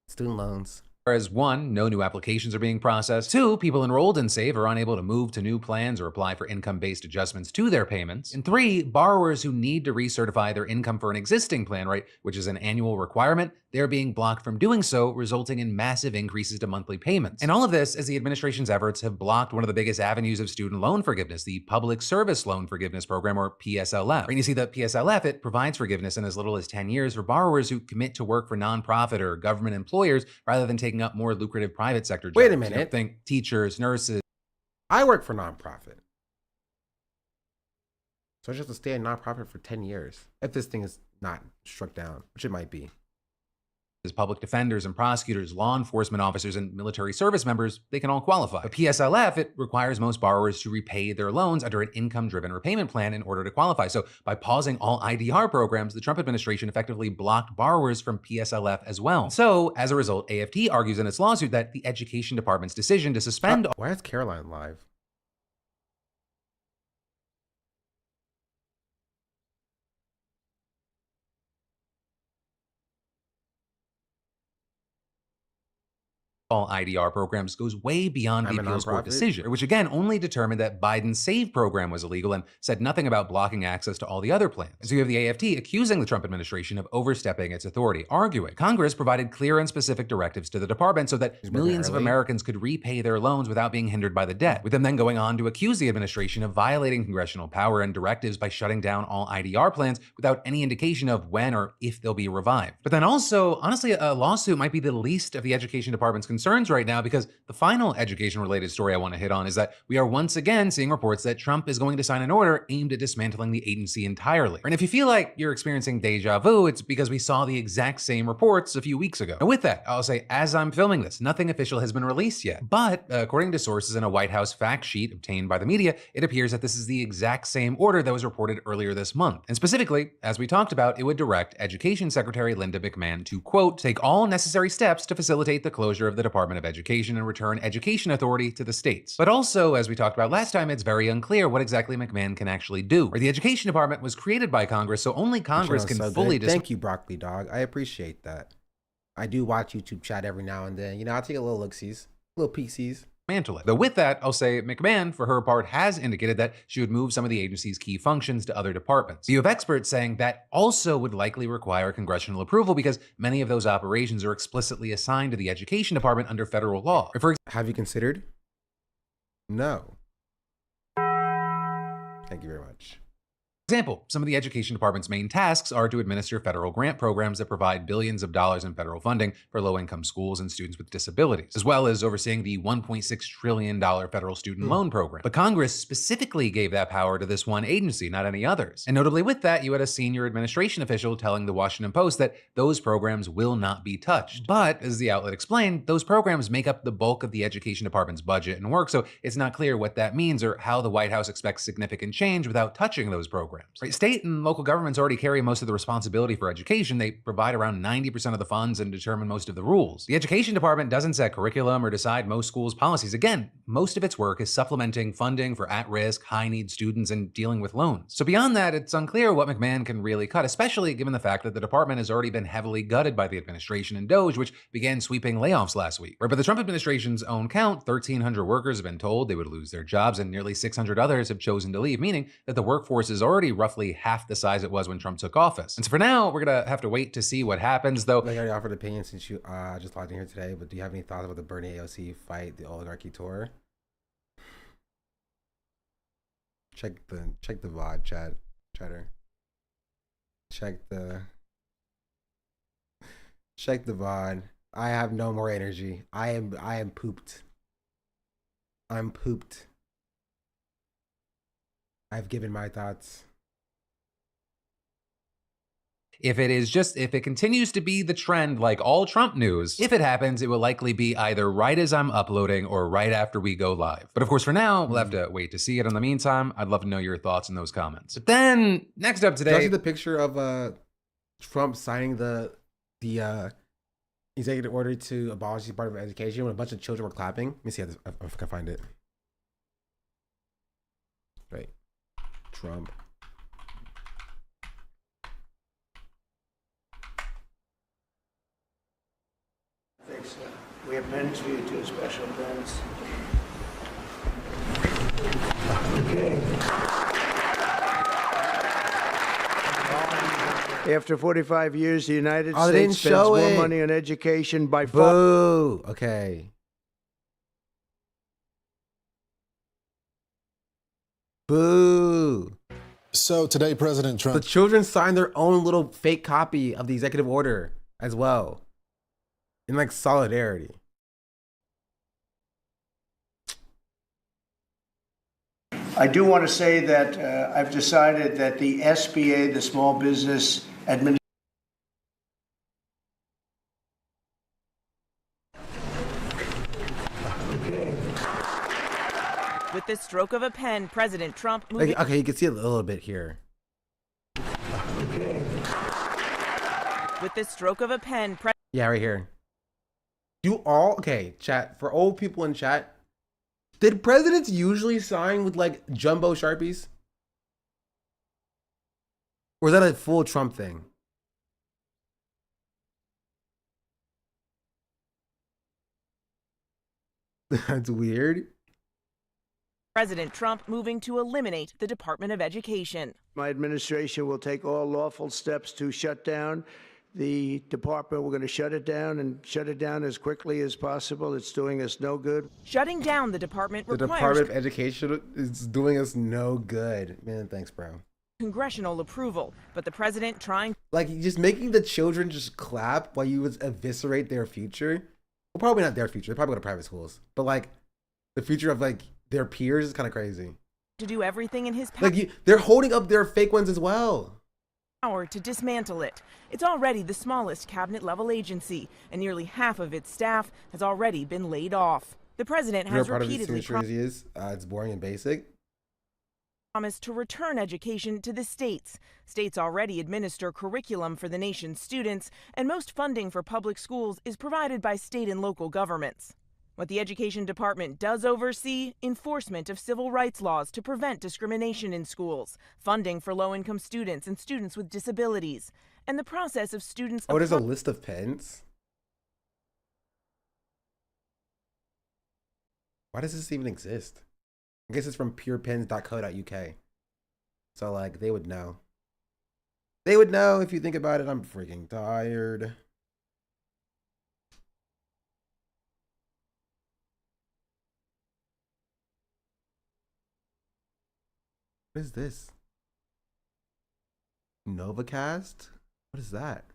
Student loans. Whereas 1, no new applications are being processed. 2, people enrolled in SAVE are unable to move to new plans or apply for income-based adjustments to their payments. And 3, borrowers who need to recertify their income for an existing plan, right, which is an annual requirement, they're being blocked from doing so, resulting in massive increases to monthly payments. And all of this as the administration's efforts have blocked one of the biggest avenues of student loan forgiveness, the Public Service Loan Forgiveness Program, or PSLF. And you see, the PSLF, it provides forgiveness in as little as 10 years for borrowers who commit to work for nonprofit or government employers rather than taking up more lucrative private sector jobs. Wait a minute. Think teachers, nurses. I work for nonprofit. So I just have to stay in nonprofit for 10 years if this thing is not struck down, which it might be. As public defenders and prosecutors, law enforcement officers, and military service members, they can all qualify. But PSLF, it requires most borrowers to repay their loans under an income-driven repayment plan in order to qualify. So by pausing all IDR programs, the Trump administration effectively blocked borrowers from PSLF as well. So as a result, AFT argues in its lawsuit that the Education Department's decision to suspend... Why is Caroline live? all IDR programs goes way beyond the appeals court decision, which again only determined that Biden's SAVE program was illegal and said nothing about blocking access to all the other plans. So you have the AFT accusing the Trump administration of overstepping its authority, arguing Congress provided clear and specific directives to the department so that millions of Americans could repay their loans without being hindered by the debt, with them then going on to accuse the administration of violating congressional power and directives by shutting down all IDR plans without any indication of when or if they'll be revived. But then also, honestly, a lawsuit might be the least of the Education Department's concerns right now, because the final education-related story I want to hit on is that we are once again seeing reports that Trump is going to sign an order aimed at dismantling the agency entirely. And if you feel like you're experiencing deja vu, it's because we saw the exact same reports a few weeks ago. And with that, I'll say, as I'm filming this, nothing official has been released yet. But according to sources in a White House fact sheet obtained by the media, it appears that this is the exact same order that was reported earlier this month. And specifically, as we talked about, it would direct Education Secretary Linda McMahon to, quote, take all necessary steps to facilitate the closure of the Department of Education and return education authority to the states. But also, as we talked about last time, it's very unclear what exactly McMahon can actually do. Or the Education Department was created by Congress, so only Congress can fully Thank you, Broccoli Dog. I appreciate that. I do watch YouTube chat every now and then. You know, I'll take a little look-sees, little peek-sees. Mantle it. Though with that, I'll say McMahon, for her part, has indicated that she would move some of the agency's key functions to other departments. You have experts saying that also would likely require congressional approval because many of those operations are explicitly assigned to the Education Department under federal law. Have you considered? No. Thank you very much. Example, some of the education department's main tasks are to administer federal grant programs that provide billions of dollars in federal funding for low-income schools and students with disabilities, as well as overseeing the $1.6 trillion federal student loan program. But Congress specifically gave that power to this one agency, not any others. And notably with that, you had a senior administration official telling the Washington Post that those programs will not be touched. But, as the outlet explained, those programs make up the bulk of the education department's budget and work, so it's not clear what that means or how the White House expects significant change without touching those programs. Right? State and local governments already carry most of the responsibility for education. They provide around 90% of the funds and determine most of the rules. The education department doesn't set curriculum or decide most schools' policies. Again, most of its work is supplementing funding for at-risk, high-need students and dealing with loans. So beyond that, it's unclear what McMahon can really cut, especially given the fact that the department has already been heavily gutted by the administration and DOJ, which began sweeping layoffs last week. Right, by the Trump administration's own count, 1,300 workers have been told they would lose their jobs and nearly 600 others have chosen to leave, meaning that the workforce is already roughly half the size it was when Trump took office. And so for now, we're gonna have to wait to see what happens, though. Like I already offered opinion since you just logged in here today, but do you have any thoughts about the Bernie AOC fight, the oligarchy tour? Check the VOD chatter. Check the VOD. I have no more energy. I am pooped. I'm pooped. I've given my thoughts. If it continues to be the trend like all Trump news, if it happens, it will likely be either right as I'm uploading or right after we go live. But of course, for now, we'll have to wait to see it. In the meantime, I'd love to know your thoughts in those comments. But then, next up today... Did you see the picture of Trump signing the executive order to abolish the Department of Education when a bunch of children were clapping? Let me see if I can find it. Right. Trump. Thanks. We have minutes for you to special events. Okay. After 45 years, the United States spends more money on education by far. Boo. Okay. Boo. So today, President Trump. The children signed their own little fake copy of the executive order as well, in like solidarity. I do want to say that I've decided that the SBA, the Small Business Administration. With the stroke of a pen, President Trump Like, okay, you can see a little bit here. With the stroke of a pen, Yeah, right here. Okay, chat, for old people in chat, did presidents usually sign with like jumbo Sharpies? Or is that a full Trump thing? That's weird. President Trump moving to eliminate the Department of Education. My administration will take all lawful steps to shut down the department. We're going to shut it down and shut it down as quickly as possible. It's doing us no good. Shutting down the department The requires Department of Education is doing us no good. Man, thanks, bro. congressional approval, but the president trying... Like, just making the children just clap while you would eviscerate their future. Well, probably not their future. They probably go to private schools. But, like, the future of, like, their peers is kind of crazy. To do everything in his power. Like, they're holding up their fake ones as well. Power to dismantle it. It's already the smallest cabinet-level agency, and nearly half of its staff has already been laid off. The president has repeatedly it's boring and basic. promised to return education to the states. States already administer curriculum for the nation's students, and most funding for public schools is provided by state and local governments. What the Education Department does oversee, enforcement of civil rights laws to prevent discrimination in schools, funding for low-income students and students with disabilities, and the process of students... Oh, there's a list of pens? Why does this even exist? I guess it's from purepens.co.uk. So, like, they would know. They would know if you think about it. I'm freaking tired. What is this? Novacast? What is that?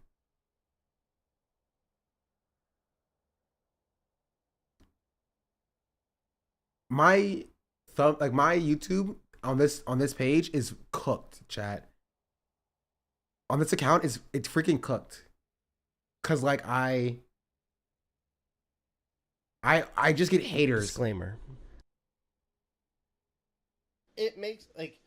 My my YouTube on this page is cooked, chat. On this account it's freaking cooked. Cause like I just get haters. Disclaimer. It makes like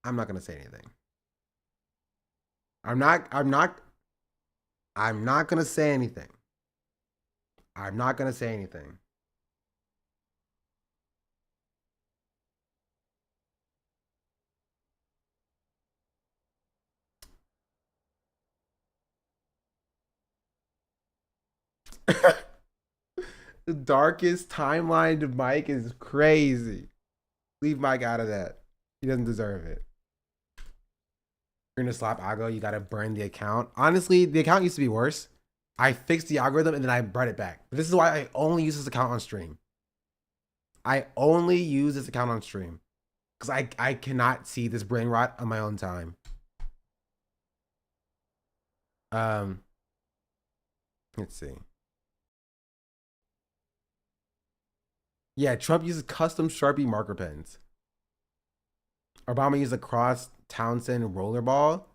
I'm not gonna say anything. I'm not gonna say anything. I'm not gonna say anything. The darkest timeline to Mike is crazy. Leave Mike out of that. He doesn't deserve it. You're gonna slap Ago, you gotta burn the account. Honestly, the account used to be worse. I fixed the algorithm and then I brought it back. This is why I only use this account on stream. I only use this account on stream. Because I cannot see this brain rot on my own time. Let's see. Yeah, Trump uses custom Sharpie marker pens. Obama used a Cross Townsend rollerball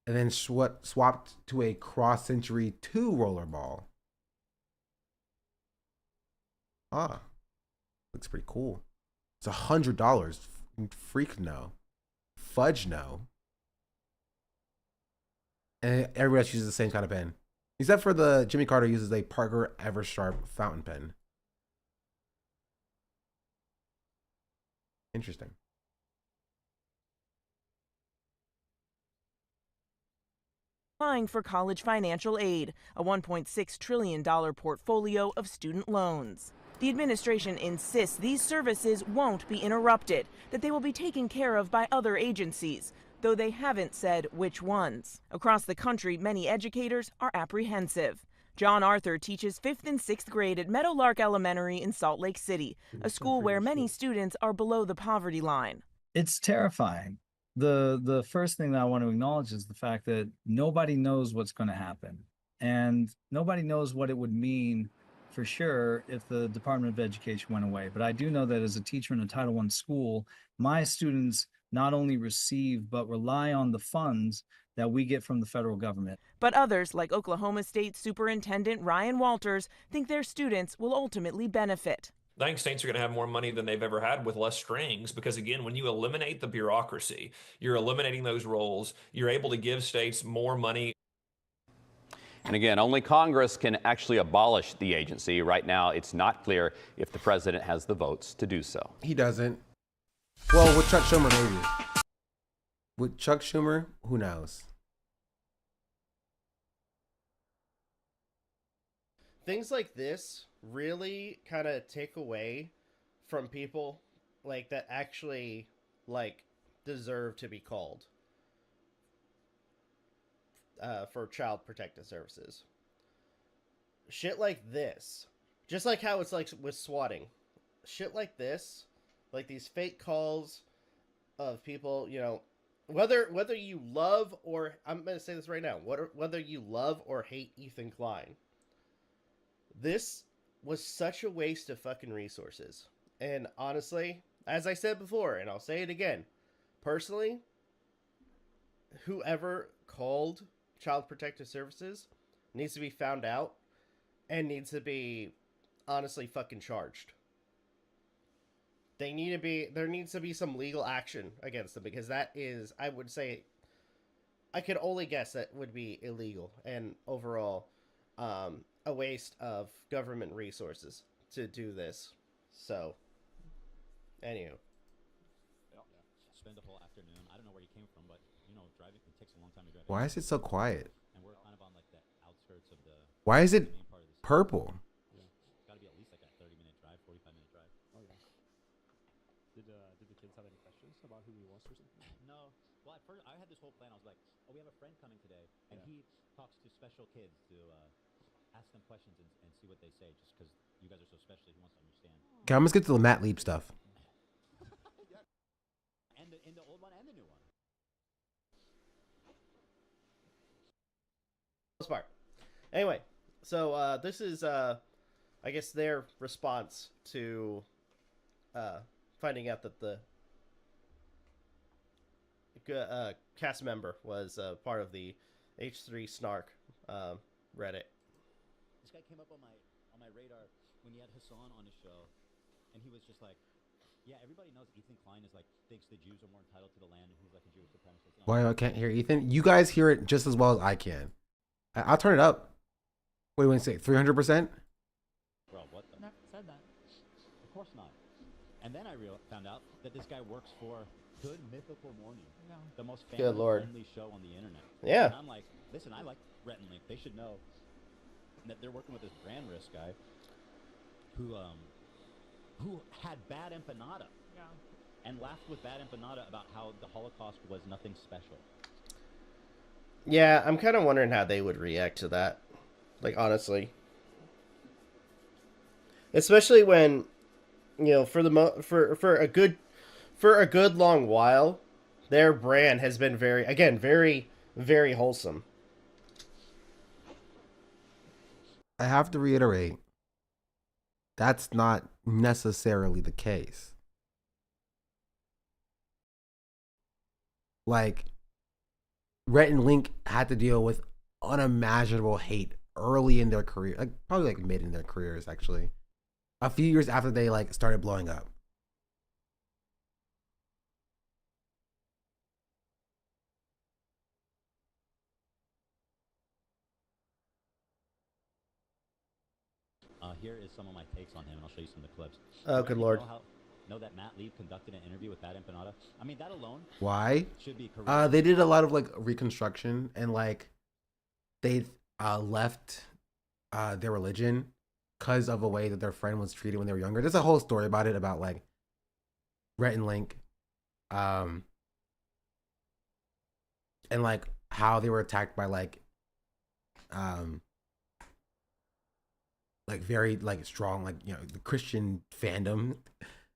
and then swapped to a Cross Century 2 rollerball. Ah, looks pretty cool. It's $100. Freak no. Fudge no. And everybody else uses the same kind of pen. Except for the Jimmy Carter uses a Parker Eversharp fountain pen. Interesting. Applying for college financial aid, a $1.6 trillion portfolio of student loans. The administration insists these services won't be interrupted, that they will be taken care of by other agencies, though they haven't said which ones. Across the country, many educators are apprehensive. John Arthur teaches 5th and 6th grade at Meadowlark Elementary in Salt Lake City, a school where many students are below the poverty line. It's terrifying. The first thing that I want to acknowledge is the fact that nobody knows what's going to happen. And nobody knows what it would mean for sure if the Department of Education went away. But I do know that as a teacher in a Title I school, my students not only receive but rely on the funds that we get from the federal government. But others, like Oklahoma State Superintendent Ryan Walters, think their students will ultimately benefit. I think states are going to have more money than they've ever had with less strings because, again, when you eliminate the bureaucracy, you're eliminating those roles, you're able to give states more money. And again, only Congress can actually abolish the agency. Right now, it's not clear if the president has the votes to do so. He doesn't. Well, with Chuck Schumer, maybe. With Chuck Schumer, who knows? things like this really kind of take away from people like that actually like deserve to be called for child protective services. Shit like this, just like how it's like with swatting, shit like this, like these fake calls of people, you know, whether you love or, I'm going to say this right now, whether you love or hate Ethan Klein, this was such a waste of fucking resources. And honestly, as I said before, and I'll say it again, personally, whoever called Child Protective Services needs to be found out and needs to be honestly fucking charged. There needs to be some legal action against them, because that is, I would say, I could only guess that would be illegal and overall a waste of government resources to do this. So, anywho. Spend the whole afternoon. I don't know where you came from, but you know, driving takes a long time to drive. Why is it so quiet? And we're kind of on like the outskirts of the. Why is it purple? Yeah. It's got to be at least like a 30-minute drive, 45-minute drive. Oh yeah. had this whole plan. I was like, oh, we have a friend coming today, and he talks to special kids to ask them questions and see what they say, just because you guys are so special. He wants to understand. Okay, I'm gonna get to the Matt Leap stuff. And the old one and the new one. Part. Anyway, so this is I guess their response to finding out that the cast member was part of the H3 Snark Reddit. This guy came up on my radar when he had Hassan on his show, and he was just like, yeah, everybody knows Ethan Klein is like thinks the Jews are more entitled to the land, and he's like a Jewish supremacist. Why I can't hear Ethan? You guys hear it just as well as I can. I'll turn it up. What do you want to say? 300%? Bro, what the? Never said that. Of course not. And then I found out that this guy works for Good Mythical Morning, the most family-friendly show on the internet. Yeah. And I'm like, listen, I like Rhett and Link. They should know that they're working with this brand risk guy who had bad empanada. Yeah. And laughed with bad empanada about how the Holocaust was nothing special. Yeah, I'm kind of wondering how they would react to that. Like, honestly. Especially when, you know, for a good long while, their brand has been very, very wholesome. I have to reiterate, that's not necessarily the case. Like, Rhett and Link had to deal with unimaginable hate early in their career, like probably like mid in their careers, actually. A few years after they like started blowing up. Here is some of my takes on him, and I'll show you some of the clips. Oh, good lord. Know that Matt Leib conducted an interview with Bad Empanada? I mean, that alone. Why? Should be they did a lot of like reconstruction, and like they left their religion because of a way that their friend was treated when they were younger. There's a whole story about it, about like Rhett and Link, and like how they were attacked by like very like strong, like, you know, the Christian fandom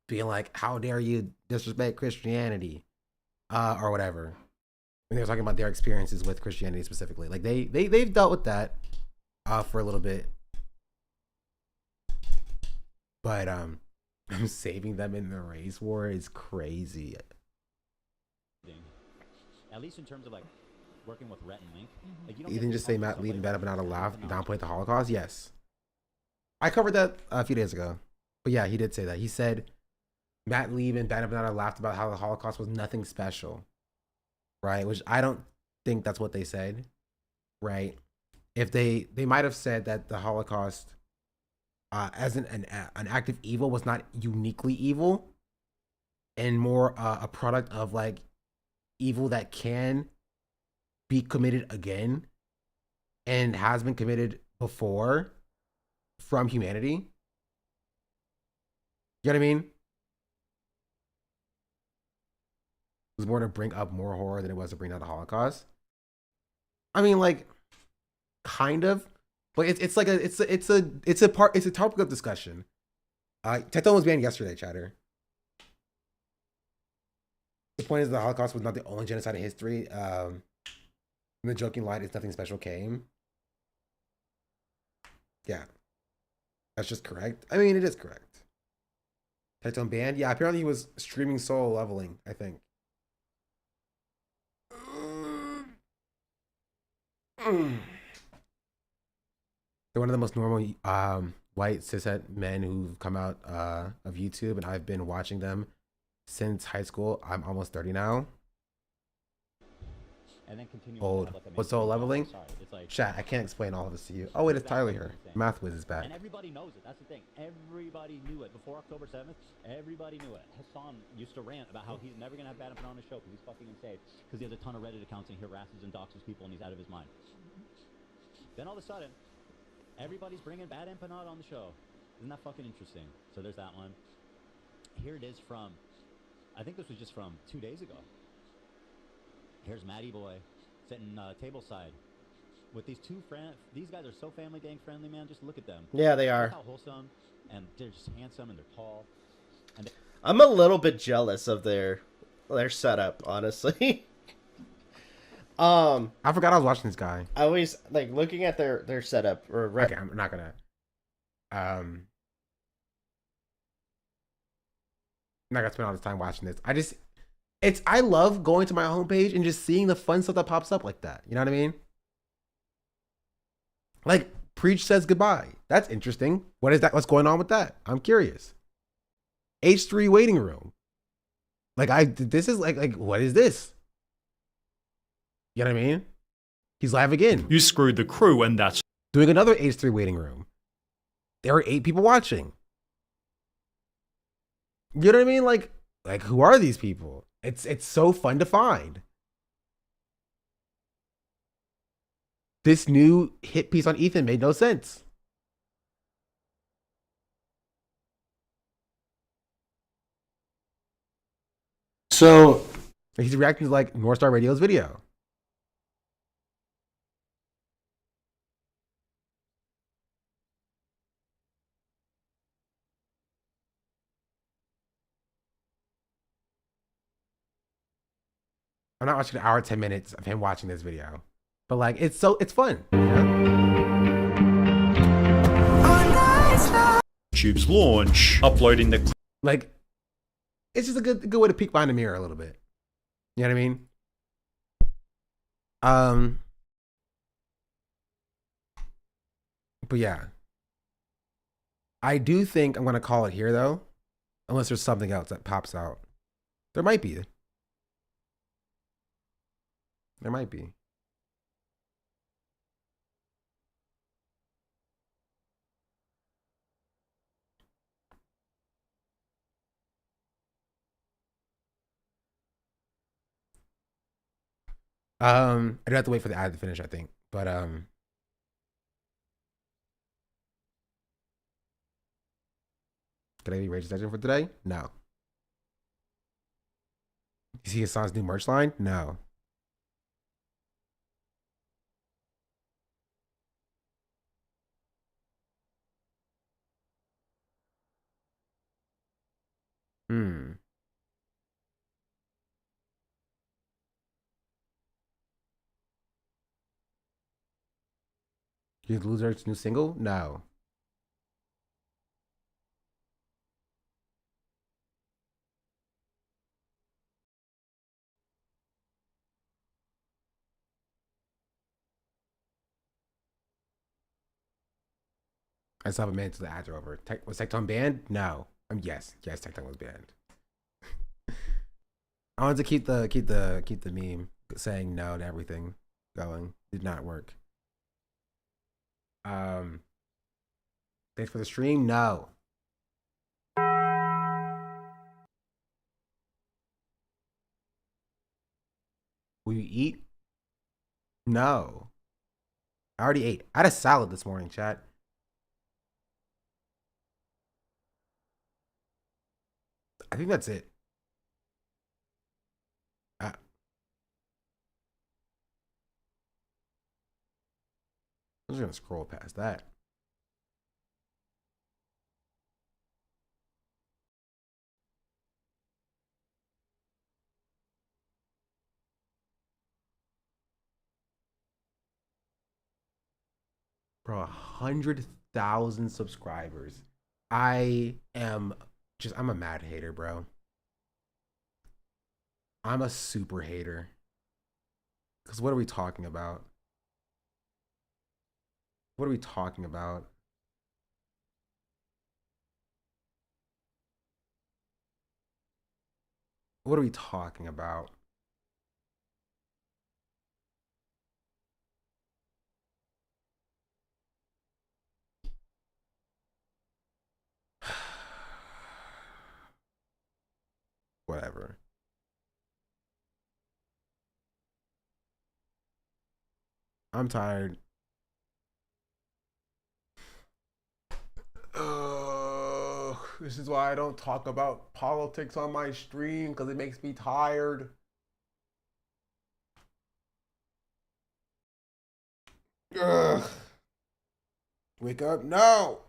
being like, how dare you disrespect Christianity, or whatever. When they were talking about their experiences with Christianity specifically, like they've dealt with that for a little bit, but I'm saving them in the race war is crazy. At least in terms of like working with Rhett and Link. Like, you You didn't just say Matt Leib and Bad Empanada laughed and downplayed the Holocaust? Yes. I covered that a few days ago. But yeah, he did say that. He said Matt Leib and Bad Empanada laughed about how the Holocaust was nothing special. Right? Which I don't think that's what they said. Right? If they might have said that the Holocaust as an act of evil was not uniquely evil, and more a product of like evil that can be committed again and has been committed before from humanity. You know what I mean? It was more to bring up more horror than it was to bring down the Holocaust. I mean, like, kind of, but it's like it's a topic of discussion. Tecton was banned yesterday, chatter. The point is the Holocaust was not the only genocide in history. And the joking line is nothing special came. Yeah. That's just correct. I mean, it is correct. Tecton banned? Yeah, apparently he was streaming solo leveling, I think. They're one of the most normal white cishet men who've come out of YouTube, and I've been watching them since high school. I'm almost 30 now. And then continue. Old. What's solo leveling? Chat, I can't explain all of this to you. Oh wait, it's Tyler here. Math Wiz is back. And everybody knows it. That's the thing. Everybody knew it before October 7th. Everybody knew it. Hassan used to rant about how he's never gonna have Bad Empanada on his show because he's fucking insane. Because he has a ton of Reddit accounts and he harasses and doxes people and he's out of his mind. Then all of a sudden, everybody's bringing Bad Empanada on the show. Isn't that fucking interesting? So there's that one. Here it is from, I think this was just from 2 days ago. Here's Matty Boy sitting tableside with these two friends. These guys are so family gang friendly, man. Just look at them. Yeah, they are. Look how wholesome, and they're just handsome and they're tall. And I'm a little bit jealous of their setup, honestly. I forgot I was watching this guy. I always like looking at their setup. Okay, I'm not gonna. I'm not gonna spend all this time watching this. I love going to my homepage and just seeing the fun stuff that pops up like that. You know what I mean? Like Preach says goodbye. That's interesting. What is that? What's going on with that? I'm curious. H3 waiting room. This is like what is this? You know what I mean? He's live again. You screwed the crew, and that's doing another H3 waiting room. There are 8 people watching. You know what I mean? Like who are these people? It's so fun to find. This new hit piece on Ethan made no sense. So he's reacting to like North Star Radio's video. I'm not watching an hour 10 minutes of him watching this video, but like it's fun. You know? YouTube's launch, uploading the like it's just a good way to peek behind the mirror a little bit. You know what I mean? But yeah, I do think I'm gonna call it here though, unless there's something else that pops out. There might be. There might be. I do have to wait for the ad to finish, I think. But can I be rage section for today? No. You see Hassan's new merch line? No. He's Loser's new single? No. I still haven't made it to the ads are over. Was Tectone banned? No. Yes, Tectone was banned. I wanted to keep the meme saying no to everything going. Did not work. Thanks for the stream. No. Will you eat? No. I already ate. I had a salad this morning, chat. I think that's it. I'm just gonna scroll past that. Bro, 100,000 subscribers. I'm a mad hater, bro. I'm a super hater. Because what are we talking about? What are we talking about? What are we talking about? Whatever. I'm tired. This is why I don't talk about politics on my stream, because it makes me tired. Wake up. No.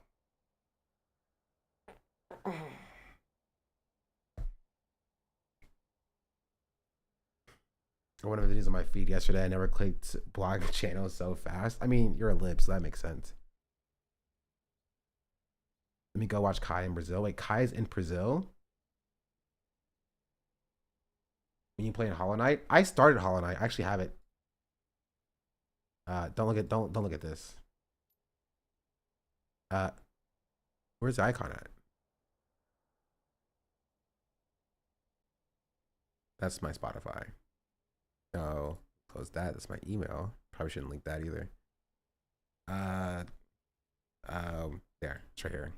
One of the videos on my feed yesterday, I never clicked blog channel so fast. I mean, you're a lib, so that makes sense. Let me go watch Kai in Brazil. Wait, Kai's in Brazil? When you play in Hollow Knight? I started Hollow Knight. I actually have it. Don't look at this. Where's the icon at? That's my Spotify. No, close that. That's my email. Probably shouldn't link that either. There, it's right here.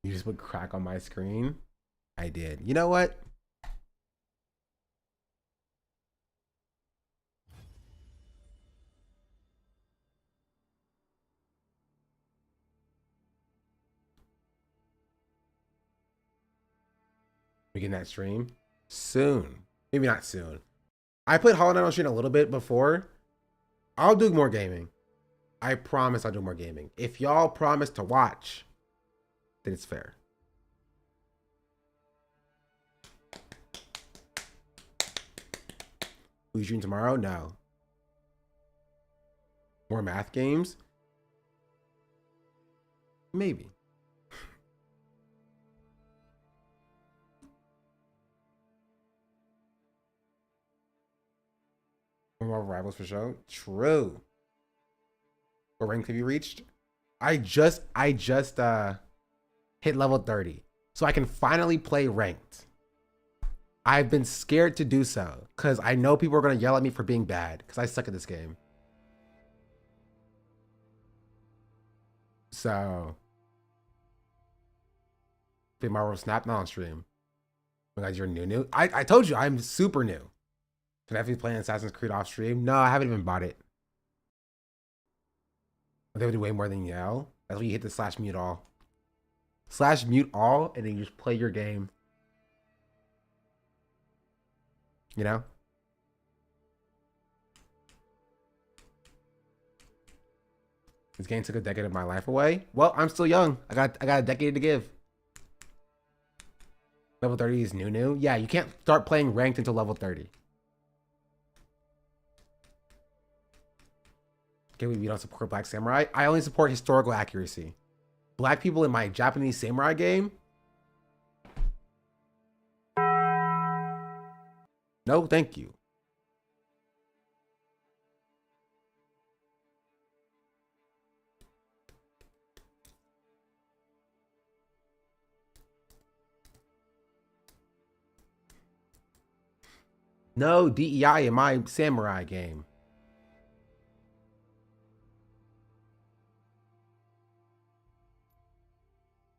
You just put crack on my screen? I did. You know what? We get that stream soon. Maybe not soon. I played Hollow Knight on stream a little bit before. I'll do more gaming. I promise I'll do more gaming. If y'all promise to watch, then it's fair. Will you stream tomorrow? No. More math games? Maybe. More rivals for show. True. What rank have you reached? I just hit level 30. So I can finally play ranked. I've been scared to do so because I know people are going to yell at me for being bad because I suck at this game. So play Marvel Snap, not on stream. Oh my God, you're new. I told you I'm super new. Can I be playing Assassin's Creed off stream? No, I haven't even bought it. They would do way more than yell. That's when you hit the /mute all. /mute all, and then you just play your game. You know? This game took a decade of my life away. Well, I'm still young. I got a decade to give. Level 30 is new. Yeah, you can't start playing ranked until level 30. Okay, we don't support Black Samurai. I only support historical accuracy. Black people in my Japanese samurai game? No, thank you. No DEI in my samurai game.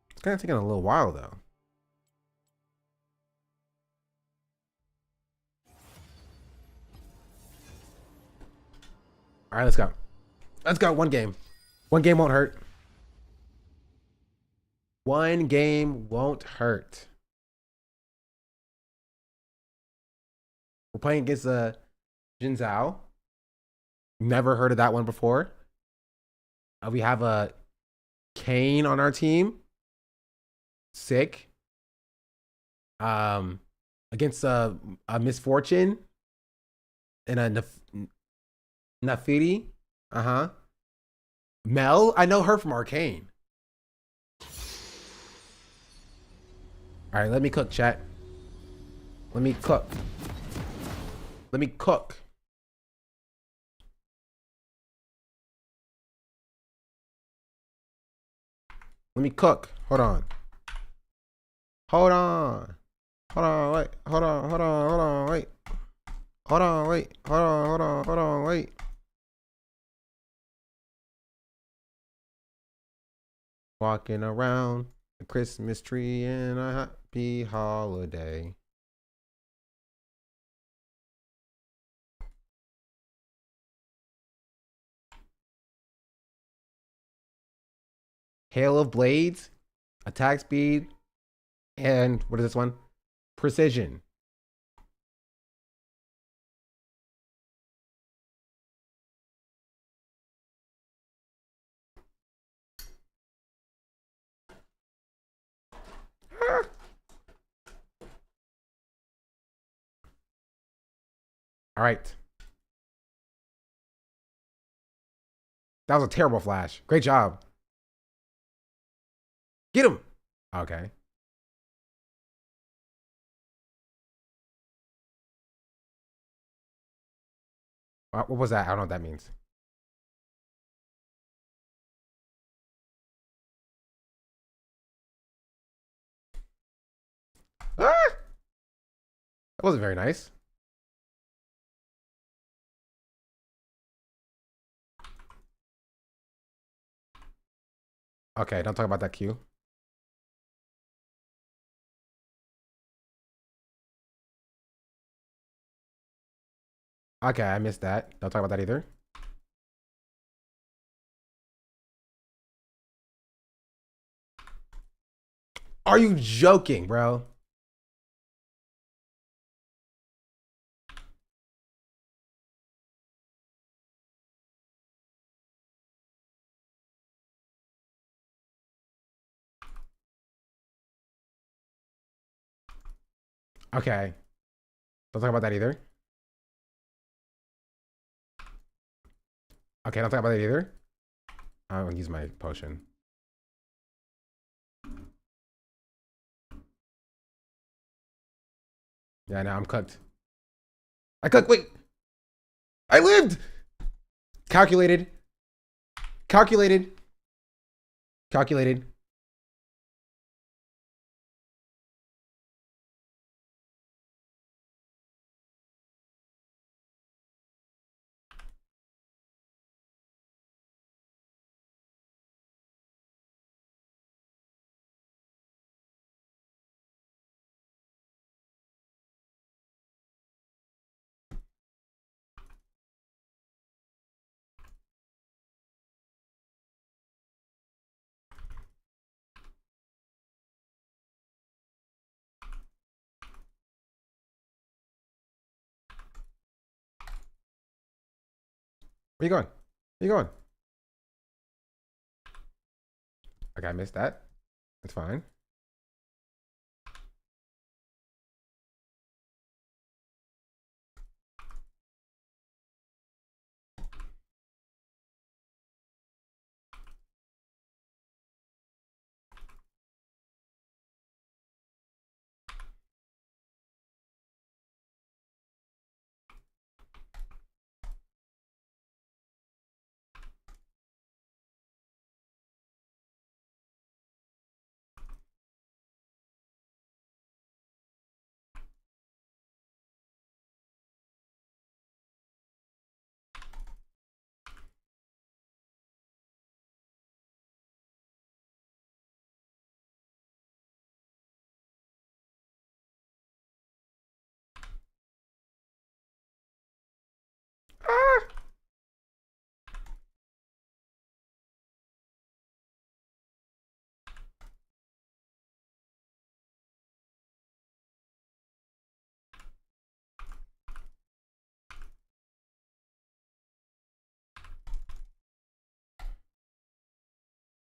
It's kind of taking a little while though. All right, let's go. Let's go. One game. One game won't hurt. One game won't hurt. We're playing against Jin Zhao. Never heard of that one before. We have a Kane on our team. Sick. Against a Misfortune and a Nafiri. Mel, I know her from Arcane. All right, let me cook, chat. Let me cook. Let me cook. Let me cook. Hold on. Hold on. Hold on, wait. Hold on, hold on, hold on, wait. Hold on, wait. Hold on, hold on, hold on, wait. Walking around the Christmas tree in a happy holiday. Hail of Blades, attack speed, and what is this one? Precision. All right. That was a terrible flash. Great job. Get him. Okay. What was that? I don't know what that means. Ah! That wasn't very nice. Okay, don't talk about that cue. Okay, I missed that. Don't talk about that either. Are you joking, bro? Okay. Don't talk about that either. Okay, don't talk about that either. I don't use my potion. Yeah, now I'm cooked. I cooked. Wait. I lived. Calculated. Calculated. Calculated. Where you going? Where you going? Okay, I missed that. That's fine.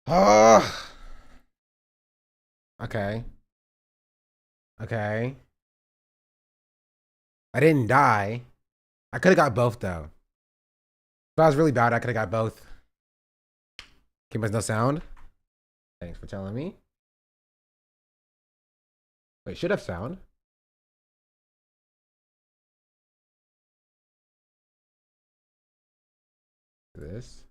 Oh. Okay. Okay. I didn't die. I could have got both though. If I was really bad, I could have got both. Okay, but no sound. Thanks for telling me. Wait, should have sound. This.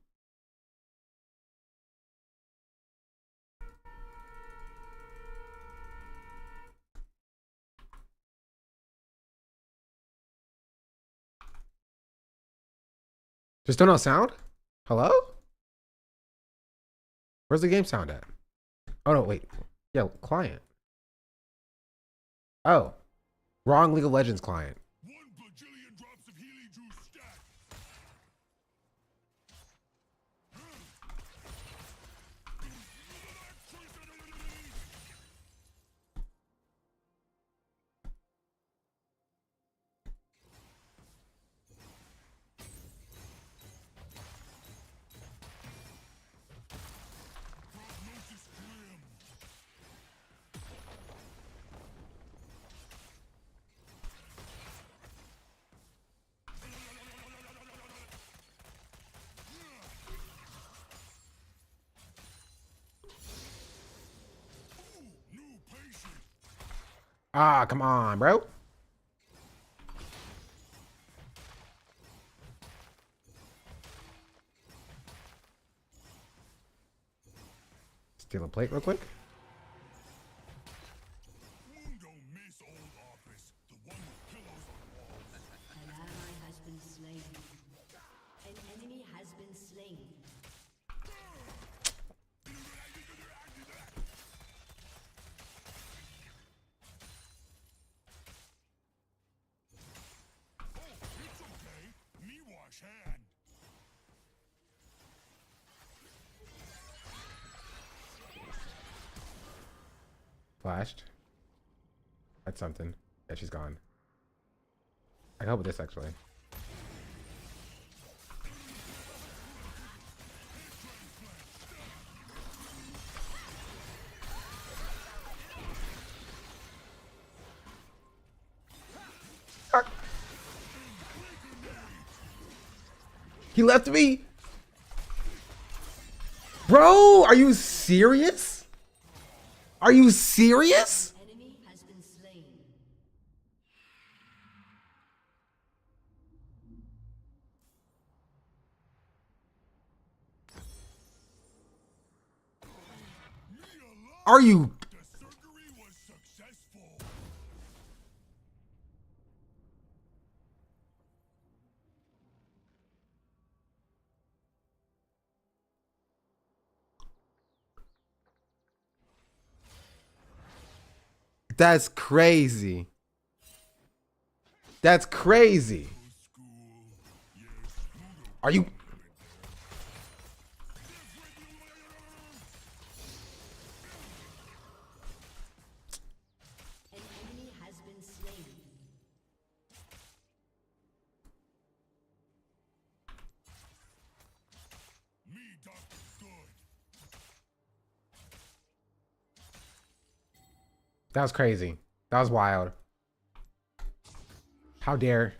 Just don't know sound? Hello? Where's the game sound at? Oh no, wait. Yeah, client. Oh. Wrong League of Legends client. Ah, come on, bro. Steal a plate real quick. Flashed. That's something. Yeah, she's gone. I can help with this actually. He left me? Bro, are you serious? Are you serious? Are you? That's crazy. That's crazy. Are you? That was crazy. That was wild. How dare.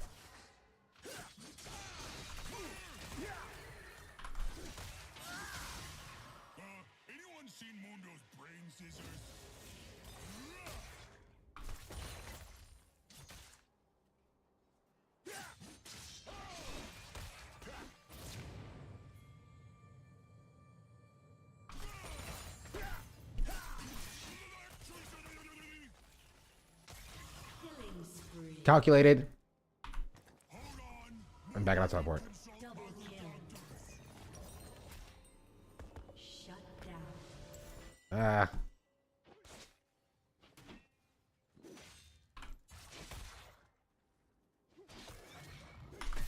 Calculated. I'm back on teleport. Ah.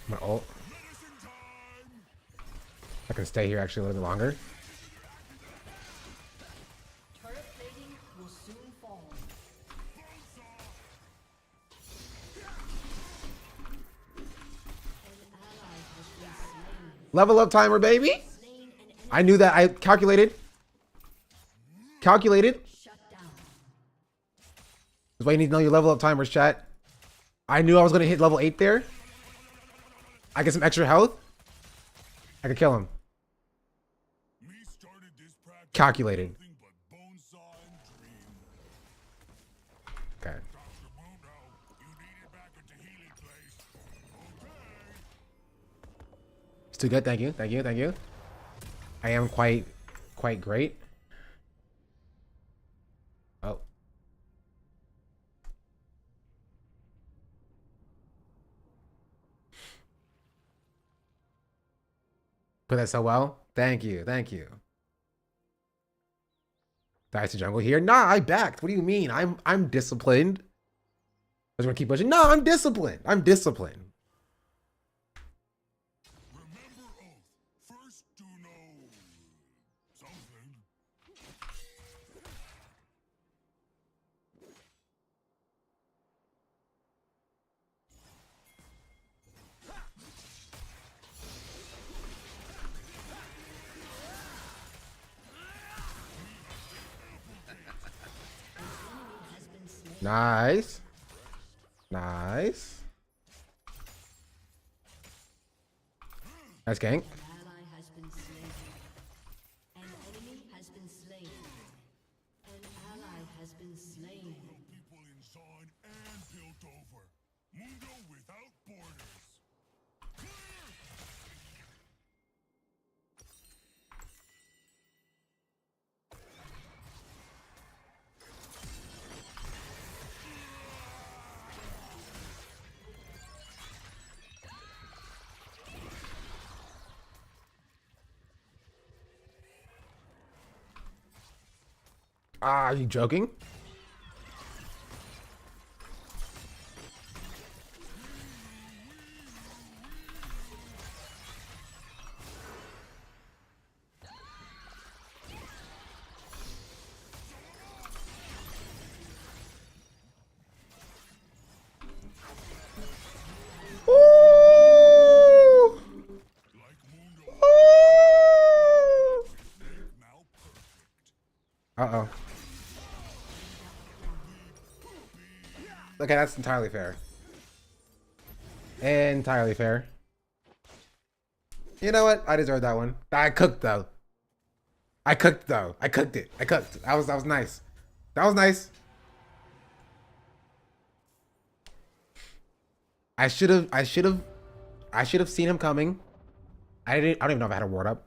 My ult. I can stay here actually a little bit longer. Level up timer, baby. I knew that. I calculated. Calculated. That's why you need to know your level up timers, chat. I knew I was going to hit level 8 there. I get some extra health. I could kill him. Calculated. Okay. It's too good. Thank you. Thank you. Thank you. I am quite great. Oh. Put that so well. Thank you. Thank you. Dice to jungle here. Nah, I backed. What do you mean? I'm disciplined. I just want to keep pushing. No, I'm disciplined. I'm disciplined. Nice. Nice. Nice gank. Ah, are you joking? Uh-oh. Okay, that's entirely fair. Entirely fair. You know what? I deserve that one. I cooked though. I cooked though. I cooked it. I cooked. That was nice. That was nice. I should have seen him coming. I don't even know if I had a ward up.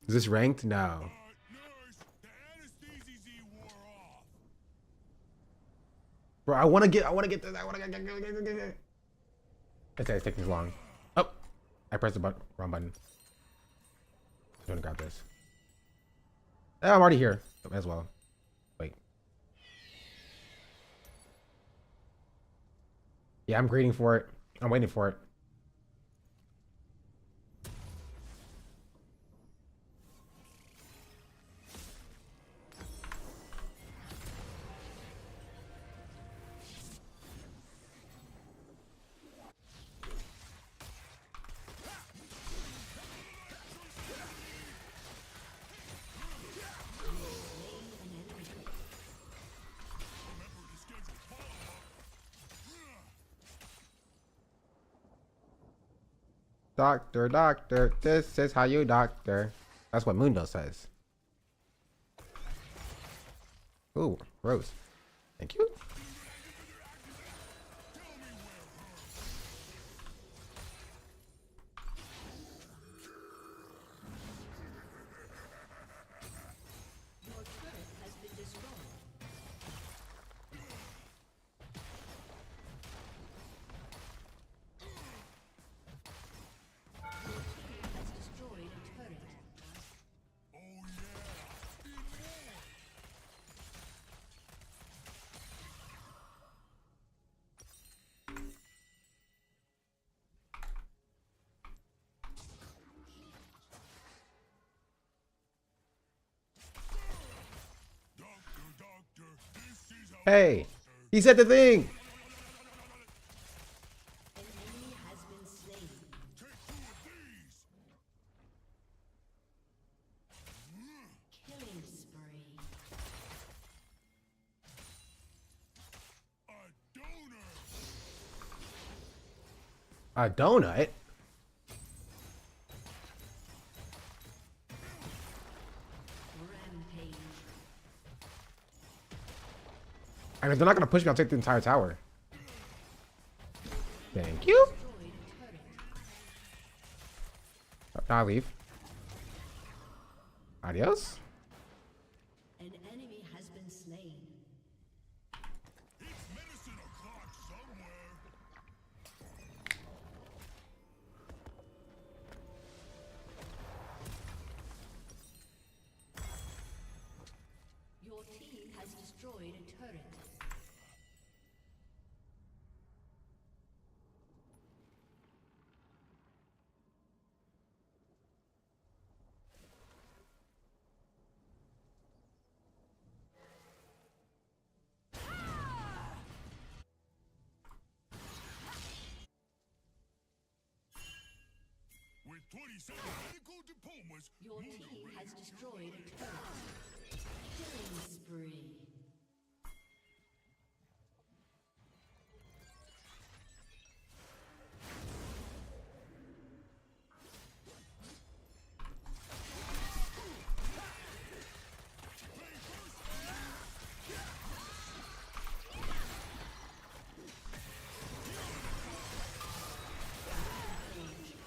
Is this ranked? No. Bro, I wanna get this. Okay, it's taking long. Oh, I pressed the button, wrong button. I'm gonna grab this. Oh, I'm already here. Might as well. Wait. Yeah, I'm greeting for it. I'm waiting for it. Doctor, doctor, this is how you doctor. That's what Mundo says. Ooh, Rose. Thank you. Hey, he said the thing. A donut? I mean, if they're not gonna push me, I'll take the entire tower. Thank you. Now I leave. Adios. An enemy has been slain. Your team has destroyed a turret. With 27 medical diplomas, your team has destroyed a turret. Killing spree.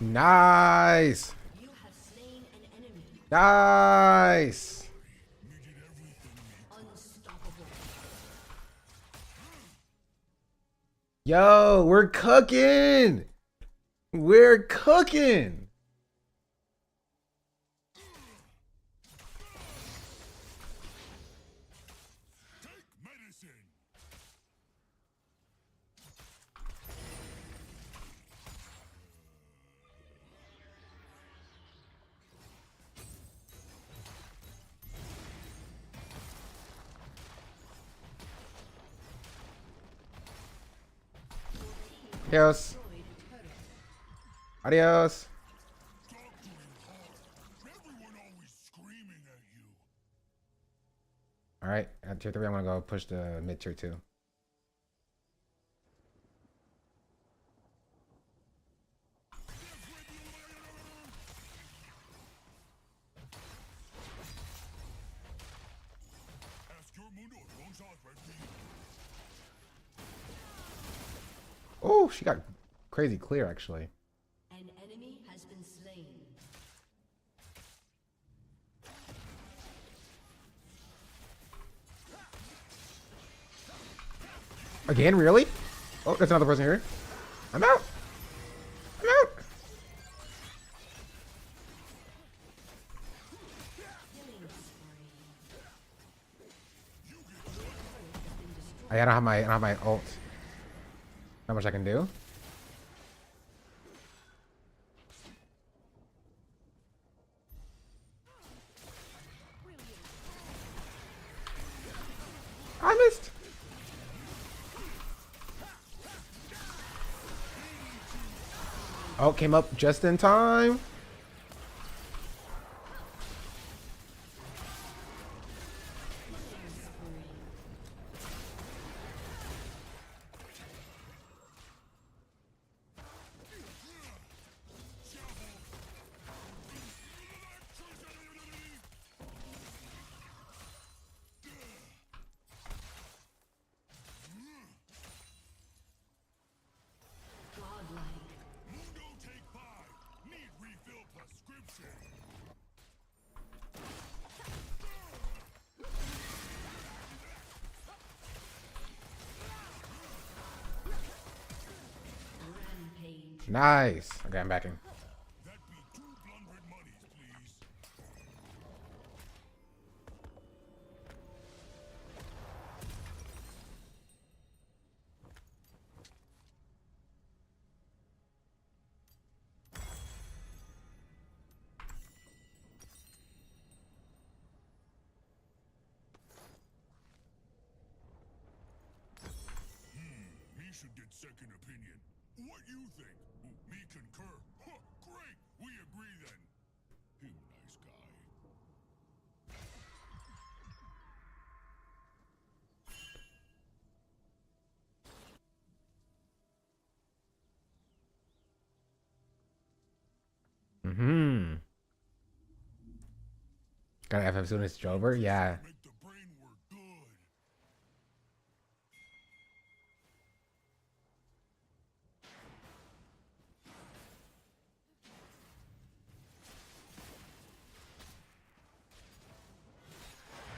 Nice. Nice. Yo, we're cooking. We're cooking. Adios. Adios. All right, at tier 3, I'm gonna go push the mid tier 2. Oh, she got crazy clear actually. An enemy has been slain. Again, really? Oh, that's another person here. I'm out. I'm out. I don't have my ult. Not much I can do. I missed. Oh, came up just in time. Nice. Okay, I'm backing. Me should get second opinion. What you think? Me concur. Huh, great. We agree then. Him nice guy. Mm-hmm. Gotta FF soon as it's over? Yeah.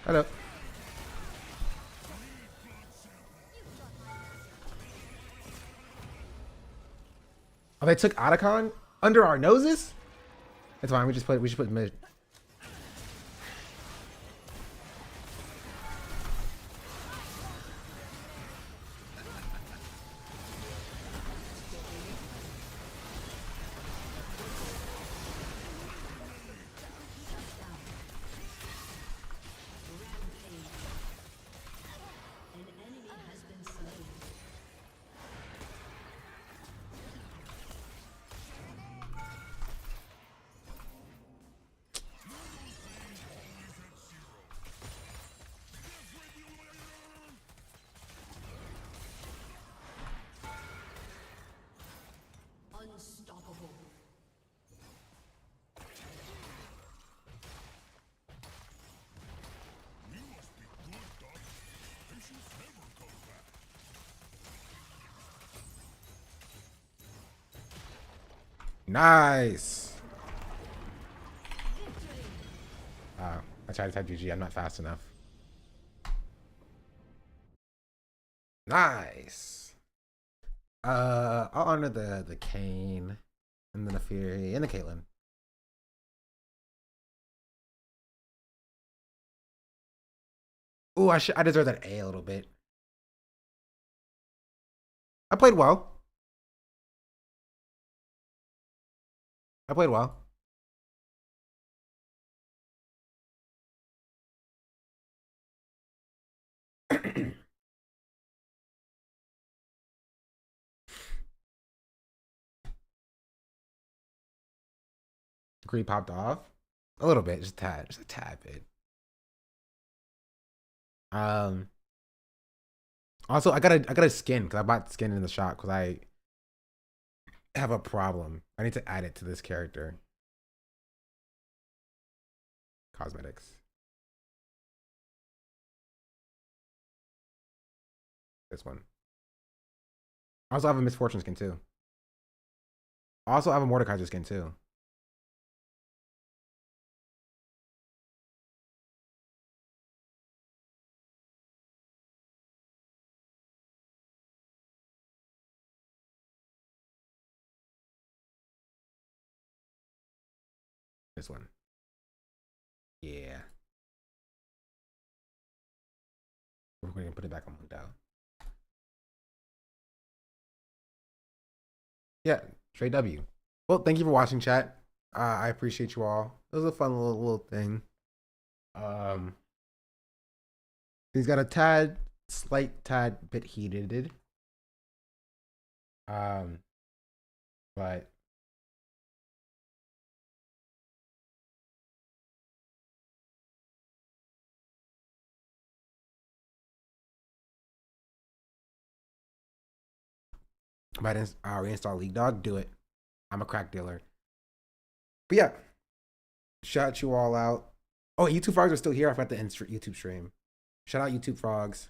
Hello. Oh, they took Otacon under our noses? It's fine, we should put mid. Nice. I tried to type GG. I'm not fast enough. Nice. I'll honor the Kane and then the Fury and the Caitlyn. Ooh, I deserve that A little bit. I played well. I played well. Greed popped off a little bit, just a tad bit. Also, I got a skin because I bought skin in the shop because I have a problem. I need to add it to this character. Cosmetics. This one. I also have a Misfortune skin too. I also have a Mordekaiser skin too. This one. Yeah. We're going to put it back on Mundo. Yeah, straight W. Well, thank you for watching, chat. I appreciate you all. It was a fun little thing. He's got a slight tad bit heated. But might reinstall League Dog. Do it. I'm a crack dealer. But yeah, shout you all out. Oh, YouTube Frogs are still here. I forgot to end YouTube stream. Shout out YouTube Frogs.